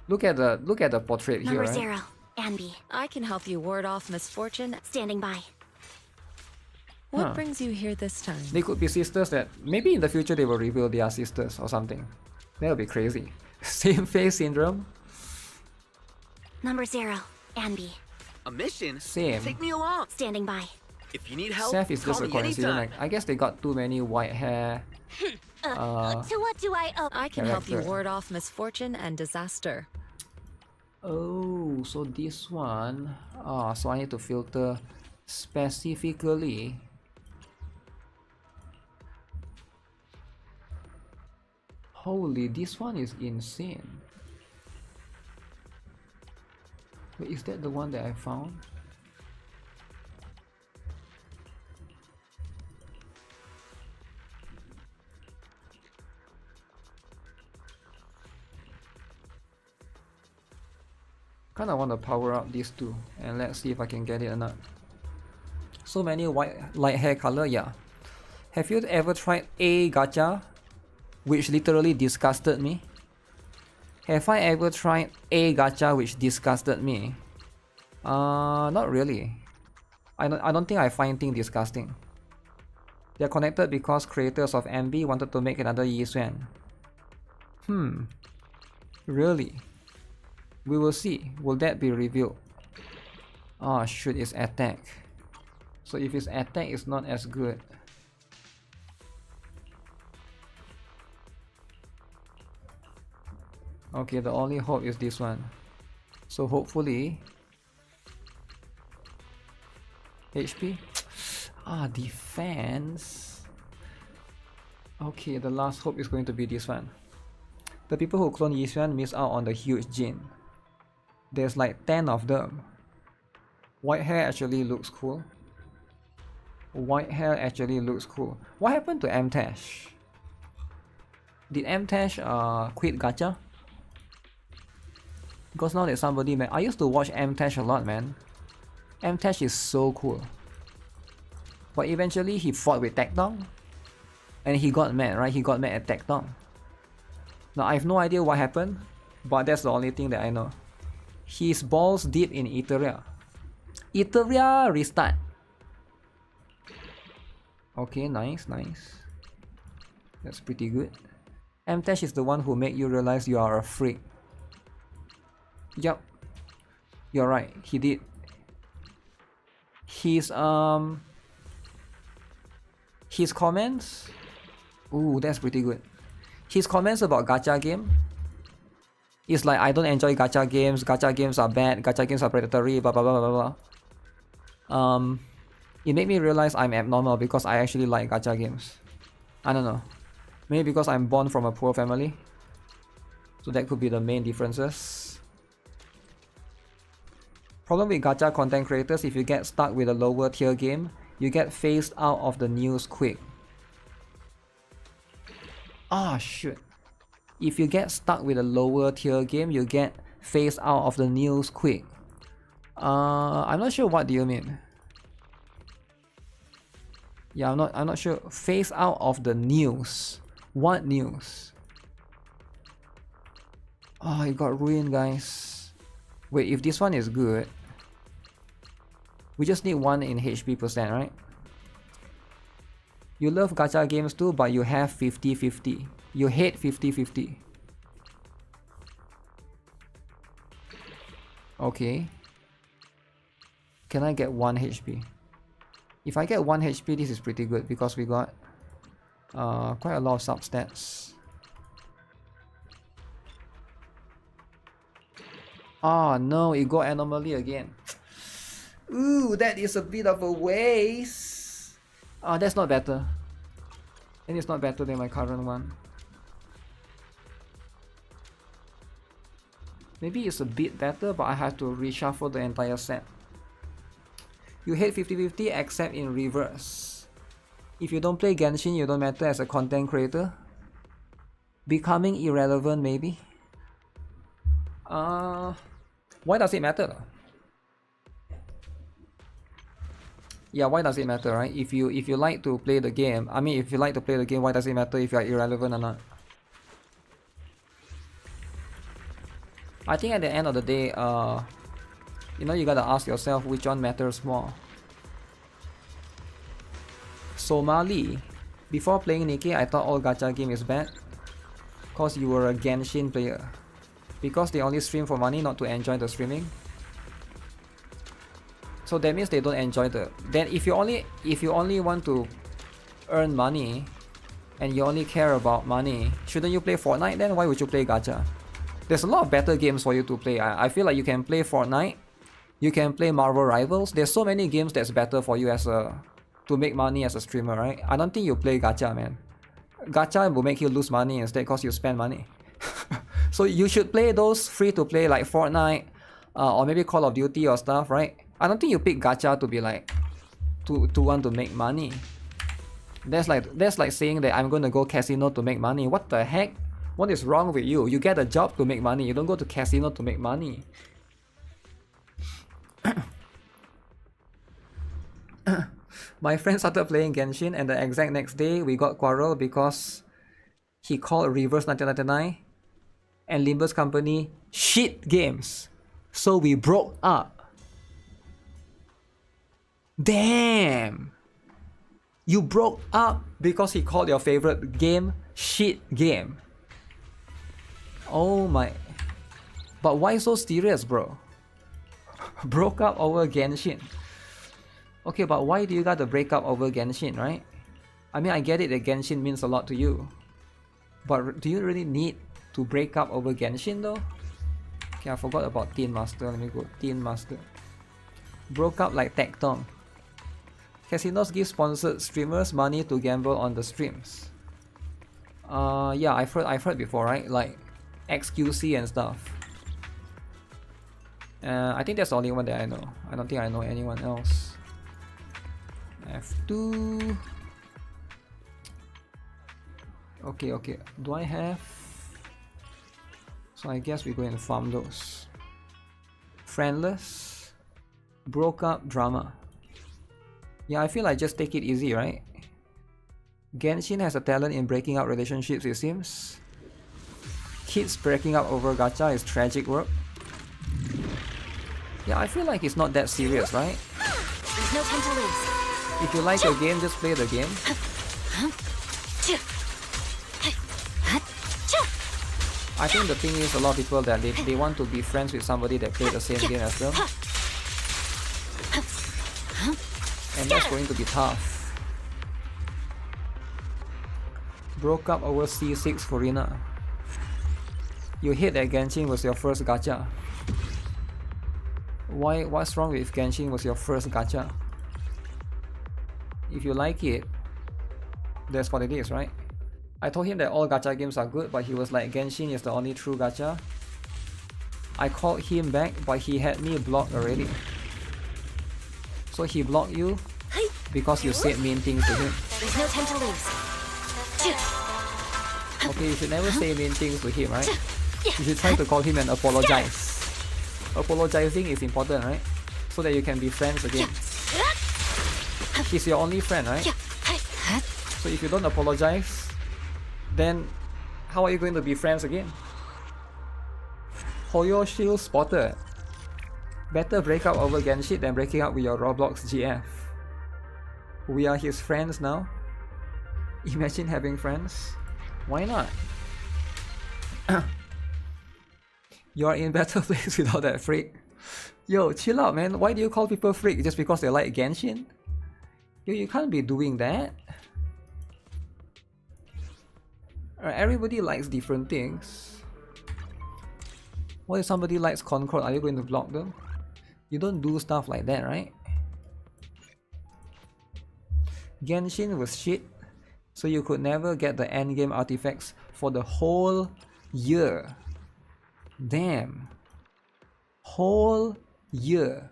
Look at the portrait here, Number right? 0, Anby. I can help you ward off misfortune. Standing by. What brings you here this time? They could be sisters that maybe in the future they will reveal they are sisters or something. That would be crazy. Same face syndrome. Number 0, Anby. A mission? Same. Take me along. Standing by. If you need help, Seth is just call a me coincidence. anytime. Like, I guess they got too many white hair. To what do I owe? I can help you character. ward off misfortune and disaster. Oh, so this one. So I need to filter specifically. Holy, this one is insane. Wait, is that the one that I found? Kinda want to power up these two and let's see if I can get it or not. So many white light hair color, yeah. Have you ever tried a gacha, which literally disgusted me? Have I ever tried a gacha which disgusted me? Not really. I don't think I find things disgusting. They're connected because creators of MB wanted to make another Yi Xuan. Really? We will see. Will that be revealed? Oh shoot, it's attack. So if it's attack, it's not as good. Okay, the only hope is this one. So hopefully... HP? Defense. Okay, the last hope is going to be this one. The people who clone Yixuan miss out on the huge gene. There's like 10 of them. White hair actually looks cool. White hair actually looks cool. What happened to Mtash? Did Mtash quit Gacha? Because now there's somebody, man. I used to watch Mtash a lot, man. Mtash is so cool. But eventually he fought with Tectong. And he got mad, right? He got mad at Tectong. Now I have no idea what happened, but that's the only thing that I know. His balls deep in Etheria. Etheria restart. Okay, nice, nice. That's pretty good. Mtash is the one who made you realize you are a freak. Yup. You're right, he did. His comments. Ooh, that's pretty good. His comments about gacha game is like, I don't enjoy gacha games are bad, gacha games are predatory, blah blah blah blah blah. It made me realize I'm abnormal because I actually like gacha games. I don't know. Maybe because I'm born from a poor family. So that could be the main differences. Problem with gacha content creators, if you get stuck with a lower tier game, you get phased out of the news quick. Ah, shit. If you get stuck with a lower tier game, you get phased out of the news quick. I'm not sure what do you mean. Yeah, I'm not sure. Phase out of the news. What news? Oh, it got ruined, guys. Wait, if this one is good, we just need 1 in HP percent, right? You love gacha games too, but you have 50-50. You hate 50-50. Okay. Can I get 1 HP? If I get 1 HP, this is pretty good because we got quite a lot of substats. Oh no, it got anomaly again. Ooh, that is a bit of a waste. Oh, that's not better. And it's not better than my current one. Maybe it's a bit better, but I have to reshuffle the entire set. You hate 50-50 except in reverse. If you don't play Genshin, you don't matter as a content creator. Becoming irrelevant, maybe. Why does it matter though? Yeah, why does it matter, right? If you like to play the game, I mean, if you like to play the game, why does it matter if you are irrelevant or not? I think at the end of the day, you know, you gotta ask yourself which one matters more. Somali, before playing NIKKE, I thought all gacha game is bad cause you were a Genshin player. Because they only stream for money, not to enjoy the streaming. So that means they don't enjoy the. Then if you only want to earn money and you only care about money, shouldn't you play Fortnite then? Why would you play gacha? There's a lot of better games for you to play. I feel like you can play Fortnite, you can play Marvel Rivals. There's so many games that's better for you as a to make money as a streamer, right? I don't think you play gacha, man. Gacha will make you lose money instead because you spend money. So you should play those free to play like Fortnite or maybe Call of Duty or stuff, right? I don't think you pick gacha to be like to want to make money. That's like saying that I'm gonna go casino to make money. What the heck? What is wrong with you? You get a job to make money. You don't go to casino to make money. My friend started playing Genshin and the exact next day we got quarrel because he called Reverse 1999 and Limbus company shit games. So we broke up. Damn! You broke up because he called your favorite game shit game. Oh my. But why so serious, bro? Broke up over Genshin. Okay, but why do you gotta break up over Genshin, right? I mean, I get it that Genshin means a lot to you. But do you really need to break up over Genshin though? Okay, I forgot about Teen Master. Let me go. Teen Master. Broke up like Tectong. Casinos give sponsored streamers money to gamble on the streams. Yeah, I've heard before, right? Like XQC and stuff. I think that's the only one that I know. I don't think I know anyone else. F2. Okay. Do I have? So I guess we're going to farm those. Friendless. Broke up drama. Yeah, I feel like just take it easy, right? Genshin has a talent in breaking up relationships, it seems. Kids breaking up over gacha is tragic work. Yeah, I feel like it's not that serious, right? There's no time to lose. If you like a game, just play the game. I think the thing is a lot of people that they want to be friends with somebody that play the same game as them. And that's going to be tough. Broke up over C6 Furina. You hate that Genshin was your first gacha. What's wrong with Genshin was your first gacha? If you like it, that's what it is, right? I told him that all gacha games are good, but he was like, Genshin is the only true gacha. I called him back, but he had me blocked already. So he blocked you because you said mean things to him. There's no time to lose. Okay, you should never say mean things to him, right? You should try to call him and apologize. Apologizing is important, right? So that you can be friends again. He's your only friend, right? So if you don't apologize, then how are you going to be friends again? Hoyo Shield spotted. Better break up over Genshin than breaking up with your Roblox GF. We are his friends now. Imagine having friends. Why not? You're in better place without that freak. Yo, chill out, man. Why do you call people freak just because they like Genshin? Yo, you can't be doing that. Everybody likes different things. What if somebody likes Concord? Are you going to block them? You don't do stuff like that, right? Genshin was shit, so you could never get the endgame artifacts for the whole year. Damn. Whole year.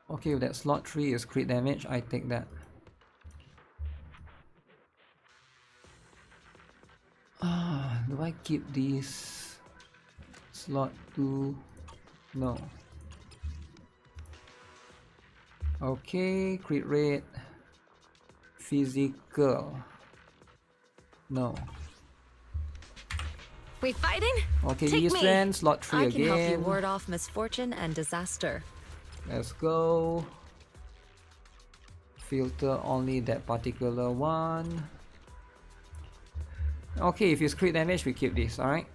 Okay, if that slot 3 is crit damage, I take that. Do I keep these? Slot 2? No. Okay, crit rate. Physical. No. We fighting? Okay, Take Eastern, slot 3 I again. can help you ward off misfortune and disaster. Let's go. Filter only that particular one. Okay, if it's crit damage, we keep this, alright?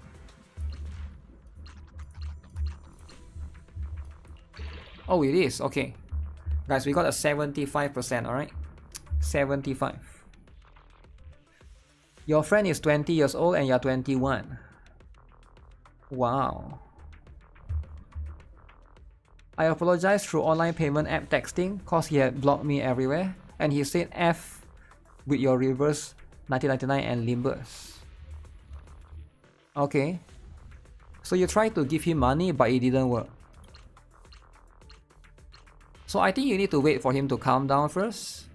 Oh, it is, okay. Guys, we got a 75%, alright? 75. Your friend is 20 years old and you're 21. Wow. I apologized through online payment app texting cause he had blocked me everywhere and he said F with your reverse 1999 and Limbus. Okay. So you tried to give him money but it didn't work. So I think you need to wait for him to calm down first.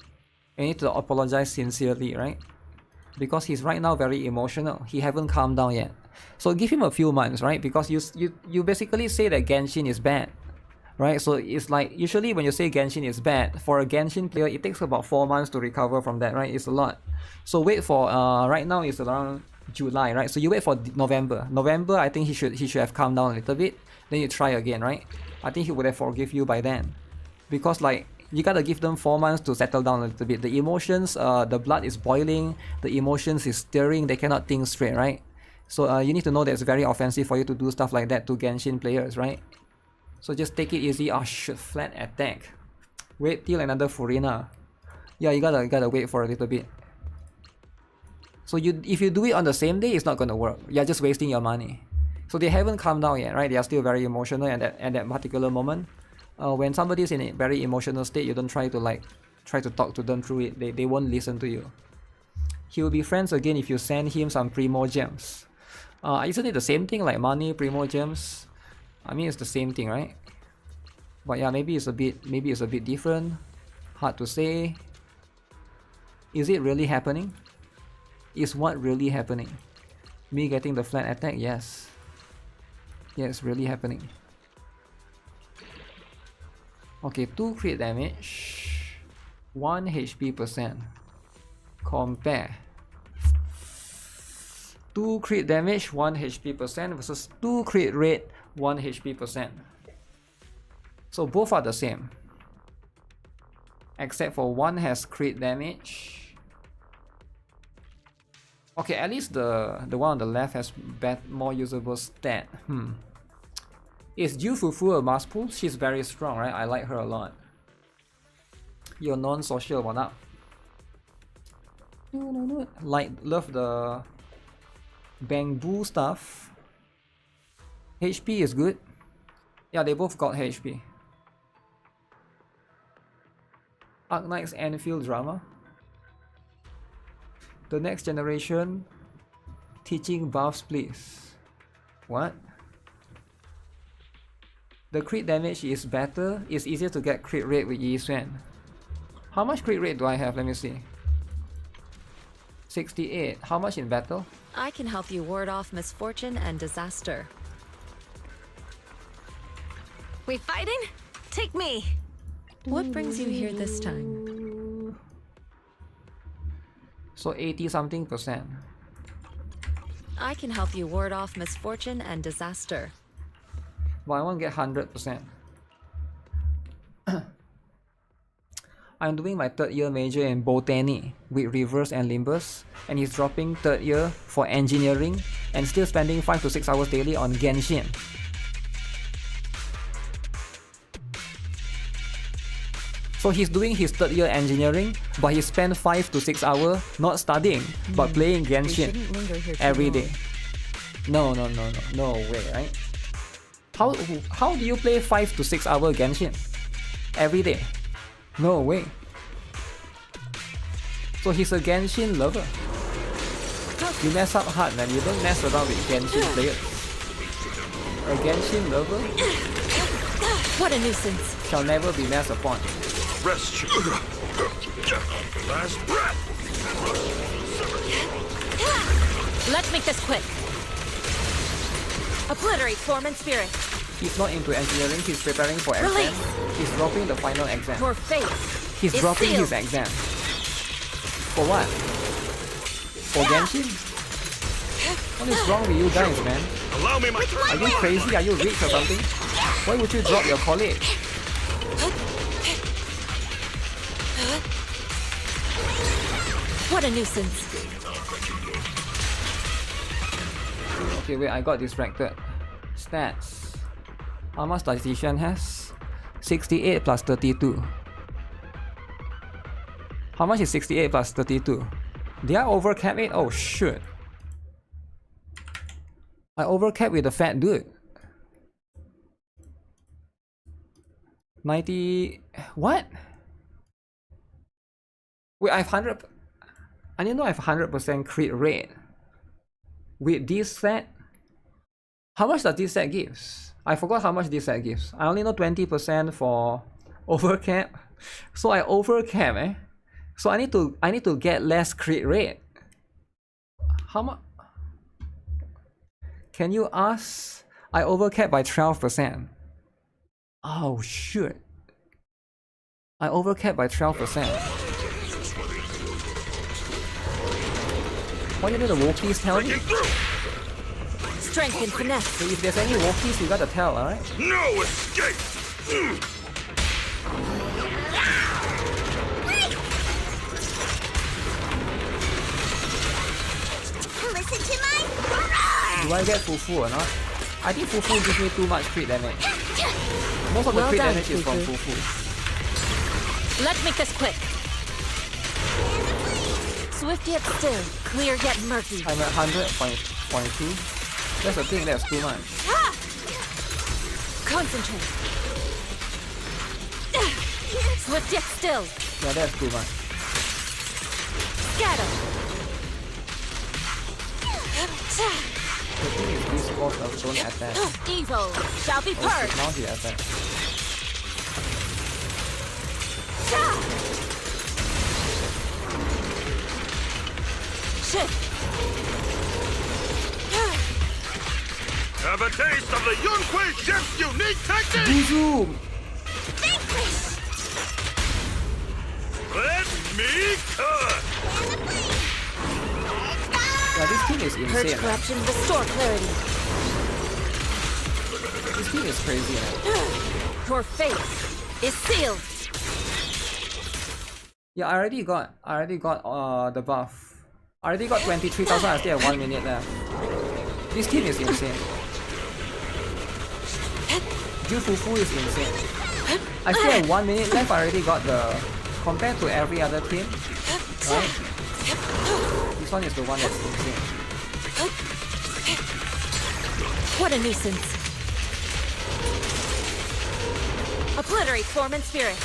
You need to apologize sincerely, right? Because he's right now very emotional. He haven't calmed down yet. So give him a few months, right? Because you basically say that Genshin is bad, right? So it's like usually when you say Genshin is bad, for a Genshin player it takes about 4 months to recover from that, right? It's a lot. So wait for right now it's around July, right? So you wait for November. November, I think he should have calmed down a little bit. Then you try again, right? I think he would have forgive you by then. Because like you gotta give them 4 months to settle down a little bit. The emotions, the blood is boiling, the emotions is stirring, they cannot think straight, right? So you need to know that it's very offensive for you to do stuff like that to Genshin players, right? So just take it easy. Oh shit, flat attack. Wait till another Furina. Yeah, you gotta wait for a little bit. So if you do it on the same day, it's not gonna work. You're just wasting your money. So they haven't calmed down yet, right? They are still very emotional at that particular moment. When somebody's in a very emotional state, you don't try to talk to them through it. They won't listen to you. He will be friends again if you send him some Primo gems. Isn't it the same thing like money, Primo gems? I mean, it's the same thing, right? But yeah, maybe it's a bit different. Hard to say. Is it really happening? Is what really happening? Me getting the flat attack? Yes. Yes, really happening. Okay, 2 crit damage, 1 HP percent. Compare. 2 crit damage, 1 HP percent versus 2 crit rate, 1 HP percent. So both are the same. Except for one has crit damage. Okay, at least the one on the left has more usable stat. Is Yu Fufu a must pull? She's very strong, right? I like her a lot. You're non-social, what up? Love the bamboo stuff. HP is good. Yeah, they both got HP. Arknight's Enfield drama. The next generation teaching buffs, please. What? The crit damage is better. It's easier to get crit rate with Yi Xuan. How much crit rate do I have? Let me see. 68. How much in battle? I can help you ward off misfortune and disaster. We fighting? Take me. What brings you here this time? So 80 something percent. I can help you ward off misfortune and disaster. But I want to get 100%. I'm doing my 3rd year major in botany with reverse and limbus, and he's dropping 3rd year for engineering and still spending 5 to 6 hours daily on Genshin. So he's doing his 3rd year engineering, but he spent 5 to 6 hours not studying, but playing Genshin every day. No way, right? How do you play 5 to 6 hours Genshin every day? No way. So he's a Genshin lover. You mess up hard, man. You don't mess around with Genshin players. A Genshin lover What a nuisance. shall never be messed upon. Rest your last breath. Let's make this quick. Obliterate form and spirit. He's not into engineering, he's preparing for exam. He's dropping the final exam. Your fate. He's dropping his exam. For what? For Genshin? What is wrong with you guys, man? Allow me my Are you crazy? Are you rich or something? Why would you drop your college? What a nuisance. Okay, wait, I got distracted. Stats. How much does Xishan has? 68 plus 32. How much is 68 plus 32? Did I overcap it? Oh shit. I overcap with the fat dude. 90... What? Wait, I have 100... I didn't know I have 100% crit rate. With this set? How much does this set gives? I forgot how much this set gives. I only know 20% for overcap. So I overcap, eh? So I need to get less crit rate. How much? Can you ask? I overcap by 12%. Oh shit. I overcap by 12%. Why didn't the Wokies tell me? Strength and finesse. So if there's any Wokies, you gotta tell, alright? No escape! Listen to my... Do I get Fufu or not? I think Fufu gives me too much crit damage. Most of the crit damage is from Fufu. Let's make this quick. Swift yet still, clear yet murky. I'm at 100.2. That's the thing, that's too much. Concentrate. Swift yet still. Yeah, that's too much. Scatter. The thing is, these boss don't attack. Evil shall be purged. Now he attacks. Shit. Have a taste of the Yunhui Chef's unique technique! Boom! Let me cut! Yeah, this team is Purge insane. corruption, restore clarity. This team is crazy. Your fate is sealed. Yeah, I already got the buff. I already got 23,000. I still have 1 minute left. This team is insane. Jufufu is insane. I still have 1 minute left. I already got the, compared to every other team, right? This one is the one that's insane. What a nuisance. Obliterate form and spirit.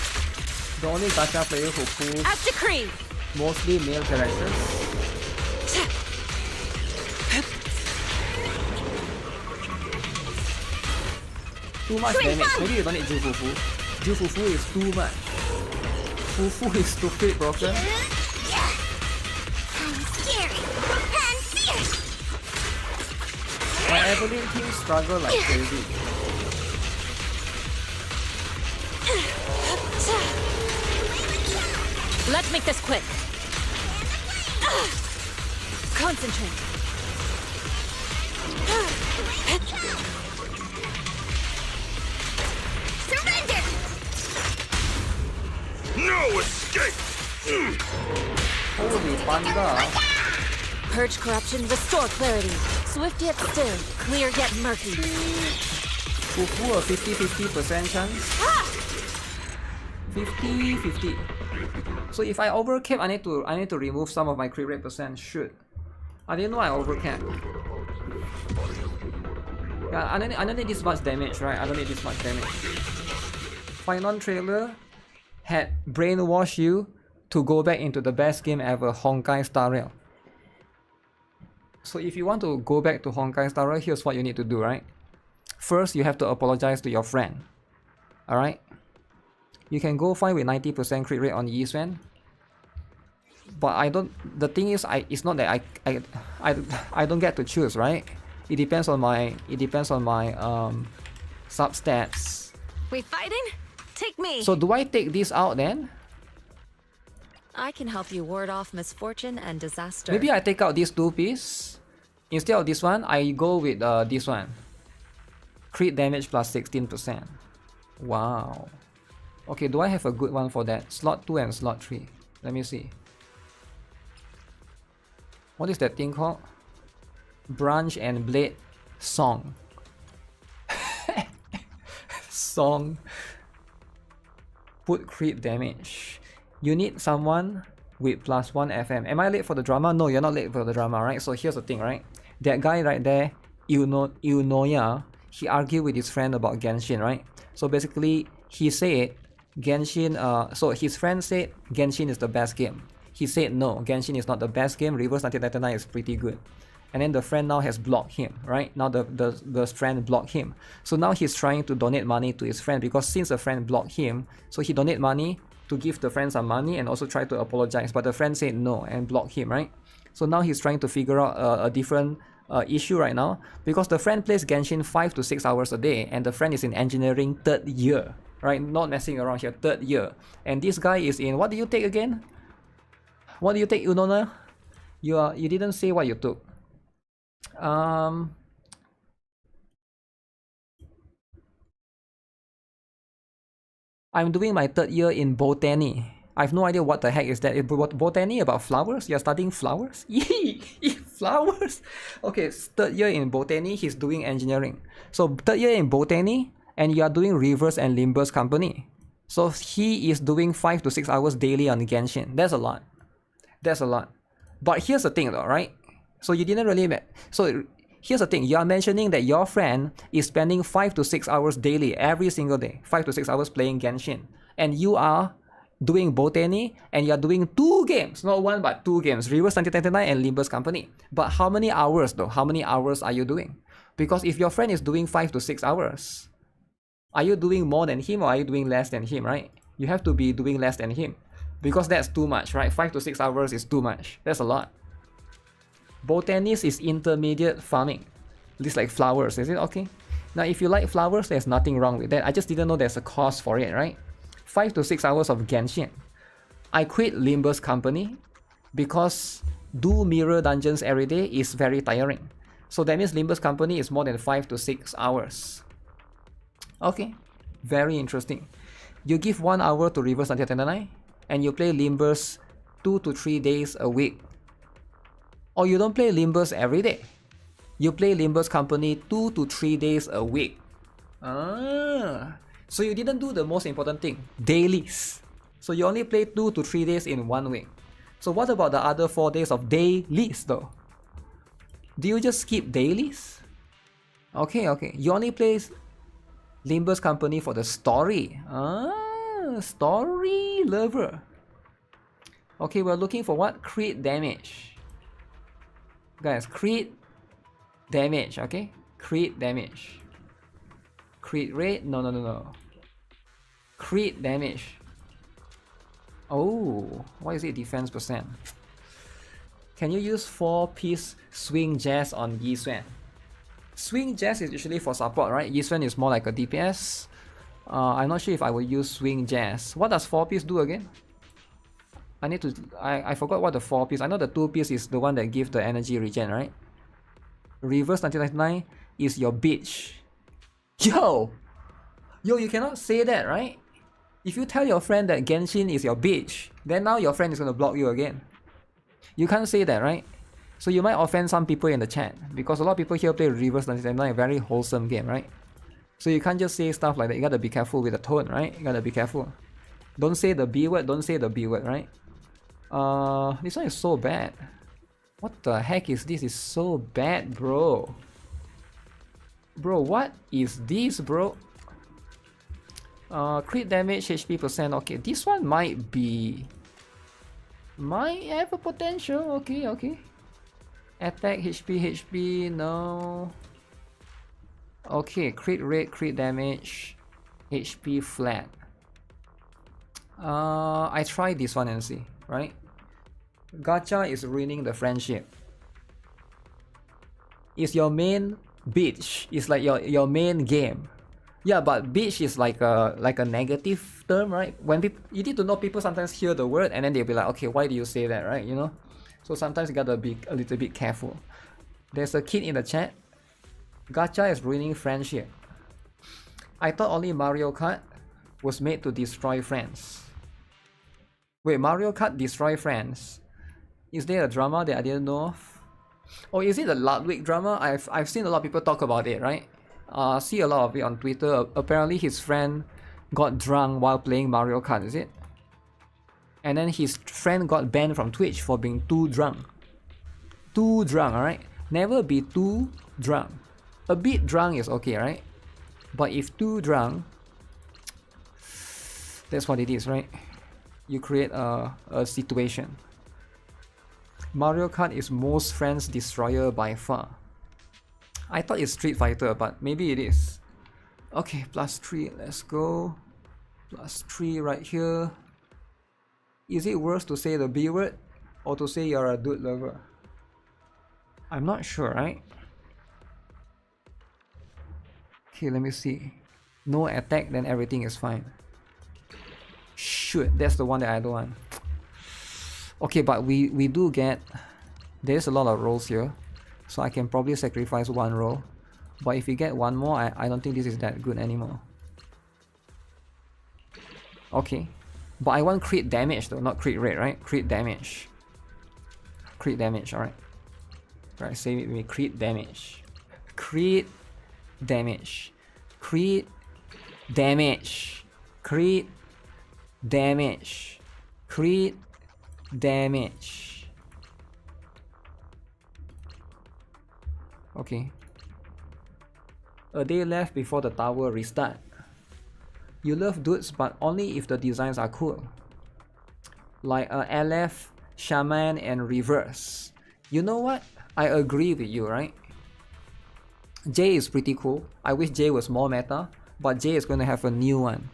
The only Gacha player who pulls As decreed. mostly male characters. Too much damage. Maybe you don't need Jufufu. Jufufu is too much. Fufu is stupid broken. My Evelyn team struggle like crazy. Let's make this quick. Concentrate. Surrender! No escape! Holy panda. Purge corruption, restore clarity. Swift yet still, clear yet murky. Fufu a 50-50% chance. 50-50. So if I overcap, I need to remove some of my crit rate percent. Shoot. I didn't know I overcap. Yeah, I don't need this much damage, right? I don't need this much damage. Final trailer had brainwashed you to go back into the best game ever, Honkai Star Rail. So if you want to go back to Honkai Star Rail, here's what you need to do, right? First, you have to apologize to your friend. Alright? You can go fine with 90% crit rate on Yiswen. But I don't, the thing is, it's not that I don't get to choose, right? It depends on my sub stats. We fighting? Take me. So do I take this out then? I can help you ward off misfortune and disaster. Maybe I take out these two pieces. Instead of this one, I go with this one. Crit damage plus 16%. Wow. Okay, do I have a good one for that? Slot 2 and slot 3. Let me see. What is that thing called? Branch and Blade Song. Song. Put crit damage. You need someone with +1 FM. Am I late for the drama? No, you're not late for the drama, right? So here's the thing, right? That guy right there, Unoya, he argued with his friend about Genshin, right? So basically, he said Genshin, so his friend said Genshin is the best game. He said no, Genshin is not the best game, Reverse 1999 is pretty good. And then the friend now has blocked him, right? Now the friend blocked him. So now he's trying to donate money to his friend, because since the friend blocked him, so he donate money to give the friend some money and also try to apologize. But the friend said no and blocked him, right? So now he's trying to figure out a different issue right now, because the friend plays Genshin 5 to 6 hours a day and the friend is in engineering 3rd year, right? Not messing around here, 3rd year. And this guy is in, what do you take again? What do you take, Unona? You didn't say what you took. I'm doing my 3rd year in botany. I have no idea what the heck is that. Botany about flowers? You're studying flowers? Flowers? Okay, 3rd year in botany, he's doing engineering. So 3rd year in botany, and you are doing Reverse and Limbus company. So he is doing 5 to 6 hours daily on Genshin. That's a lot. That's a lot. But here's the thing though, right? So you didn't really... So here's the thing. You are mentioning that your friend is spending 5 to 6 hours daily every single day. 5 to 6 hours playing Genshin. And you are doing botany, and you're doing 2 games, not 1 but 2 games, Reverse 1999 and Limbus Company. But how many hours though? How many hours are you doing? Because if your friend is doing 5 to 6 hours, are you doing more than him or are you doing less than him, right? You have to be doing less than him. Because that's too much, right? 5 to 6 hours is too much. That's a lot. Botanist is intermediate farming. Looks like flowers, is it? Okay. Now if you like flowers, there's nothing wrong with that. I just didn't know there's a cost for it, right? 5 to 6 hours of Genshin. I quit Limbus Company because do mirror dungeons every day is very tiring. So that means Limbus Company is more than 5 to 6 hours. Okay, very interesting. You give 1 hour to Reverse 1999 and you play Limbus 2 to 3 days a week. Or you don't play Limbus every day. You play Limbus Company 2 to 3 days a week. So you didn't do the most important thing, dailies. So you only play 2 to 3 days in 1 week. So what about the other 4 days of dailies though? Do you just skip dailies? Okay. You only play Limbus Company for the story. Story lover. Okay, we're looking for what? Crit damage. Guys, crit damage, okay? Crit damage. Crit rate? No. Crit damage. Oh, why is it defense percent? Can you use 4-piece swing jazz on Yi Xuan? Swing jazz is usually for support, right? Yi Xuan is more like a DPS. I'm not sure if I will use swing jazz. What does 4-piece do again? I forgot what the 4-piece. I know the 2-piece is the one that gives the energy regen, right? Reverse 1999 is your bitch. Yo, you cannot say that, right? If you tell your friend that Genshin is your bitch, then now your friend is gonna block you again. You can't say that, right? So you might offend some people in the chat because a lot of people here play Reverse 1999, a very wholesome game, right? So you can't just say stuff like that. You gotta be careful with the tone, right? You gotta be careful. Don't say the B word, don't say the B word, right? This one is so bad. What the heck is this? It's so bad, bro. Bro, what is this, bro? Crit damage, HP percent. Okay, this one might have a potential. Okay. Attack, HP, no. Okay, crit rate, crit damage, HP flat. I try this one and see, right? Gacha is ruining the friendship. Is your main bitch? It's like your main game. Yeah, but bitch is like a negative term, right? When people, you need to know, people sometimes hear the word and then they'll be like, okay, why do you say that, right? You know? So sometimes you gotta be a little bit careful. There's a kid in the chat. Gacha is ruining friendship. I thought only Mario Kart was made to destroy friends. Wait, Mario Kart destroy friends? Is there a drama that I didn't know of? Or is it the Ludwig drama? I've seen a lot of people talk about it, right? See a lot of it on Twitter. Apparently his friend got drunk while playing Mario Kart, is it? And then his friend got banned from Twitch for being too drunk. Too drunk, alright? Never be too drunk. A bit drunk is okay, right? But if too drunk, that's what it is, right? You create a situation. Mario Kart is most friends destroyer by far. I thought it's Street Fighter, but maybe it is. Okay, +3, let's go. +3 right here. Is it worse to say the B word or to say you're a dude lover? I'm not sure, right? Okay, let me see. No attack, then everything is fine. Shoot, that's the one that I don't want. Okay, but we do get... There's a lot of rolls here. So I can probably sacrifice 1 roll. But if we get 1 more, I don't think this is that good anymore. Okay. But I want crit damage though, not crit rate, right? Crit damage. Crit damage, alright. Right, save it with me. Crit damage. Crit damage. Crit damage. Crit damage. Crit damage. Okay. A day left before the tower restart. You love dudes, but only if the designs are cool. like LF, Shaman, and Reverse. You know what? I agree with you, right? J is pretty cool. I wish J was more meta, but J is going to have a new one.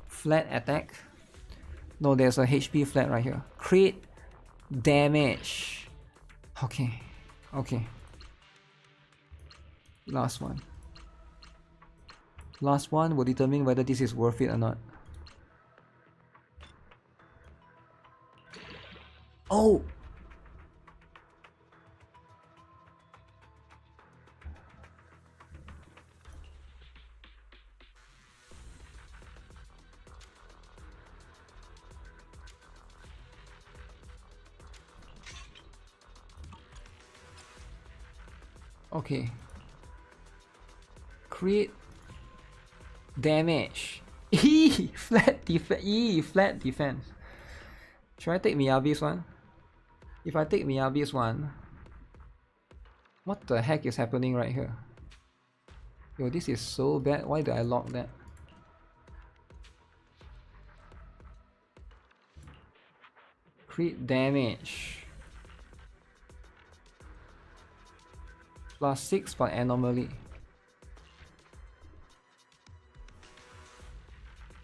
Flat attack. No, there's a HP flat right here. Crit damage. Okay. Okay. Last one. Last one will determine whether this is worth it or not. Oh! Okay. Crit damage. Flat defense. Flat defense. Should I take Miyabi's one? If I take Miyabi's one, what the heck is happening right here? Yo, this is so bad. Why did I lock that? Crit damage. +6 by anomaly.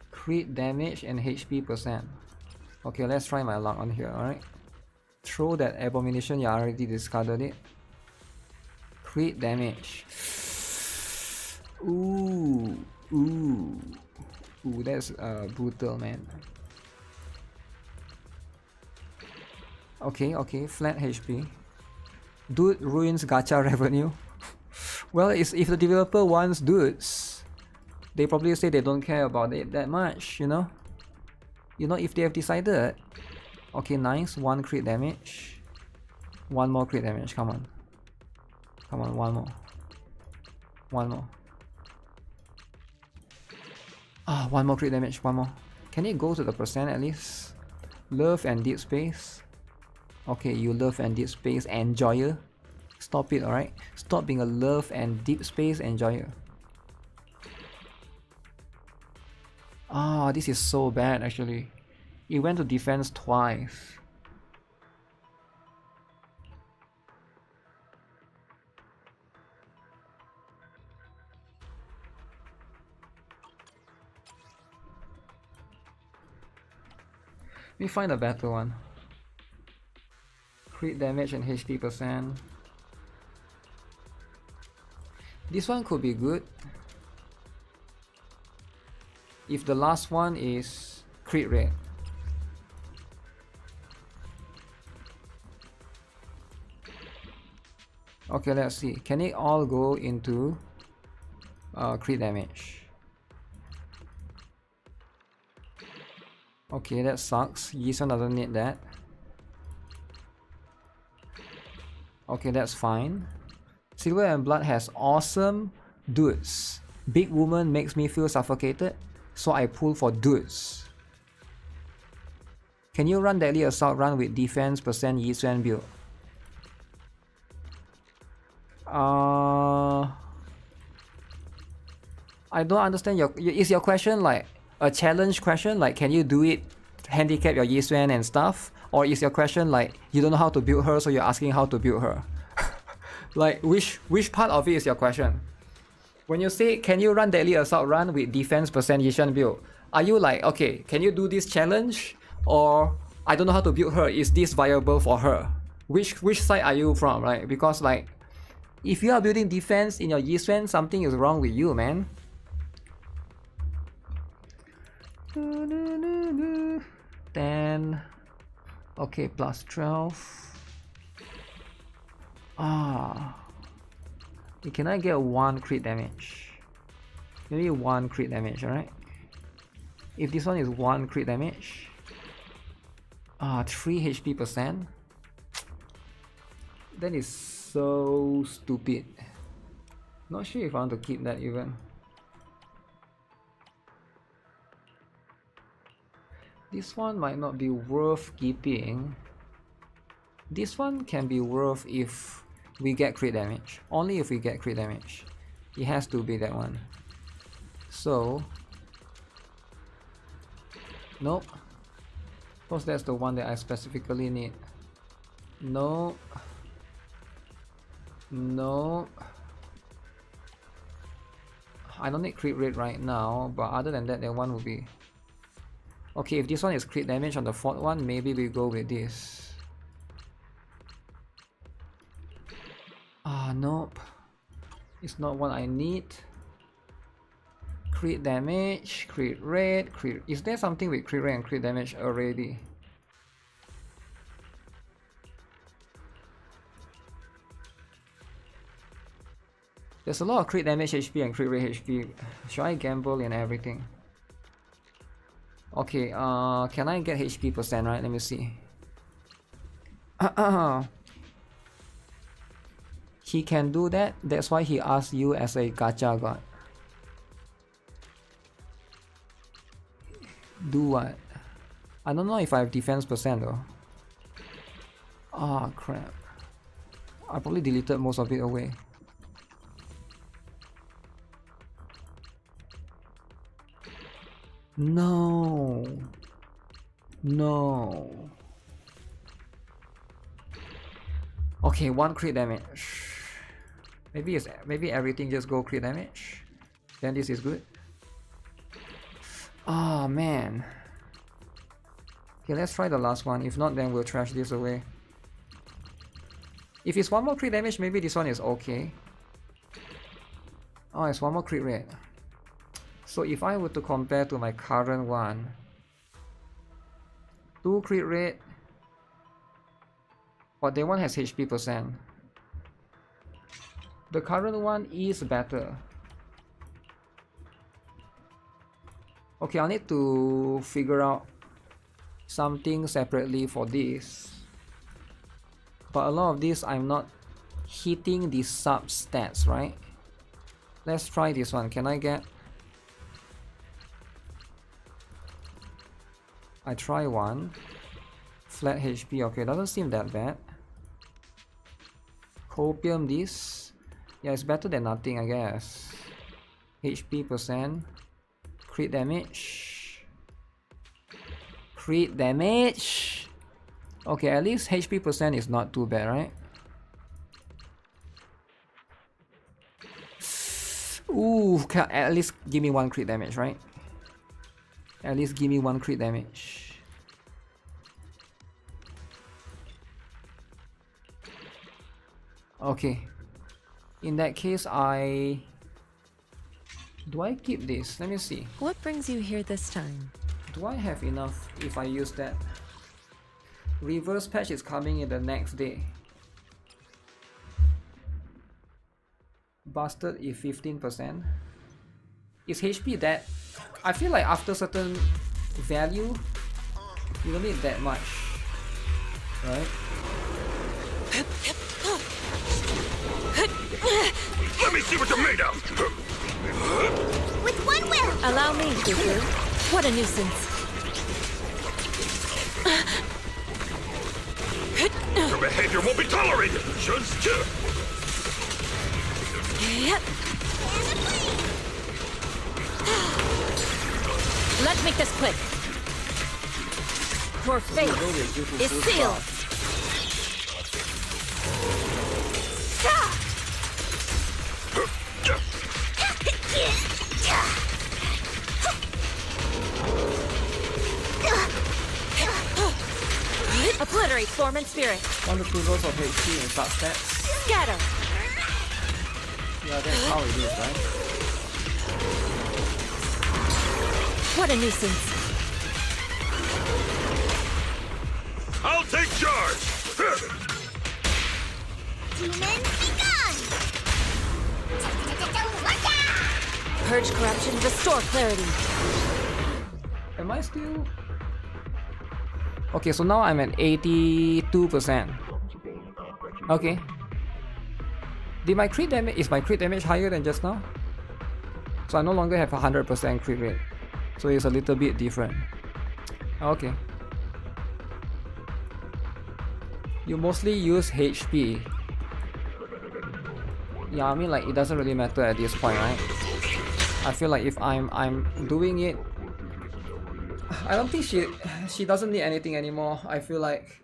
Crit damage and HP %. Okay, let's try my luck on here, alright? Throw that abomination, you already discarded it. Crit damage. Ooh, ooh, ooh, that's brutal, man. Okay, okay, flat HP. Dude ruins gacha revenue. Well, if the developer wants dudes, they probably say they don't care about it that much, you know? You know, if they have decided. Okay, nice. 1 crit damage. 1 more crit damage, come on. Come on, 1 more. 1 more. Ah, 1 more crit damage, 1 more. Can it go to the percent at least? Love and deep space. Okay, you love and deep space enjoyer. Stop it, alright? Stop being a love and deep space enjoyer. Ah, this is so bad actually. It went to defense twice. Let me find a better one. Crit damage and HP %. This one could be good if the last one is crit rate. Okay, let's see. Can it all go into crit damage? Okay, that sucks. Yisun doesn't need that. Okay, that's fine. Silver and Blood has awesome dudes. Big woman makes me feel suffocated, so I pull for dudes. Can you run Deadly Assault run with defense % Yisuan build? I don't understand is your question like a challenge question, like can you do it, handicap your Yisuan and stuff? Or is your question like you don't know how to build her, so you're asking how to build her? Like which part of it is your question? When you say can you run Deadly Assault run with defense % Yishan build, are you like, okay, can you do this challenge? Or I don't know how to build her, is this viable for her? Which side are you from, right? Because like if you are building defense in your Yishan, something is wrong with you, man. Then okay, +12. Can I get 1 crit damage? Maybe 1 crit damage, alright? If this one is 1 crit damage, 3 HP %, that is so stupid. Not sure if I want to keep that even. This one might not be worth keeping. This one can be worth if we get crit damage. Only if we get crit damage. It has to be that one. So, nope. Suppose that's the one that I specifically need. No. No. I don't need crit rate right now, but other than that, that one will be... Okay, if this one is crit damage on the 4th one, maybe we go with this. Ah, nope. It's not what I need. Crit damage, crit rate, crit... Is there something with crit rate and crit damage already? There's a lot of crit damage HP and crit rate HP. Should I gamble in everything? Okay, can I get HP percent, right? Let me see. He can do that. That's why he asked you as a gacha god. Do what? I don't know if I have defense percent though. Ah, crap. I probably deleted most of it away. No. No. Okay, 1 crit damage. Maybe everything just go crit damage. Then this is good. Oh man. Okay, let's try the last one. If not, then we'll trash this away. If it's 1 more crit damage, maybe this one is okay. Oh, it's 1 more crit rate. So if I were to compare to my current one, 2 crit rate, but that one has HP percent. The current one is better. Okay, I need to figure out something separately for this. But a lot of this I'm not hitting the sub stats, right? Let's try this one. Can I get... I try 1. Flat HP, okay, doesn't seem that bad. Copium this. Yeah, it's better than nothing, I guess. HP percent. Crit damage. Crit damage. Okay, at least HP percent is not too bad, right? Ooh, at least give me 1 crit damage, right? At least give me 1 crit damage. Okay. In that case, do I keep this? Let me see. What brings you here this time? Do I have enough if I use that? Reverse patch is coming in the next day. Busted is 15%. Is HP that? I feel like after certain value, you don't need that much, right? Let me see what you're made of! With one will! Allow me, Cuckoo. What a nuisance. Your behavior won't be tolerated! Just Yep. Let's make this quick. Your fate is sealed. Obliterate form and spirit. 1 to 2 rolls of HP and sub stats. Scatter. Yeah, that's how it is, right? What a nuisance. I'll take charge! Demons begun! Purge corruption, restore clarity. Am I still... Okay, so now I'm at 82%. Okay. Did my crit damage... Is my crit damage higher than just now? So I no longer have 100% crit rate. So it's a little bit different. Okay. You mostly use HP. Yeah, I mean like it doesn't really matter at this point, right? I feel like if I'm doing it... I don't think she doesn't need anything anymore. I feel like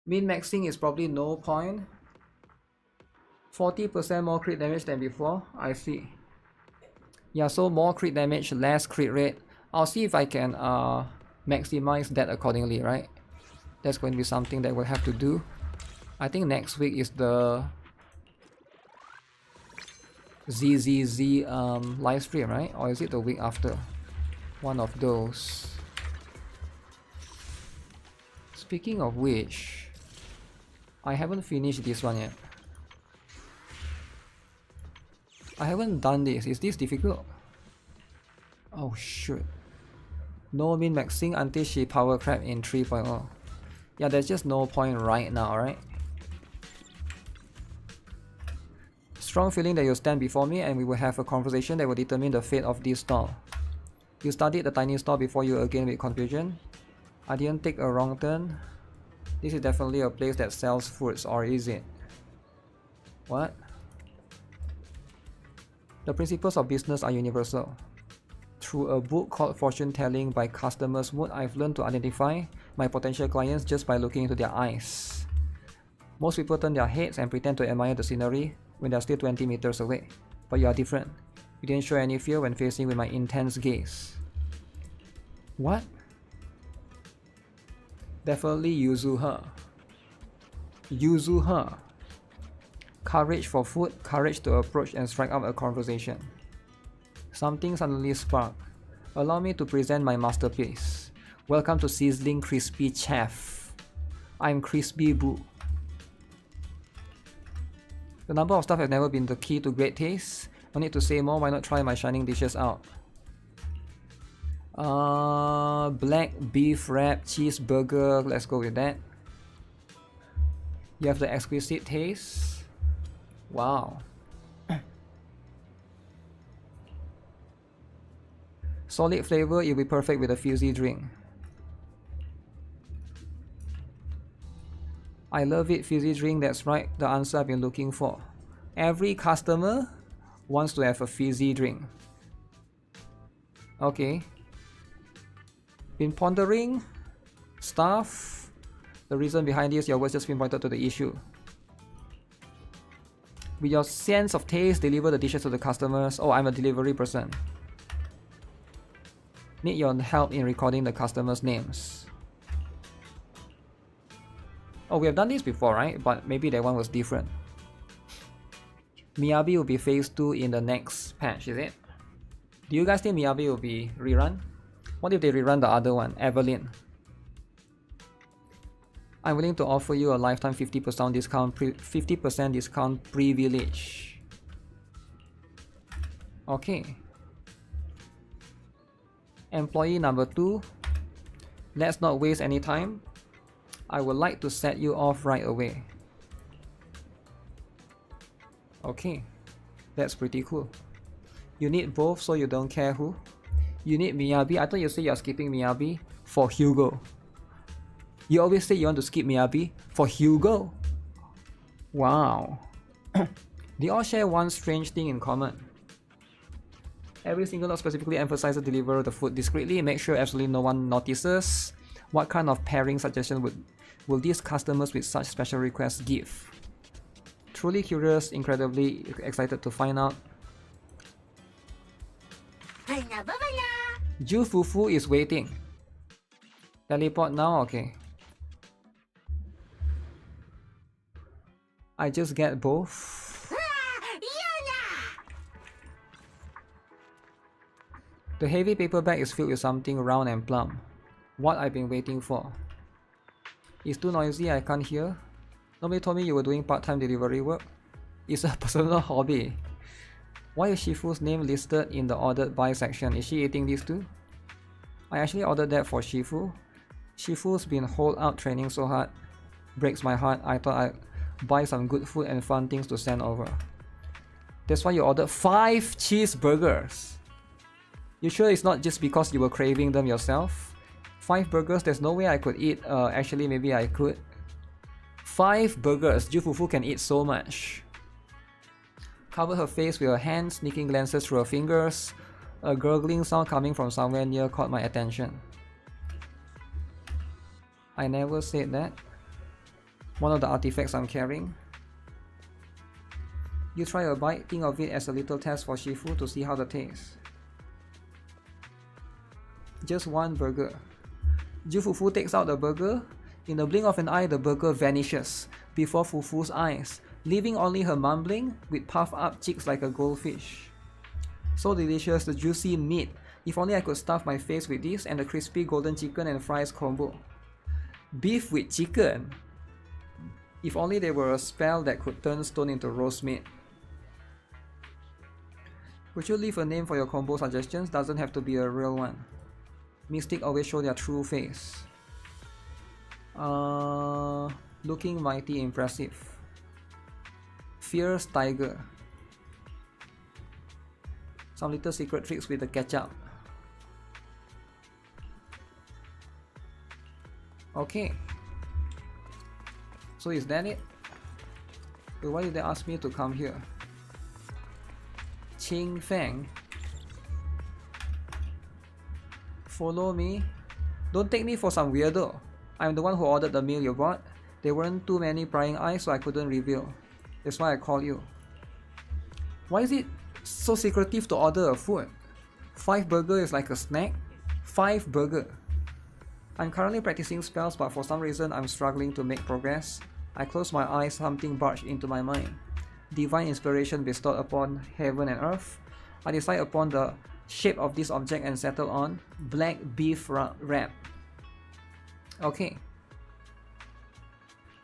min-maxing is probably no point. 40% more crit damage than before. I see. Yeah, so more crit damage, less crit rate. I'll see if I can maximize that accordingly, right? That's going to be something that we'll have to do. I think next week is the ZZZ live stream, right? Or is it the week after? One of those. Speaking of which, I haven't finished this one yet. I haven't done this. Is this difficult? Oh shoot. No min-maxing until she power crab in 3.0. Yeah, there's just no point right now, right? Strong feeling that you'll stand before me and we will have a conversation that will determine the fate of this stall. You studied the tiny stall before you again with confusion. I didn't take a wrong turn. This is definitely a place that sells foods, or is it? What? The principles of business are universal. Through a book called Fortune Telling by Customers Mood, I've learned to identify my potential clients just by looking into their eyes. Most people turn their heads and pretend to admire the scenery when they're still 20 meters away. But you are different. You didn't show any fear when facing with my intense gaze. What? Definitely Yuzuha. Yuzuha. Courage for food, courage to approach and strike up a conversation. Something suddenly sparked. Allow me to present my masterpiece. Welcome to Sizzling Crispy Chef. I'm Crispy Boo. The number of stuff has never been the key to great taste. No need to say more, why not try my shining dishes out? Black beef wrap cheeseburger, let's go with that. You have the exquisite taste. Wow. Solid flavor, it'll be perfect with a fizzy drink. I love it, fizzy drink, that's right, the answer I've been looking for. Every customer wants to have a fizzy drink. Okay. Been pondering stuff. The reason behind this, your words just pinpointed to the issue. With your sense of taste, deliver the dishes to the customers. Oh, I'm a delivery person. Need your help in recording the customers' names. Oh, we have done this before, right? But maybe that one was different. Miyabi will be phase 2 in the next patch, is it? Do you guys think Miyabi will be rerun? What if they rerun the other one, Evelyn? I'm willing to offer you a lifetime 50% discount privilege. Okay. Employee number 2. Let's not waste any time. I would like to set you off right away. Okay. That's pretty cool. You need both, so you don't care who? You need Miyabi. I thought you said you're skipping Miyabi for Hugo. You always say you want to skip Miyabi for Hugo. Wow. They all share one strange thing in common. Every single note specifically emphasizes deliver the food discreetly. Make sure absolutely no one notices. What kind of pairing suggestion will these customers with such special requests give? Truly curious, incredibly excited to find out. Ju Fufu is waiting. Teleport now? Okay. I just get both. The heavy paper bag is filled with something round and plump. What I've been waiting for. It's too noisy, I can't hear. Nobody told me you were doing part-time delivery work. It's a personal hobby. Why is Shifu's name listed in the ordered by section? Is she eating this too? I actually ordered that for Shifu. Shifu's been hold out training so hard. Breaks my heart. I thought I'd buy some good food and fun things to send over. That's why you ordered 5 cheeseburgers. You sure it's not just because you were craving them yourself? 5 burgers, there's no way I could eat. Actually, maybe I could. 5 burgers. Ju Fufu can eat so much. Cover her face with her hands, sneaking glances through her fingers. A gurgling sound coming from somewhere near caught my attention. I never said that. One of the artifacts I'm carrying. You try a bite, think of it as a little test for Shifu to see how it tastes. Just one burger. Fufu takes out the burger. In the blink of an eye, the burger vanishes before Fufu's eyes, leaving only her mumbling with puffed up cheeks like a goldfish. So delicious, the juicy meat. If only I could stuff my face with this and the crispy golden chicken and fries combo. Beef with chicken. If only there were a spell that could turn stone into roast meat. Would you leave a name for your combo suggestions? Doesn't have to be a real one. Mystic always show their true face. Looking mighty impressive. Fierce tiger. Some little secret tricks with the ketchup. Okay. So is that it? Why did they ask me to come here? Ching Feng. Follow me. Don't take me for some weirdo. I'm the one who ordered the meal you brought. There weren't too many prying eyes, so I couldn't reveal. That's why I called you. Why is it so secretive to order a food? 5 burger is like a snack? 5 burger. I'm currently practicing spells, but for some reason I'm struggling to make progress. I close my eyes, something barged into my mind. Divine inspiration bestowed upon heaven and earth. I decide upon the shape of this object and settle on black beef wrap. Okay.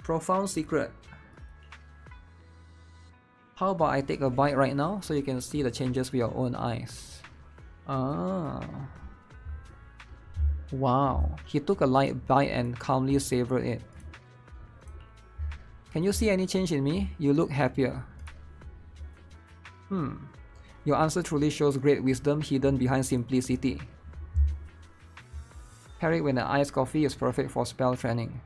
Profound secret. How about I take a bite right now so you can see the changes with your own eyes. Wow, he took a light bite and calmly savored it. Can you see any change in me? You look happier. Your answer truly shows great wisdom hidden behind simplicity. Pair it with an iced coffee is perfect for spell training.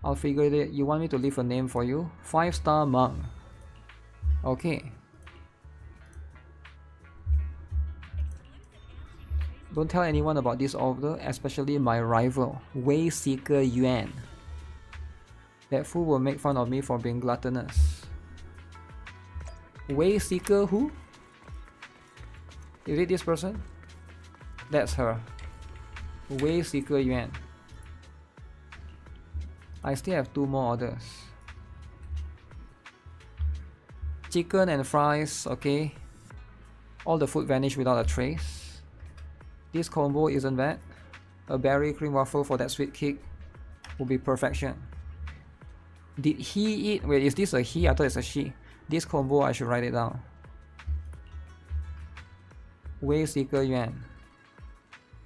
I'll figure it. You want me to leave a name for you? 5-star monk. Okay. Don't tell anyone about this order, especially my rival, Way Seeker Yuan. That fool will make fun of me for being gluttonous. Way Seeker who? Is it this person? That's her. Way Seeker Yuan. I still have 2 more orders. Chicken and fries, okay. All the food vanished without a trace. This combo isn't bad. A berry cream waffle for that sweet kick will be perfection. Did he eat? Wait, is this a he? I thought it's a she. This combo, I should write it down. Way Seeker Yuan.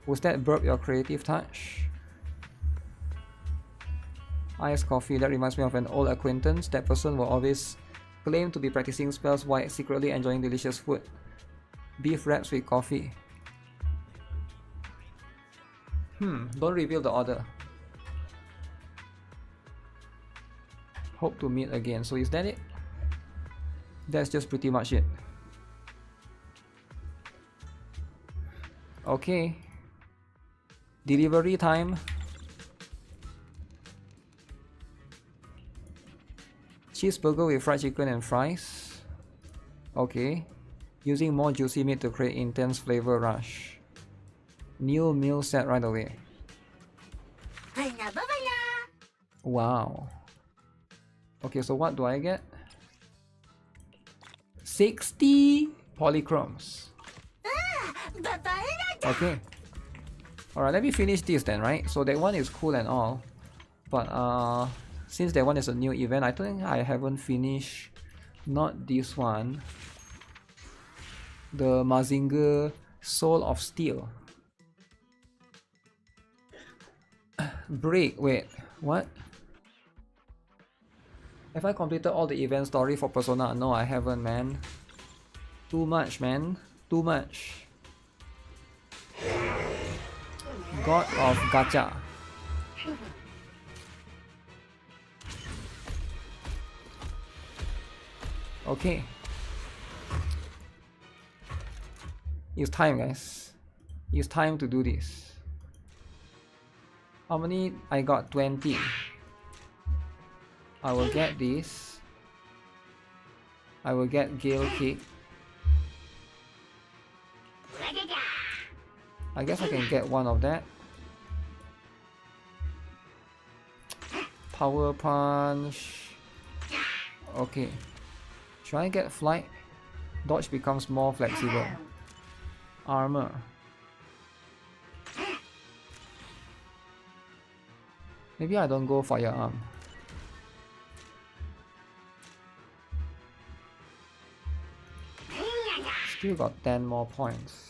Was that burp your creative touch? Iced coffee, that reminds me of an old acquaintance. That person will always claim to be practicing spells while secretly enjoying delicious food. Beef wraps with coffee. Don't reveal the order. Hope to meet again. So is that it? That's just pretty much it. Okay. Delivery time. Cheeseburger with fried chicken and fries. Okay. Using more juicy meat to create intense flavor rush. New meal set right away. Wow. Okay, so what do I get? 60 polychromes. Okay. Alright, let me finish this then, right? So that one is cool and all. But since that one is a new event, I think I haven't finished. Not this one. The Mazinger Soul of Steel. Break. Wait, what? Have I completed all the event story for Persona? No, I haven't, man. Too much, man. Too much. God of Gacha. Okay. It's time, guys. It's time to do this. How many? I got 20. I will get this. I will get Gale Kick. I guess I can get one of that. Power Punch. Okay. Should I get Flight? Dodge becomes more flexible. Armor. Maybe I don't go Firearm. Still got 10 more points.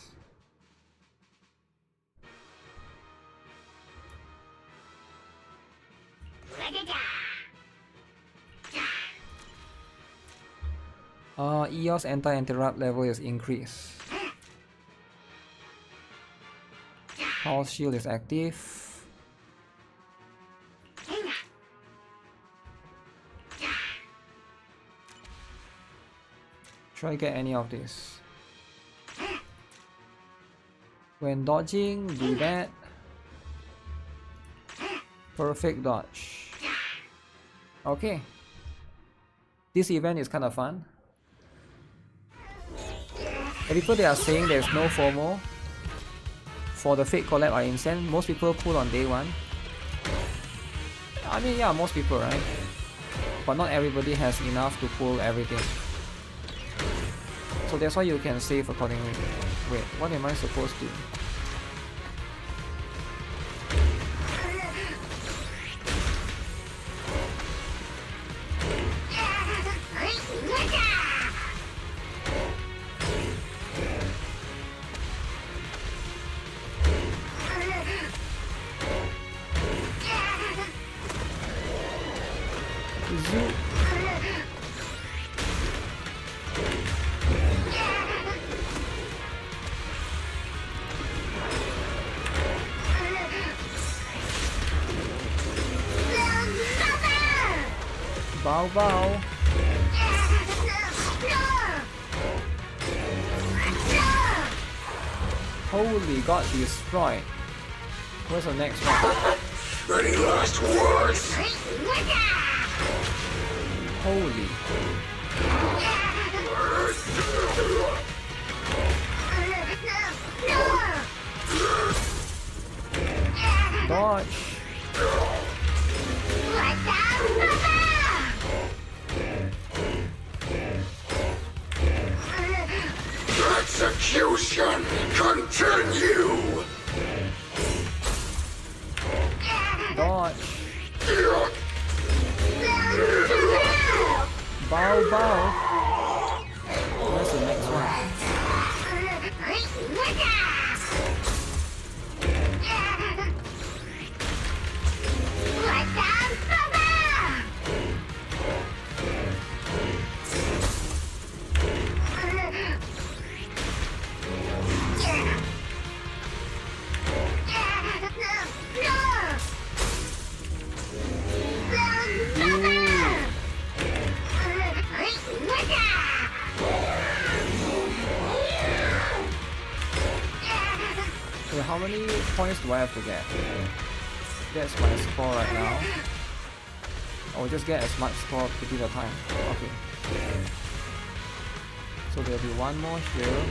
EOS anti-interrupt level is increased. Pulse shield is active. Should I get any of this? When dodging, do that. Perfect dodge. Okay. This event is kind of fun. The people they are saying there's no FOMO for the fake collab are insane. Most people pull on day one. I mean, yeah, most people, right? But not everybody has enough to pull everything. So that's why you can save accordingly. Wait, what am I supposed to? Bow bow. Holy, got destroyed. Where's the next one? Any last words? Holy. Dodge. Execution continue. Dodge. Bow bow. Where's the next one? How many points do I have to get? That's my score right now. I'll just get as much score within the time. Okay. So there'll be one more here.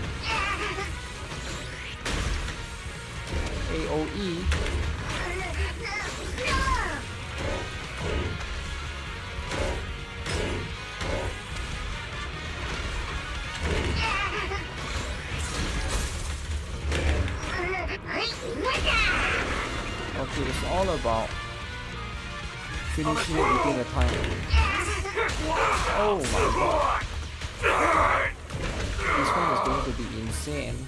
AoE. Okay, it's all about finishing it within the time. Oh my god. This one is going to be insane.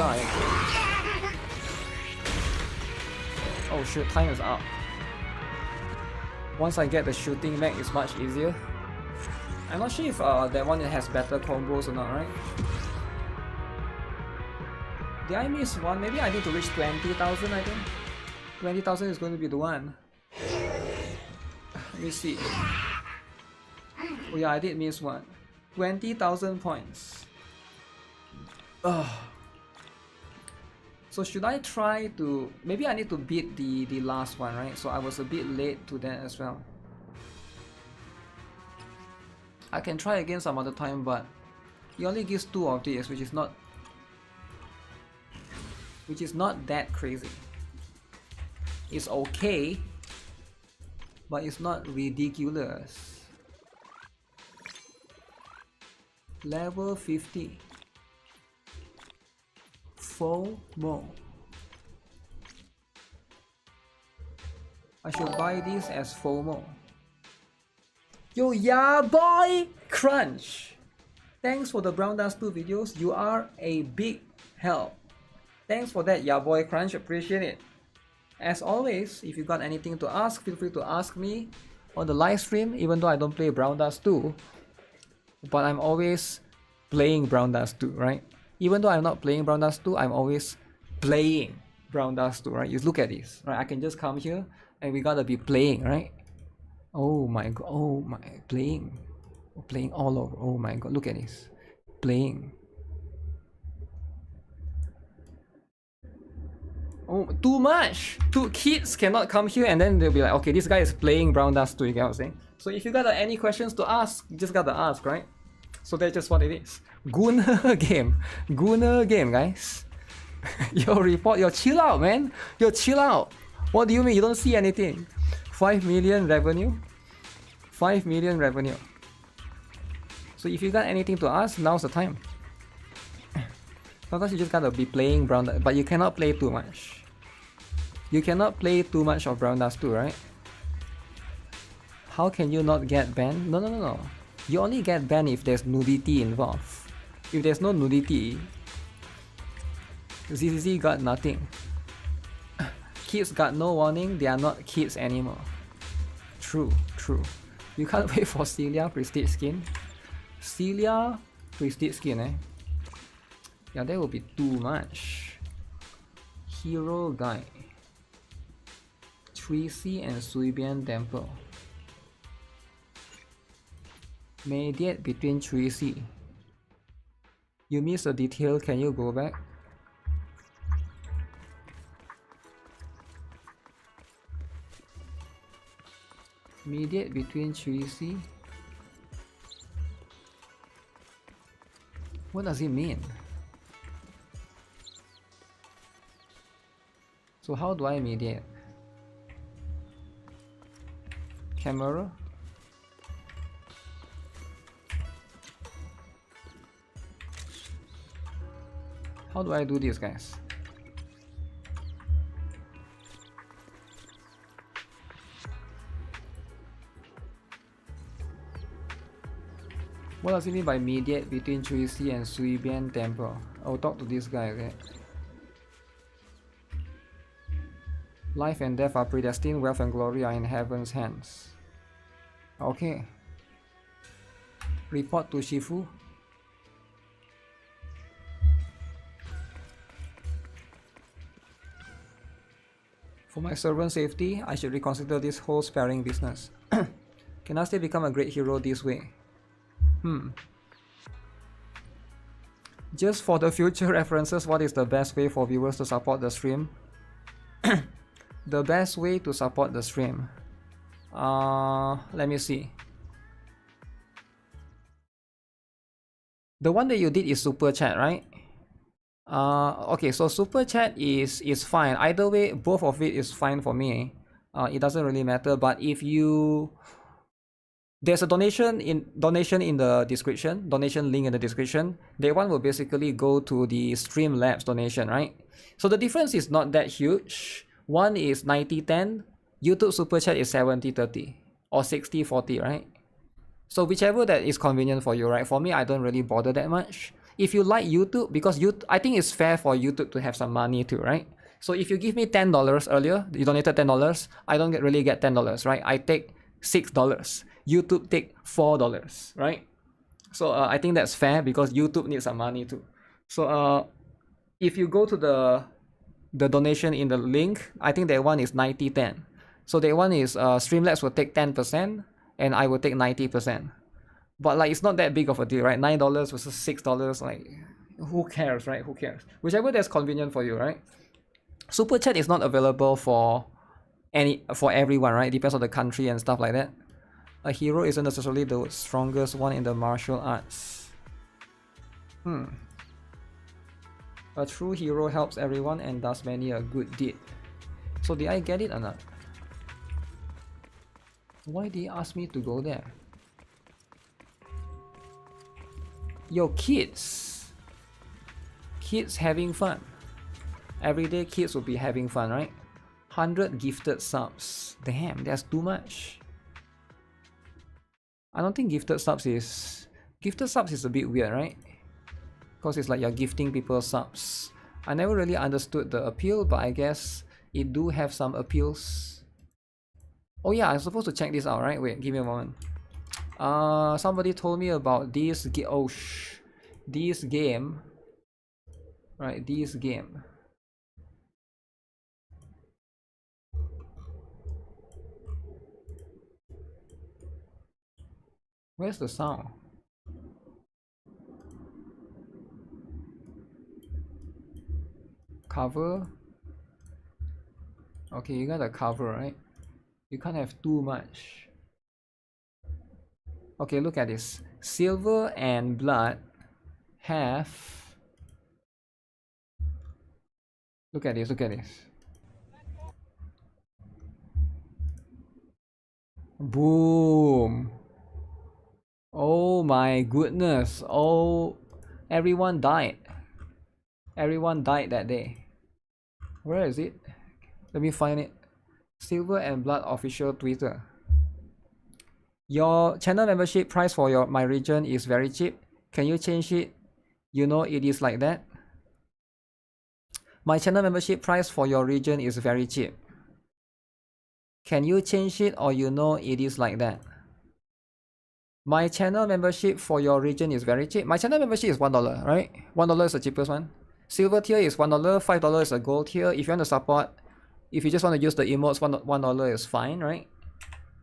die. Oh shoot, time is up. Once I get the shooting back, it's much easier. I'm not sure if that one has better combos or not, right? Did I miss one? Maybe I need to reach 20,000, I think. 20,000 is going to be the one. Let me see. Oh yeah, I did miss one. 20,000 points. Ugh. So should I try to... Maybe I need to beat the last one, right? So I was a bit late to that as well. I can try again some other time, but he only gives 2 of these, which is not that crazy. It's okay, but it's not ridiculous. Level 50. FOMO. I should buy this as FOMO. Yo, yeah boy! Crunch! Thanks for the Brown Dust 2 videos. You are a big help. Thanks for that, yeah boy Crunch. Appreciate it. As always, if you got anything to ask, feel free to ask me on the live stream, even though I don't play Brown Dust 2. But I'm always playing Brown Dust 2, right? Even though I'm not playing Brown Dust 2, I'm always playing Brown Dust 2, right? You look at this, right? I can just come here and we gotta be playing, right? Oh my god, oh my, playing all over, oh my god, look at this, playing. Oh, too much! 2 kids cannot come here and then they'll be like, okay, this guy is playing Brown Dust 2, you get what I'm saying? So if you got any questions to ask, you just gotta ask, right? So that's just what it is. Gunner game, guys. Yo, report, yo, chill out, man. Yo, chill out. What do you mean? You don't see anything? 5 million revenue? 5 million revenue. So if you got anything to ask, now's the time. Sometimes you just gotta be playing Brown Dust, but you cannot play too much. You cannot play too much of Brown Dust 2, right? How can you not get banned? No. You only get banned if there's nudity involved. If there's no nudity, ZZZ got nothing. Kids got no warning, they are not kids anymore. True. You can't wait for Celia Prestige skin. Celia Prestige skin, eh? Yeah, that will be too much. Hero Guy. Tracy and Suibian Temple. Mediate between Tracy. You missed a detail, can you go back? Mediate between Tracy. What does it mean? So how do I mediate? Camera? How do I do this, guys? What does it mean by mediate between Tracy and Suibian Temple? I'll talk to this guy, okay? Life and death are predestined, wealth and glory are in heaven's hands. Okay. Report to Shifu. For my servant safety, I should reconsider this whole sparing business. Can I still become a great hero this way? Just for the future references, what is the best way for viewers to support the stream? The best way to support the stream. Let me see. The one that you did is super chat, right? Okay, so super chat is fine. Either way, both of it is fine for me. It doesn't really matter. But if you, there's a donation in the description, donation link in the description. That one will basically go to the Streamlabs donation, right? So the difference is not that huge. One is 90-10, YouTube super chat is 70-30 or 60-40, right? So whichever that is convenient for you, right? For me, I don't really bother that much. if you like YouTube, because I think it's fair for YouTube to have some money too, right? So if you give me $10 earlier, you donated $10, I don't really get $10, right? I take $6. YouTube take $4, right? So I think that's fair because YouTube needs some money too. So if you go to the donation in the link, I think that one is 90-10. So that one is Streamlabs will take 10% and I will take 90%. But like it's not that big of a deal, right? $9 versus $6, like who cares, right? Who cares? Whichever that's convenient for you, right? Super chat is not available for everyone, right? Depends on the country and stuff like that. A hero isn't necessarily the strongest one in the martial arts. A true hero helps everyone and does many a good deed. So did I get it or not? Why did he ask me to go there? Yo, kids having fun. Everyday kids will be having fun, right? 100 gifted subs. Damn, that's too much. I don't think gifted subs is a bit weird, right? Because it's like you're gifting people subs. I never really understood the appeal, but I guess it do have some appeals. Oh yeah, I'm supposed to check this out, right? Wait, give me a moment. Somebody told me about this game. Right, this game. Where's the sound? Cover. Okay, you got a cover, right? You can't have too much. Okay, look at this. Silver and Blood have... Look at this, look at this. Boom! Oh my goodness. Oh, everyone died. Everyone died that day. Where is it? Let me find it. Silver and Blood official Twitter. Your channel membership price for my region is very cheap. Can you change it? You know it is like that. My channel membership price for your region is very cheap. Can you change it or you know it is like that? My channel membership for your region is very cheap. My channel membership is $1, right? $1 is the cheapest one. Silver tier is $1, $5 is a gold tier. If you want to support, if you just want to use the emotes, $1 is fine, right?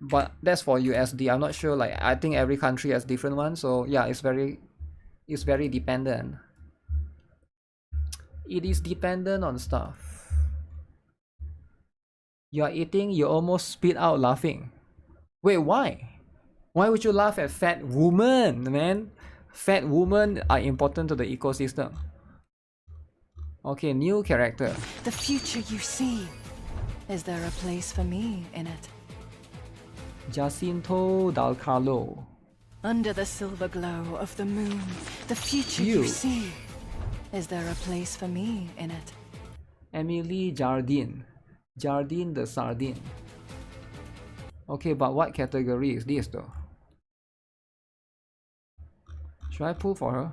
But that's for USD. I'm not sure, like I think every country has different ones. So yeah, it's very dependent. It is dependent on stuff. You are eating, you almost spit out laughing. Wait, why? Why would you laugh at fat women, man? Fat women are important to the ecosystem. Okay, new character. The future you see. Is there a place for me in it? Jacinto Dal Carlo. Under the silver glow of the moon, the future you see. Is there a place for me in it? Emily Jardine. Jardine the Sardine. Okay, but what category is this though? Should I pull for her?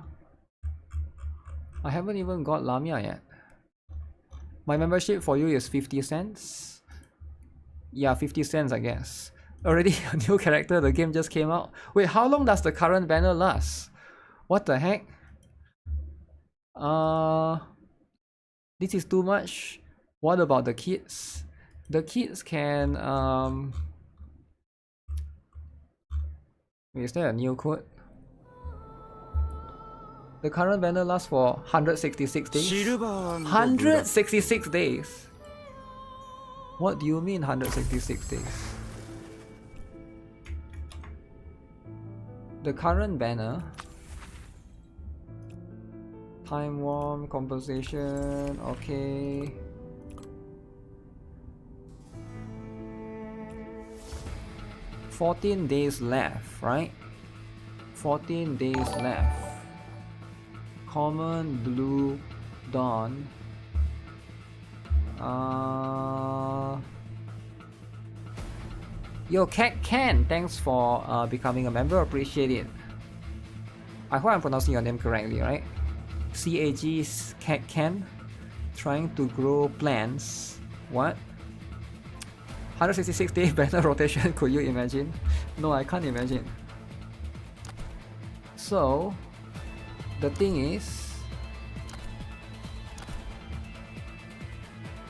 I haven't even got Lamia yet. My membership for you is 50 cents. Yeah, 50 cents I guess. Already a new character, the game just came out. Wait, how long does the current banner last? What the heck? This is too much. What about the kids? The kids can wait, is there a new code? The current banner lasts for 166 days. 166 days. What do you mean 166 days? The current banner. Time warm compensation. Okay. $14 days left, right? 14 days left. Common Blue Dawn. Yo, Ken, thanks for becoming a member. Appreciate it. I hope I'm pronouncing your name correctly, right? CAG can trying to grow plants. What? 166 day banner rotation, could you imagine? No, I can't imagine. So the thing is,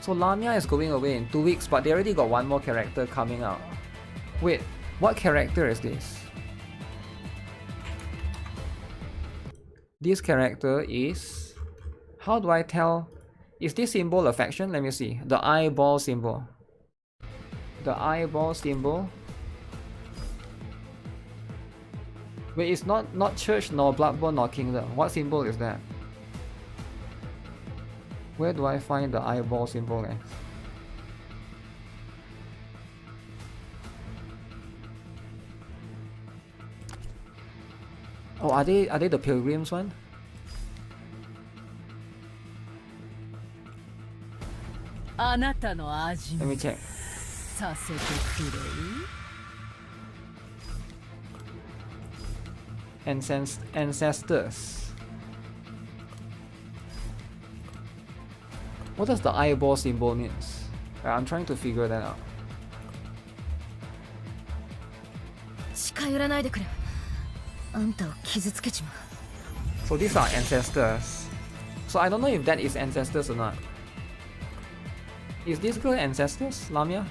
so Lamia is going away in 2 weeks, but they already got one more character coming out. Wait, what character is this? This character is... How do I tell? Is this symbol a faction? Let me see. The eyeball symbol. The eyeball symbol. Wait, it's not Church, nor Bloodborne, nor Kingdom. What symbol is that? Where do I find the eyeball symbol, guys? Oh, are they the pilgrims one? Let me check. Ancestors. What does the eyeball symbol means? I'm trying to figure that out. So these are ancestors. So I don't know if that is ancestors or not. Is this girl ancestors, Lamia?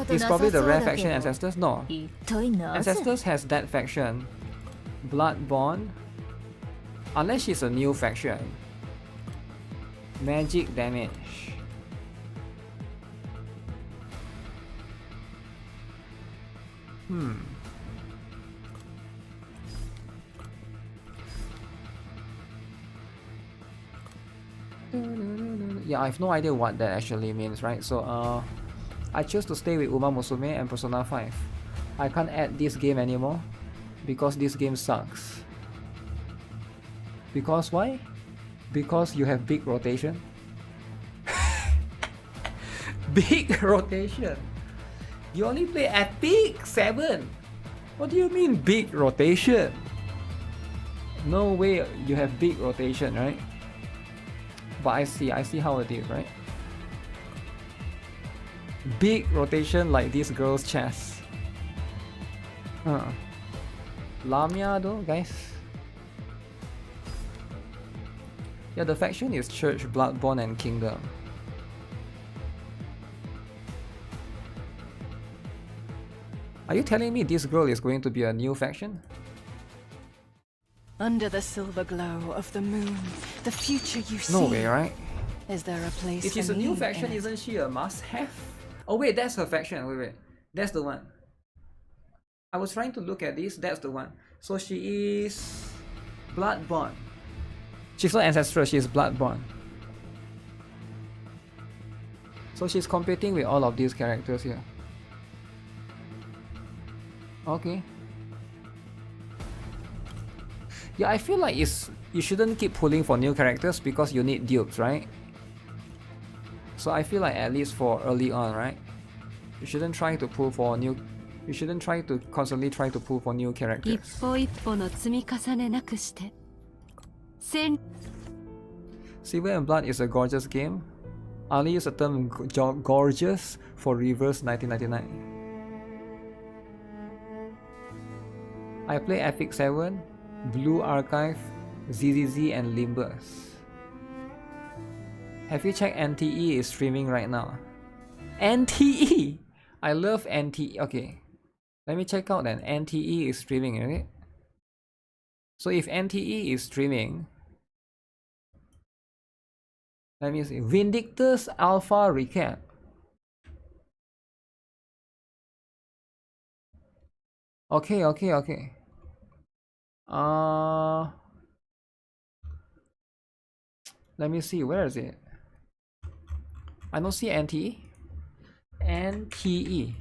It's probably the rare faction ancestors? No. Ancestors has that faction. Bloodborne. Unless she's a new faction. Magic damage. Yeah, I have no idea what that actually means, right? So I chose to stay with Uma Musume and Persona 5. I can't add this game anymore because this game sucks. Because why? Because you have big rotation. Big rotation. You only play Epic 7. What do you mean big rotation? No way you have big rotation, right? But I see how it is, right? Big rotation like this girl's chest. Lamia though, guys. Yeah, the faction is Church, Bloodborne, and Kingdom. Are you telling me this girl is going to be a new faction? Under the silver glow of the moon, the future you see. No way, right? Is there a place if she's for a new me faction, in it? isn't she a must-have? Oh wait, that's her faction. Wait. That's the one. I was trying to look at this. That's the one. So she is Bloodborne. She's not Ancestral, she's Bloodborne. So she's competing with all of these characters here. Okay. Yeah, I feel like you shouldn't keep pulling for new characters because you need dupes, right? So I feel like at least for early on, right? You shouldn't try to pull for new. You shouldn't try to constantly try to pull for new characters. Silver and Blood is a gorgeous game. I only use the term gorgeous for Reverse 1999. I play Epic 7, Blue Archive, ZZZ, and Limbus. Have you checked NTE is streaming right now? NTE! I love NTE. Okay, let me check out then. NTE is streaming, right? So if NTE is streaming, let me see. Vindictus Alpha Recap. Okay. Let me see, where is it? I don't see NTE. NTE.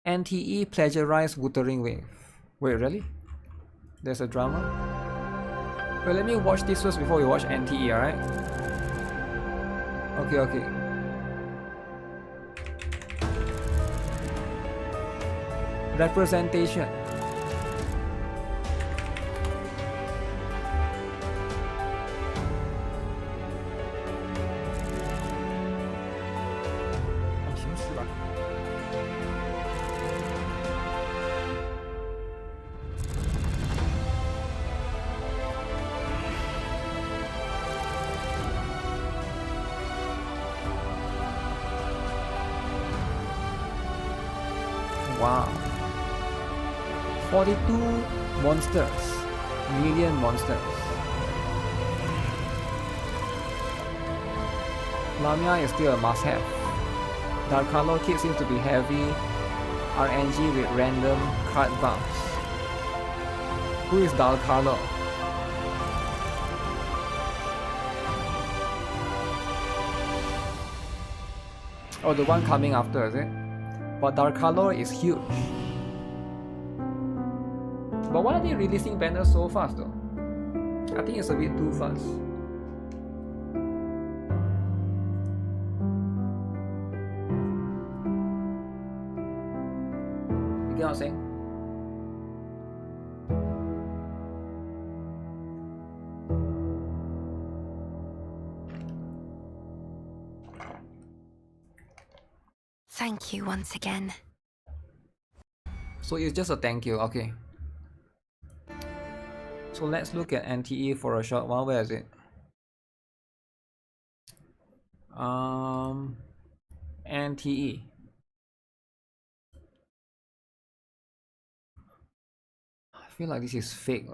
NTE plagiarized Wuthering Wave. Wait, really? There's a drama? Wait, let me watch this first before we watch NTE, alright? Okay. representation. Wow. 42 monsters. Million monsters. Lamia is still a must-have. Dark Color Kit seems to be heavy. RNG with random card buffs. Who is Dark Color? Oh, the one coming after, is it? But Dark Color is huge. But why are they releasing banners so fast though? I think it's a bit too fast. You get what I'm saying? Thank you once again. So it's just a thank you, okay. So let's look at NTE for a short while. Where is it? NTE. I feel like this is fake.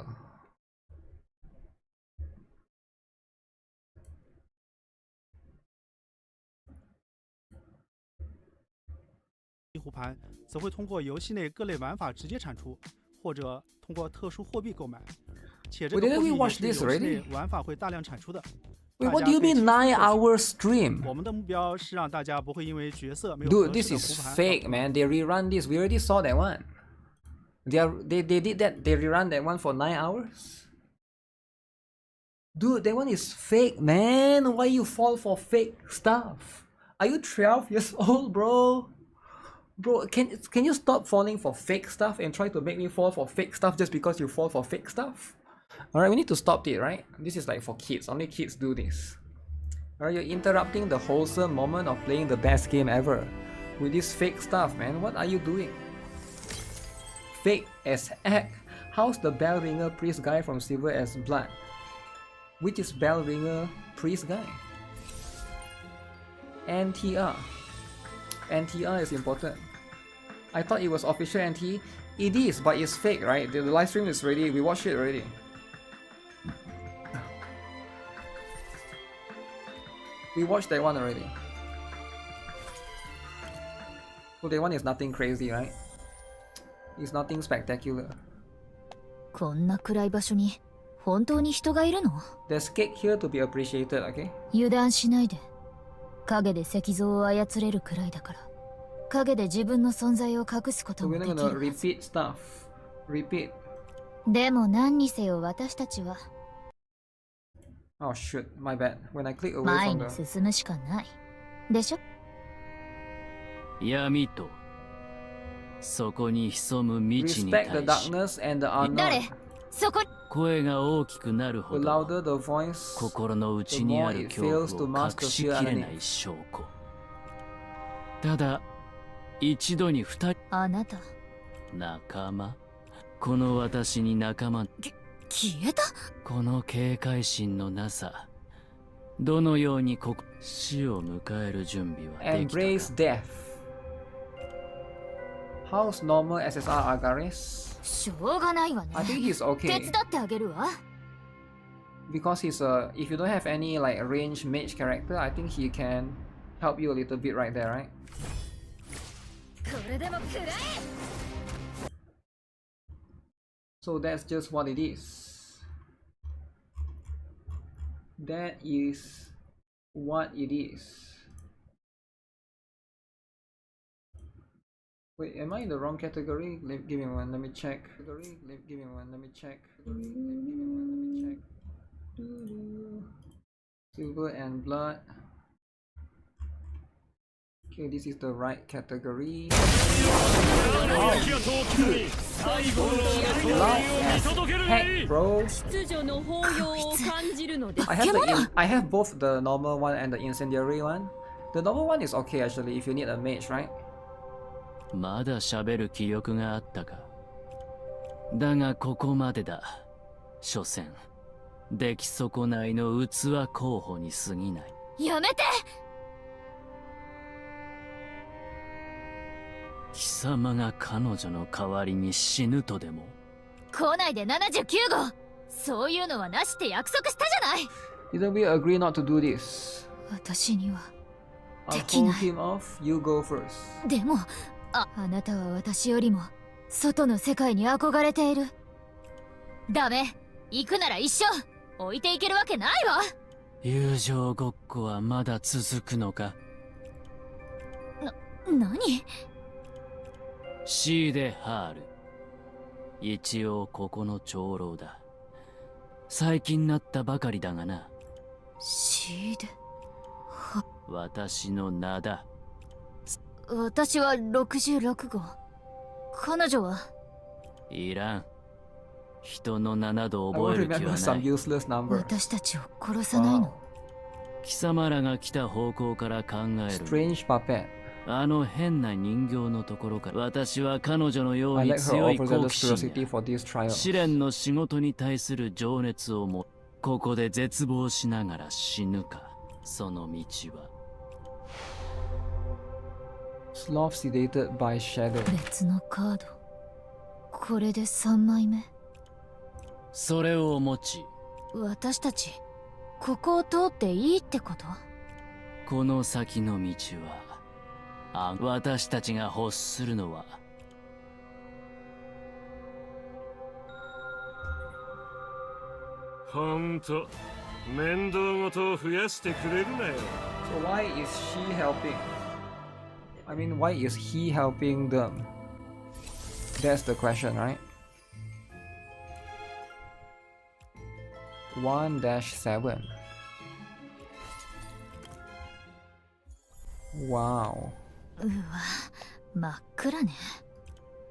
湖盘则会通过游戏内各类玩法直接产出，或者通过特殊货币购买，且这个货币也是游戏内玩法会大量产出的。Wait, what do you mean 9-hour stream? 我们的目标是让大家不会因为角色没有 Dude, this is fake, man. They rerun this. We already saw that one. They did that. They rerun that one for 9 hours. Dude, that one is fake, man. Why you fall for fake stuff? Are you 12 years old, bro? Bro, can you stop falling for fake stuff and try to make me fall for fake stuff just because you fall for fake stuff? Alright, we need to stop it, right? This is like for kids. Only kids do this. Alright, you're interrupting the wholesome moment of playing the best game ever with this fake stuff, man. What are you doing? Fake as heck. How's the bell ringer priest guy from Silver as Blood? Which is bell ringer priest guy? NTR. NTR is important. I thought it was official NT. It is, but it's fake, right? The live stream is ready. We watched it already. We watched that one already. So that one is nothing crazy, right? It's nothing spectacular. こんな暗い場所に本当に人がいるの? There's cake here to be appreciated, okay? 油断しないで。影で石像を操れるくらいだから。影で自分の存在を隠すこともできる。So we're not gonna repeat stuff. Repeat. でも何にせよ私たちは。Oh shoot, my bad. When I click away 前 from に the... 進むしかない。でしょ？闇とそこに潜む未知に対し Respect the darkness and the unknown. 誰？そこ。声が大きくなるほ The ど louder the voice, 心の内 the に more ある it 恐 fails 怖 to を mask 隠 the し fear きれな underneath. い証拠。ただ一度に二人あなた仲間この私に仲間消えた？この警戒心のなさどのように死を迎える準備はできたか Embrace death. How's normal SSR Agares? しょうがないわね。 I think he's 手伝 okay. ってあげるわ。Because he's a... If you don't have any like range mage character, I think he can help you a little bit right there, right? これでも食らえ。 So that's just what it is. That is what it is. Wait, am I in the wrong category? Give me one, let me check. Give me one, let me check. Silver and blood. Okay, this is the right category. Heck, bro. I have both the normal one and the incendiary one. The normal one is okay actually if you need a mage, right? まだ喋る気力があったか。だがここまでだ。所詮出来損ないの器候補に過ぎない。やめて。貴様が彼女の代わりに死ぬとでも。来ないで79号。そういうのはなしって約束したじゃない。Didn't we agree not to do this? 私には I'll hold him off. You go first. でも、あなたは私よりも外の世界に憧れている。ダメ。行くなら一生置いていけるわけないわ。友情ごっこはまだ続くのか。何？シーデハール。一応ここの長老だ。最近なったばかりだがな。シーデは私の名だ。私は66号。彼女いらん。人の名など覚える気はない。私たちを殺さないの？貴様らが来た方向から考える。Strange puppet. あの変な人形のところから私は彼女のように強い好奇心や試練の仕事に対する情熱をもここで絶望しながら死ぬか。その道は Sloth sedated by shadow. 別のカード。これで3枚目。それを持ち私たちここを通っていいってこと？この先の道は私たちが欲するのはほんと面倒事を増やしてくれるなよ。 So why is she helping? I mean, why is he helping them? That's the question, right? 1-7. Wow. うわ、真っ暗ね。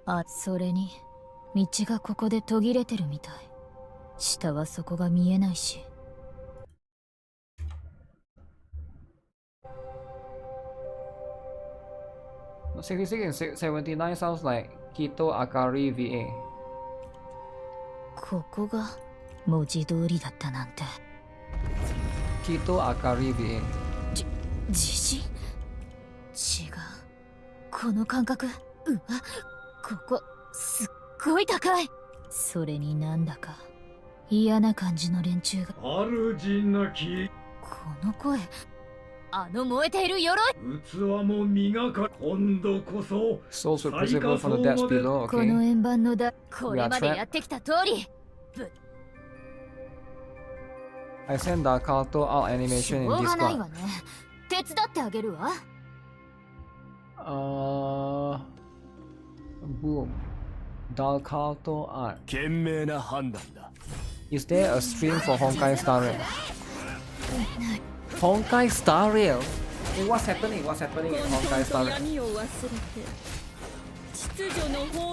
あ、それに道がここで途切れてるみたい。下はそこが見えないし。66 and 79 sounds like Kito Akari VA. ここが文字通りだったなんて。Kito Akari VA. 地震？違う。この感覚。うわ、ここすっごい高い。それになんだか嫌な感じの連中が。主なき。この声。あの燃えている鎧。器も磨か今度こそ。Souls were preserved from the depths below. この円盤のだ。これまでやってきた通り。I sent the Kato out animation in Discord. しょうがないわね。手伝ってあげるわ。Boom. Dalkato art. 賢明な判断だ。Is there a stream for Honkai Star Rail? Honkai Star Rail? Hey, what's happening? What's happening in Honkai Star Rail?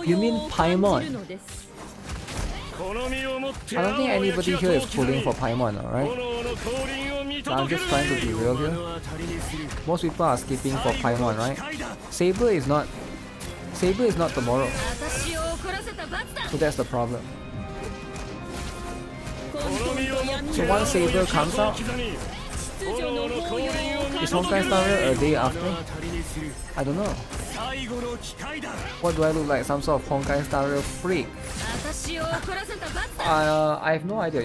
You mean Paimon? I don't think anybody here is pulling for Paimon, alright? I'm just trying to be real here. Most people are skipping for Paimon, right? Saber is not tomorrow. So that's the problem. So once Saber comes out, is Honkai Star Rail a day after? I don't know. What do I look like? Some sort of Honkai Star Rail freak? I have no idea.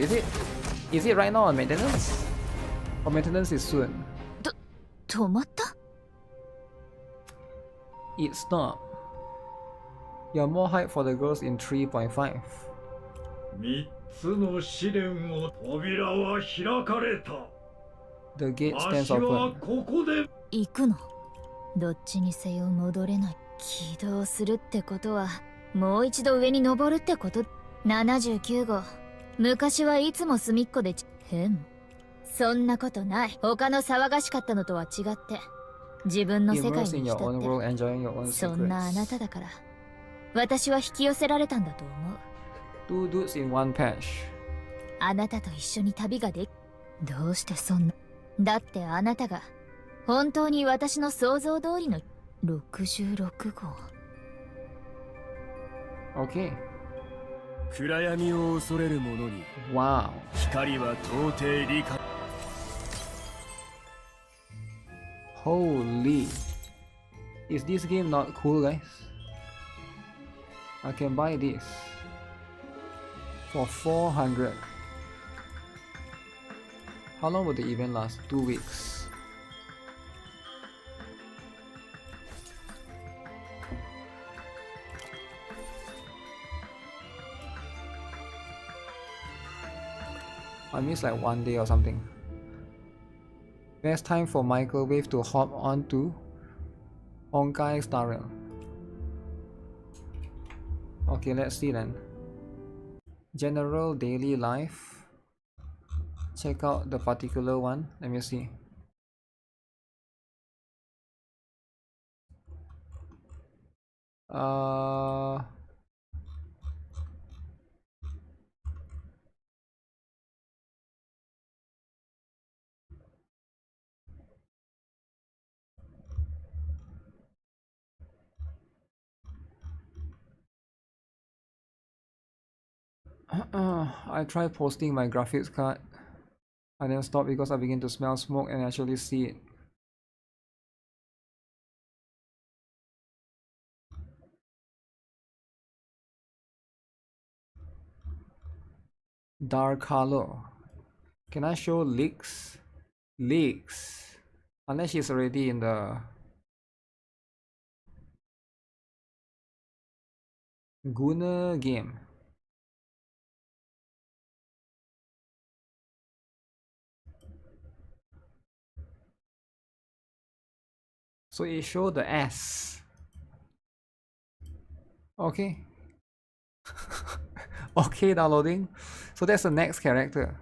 Is it right now on maintenance? Or maintenance is soon? 止まった? It's not. You're more hype for the girls in 3.5. 3つの試練を扉は開かれた。 The gate stands open. ここで行くの。どっちにせよ戻れない。起動するってことはもう一度上に登るってこと。79号。昔はいつも隅っこで変。そんなことない。他の騒がしかったのとは違って自分の世界 Immerse に in 浸 your っ own て world, enjoying your own そんなあな secrets. ただから私は引き寄せられたんだと思う。 Two dudes in one patch. あなたと一緒に旅ができ、どうしてそんな。だってあなたが本当に私の想像通りの66号。 Okay. 暗闇を恐れる者に Wow. 光は到底理解。 Holy. Is this game not cool, guys? I can buy this for 400. How long will the event last? 2 weeks. I missed like 1 day or something. Best time for microwave to hop onto Honkai Star Rail. Okay, let's see then. General daily life. Check out the particular one. Let me see. I tried posting my graphics card. I then stopped because I began to smell smoke and actually see it. Dark color. Can I show leaks? Leaks. Unless she's already in the Gunner game. So it showed the S. Okay. Okay, downloading. So that's the next character.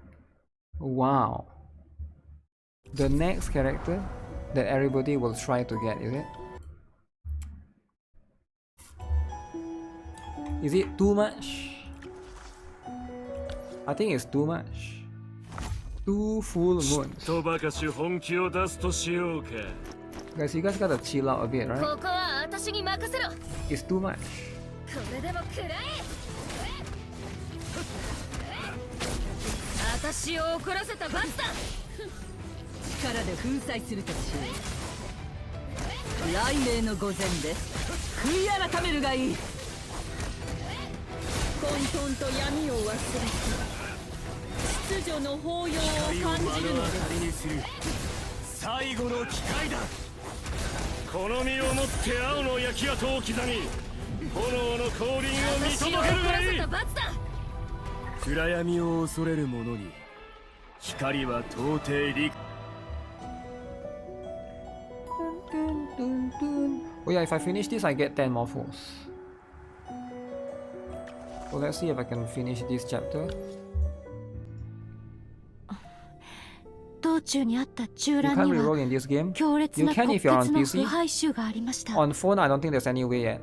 Wow. The next character that everybody will try to get, is it? Is it too much? I think it's too much. 2 full moons. Guys, you guys gotta chill out a bit, right? ここは私に任せろ。 It's too much. これでも食らえ。私を怒らせた罰だ。力で粉砕するとしよう。雷鳴の御前で悔い改めるがいい。混沌と闇を忘れて秩序の抱擁を感じるのです。最後の機会だ。この身をもって青の焼き跡を刻み、炎の降臨を見届けるがいい。暗闇を恐れる者に光は到底理解。 Oh yeah, if I finish this, I get 10 more fulls. So let's see if I can finish this chapter. 道中にあった中 You 乱 can't に reroll は in this game. 強烈 You な can 骨 if you're 血 on の PC. 腐敗臭がありました。 On phone, I don't think there's any way yet.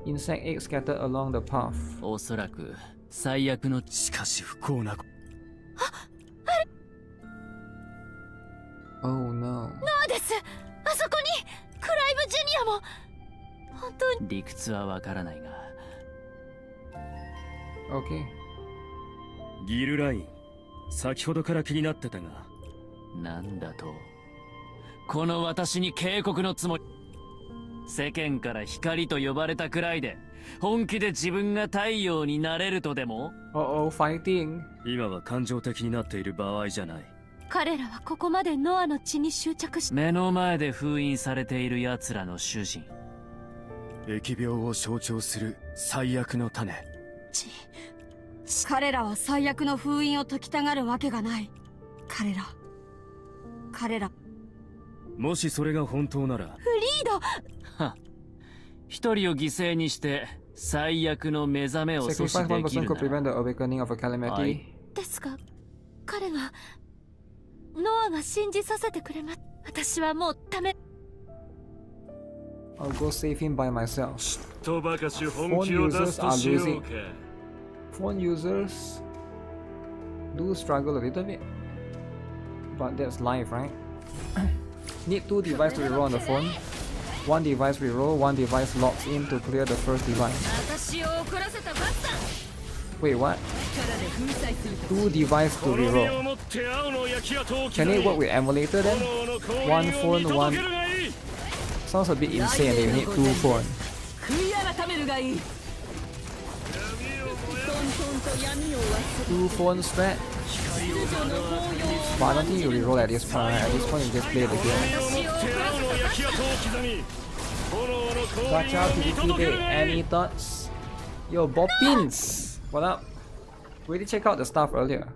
Insect eggs scattered along the path. おそらく最悪の。しかし不幸な。 Oh no. ノアです。あそこにクライブジュニアも本当に。理屈はわからないが。 Okay. ギルライン、先ほどから気になってたが。なんだと。この私に警告のつもり。世間から光と呼ばれたくらいで本気で自分が太陽になれるとでも。 Uh-oh, fighting. 今は感情的になっている場合じゃない。彼らはここまでノアの血に執着し、目の前で封印されている奴らの主人。疫病を象徴する最悪の種。彼らは最悪の封印を解きたがるわけがない。彼ら。もしそれが本当なら。フリード。一人を犠牲にして最悪の目覚めを阻止できるなら。ですが彼がノアが信じさせてくれます。私はもうダメ。 I'll go save him by myself. とばかし Phone 本気を出 users すと are しよ losing. うか。Phone users do struggle a little bit, but that's life, right? Need 2 devices to reroll on the phone. 1 device reroll, 1 device logs in to clear the first device. 私を怒らせた罰だ。 Wait, what? 2 devices to この身を reroll. もって青の焼き跡を刻 Can み it work with emulator then? 炎の降 One 臨を見 phone, 届 one. けるがいい。 Sounds a bit insane that you need 2 phones. 悔い改めるがいい。 2 phone strat? But I don't think you reroll at this point, right? At this point you just play the game. Gacha PvP day, any thoughts? Yo, Boppins! What up? We did check out the stuff earlier.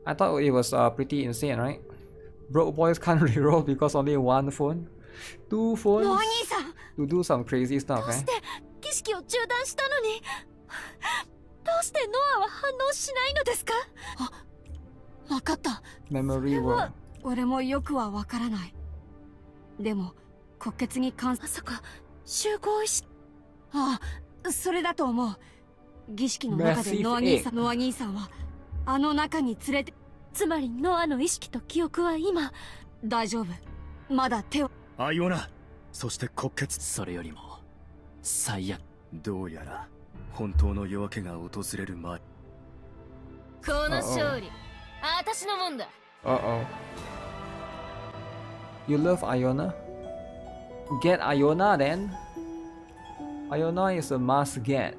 I thought it was pretty insane, right? Broke boys can't reroll because only 1 phone. 2 phones to do some crazy stuff, eh? 儀式を中断したのに、どうしてノアは反応しないのですか？あ、わかった。 Memory world. 俺もよくはわからない。でも骨血に関まさか集合し、ああ、それだと思う。儀式の中でノア兄さんはあの中に連れて、つまりノアの意識と記憶は今大丈夫。まだ手を。アイオナ、そして骨血。それよりも最悪。どうやら本当の夜明けが訪れる前。この勝利、私のもんだ。Uh-oh. You love Iona? Get Iona then? Iona is a must get.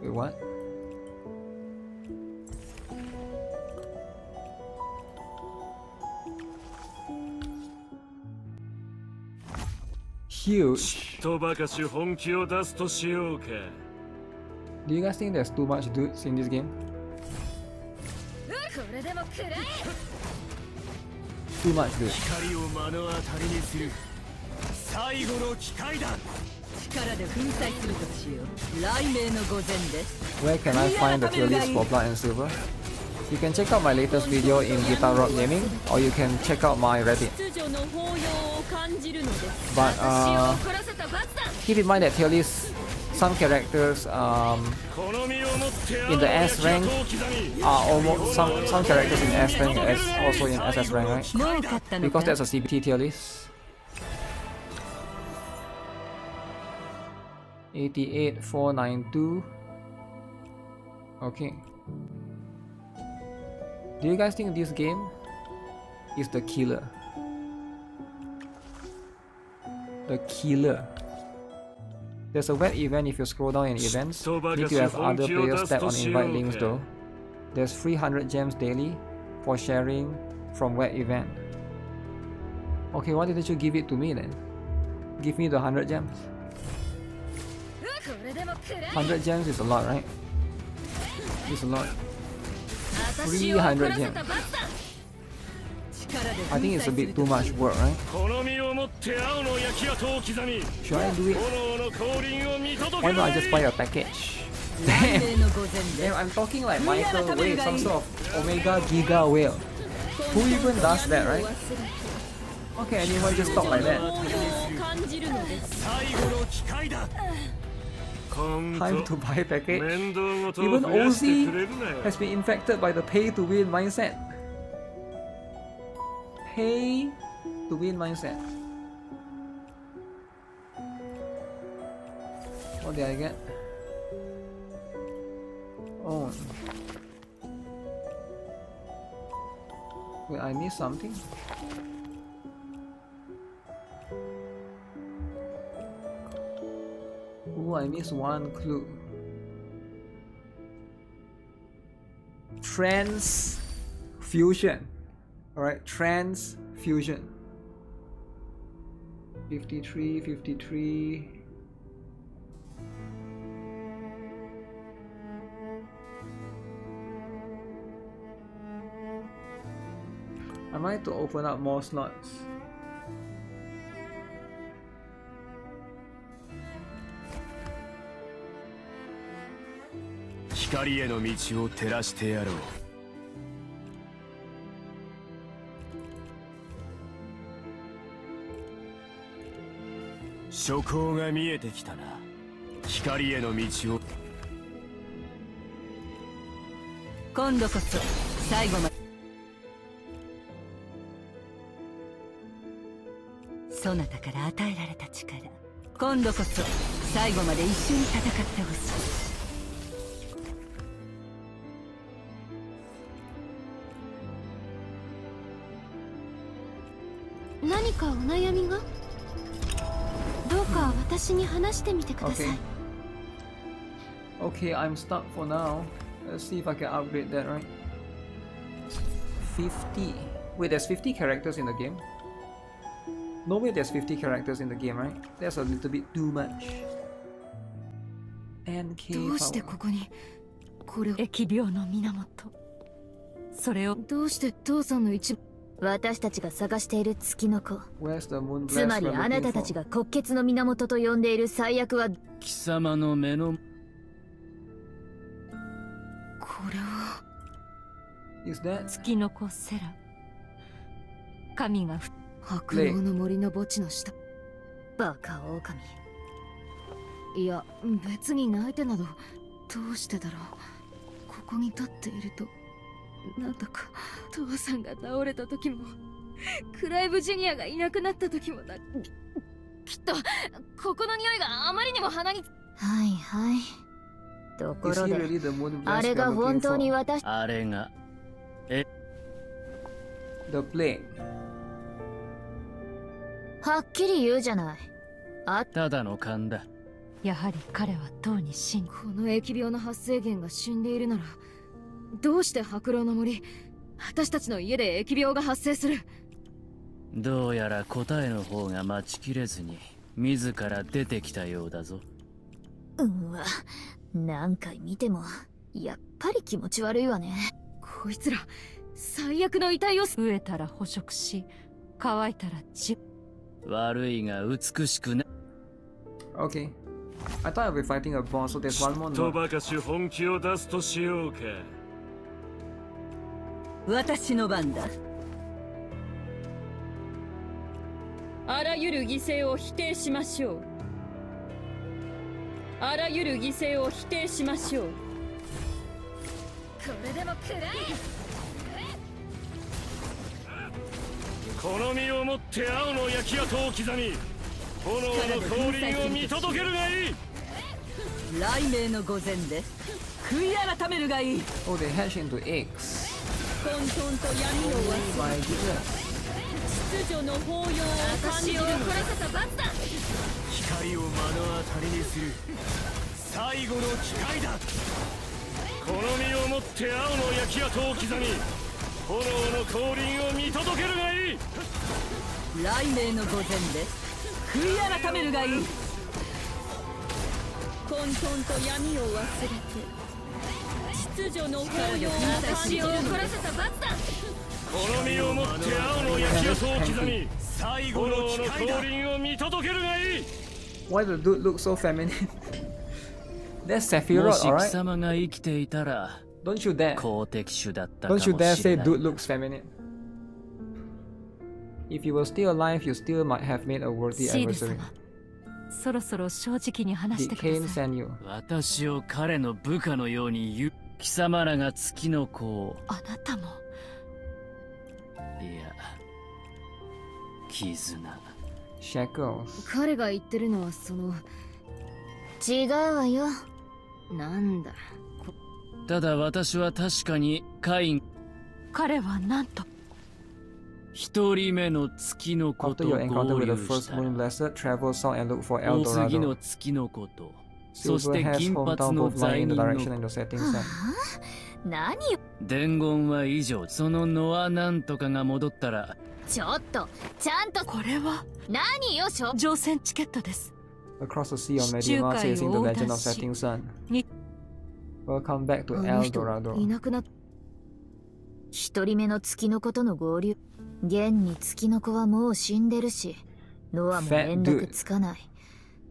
Wait, what? Huge. とばかし本気を出すとしようか。 Do you guys think there's too much dudes in this game? これでも食らえ。 Too much dudes. 光を目の当たりにする最後の機会だ。力で粉砕するとしよう。雷鳴の御前です。 Where can I find the tier list for Blood and Silver? You can check out my latest video in GuitarRock Gaming, or you can check out my Reddit. But keep in mind that tier list, some characters in the S rank are almost some characters in S rank as also in SS rank, right? Because that's a CBT tier list. 88,492. Okay. Do you guys think this game is the killer? The killer. There's a web event if you scroll down in events. Need to have other players tap on invite links though. There's 300 gems daily for sharing from web event. Okay, why didn't you give it to me then? Give me the 100 gems. 100 gems is a lot, right? It's a lot. 300 gems. I think it's a bit too much work, right? Should I do it? Why not I just buy a package? Damn, I'm talking like Michael Wave, some sort of Omega Giga Whale. Who even does that, right? How can anyone just talk like that? Time to buy package. Even OZ has been infected by the pay-to-win mindset. Pay-to-win mindset. What did I get? Oh. Wait, I missed something? Oh, I missed one clue. Transfusion. Alright, transfusion. 53, 53. I might have to open up more slots. 諸行が見えてきたな。光への道を。今度こそ最後まで。そなたから与えられた力、今度こそ最後まで一緒に戦ってほしい。何かお悩みが？どうか私に話してみてください。Okay, I'm stuck for now. Let's see if I can upgrade that, right? 50. Wait, there's 50 characters in the game? No way there's 50 characters in the game, right? That's a little bit too much. NK どうしてここにこれを疫病の源、それをどうして父さんの一部、私たちが探している月の子、 Where's the moon つまりあなたたちが骨血の源と呼んでいる最悪は貴様の目のこれは Is that 月の子セラ、神が白狼の森の墓地の下。バカ狼。いや別に泣いてなど、どうしてだろう。ここに立っているとなんだか父さんが倒れた時もクライブジュニアがいなくなった時もだ。きっとここの匂いがあまりにも鼻に。はいはい。ところであれが本当に私、あれがThe plague。はっきり言うじゃない。ただの勘だ。やはり彼はとうに死ん。この疫病の発生源が死んでいるなら、どうして白狼の森、私たちの家で疫病が発生する？どうやら答えの方が待ちきれずに自ら出てきたようだぞ。うんわ、何回見てもやっぱり気持ち悪いわね。こいつら最悪の遺体を飢えたら捕食し、乾いたら血。悪いが美しくな。Okay. I thought I'd be fighting a boss, so there's one more. とばかし本気を出すとしようか。私の番だ。あらゆる犠牲を否定しましょう。あらゆる犠牲を否定しましょう。これでもくらえ。この身をもって青の焼き跡を刻み、炎の降臨を見届けるがいい。雷鳴の御前で悔い改めるがいい。 Oh, they hatch into eggs. 混沌と闇を忘れ、秩序の法要を感じるのだ。光を目の当たりにする最後の機会だ。この身をもって青の焼き跡を刻み、炎の降臨を見届けるがいい。雷鳴の御前で悔い改めるがいい。混沌と闇を忘れて、秩序の法要を感じるのだ。この身をもって青の焼き跡を刻み、最後の降臨を見届けるがいい。 Why the dude look so feminine? That's も Sephiroth, し貴 alright? 様が生きていたら Don't you dare. 好敵手だったかも Don't し you れな dare い。 say dude looks feminine. If you were still alive, you still might have made a worthy シール adversary. 様、そろそろ正直に話して Did くだ Cain さい。 send you? 私を彼の部下のように言う。貴様らが月の子を。あなたも。いや、絆。Shackles. 彼が言ってるのはその。違うわよ。なんだ。ただ私は確かにカイン。彼はなんと。一人目の月の子 After と your encounter 合 with the 流 first した。 moon blessed, travel south and look for El 次の Dorado. 月の子と、そし Silver て has 金髪 hometown の both lying 罪 in the 人 direction の and the setting sun. 何よ。伝言は以上。そのノアなんとかが戻ったら。ちょっと、ちゃんと。これは何よ、乗船チケットです。 Across the sea of Medina, chasing the legend of setting sun. Welcome back to El Dorado. いなくなっ。一人目の月の子との合流。現に月の子はもう死んでるし、ノアも連絡つかない。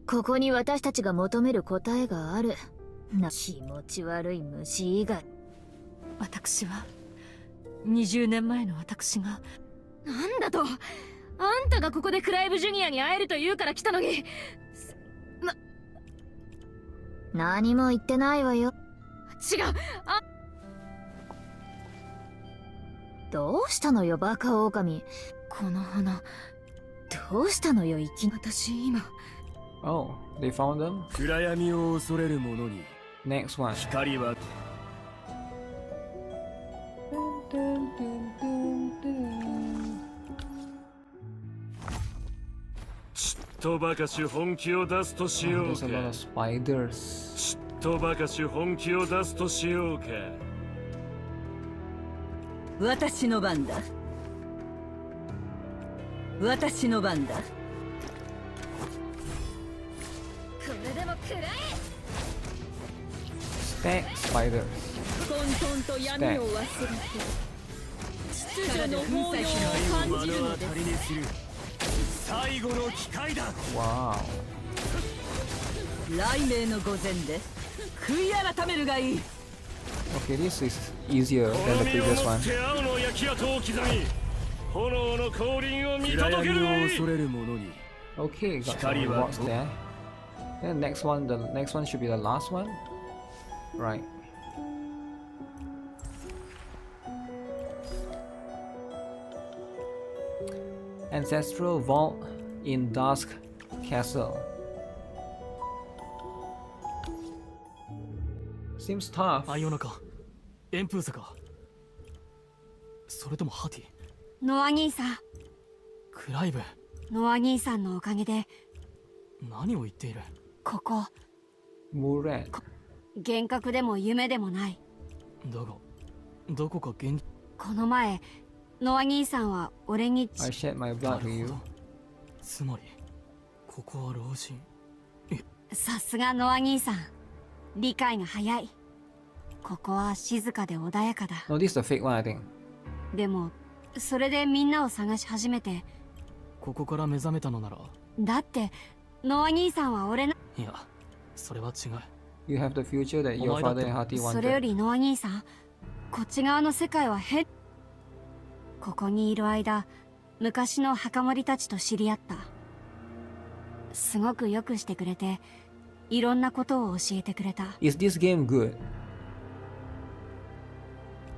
ここに私たちが求める答えがある。気持ち悪い虫以外。私は20年前の私が。なんだと。あんたがここでクライブジュニアに会えると言うから来たのに。何も言ってないわよ。違う。どうしたのよバカ狼。この花どうしたのよ私今。Oh, they found them? 暗闇を恐れる者に Next one. 光はちっとばかし本気を出すとしようか。 There's a lot of spiders. ちっとばかし本気を出すとしようか。私の番だ。私の番だ。これでも食らStack え。spiders. 混沌と闇を忘れて秩序の法要を感じるのです。最後の機会だ。 Wow. 雷鳴の御前で悔い改めるがいい。 Okay, this is easier than the previous one. 青の焼き跡を刻み炎の降臨を見届けるがいい。恐れる者に Okay, got some rewards there. Then the next one should be the last one. Right. Ancestral Vault in Dusk Castle. Seems tough. アイオナか炎風坂それともハティ。ノア兄さん。クライブ。ノア兄さんのおかげで。何を言っている。ここ。ムーレン。幻覚でも夢でもない。だがどこか現。この前ノア兄さんは俺に。 I shed my blood for you. つまりここは老人。さすがノア兄さん。理解が早い。ここは静かで穏やかだ。 No, this is the fake one, I think. でもそれでみんなを探し始めて。ここから目覚めたのなら。だってノア兄さんは俺の。いやそれは違う。 You have the future that your father and Hati wanted. それよりノア兄さん、こっち側の世界はここにいる間昔の墓守たちと知り合った。すごくよくしてくれていろんなことを教えてくれた。 Is this game good?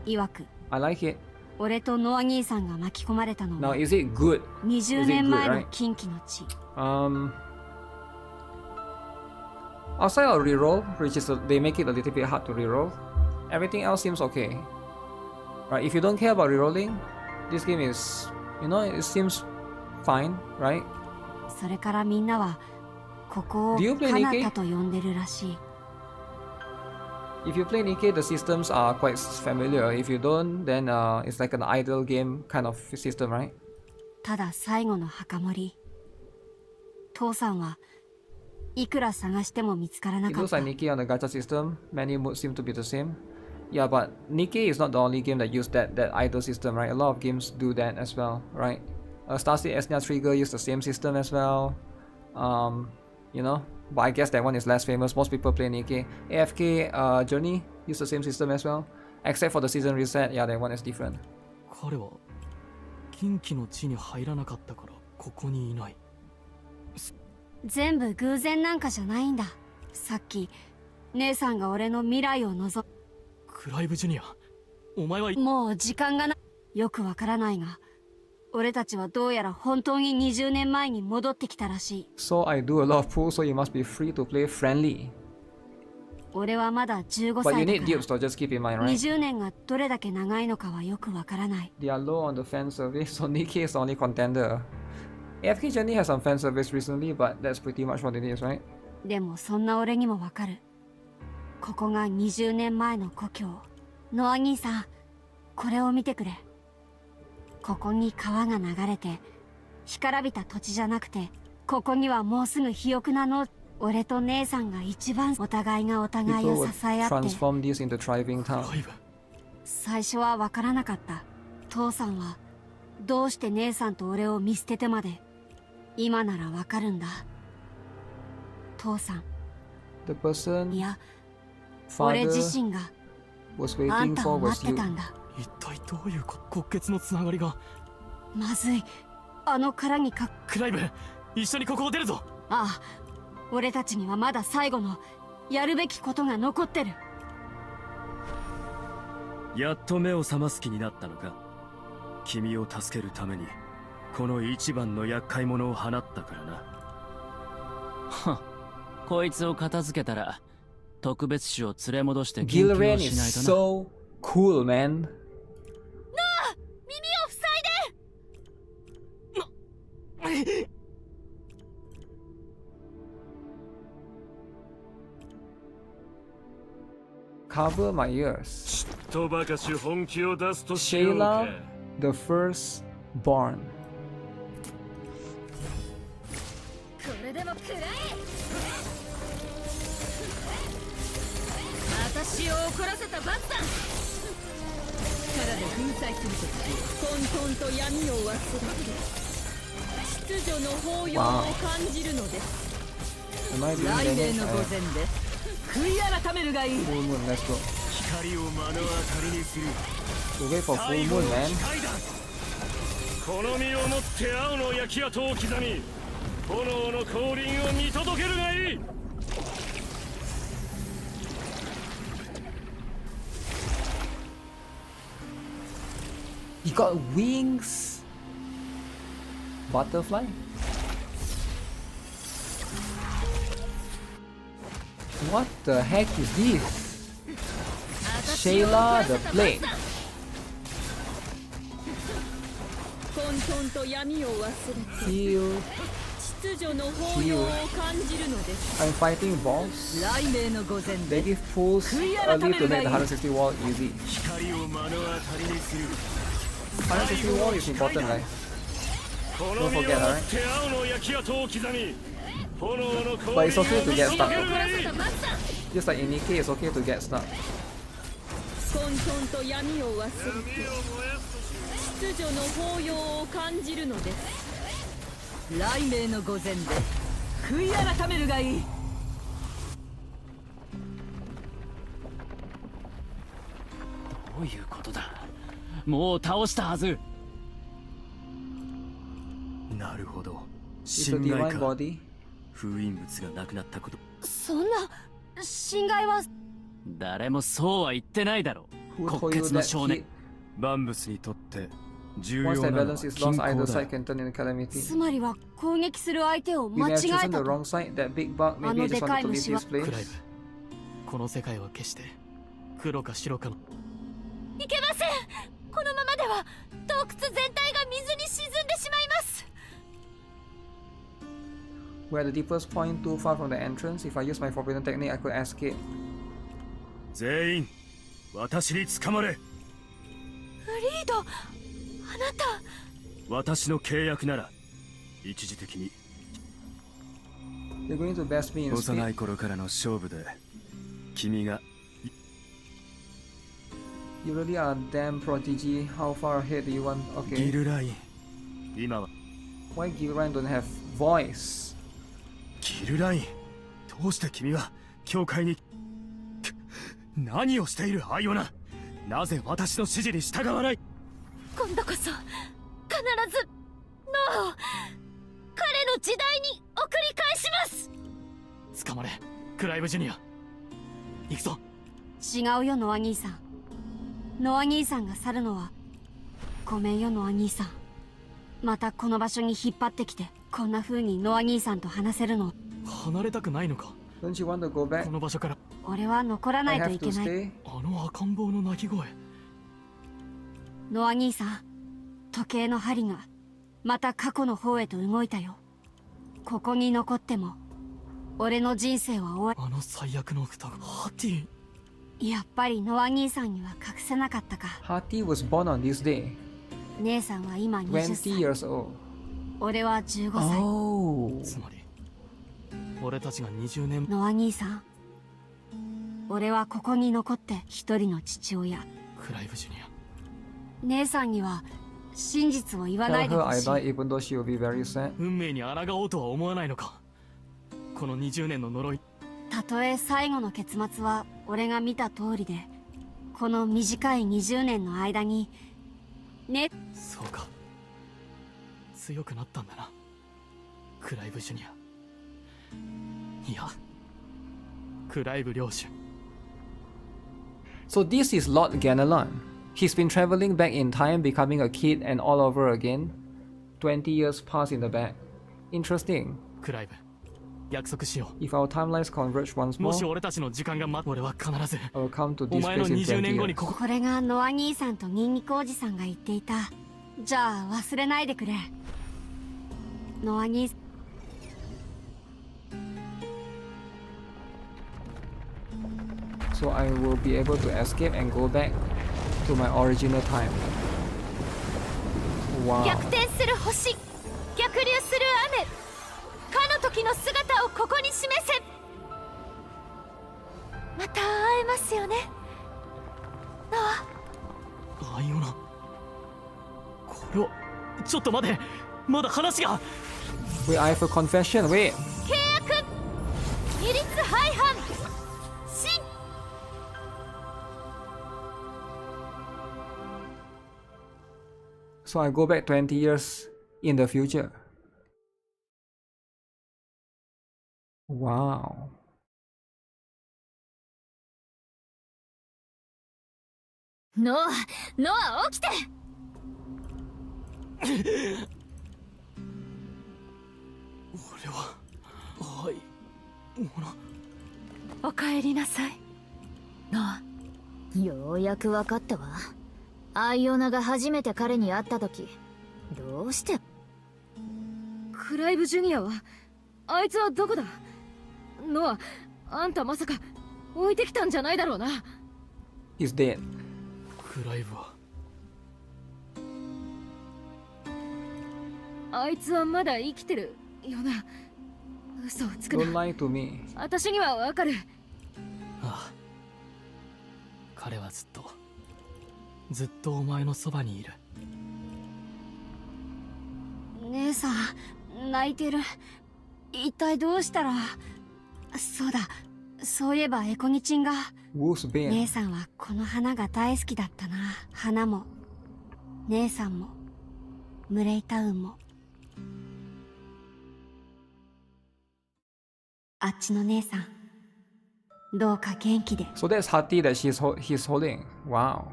曰く I like it. 俺とノア兄さんが巻き込まれたのは Now, is it good? 20年前の禁忌の地。 Outside of reroll, which is they make it a little bit hard to reroll, everything else seems okay. Right? If you don't care about rerolling, this game is, you know, it seems fine, right? それからみんなはここを Do you play カナ NIKKE? タと呼んでるらしい。 If you play NIKKE, the systems are quite familiar. If you don't, then it's like an idle game kind of system, right? ただ最後の墓守。父さんはいくら探しても見つからな It かっ looks た。 like NIKKE on the gacha system. Many modes seem to be the same. Yeah, but NIKKE is not the only game that use that idle system, right? A lot of games do that as well, right? Starseed Esnia Trigger use the same system as well. You know, but I guess that one is less famous. Most people play NIKKE. AFK Journey use the same system as well, except for the season reset. Yeah, that one is different. 彼は禁忌の地に入らなかったからここにいない。全部偶然なんかじゃないんだ。さっき姉さんが俺の未来を望む。クライブジュニア、お前はもう時間がない。よくわからないが、俺たちはどうやら本当に20年前に戻ってきたらしい。 So I do a lot of pulls, so you must be free to play friendly. 俺はまだ15 But 歳 you だ need か dupes, so just keep in mind, ら、 right? 20年がどれだけ長いのかはよくわからない。 They are low on the fan service, so NIKKE is the only contender. AFK Journey has some fan service recently, but that's pretty much what it is, right? でもそんな俺にもわかる。ここが20年前の故郷。ノア兄さん、これを見てくれ。ここに川が流れて、干からびた土地じゃなくて、ここにはもうすぐ肥沃なの。俺と姉さんが一番お互いがお互い People を would 支え合って。 transform this into thriving town. 最初はわからなかった。父さんはどうして姉さんと俺を見捨ててまで。今ならわかるんだ。父さん。 The person いや、俺 father 自身が was あん waiting たを for 待 was って you. たんだ。一体どういう骨血のつながりが。まずい。あの殻にクライブ、一緒にここを出るぞ。ああ、俺たちにはまだ最後のやるべきことが残ってる。やっと目を覚ます気になったのか。君を助けるためにこの一番の厄介者を放ったからな。はこいつを片付けたら特別種を連れ戻して研究をしないとな。Gilren is so cool, man. ノア、耳を塞いで。Cover my ears. とばかし本気を出すとしよう Shayla, か。 the firstborn. これでも食らえ。私を怒らせた罰だ。力で粉砕するとき、混沌と闇を忘れて秩序の抱擁を感じるのです。Am I doing 雷鳴 damage? の御前で悔い改めるがいい。 Full moon, let's go. 光を目の当たりにする We'll wait for full moon, man. この身をもって青の焼き跡を刻み、炎の降臨を見届けるがいい。He got wings. Butterfly. What the heck is this? Shayla the Blade. 混沌と闇を忘れて Heal. 秩序の抱擁を感じるのです。 I'm fighting boss. 雷鳴の御前 They で give pulls early to make the 160 wall easy. 光を目の当たりにする 160 wall is important, guys. この身をもって青の焼き跡を刻み、炎の降 But 臨 it's を okay to 見 get 届け stuck. るがいい。 Just like in NIKKE, it's okay to get stuck. 混沌と闇を忘れて秩序の抱擁を感じるのです。雷鳴の御前で悔い改めるがいい。どういうことだ。もう倒したはず。なるほど。 It's a divine body. 封印物がなくなったこと。そんな侵害は。誰もそうは言ってないだろう。 Who 骨 told you 血の that 少年 he-。バンブスにとって重 Once 要 that なのは balance is 均 lost, either 衡 side だ。 can turn into calamity. つまりは攻撃する相手を We 間 may 違 have え chosen た the と。 wrong side. That big bug. Maybe I just wanted to leave this クライ place. ブ、この世界は決して黒か白かの。いけません。このままでは洞窟全体が水に沈んでしまいます。 We're at the deepest point, too far from the entrance. If I use my forbidden technique, I could escape. 全員私に捕まれ。リード、あなた。私の契約なら一時的に。 You're going to best me in 幼 speed. い頃からの勝負で君が You really are a damn prodigy. How far ahead do you want? ギ Okay. ルライン。今は Why Gilran don't have voice? ギルライン。どうして君は教会に何をしているアイオナ。なぜ私の指示に従わない。今度こそ必ずノアを彼の時代に送り返します。捕まれ、クライブジュニア。行くぞ。違うよ、ノア兄さん。ノア兄さんが去るのはごめんよ、ノア兄さん。またこの場所に引っ張ってきてこんな風にノア兄さんと話せるの。離れたくないのか。 Don't you want to go back? この場所から。俺は残らないといけない。 stay? あの赤ん坊の鳴き声。ノア兄さん、時計の針がまた過去の方へと動いたよ。ここに残っても俺の人生は終わあの最悪の双子ハティ。り。やっぱりノア兄さんには隠せなかったか。 Hati was born on this day. 姉さんは今20 20 歳。 years old. 俺は15歳。 Oh. つまり俺たちが20年。ノア兄さん、俺はここに残って一人の父親。クライブジュニア。姉さんには真実を言わな Tell いで her ほ I しい。 died even though she will be very sad. 運命に抗おうとは思わないのか。この20年の呪い。たとえ最後の結末は俺が見た通りで、この短い20年の間にね。そうか。強くなったんだな、クライブジュニア。いや、クライブ領主。 So this is Lord Ganelon. He's been traveling back in time, becoming a kid and all over again. 20 years pass in the back. Interesting. クライブ、約束しよう。 If our timelines converge once も more, し俺たちの時間が俺は必ず I will come to お this 前の place in 20 20年後に years. ここ。これがノア兄さんとニンニクおじさんが言っていた。じゃあ忘れないでくれ。ノア兄。 So I will be able to escape and go back to my original time. Wow. 逆転する星、逆流する雨、かの時の姿をここに示せ。また会えますよね、ノア。アイオナ、これはちょっと待て、まだ話が。 Wait, I have a confession. Wait. 契約、二律背反、真。 So I go back 20 years in the future. Wow. ノア、ノア起きて。俺はアイオナ。おかえりなさい、ノア。ようやく分かったわ。アイオナが初めて彼に会った時、どうして。クライブジュニアは、あいつはどこだ。ノア、あんたまさか置いてきたんじゃないだろうな。 He's dead. クライブは。あいつはまだ生きてるよな。嘘をつくな。 Don't lie to me. 私にはわかる。ああ、彼はずっとお前のそばにいる。姉さん泣いてる。一体どうしたら。そうだ、そういえばエコニチンが。姉さんはこの花が大好きだったな。花も姉さんもムレイタウンも。あっちの姉さん、どうか元気で。 So that's Hati that he's holding. Wow.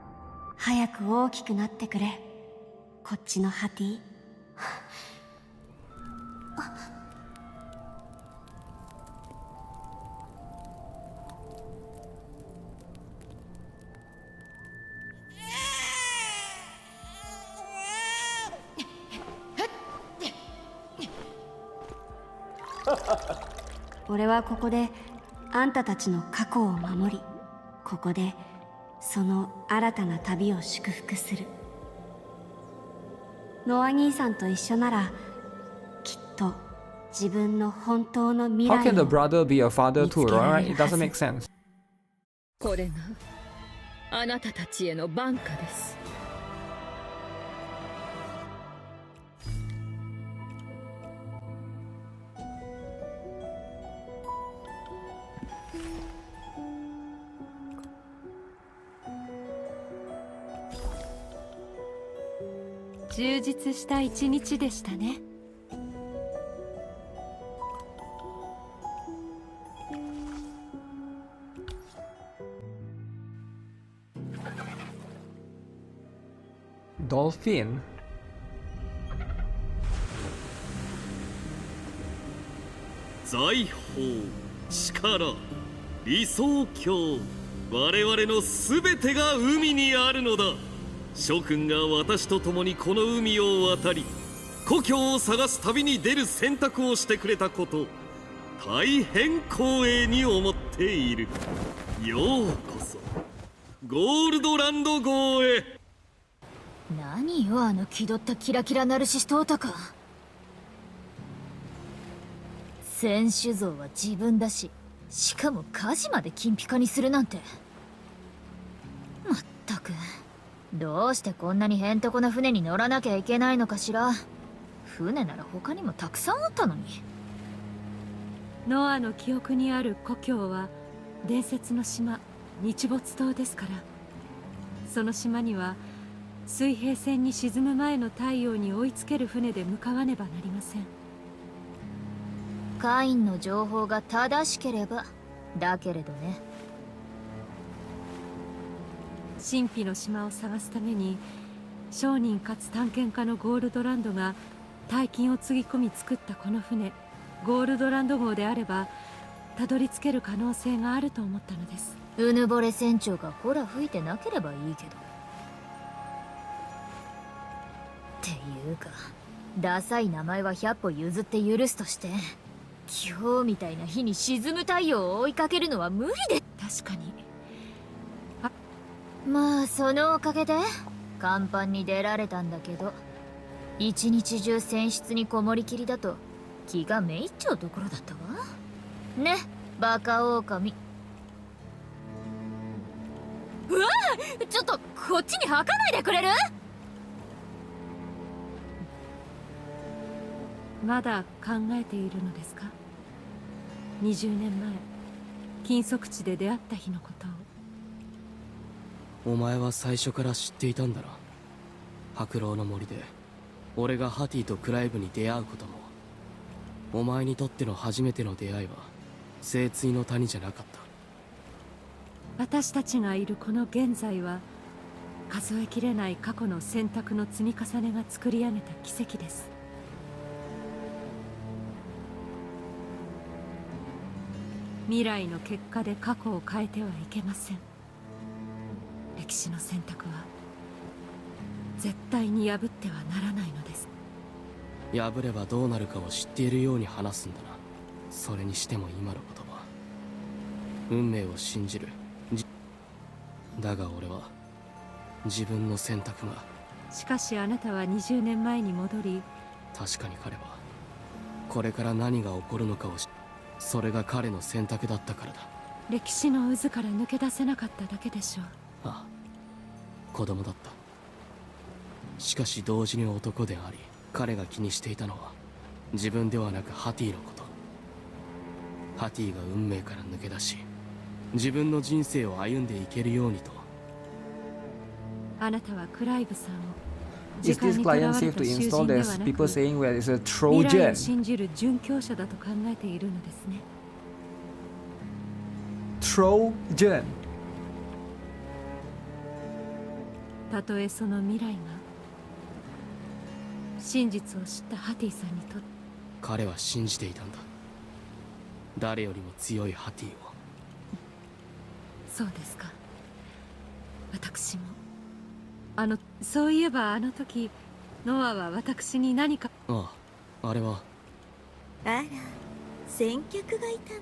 早く大きくなってくれ、こっちのハティ。俺はここであんたたちの過去を守り、ここでその新たな旅を祝福する。ノア兄さんと一緒ならきっと自分の本当の未 How 来 can the を。 brother be a father too, right? It doesn't make sense. これがあなたたちへの挽歌です。充実した一日でしたね。Dolphin? 財宝、力、理想郷、我々の全てが海にあるのだ。諸君が私と共にこの海を渡り、故郷を探す旅に出る選択をしてくれたこと、大変光栄に思っている。ようこそゴールドランド号へ。何よ、あの気取ったキラキラナルシスト男。選手像は自分だし、しかも火事まで金ピカにするなんて。まったく、どうしてこんなにへんてこな船に乗らなきゃいけないのかしら。船なら他にもたくさんあったのに。ノアの記憶にある故郷は伝説の島日没島ですから。その島には水平線に沈む前の太陽に追いつける船で向かわねばなりません。カインの情報が正しければだけれどね。神秘の島を探すために商人かつ探検家のゴールドランドが大金をつぎ込み作ったこの船ゴールドランド号であればたどり着ける可能性があると思ったのです。うぬぼれ船長がほら吹いてなければいいけど。っていうかダサい名前は100歩譲って許すとして、今日みたいな日に沈む太陽を追いかけるのは無理で。確かに。まあそのおかげで甲板に出られたんだけど、一日中船室にこもりきりだと気がめいっちゃうところだったわね、バカ狼。うわあ、ちょっとこっちに吐かないでくれる？まだ考えているのですか？20年前禁足地で出会った日のことを。お前は最初から知っていたんだな。白狼の森で俺がハティとクライブに出会うことも。お前にとっての初めての出会いは聖椎の谷じゃなかった。私たちがいるこの現在は数えきれない過去の選択の積み重ねが作り上げた奇跡です。未来の結果で過去を変えてはいけません。歴史の選択は絶対に破ってはならないのです。破ればどうなるかを知っているように話すんだな。それにしても今の言葉、運命を信じる。だが俺は自分の選択が。しかしあなたは20年前に戻り。確かに彼はこれから何が起こるのかをそれが彼の選択だったからだ。歴史の渦から抜け出せなかっただけでしょう。ああ、子供だった。しかし同時に男であり、彼が気にしていたのは自分ではなくハティのこと。ハティが運命から抜け出し自分の人生を歩んでいけるようにと。あなたはクライブさんを Is this client safe to install? There's people saying where it's a Trojan. 未来を信じる殉教者だと考えているのですね。Trojan。たとえその未来が真実を知ったハティさんにとって。彼は信じていたんだ。誰よりも強いハティを。そうですか。私もそういえばあの時ノアは私に何か。ああ、あれは。あら、先客がいたの。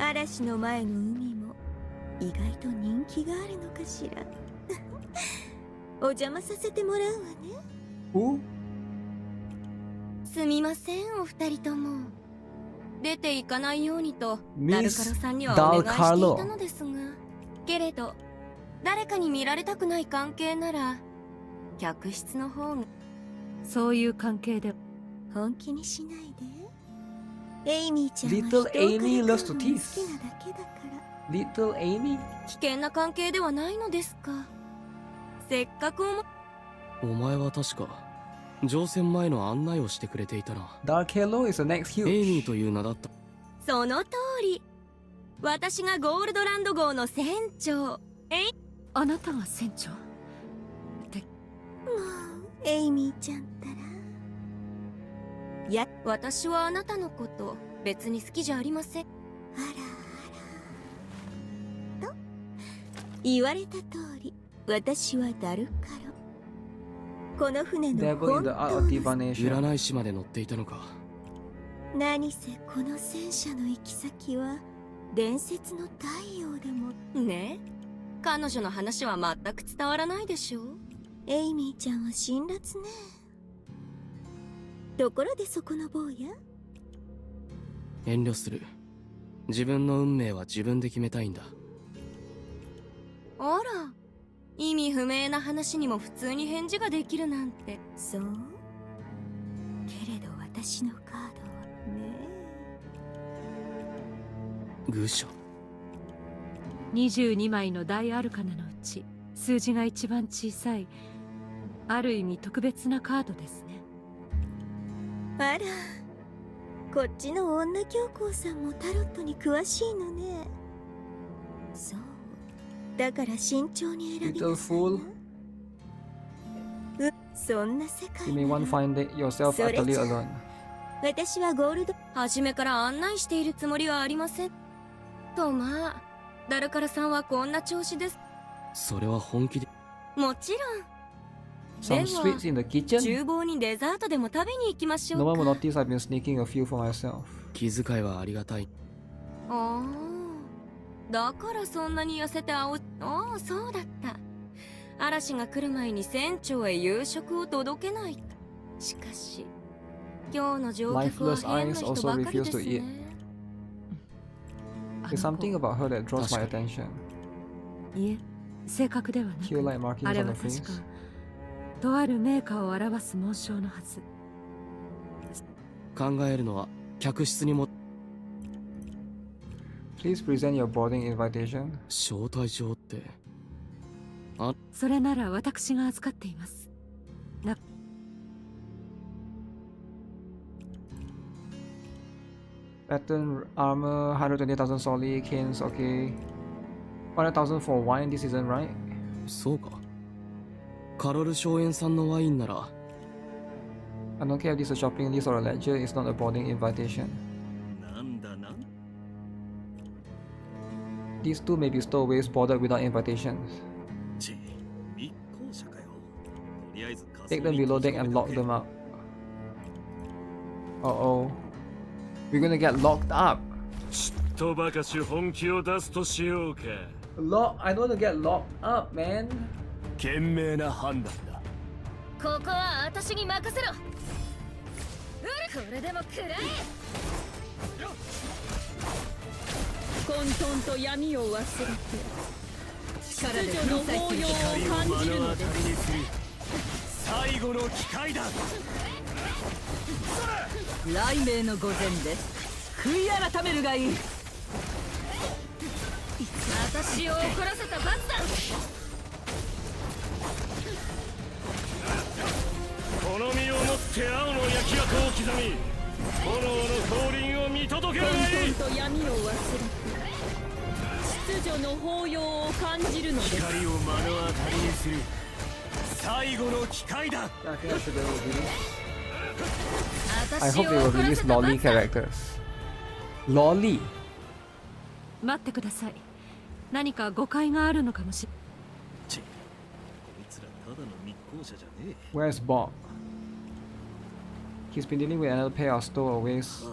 嵐の前の海も意外と人気があるのかしら。お邪魔させてもらうわね。お？すみません、お二人とも。出ていかないようにとダルカロさんにはお願いしていたのですが、けれど誰かに見られたくない関係なら客室の方が。そういう関係で本気にしないで。エイミーちゃんは Little Amy 人を loves to 好き tease. なだけだから。 Little Amy? 危険な関係ではないのですか。せっかくお前は確か乗船前の案内をしてくれていたな。Dark Halo is the next huge. エイミーという名だった。その通り。私がゴールドランド号の船長。あなたが船長もうエイミーちゃんったら。いや、私はあなたのこと別に好きじゃありません。あらあらと言われた通り、私はダルカロ。この船の本当の占い師まで乗っていたのか。何せこの戦車の行き先は伝説の太陽でもね。彼女の話は全く伝わらないでしょ。エイミーちゃんは辛辣ね。ところでそこの坊や。遠慮する。自分の運命は自分で決めたいんだ。あら、意味不明な話にも普通に返事ができるなんて。そうけれど私のカードはね。愚者。22枚の大アルカナのうち数字が一番小さい、ある意味特別なカードですね。あら、こっちの女教皇さんもタロットに詳しいのね。そう、だから慎重に選びなさいな。そんな世界 You may want find it yourself utterly alone. 私はゴールド初めから案内しているつもりはありませんと。まあダルカラさんはこんな調子です。それは本気で。もちろん。 Some sweets in the kitchen? 厨房にデザートでも食べに行きましょう No か。 one will notice I've been sneaking a few for myself. 気遣いはありがたい。ああ、だからそんなに痩せてああ、そうだった。嵐が来る前に船長へ夕食を届けないと。しかし今日の乗客は変な人ばかりですね。 There's something about her that draws my attention. いえ、正確ではなく、 Cute like markings あ on れ the は確 face. かとある名家を表す紋章のはず。考えるのは客室にも。 Please present your boarding invitation. 招待状って。それなら私が預かっています。Pattern armor, 120,000 solid, canes, okay. 100,000 for wine, this isn't right. そうか。カロル荘園さんのワインなら。 I don't care if this is a shopping list or a ledger, it's not a boarding invitation. なんだな。 These two may be stowaways boarded without invitations. ち、密航者かよ。とりあえず Take them below deck and lock them up. Uh-oh. We're gonna get locked up. ちっとばかし本気を出すとしようか。I don't wanna get locked up, man. 賢明な判断だ。ここは私に任せろ。これでも食らえ。混沌と闇を忘れて秩序の抱擁を感じるのです。最後の機会だ。雷鳴の御前で悔い改めるがいい。私を怒らせた罰だ。好みを持って青の焼き跡を刻み、炎の降臨を見届けるがいい。混沌と闇を忘れて秩序の抱擁を感じるのです。光を目の当たりにする最後の機会だ。I hope they will release lolly characters. Lolly? 待ってください。何か誤解があるのかもしれ。ち、こいつらただの密航者じゃねえ。 Where's Bob? He's been dealing with another pair of stowaways.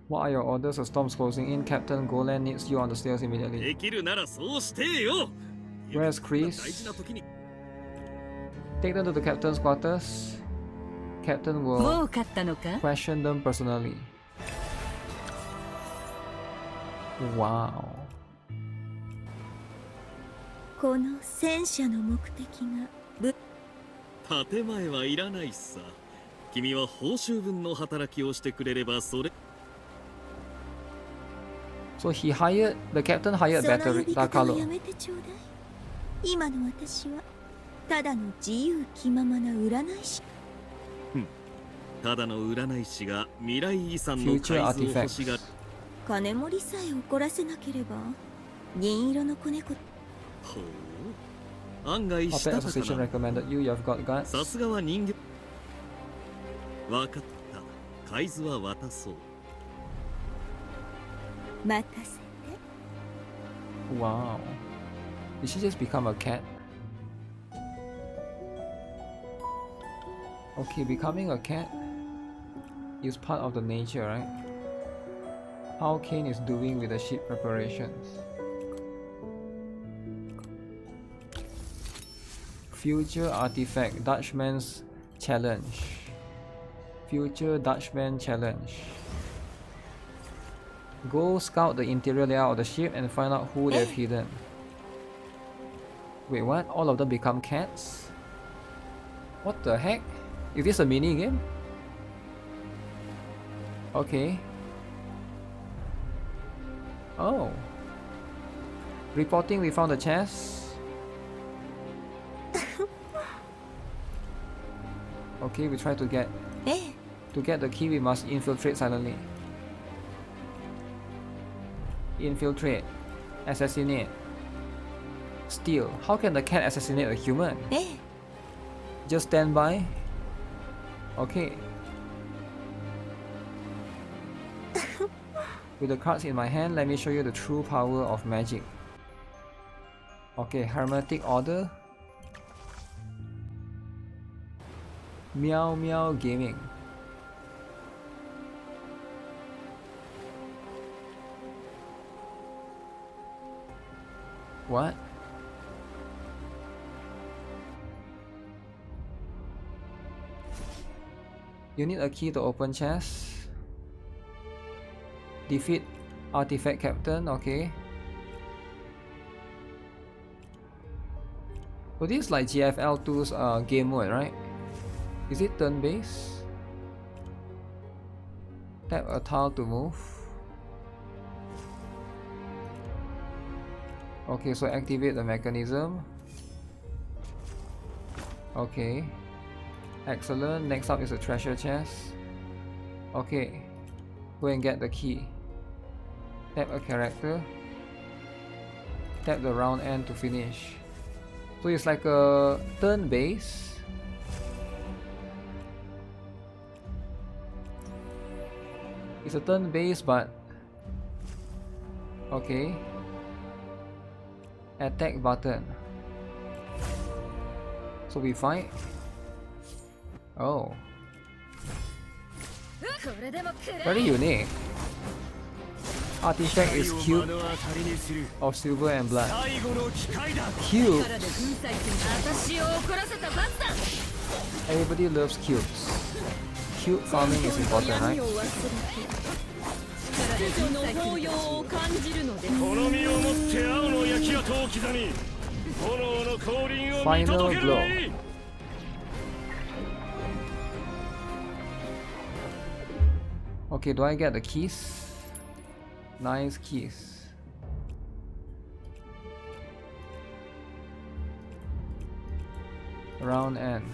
What are your orders? A storm's closing in. Captain Golan needs you on the stairs immediately. できるならそうしてよ。 Where's Chris? Take them to the captain's quarters. Captain will question them personally. Wow. この戦車の目的が建前はいらないさ。君は報酬分の働きをしてくれればそれ。 So the captain hired battery Dakalo. やめてちょうだい。今の私はただの自由気ままな占い師。ただの占い師が未来遺産の改造を欲しがる。金盛りさえ怒らせなければ銀色の子猫。ほう、案外したたかな。さすがは人形。わかった。海図は渡そう。任せて。 Wow. Did she just become a cat? Okay, becoming a cat is part of the nature, right? How Kane is doing with the ship preparations. Future artifact, Dutchman's challenge. Future Dutchman challenge. Go scout the interior layout of the ship and find out who they've hidden. Wait, what? All of them become cats? What the heck? Is this a mini game? Okay. Oh. Reporting, we found the chest. Okay, we try to get the key. We must infiltrate silently. Infiltrate, assassinate, steal. How can the cat assassinate a human? Just stand by. Okay. With the cards in my hand, let me show you the true power of magic. Okay, Hermetic Order. Meow Meow Gaming. What? You need a key to open chest. Defeat Artifact Captain, okay. So this is like GFL2's game mode, right? Is it turn-based? Tap a tile to move. Okay, so activate the mechanism. Okay. Excellent. Next up is a treasure chest. Okay. Go and get the key. Tap a character. Tap the round end to finish. So it's like a turn base. It's a turn base, but okay. Attack button. So we fight. Oh. Very unique. Artifact is cube of silver and blood. Cubes. Everybody loves cubes. Cube farming is important, right? Final blow. Okay, do I get the keys? Nice keys. Round end.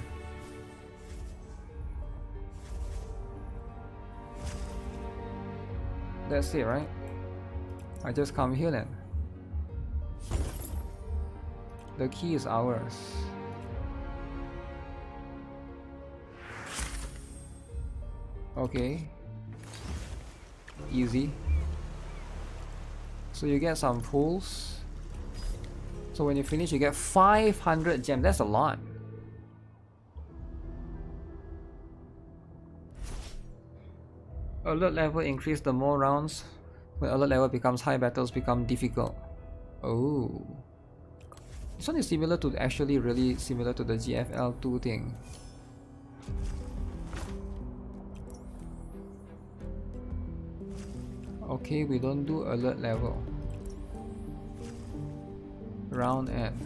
That's it, right? I just come here then. The key is ours. Okay. Easy. So you get some pulls. So when you finish, you get 500 gems. That's a lot. Alert level increase the more rounds. When alert level becomes high, battles become difficult. Oh. This one is similar to, actually really similar to the GFL2 thing. Okay, we don't do alert level. Round end.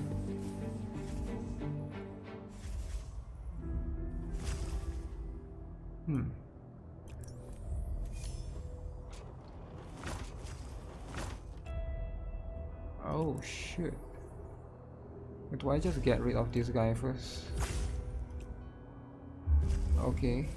Oh shit. Do I just get rid of this guy first? Okay.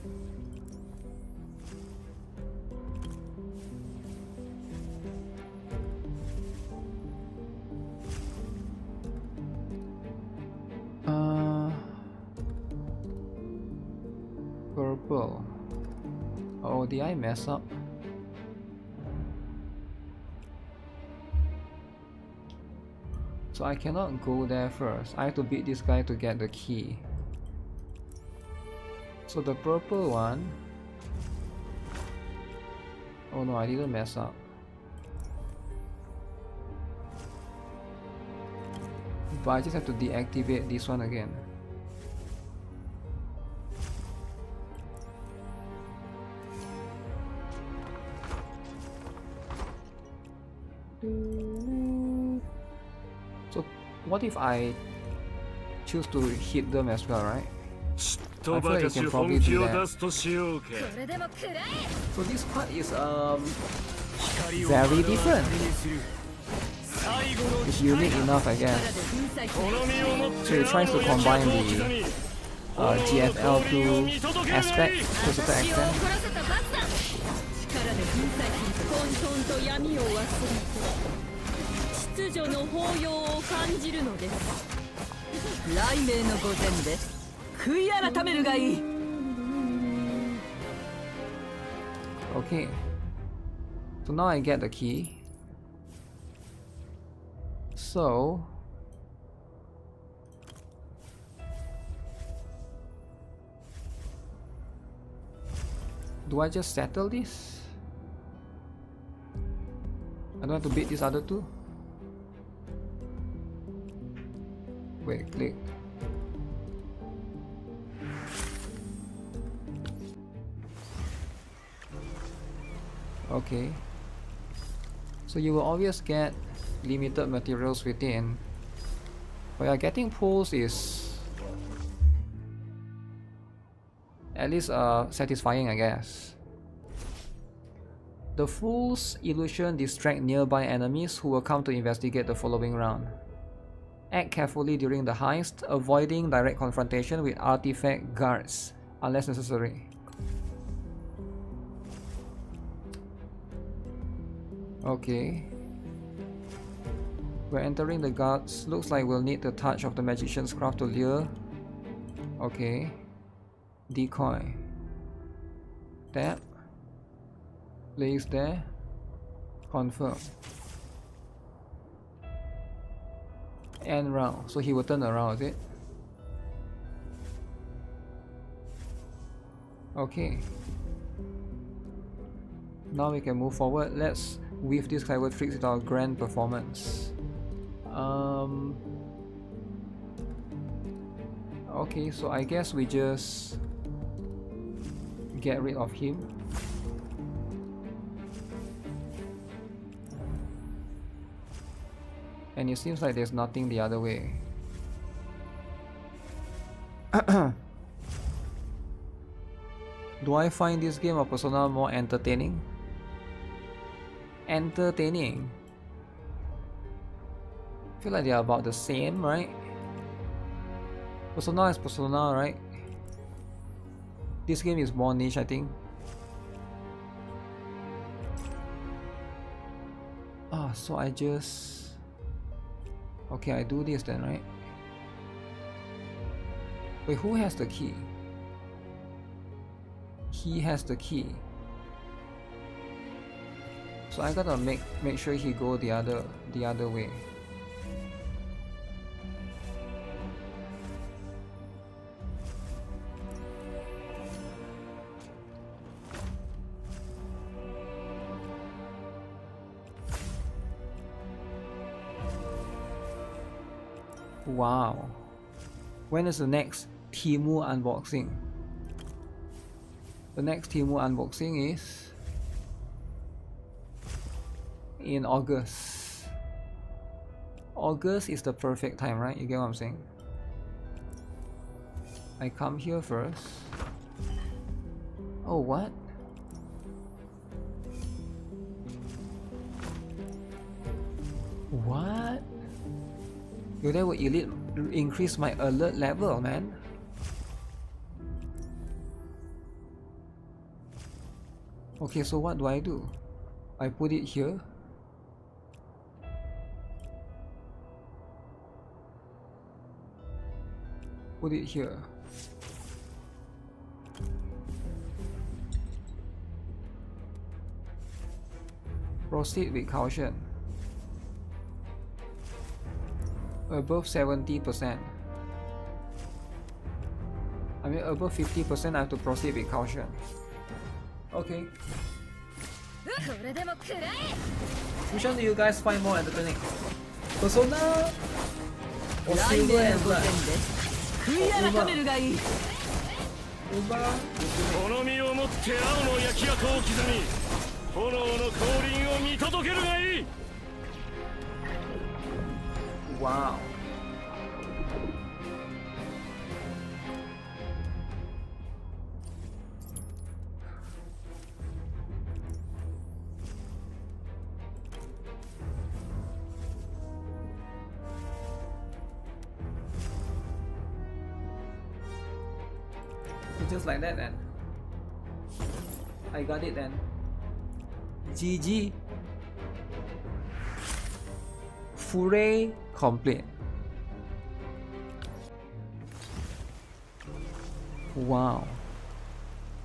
Purple. Oh, did I mess up? So I cannot go there first. I have to beat this guy to get the key. So the purple one... Oh no, I didn't mess up. But I just have to deactivate this one again. So what if I choose to hit them as well, right? I feel like you can probably do that. So this part is very different. It's unique enough, I guess. So it tries to combine the GFL2 aspect to a certain extent. Okay. So now I get the key. So do I just settle this? I don't have to beat these other two? Wait, click. Okay. So you will always get limited materials within. But yeah, getting pulls is at least satisfying, I guess. The Fool's illusion distracts nearby enemies who will come to investigate the following round. Act carefully during the heist, avoiding direct confrontation with artifact guards unless necessary. Okay. We're entering the guards. Looks like we'll need the touch of the magician's craft to lure. Okay. Decoy. Tap. Place there. Confirm. End round. So he will turn around, is it? Okay. Now we can move forward. Let's weave these clever tricks with our grand performance. Okay, so I guess we just get rid of him. And it seems like there's nothing the other way. Do I find this game of Persona more entertaining? Entertaining? I feel like they are about the same, right? Persona is Persona, right? This game is more niche, I think. Ah, so I just... Okay, I do this then, right? Wait, who has the key? He has the key. So I gotta make sure he go the other way. Wow. When is the next Timu unboxing? The next Timu unboxing is in August. August is the perfect time, right? You get what I'm saying? I come here first. Oh, what? What? Yo, that would increase my alert level, man. Okay, so what do? I put it here. Put it here. Proceed with caution. Above 70%. I mean above 50% I have to proceed with caution. Okay. Which one do you guys find more entertaining? Persona or Silver and Black? Wow. just like that then. I got it then. GG. Foray complete. Wow.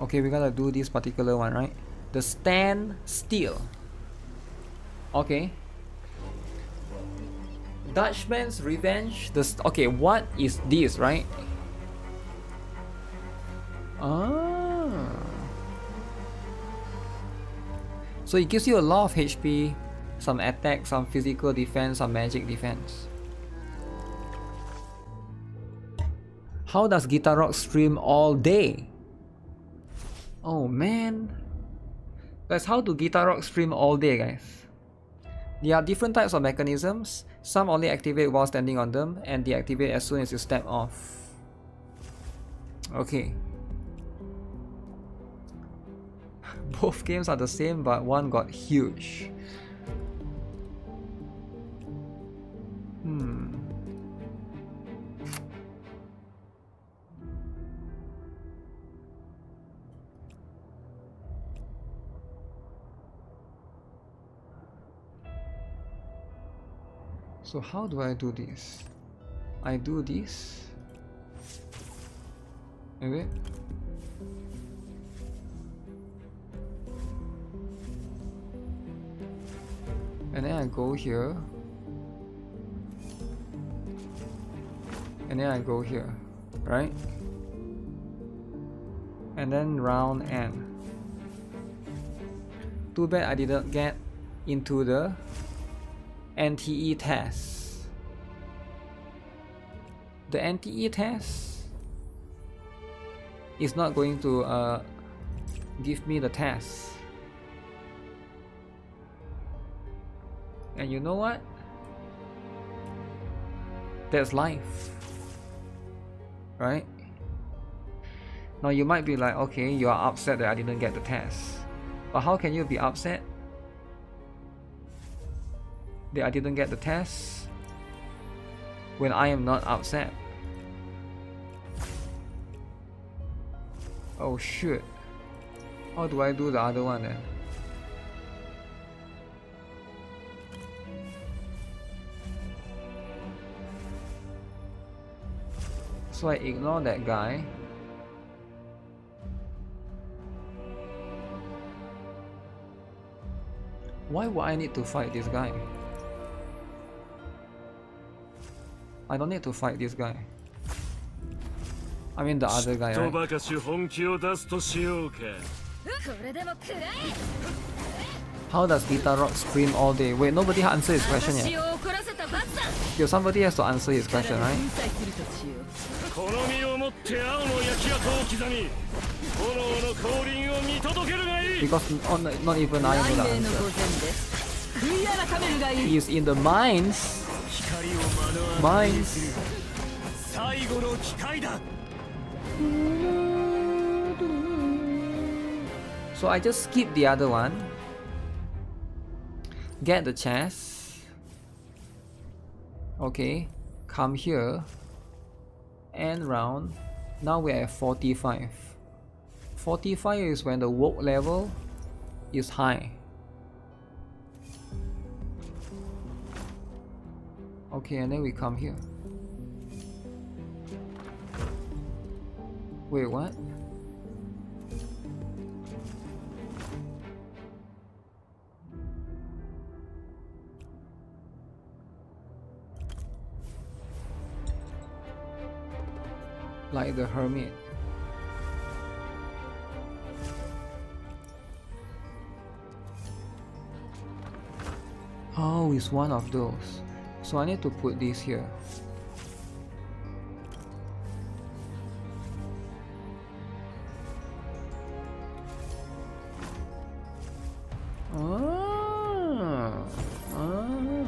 Okay, we gotta do this particular one, right? The stand still. Okay. Dutchman's Revenge. Okay, what is this, right? Ah. So it gives you a lot of HP, some attack, some physical defense, some magic defense. How does GuitarRock stream all day? Oh man. Guys, how do GuitarRock stream all day, guys? There are different types of mechanisms. Some only activate while standing on them and deactivate as soon as you step off. Okay. Both games are the same, but one got huge. So how do I do this? I do this. Wait. And then I go here. And then I go here, right? And then round N. Too bad I didn't get into the NTE test. The NTE test is not going to give me the test. And you know what? That's life, right? Now you might be like, okay, you are upset that I didn't get the test. But how can you be upset that I didn't get the test when I am not upset? Oh shit. How do I do the other one then? So I ignore that guy. Why would I need to fight this guy? I don't need to fight this guy. I mean the other guy, right? How does GuitarRock stream all day? Wait, nobody answered his question yet. Yo, somebody has to answer his question, right? Because not even I know the answer. He is in the mines. Mines. So I just skip the other one. Get the chest. Okay, come here and round. Now we're at 45. 45 is when the woke level is high. Okay, and then we come here. Wait, what? Like the hermit. Oh, it's one of those. So I need to put this here.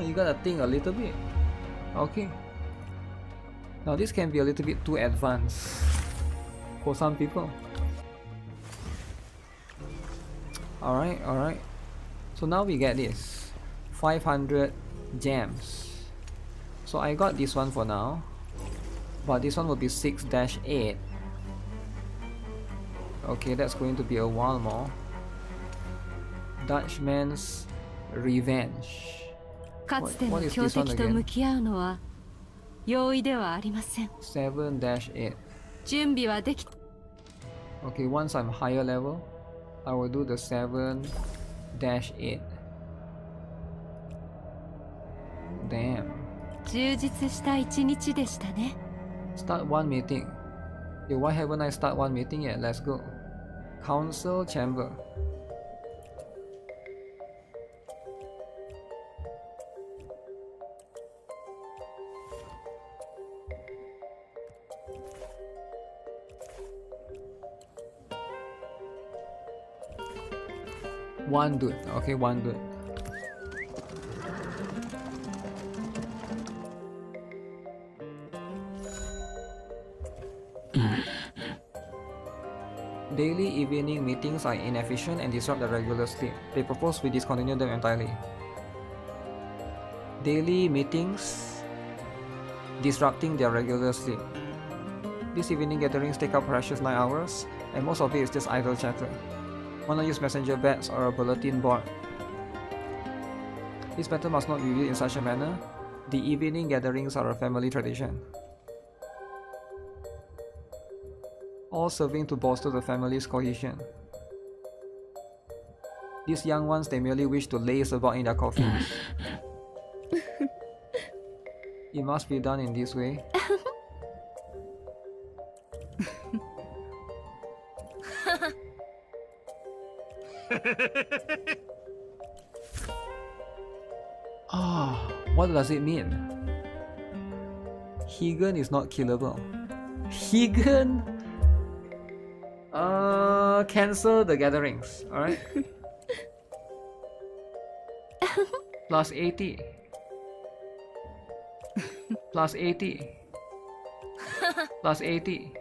You gotta think a little bit. Okay. Now this can be a little bit too advanced for some people. Alright, alright. So now we get this 500 gems. So I got this one for now, but this one will be 6-8. Okay, that's going to be a while more. Dutchman's Revenge. What is this one again? 7-8. Okay, once I'm higher level, I will do the 7-8. Damn. Start one meeting. Yo, why haven't I start one meeting yet? Let's go. Council chamber. One dude. Okay, one dude. Daily evening meetings are inefficient and disrupt the regular sleep. They propose we discontinue them entirely. Daily meetings disrupting their regular sleep. These evening gatherings take up precious 9 hours, and most of it is just idle chatter. Wanna use messenger bats or a bulletin board? This matter must not be viewed in such a manner. The evening gatherings are a family tradition, all serving to bolster the family's cohesion. These young ones, they merely wish to laze about in their coffins. It must be done in this way. Ah, what does it mean? Higan is not killable. Higan? Cancel the gatherings, alright? Plus 80. Plus 80. Plus 80.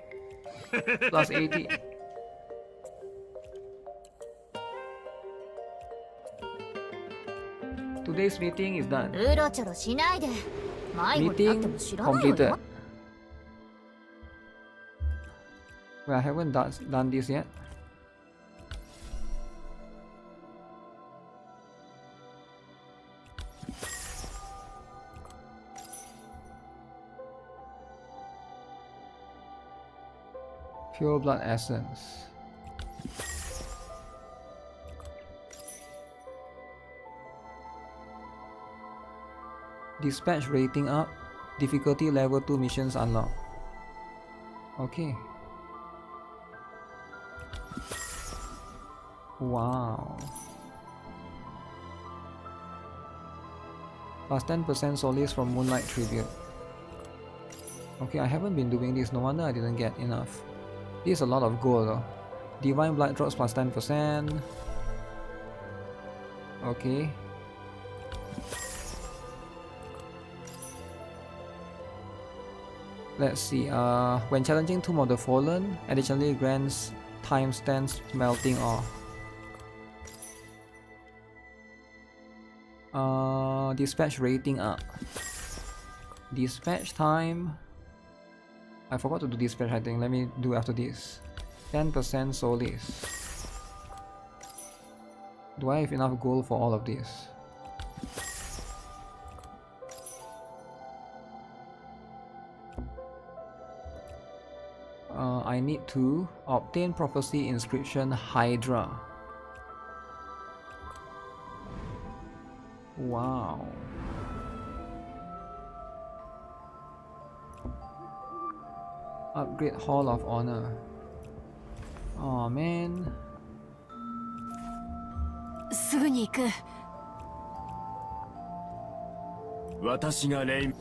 Plus 80. Today's meeting is done. Meeting completed. Well, I haven't done this yet. Pure blood essence. Dispatch rating up. Difficulty level 2 missions unlocked. Okay. Wow. Plus 10% solace from Moonlight Tribute. Okay, I haven't been doing this, no wonder I didn't get enough. This is a lot of gold though. Divine Blood drops plus 10%. Okay. Let's see, when challenging Tomb of the Fallen, additionally grants timestamps melting ore. Dispatch rating up. Dispatch time. I forgot to do dispatch, I think. Let me do after this. 10% solace. Do I have enough gold for all of this? I need to obtain prophecy inscription Hydra. Wow. Upgrade Hall of Honor. Oh man. すぐに行く。私がレイン。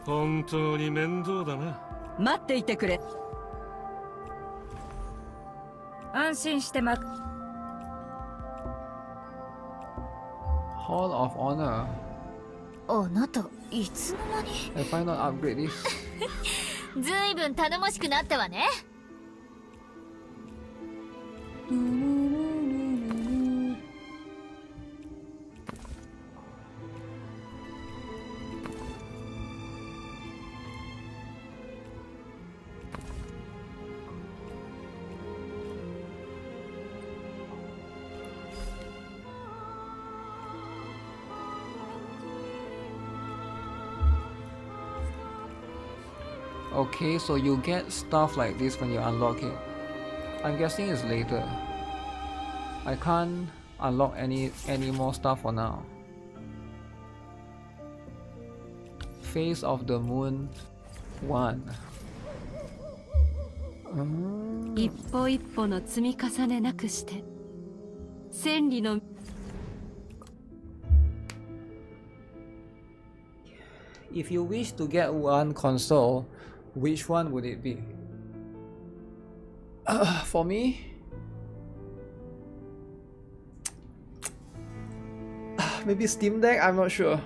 本当に面倒だな。待っていてくれ。安心してま。Hall of Honor. あなたいつの間に If I not upgrade this. ずいぶん頼もしくなったわね。Okay, so you get stuff like this when you unlock it. I'm guessing it's later. I can't unlock any more stuff for now. Face of the Moon 1. 一歩一歩の積み重ねなくして千里の If you wish to get one console, which one would it be? For me, maybe Steam Deck. I'm not sure.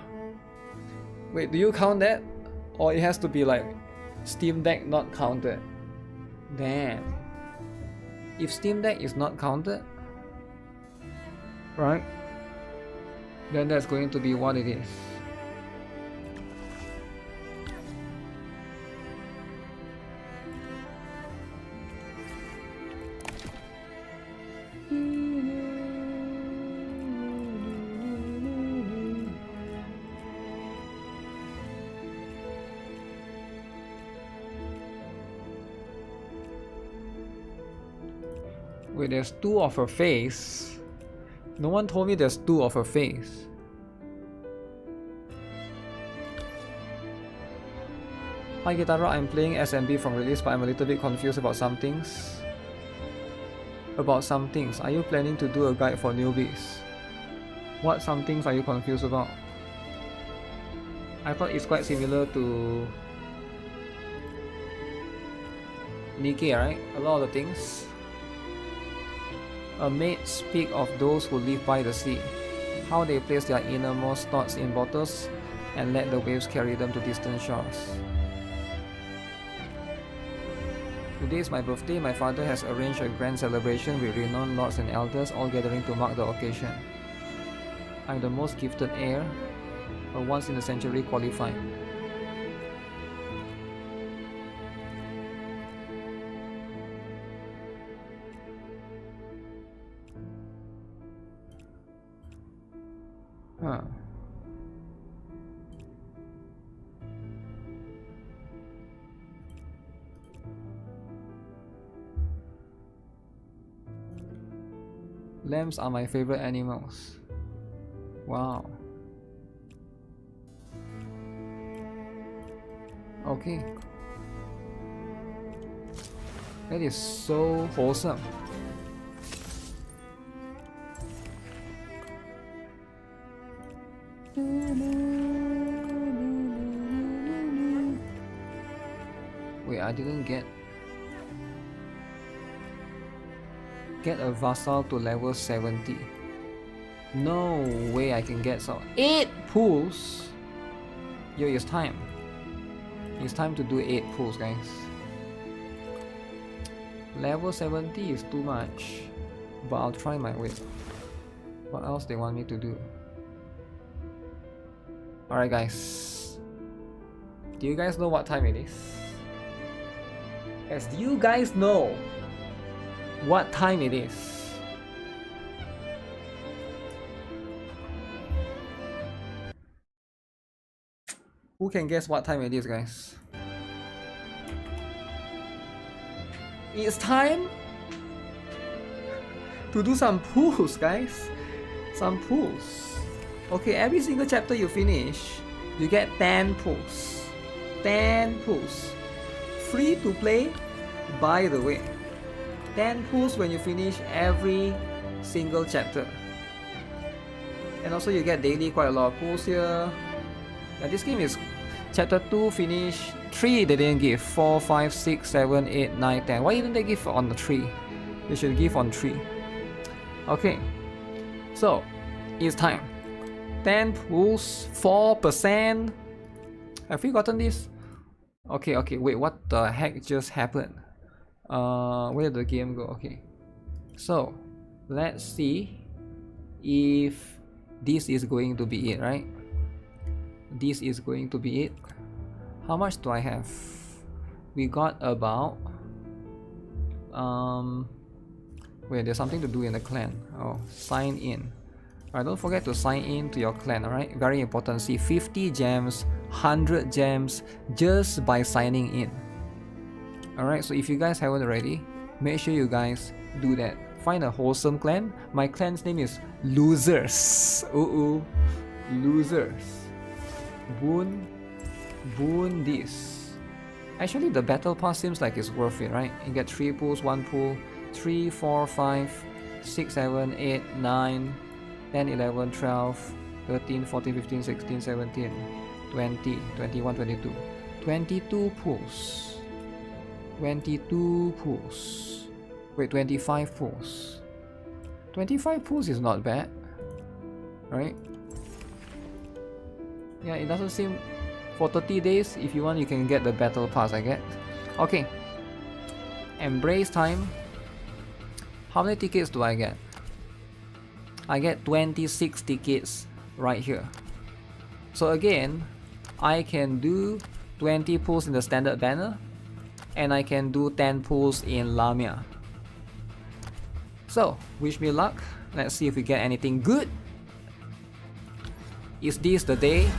Wait, do you count that? Or it has to be like Steam Deck not counted? Damn. If Steam Deck is not counted, right, then that's going to be what it is. Wait, there's 2 of her face. No one told me there's 2 of her face. Hi GuitarRock, I'm playing SMB from release, but I'm a little bit confused about some things. Are you planning to do a guide for newbies? What some things are you confused about? I thought it's quite similar to NIKKE, right? A lot of the things. A maid speak of those who live by the sea, how they place their innermost thoughts in bottles and let the waves carry them to distant shores. Today is my birthday. My father has arranged a grand celebration with renowned lords and elders all gathering to mark the occasion. I'm the most gifted heir, a once-in-a-century qualified. Huh. Lambs are my favorite animals. Wow. Okay. That is so wholesome. Wait, I didn't get a vassal to level 70. No way I can get some 8 pulls. Yo, it's time. It's time to do 8 pulls, guys. Level 70 is too much, but I'll try my way. What else they want me to do? Alright guys, do you guys know what time it is? Yes, do you guys know what time it is? Who can guess what time it is, guys? It's time to do some pulls, guys. Some pulls. Okay, every single chapter you finish, you get 10 pulls. 10 pulls. Free to play, by the way. 10 pulls when you finish every single chapter. And also you get daily quite a lot of pulls here. Yeah, this game is chapter 2 finish, 3 they didn't give, 4, 5, 6, 7, 8, 9, 10. Why didn't they give on the 3? They should give on 3. Okay, so it's time. 10 pulls, 4%. Have we gotten this? Okay, wait, what the heck just happened? Where did the game go? Okay, so let's see if this is going to be it, right? This is going to be it. How much do I have? We got about wait, there's something to do in the clan. Oh, sign in. Alright, don't forget to sign in to your clan, alright? Very important. See, 50 gems, 100 gems just by signing in. Alright, so if you guys haven't already, make sure you guys do that. Find a wholesome clan. My clan's name is Losers. Losers. Boon this. Actually, the battle pass seems like it's worth it, right? You get 3 pulls, 1 pull, 3, 4, 5, 6, 7, 8, 9, 10, 11, 12, 13, 14, 15, 16, 17, 20, 21, 22. 22 pulls. 22 pulls. Wait, 25 pulls. 25 pulls is not bad, right? Yeah, it doesn't seem... For 30 days, if you want, you can get the battle pass, I guess. Okay. Embrace time. How many tickets do I get? I get 26 tickets right here. So again, I can do 20 pulls in the standard banner, and I can do 10 pulls in Lamia. So, wish me luck. Let's see if we get anything good. Is this the day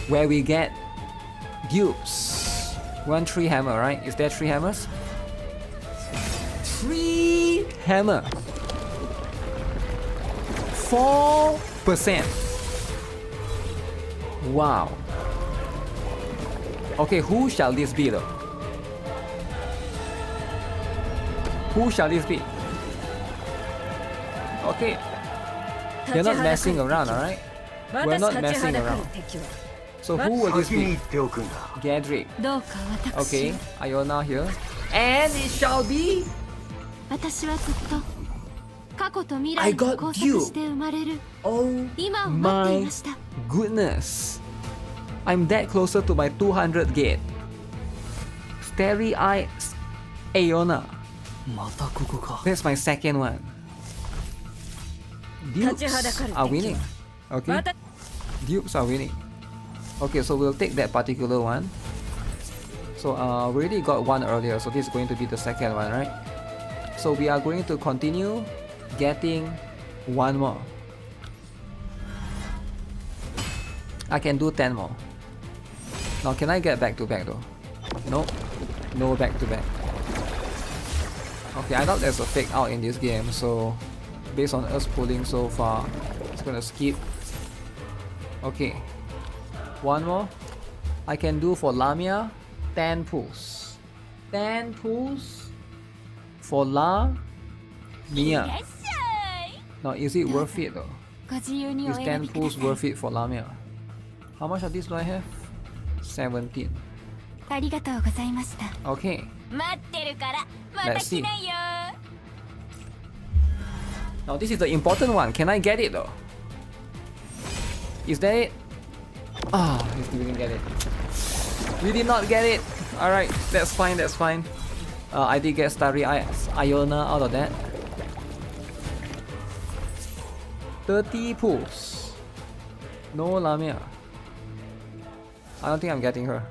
where we get dupes? 1 3 hammer, right? Is there 3 hammers? 3 hammer. 4%. Wow. Okay, who shall this be though? Who shall this be? Okay. You're not messing around, alright? We're not messing around. So who will this be? Gadrick. Okay, Iona here. And it shall be... I got you! Oh my goodness! I'm that closer to my 200 gate. Starry Eyes Iona. That's my second one. Dupes are winning. Okay? Dupes are winning. Okay, so we'll take that particular one. So we already got one earlier, so this is going to be the second one, right? So we are going to continue getting one more. I can do 10 more. Now can I get back to back though? Nope. No back to back. Okay, I thought there's a fake out in this game, so based on us pulling so far, it's gonna skip. Okay. One more. I can do for Lamia 10 pulls. 10 pulls for Lamia. Now is it worth it though? Is 10 pulls worth it for Lamia? How much of this do I have? 17. Okay. Let's see. Now this is the important one. Can I get it though? Is that it? Ah, we didn't get it. We did not get it. Alright, that's fine, that's fine. I did get Starry Eyes Iona out of that. 30 pulls. No Lamia. I don't think I'm getting her.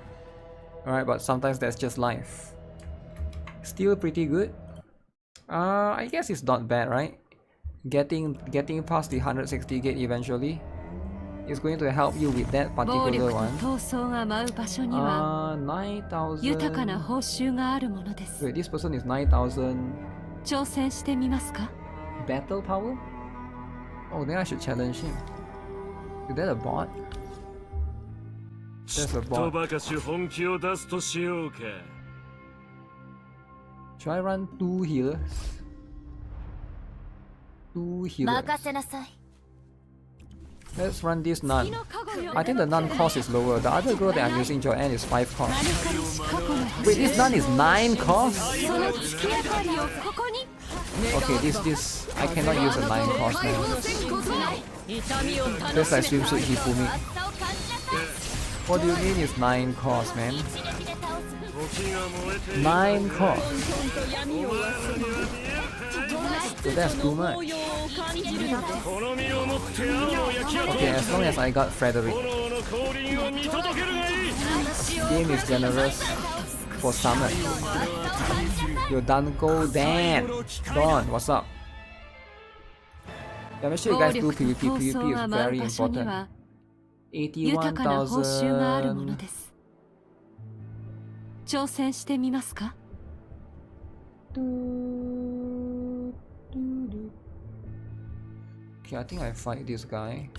Alright, but sometimes that's just life. Still pretty good. I guess it's not bad, right? Getting past the 160 gate eventually is going to help you with that particular one. 9,000. Wait, this person is 9,000 battle power? Oh, then I should challenge him. Is that a bot? That's a bot. Should I run 2 healers? 2 healers. Let's run this nun. I think the nun cost is lower. The other girl that I'm using, Joanne, is 5 cost. Wait, this nun is 9 cost? Okay, this I cannot use a 9 cost now. That's like swimsuit Hifumi. What do you mean it's 9 cost, man? 9 cost. So that's too much. Okay, as long as I got Frederick. Game is generous for summon. You done go Dan. Don, what's up? Yeah, make sure you guys do PvP. PvP is very important. 81,000. 挑戦してみますか？ Okay, I think I fight this guy.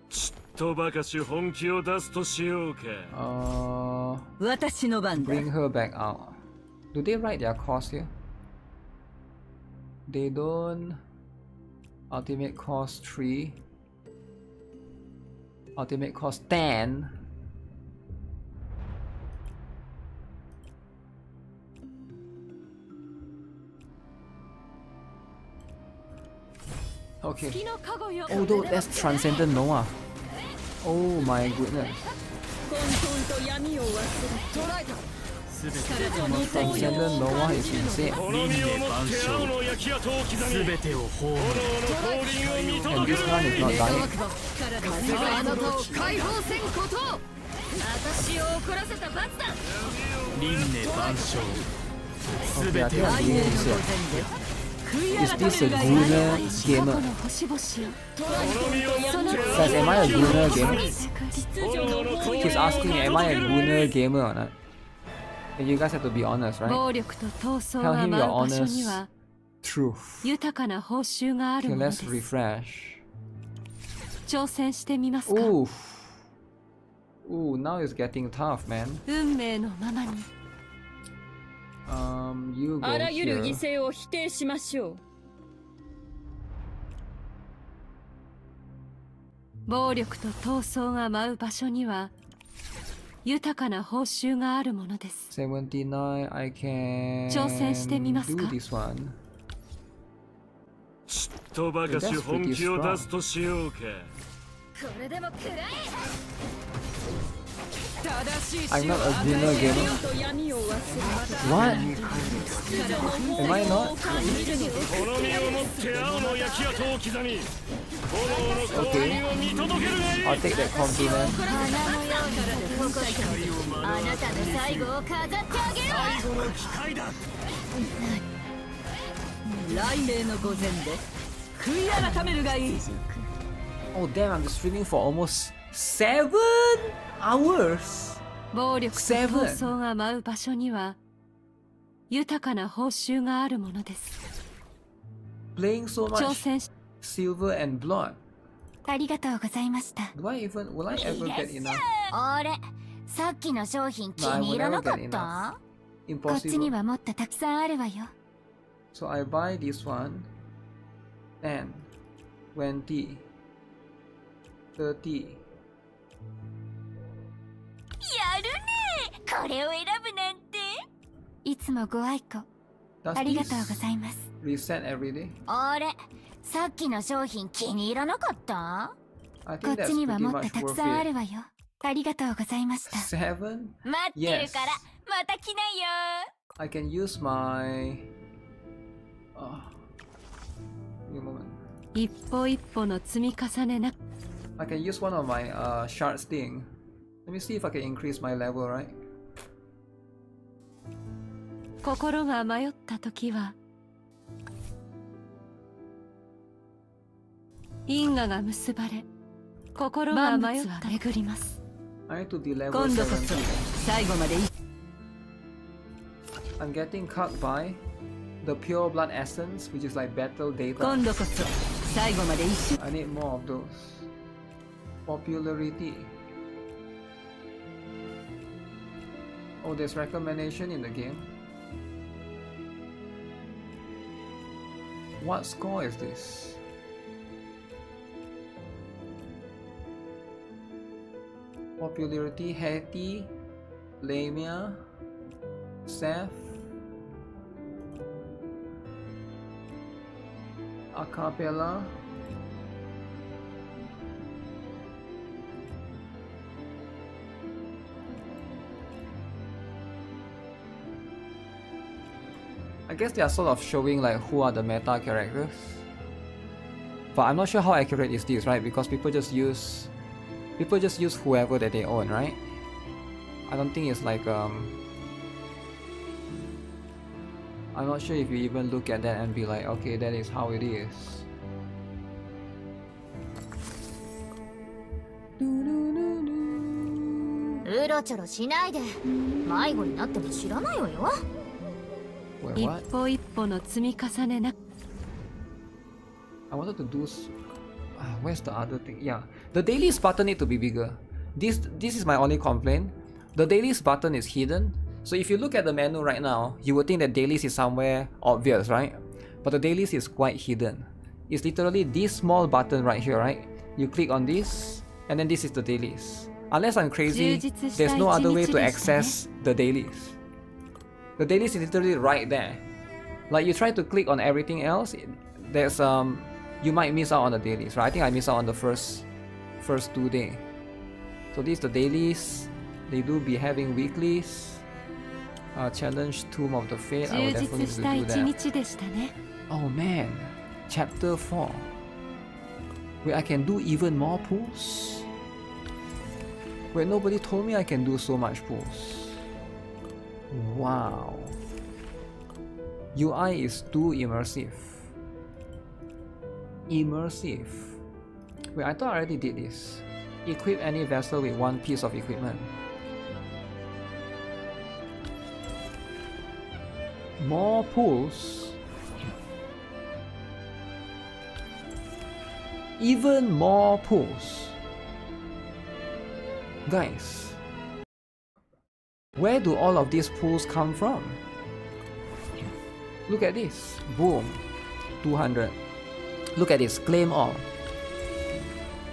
ちっとばかし本気を出すとしようか。私の番だ。 Bring her back out. Do they write their cost here? They don't. Ultimate cost 3. Ultimate cost 10. Okay. Oh, that's Transcendent Noah. Oh my goodness. Transcendent Noah is insane. And this one is not dying. Okay, I think I'm doing this here. Is this a Lunar gamer? Guys, am I a Lunar gamer? He's asking, am I a Lunar gamer or not? And you guys have to be honest, right? Tell him your honest truth. Okay, let's refresh. Ooh. Ooh, now it's getting tough, man. You go あらゆる here. 犠牲を否定しましょう。暴力と闘争が舞う場所には豊かな報酬があるものです。79, I can 挑戦してみますか？ do this one. ちっとばかし本気を出すとしようか。これでも食らえ。 I'm not a Lunar gamer. What? Am I not? Okay. I'll take that compliment. あなたの最後を飾ってあげるわ。雷鳴の御前で悔い改めるがいい。 Oh damn, I'm streaming for almost 7 hours. 暴力と闘争が舞う場所には豊かな報酬があるものです。 Playing so much silver and blood. ありがとうございました。 Will I ever get enough? あれ、さっきの商品気に入らなかった？こっちにはもっとたくさんあるわよ。 So I buy this one. 10, 20, 30. やるね。これを選ぶなんて。いつもご愛顧ありがとうございます。 Reset every day. あれ、さっきの商品気に入らなかった？ I こ think っちに that's は pretty もっと much たく worth さんあ it. るわよ。ありがとうございました。 7? 待ってるから、また来ないよ。 I can use my... give me a moment. 一歩一歩の積み重ねな。 I can use one of my shard sting. Let me see if I can increase my level, right? 心が迷った時は因果が結ばれ心が迷ったら巡ります。 I need to be level 今度こそ 17. 最後までいい。 I'm getting cut by the pure blood essence, which is like battle data. 今度こそ最後まで一緒。 I need more of those. Popularity. Oh, there's recommendation in the game. What score is this? Popularity, Hattie, Lamia, Seth, Acapella, I guess they are sort of showing like who are the meta characters. But I'm not sure how accurate is this, right? Because people just use whoever that they own, right? I don't think it's like I'm not sure if you even look at that and be like, okay, that is how it is. うろちょろしないで。迷子になっても知らないわよ。一歩一歩の積み重ねな。I wanted to do. Where's the other thing? Yeah, the dailies button need to be bigger. This is my only complaint. The dailies button is hidden. So if you look at the menu right now, you would think that dailies is somewhere obvious, right? But the dailies is quite hidden. It's literally this small button right here, right? You click on this, and then this is the dailies. Unless I'm crazy, there's no other way to access the dailies. The dailies is literally right there. Like you try to click on everything else, there's you might miss out on the dailies, right? I think I missed out on the first 2 days. So these the dailies. They do be having weeklies. Challenge Tomb of the Fate. I will definitely do that. Oh man, Chapter 4. Wait, I can do even more pulls? Wait, nobody told me I can do so much pulls. Wow. UI is too immersive. Immersive. Wait, I thought I already did this. Equip any vessel with 1 piece of equipment. More pulls. Even more pulls. Guys, where do all of these pulls come from? Look at this. Boom. 200. Look at this. Claim all.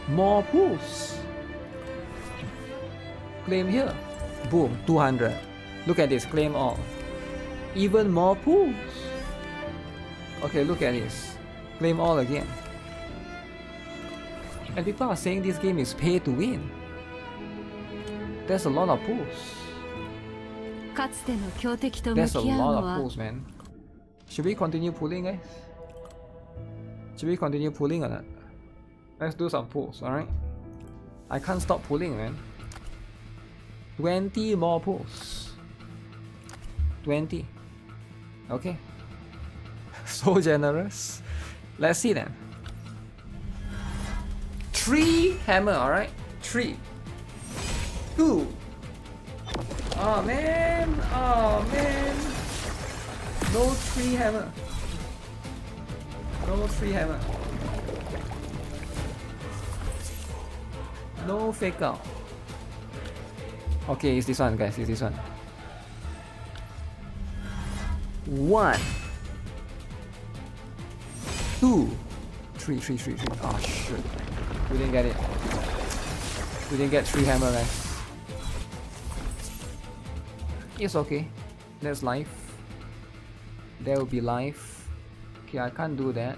More pulls. Claim here. Boom. 200. Look at this. Claim all. Even more pools. Okay, look at this. Claim all again. And people are saying this game is pay to win. There's a lot of pools. There's a lot of pools, man. Should we continue pulling, guys? Should we continue pulling or not? Let's do some pulls, alright? I can't stop pulling, man. 20 more pulls. 20. Okay. So generous. Let's see then. 3 hammer, alright? 3. 2. Oh man. Oh man. No 3 hammer. No 3 hammer. No fake out. Okay, it's this one, guys. It's this one. 1, 2, 3. Oh shit. We didn't get it. We didn't get 3 hammer, guys. It's okay. That's life. There will be life. Okay, I can't do that.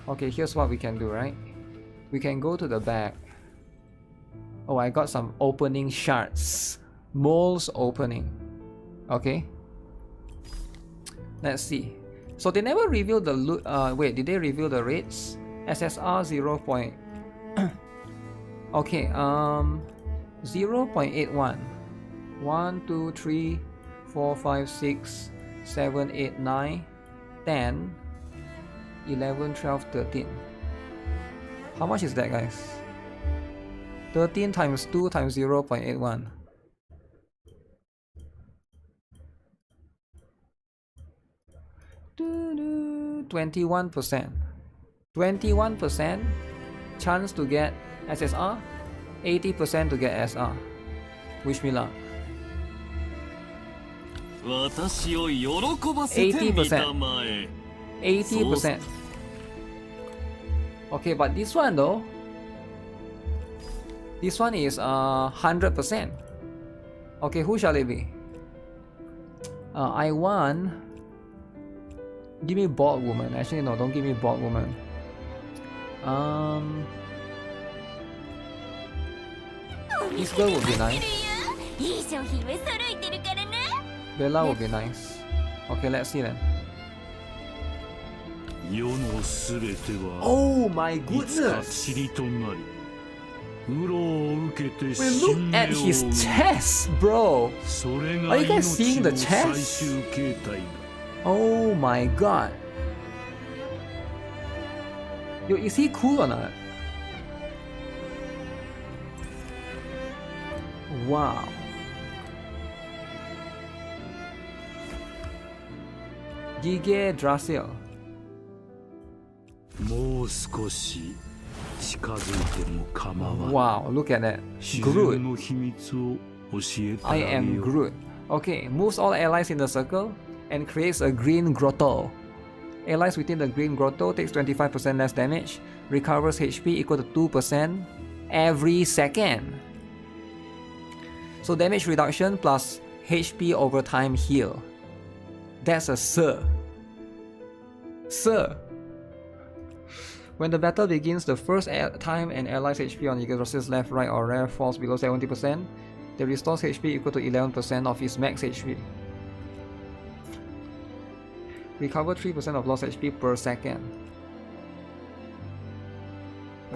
Okay, here's what we can do, right? We can go to the back. Oh, I got some opening shards. Moles opening. Okay. Let's see. So they never revealed the loot. Wait, did they reveal the rates? SSR 0. Okay, 0.81. 1, 2, 3, 4, 5, 6, 7, 8, 9, 10, 11, 12, 13. How much is that, guys? 13 times 2 times 0.81. 21%. 21% chance to get SSR, 80% to get SR. Wish me luck. 80%. 80%. Okay, but this one though, this one is 100%. Okay, who shall it be? I want. Give me bald woman. Actually, no, don't give me bald woman. This girl would be nice. Bella would be nice. Okay, let's see then. Oh my goodness! Wait, look at his chest, bro! Are you guys seeing the chest? Oh my god! Yo, is he cool or not? Wow. Gige Drasil. Wow, look at that. Groot. I am Groot. Okay, moves all allies in the circle and creates a green grotto. Allies within the green grotto takes 25% less damage, recovers HP equal to 2% every second. So damage reduction plus HP over time heal. That's a Sir. Sir. When the battle begins, the first time an ally's HP on Yggdrasil's left, right, or rear falls below 70%, they restores HP equal to 11% of his max HP. Recover 3% of lost HP per second.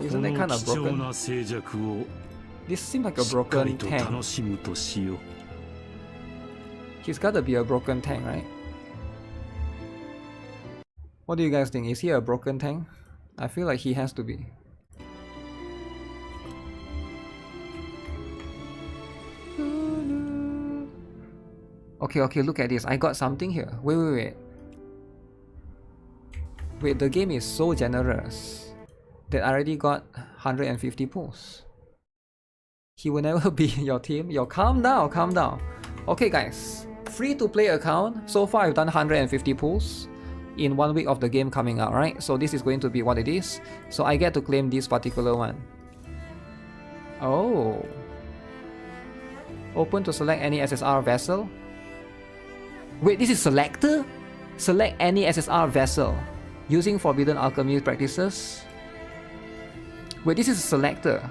Isn't that kind of broken? This seems like a broken tank. He's gotta be a broken tank, right? What do you guys think? Is he a broken tank? I feel like he has to be. Okay, look at this. I got something here. Wait. Wait, the game is so generous that I already got 150 pulls. He will never be your team. Yo, calm down. Okay guys, free to play account. So far I've done 150 pulls in 1 week of the game coming out, right? So this is going to be what it is. So I get to claim this particular one. Oh. Open to select any SSR vessel. Wait, this is selector? Select any SSR vessel. Using forbidden alchemy practices. Wait, this is a selector.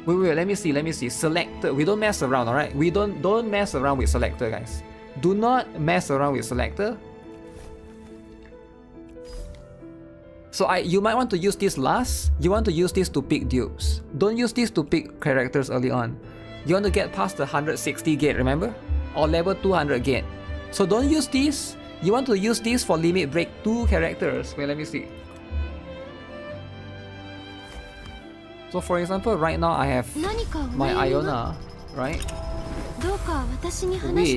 Wait, let me see. Selector. We don't mess around, alright? We don't mess around with selector, guys. Do not mess around with selector. So you might want to use this last. You want to use this to pick dupes. Don't use this to pick characters early on. You want to get past the 160 gate, remember? Or level 200 gate. So don't use this. You want to use this for limit break 2 characters. Wait, let me see. So for example, right now I have my Iona, right? Which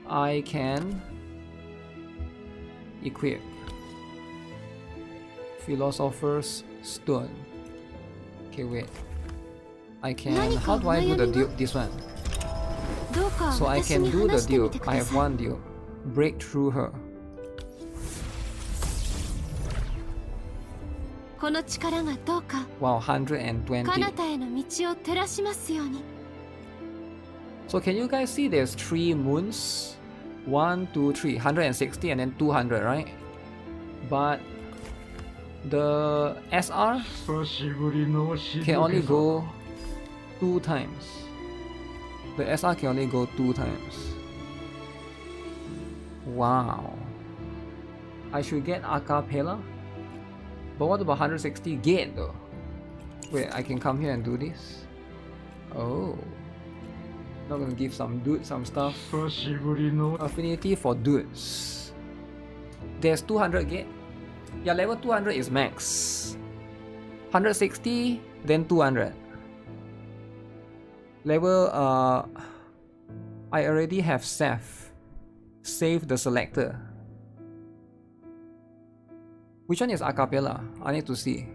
I can equip. Philosopher's Stone. Okay, wait. I can... How do I do the dupe? This one. So I can do the dupe. I have one dupe. Break through her. Wow, 120. So can you guys see there's 3 moons? 1, 2, 3, 160 and then 200, right? But the SR can only go 2 times. The SR can only go 2 times. Wow. I should get acapella. But what about 160 gate though? Wait, I can come here and do this? Oh. Not gonna give some dude some stuff. Affinity for dudes. There's 200 gate. Yeah, level 200 is max. 160, then 200. Level, I already have Seth. Save the selector. Which one is acapella? I need to see.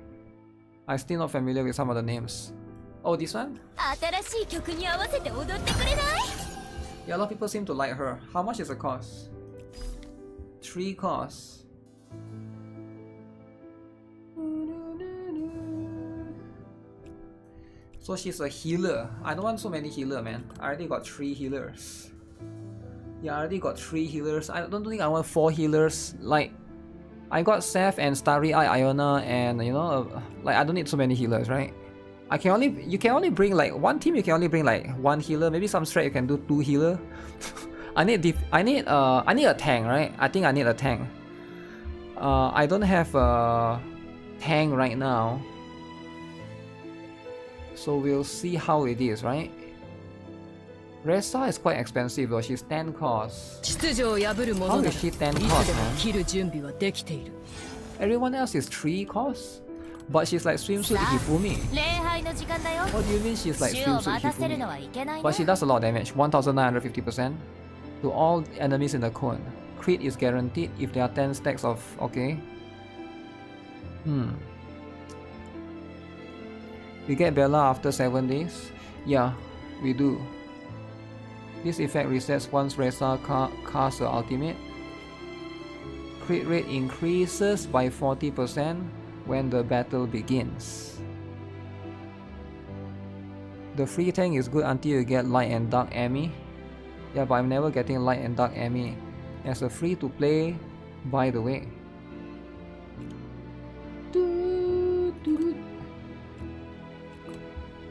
I'm still not familiar with some of the names. Oh, this one? Yeah, a lot of people seem to like her. How much is the cost? 3 costs. So she's a healer. I don't want so many healers, man. I already got 3 healers. Yeah, I already got 3 healers. I don't think I want 4 healers. Like, I got Seth and Starry Eye Iona, and you know, like I don't need so many healers, right? You can only bring like one team. You can only bring like 1 healer. Maybe some strat you can do 2 healer. I need a tank, right? I think I need a tank. I don't have a tank right now, so we'll see how it is, right? Ressa is quite expensive though. She's 10 cost. How is she 10 cost, man? Everyone else is 3 cost? But she's like swimsuit Hifumi. What do you mean she's like swimsuit Hifumi? But she does a lot of damage, 1950% to all enemies in the cone. Crit is guaranteed if there are 10 stacks of... okay. We get Bella after 7 days? Yeah, we do. This effect resets once Reza casts her ultimate. Crit rate increases by 40% when the battle begins. The free tank is good until you get light and dark Emmy. Yeah, but I'm never getting light and dark Emmy as a free to play, by the way.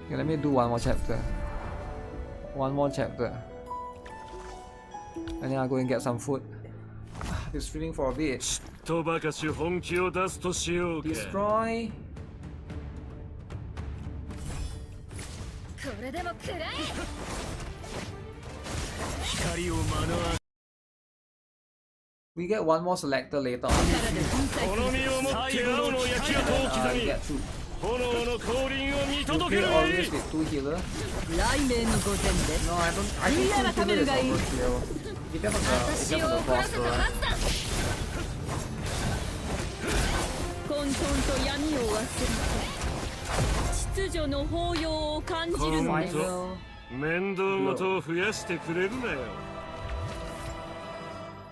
Okay, let me do one more chapter. One more chapter. And then I'll go and get some food. I've been streaming for a bit. Destroy. We get one more selector later on. Get two. You play always with 2 healers? No, I don't. I think 2 healers is overkill. Depends on the boss though, right?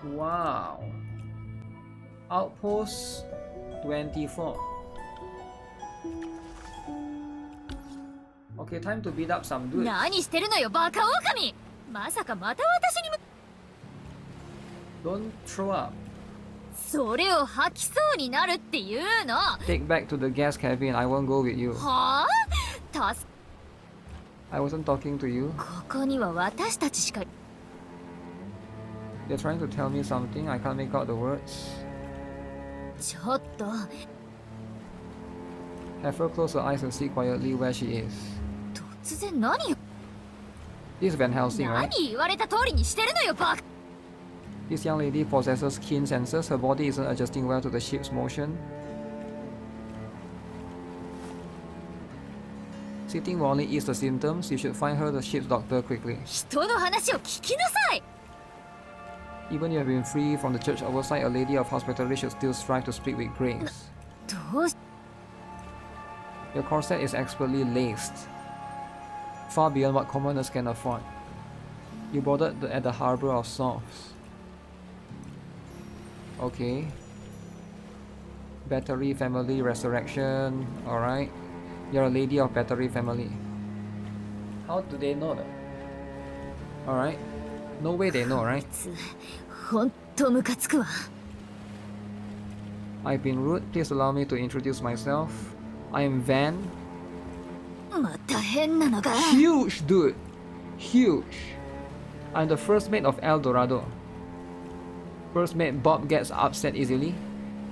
Wow. Outpost 24. Okay, time to beat up some dudes. Don't throw up. Take back to the gas cabin. I won't go with you. I wasn't talking to you. They're trying to tell me something. I can't make out the words. Have her close her eyes and see quietly where she is. This is Van Helsing, right? This young lady possesses keen senses. Her body isn't adjusting well to the ship's motion. Sitting will only ease the symptoms. You should find her the ship's doctor quickly. Even if you have been free from the church oversight, a lady of hospitality should still strive to speak with grace. Your corset is expertly laced, far beyond what commoners can afford. You boarded at the harbor of Souls. Okay. Battery family resurrection. Alright. You're a lady of battery family. How do they know that? Alright. No way they know, right? I've been rude. Please allow me to introduce myself. I am Van. Huge, dude. Huge. I'm the first mate of El Dorado. First mate Bob gets upset easily.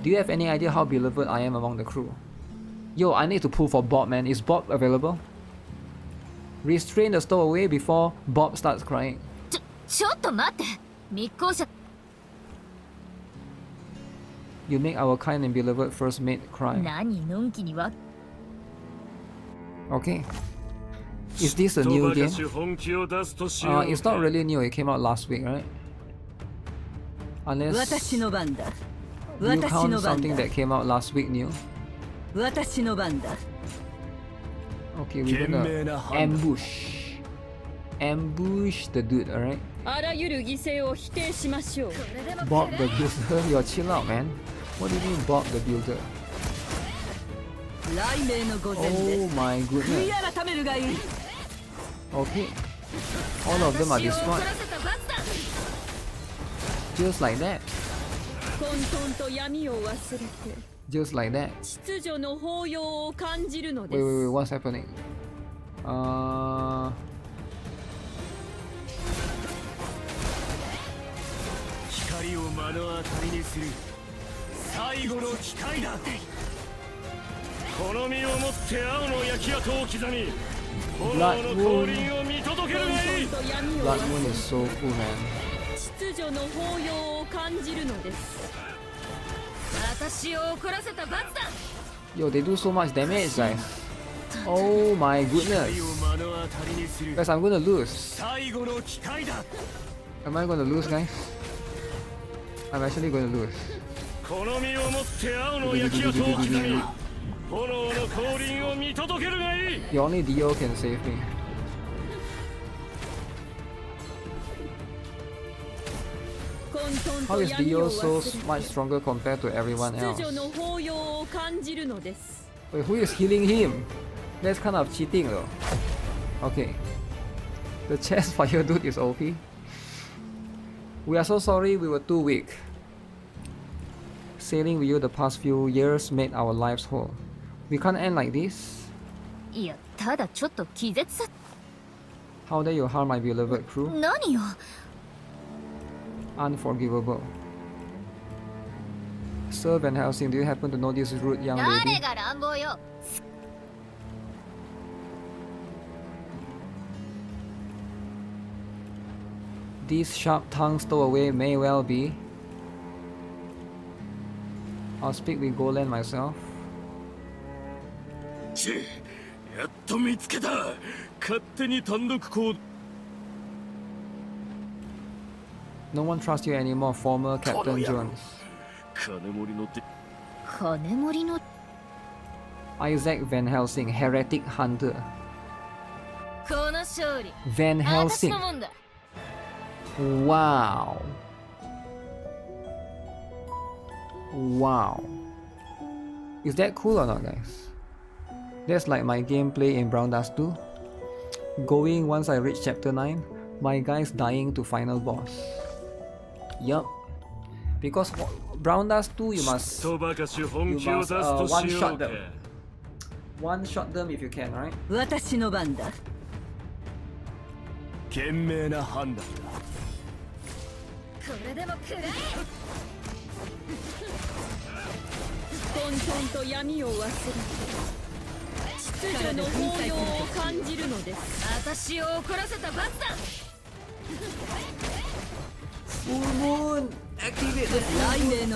Do you have any idea how beloved I am among the crew? Yo, I need to pull for Bob, man. Is Bob available? Restrain the stowaway before Bob starts crying. You make our kind and beloved first mate cry. Okay. Is this a new game? It's not really new. It came out last week, right? Unless you count something that came out last week new. Okay, we're gonna ambush the dude, alright? Bob the Builder? Yo, chill out, man. What do you mean Bob the Builder? Oh my goodness. Okay. All of them are destroyed. Just like that. Just like that. Wait, what's happening? Blood Moon is so cool, man. Yo, they do so much damage, guys. Oh my goodness. Guys, I'm gonna lose. Am I gonna lose, guys? I'm actually gonna lose. The only Dio can save me. How is Dio so much stronger compared to everyone else? Wait, who is healing him? That's kind of cheating though. Okay. The chest fire dude is OP. We are so sorry we were too weak. Sailing with you the past few years made our lives whole. We can't end like this. How dare you harm my beloved crew? Unforgivable. Sir Van Helsing, do you happen to know this rude young lady? These sharp tongues stowaway may well be. I'll speak with Golan myself. No one trusts you anymore, former Captain Jones. Isaac Van Helsing, heretic hunter. Van Helsing. Wow. Wow. Is that cool or not, guys? That's like my gameplay in Brown Dust 2. Going once I reach chapter 9, my guy's dying to final boss. Yup. Because Brown Dust 2 you must one-shot them. One-shot them if you can, right? Full moon! Activate the full moon!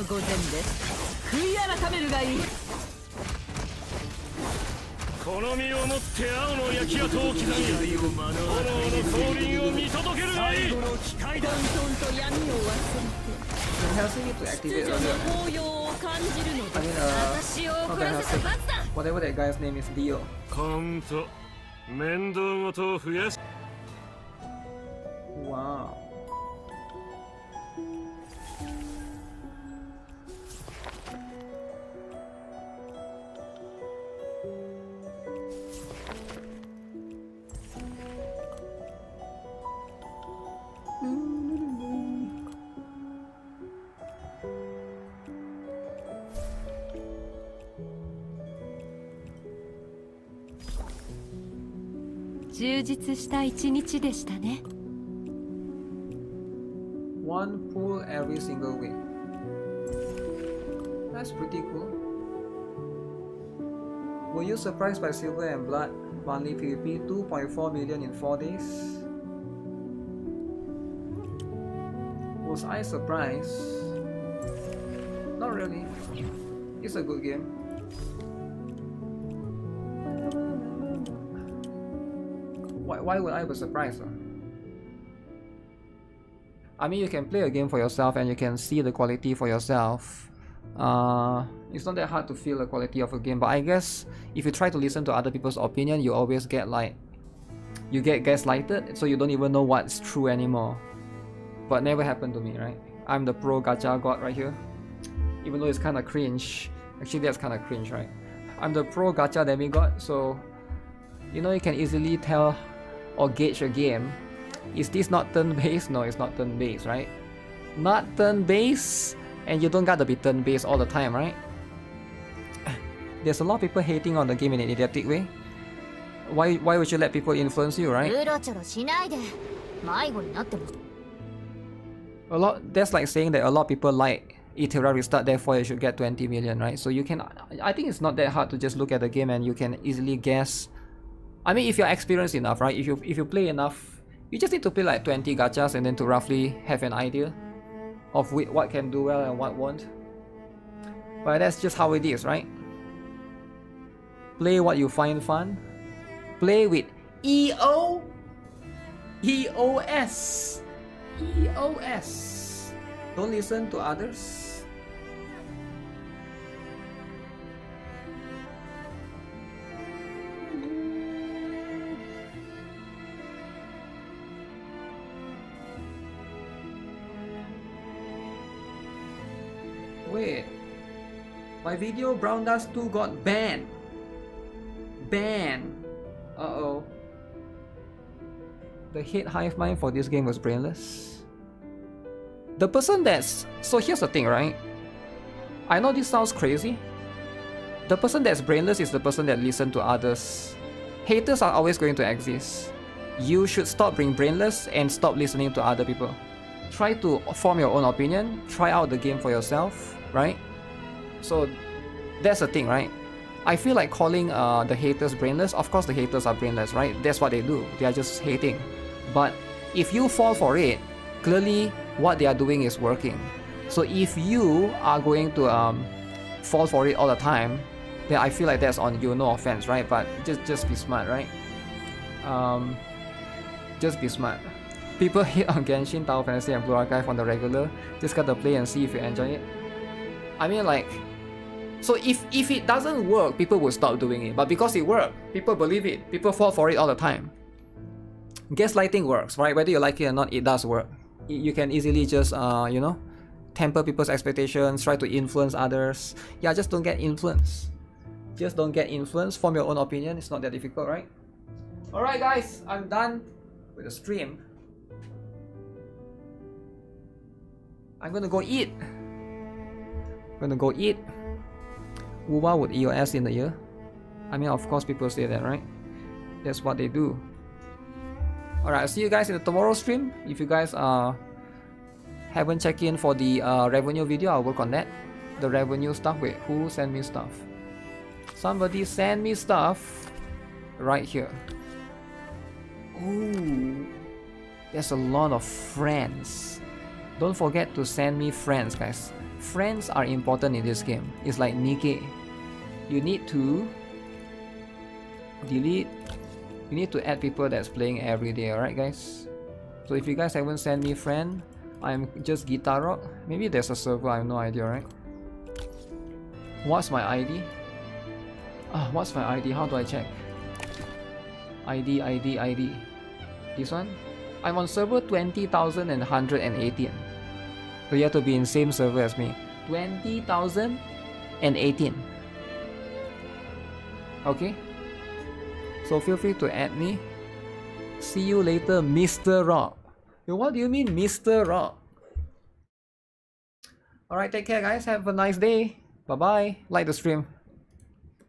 Van Helsing need to activate earlier. I mean, not Van Helsing. Whatever that guy's name is, Dio. Wow. One pull every single week. That's pretty cool. Were you surprised by Silver and Blood monthly PvP 2.4 million in 4 days? Was I surprised? Not really. It's a good game. Why would I be surprised? I mean, you can play a game for yourself and you can see the quality for yourself. It's not that hard to feel the quality of a game, but I guess if you try to listen to other people's opinion, you always get you get gaslighted, so you don't even know what's true anymore. But never happened to me, right? I'm the pro gacha god right here. Even though it's kind of cringe. Actually, that's kind of cringe, right? I'm the pro gacha demigod, so you know, you can easily tell or gauge a game. Is this not turn-based? No, it's not turn-based, right? Not turn-based, and you don't gotta be turn-based all the time, right? There's a lot of people hating on the game in an idiotic way. Why would you let people influence you, right? That's like saying that a lot of people like Itera Restart, therefore you should get 20 million, right? So you can, I think it's not that hard to just look at the game and you can easily guess. I mean, if you're experienced enough, right? If you play enough, you just need to play like 20 gachas and then to roughly have an idea of what can do well and what won't. But that's just how it is, right? Play what you find fun. Play with EOS. EOS. Don't listen to others. Wait. My video Brown Dust 2 got banned. Uh-oh. The hate hive mind for this game was brainless. The person that's... So here's the thing, right? I know this sounds crazy. The person that's brainless is the person that listens to others. Haters are always going to exist. You should stop being brainless and stop listening to other people. Try to form your own opinion. Try out the game for yourself, right? So that's the thing, right? I feel like calling the haters brainless. Of course the haters are brainless, right? That's what they do. They are just hating. But if you fall for it, clearly what they are doing is working. So if you are going to fall for it all the time, then I feel like that's on you. No offense, right? But just be smart, right? Just be smart. People hate on Genshin, Tower Fantasy and Blue Archive on the regular. Just gotta play and see if you enjoy it. I mean, like, so if it doesn't work, people will stop doing it. But because it worked, people believe it. People fall for it all the time. Gaslighting works, right? Whether you like it or not, it does work. You can easily just, you know, temper people's expectations, try to influence others. Yeah, just don't get influenced. Just don't get influenced. Form your own opinion. It's not that difficult, right? Alright guys, I'm done with the stream. I'm gonna go eat. Uwa with EOS in the ear. I mean, of course people say that, right? That's what they do. Alright, I'll see you guys in the tomorrow stream. If you guys haven't checked in for the revenue video, I'll work on that. The revenue stuff. Wait, who sent me stuff? Somebody send me stuff right here. Ooh, there's a lot of friends. Don't forget to send me friends, guys. Friends are important in this game. It's like NIKKE. You need to delete. You need to add people that's playing every day, alright guys? So if you guys haven't sent me friend, I'm just GuitarRock. Maybe there's a server, I have no idea, right? What's my ID? What's my ID? How do I check? ID. This one? I'm on server 20,118. So you have to be in same server as me. 20,018. Okay? So feel free to add me. See you later, Mr. Rock. Yo, what do you mean, Mr. Rock? Alright, take care guys. Have a nice day. Bye bye. Like the stream.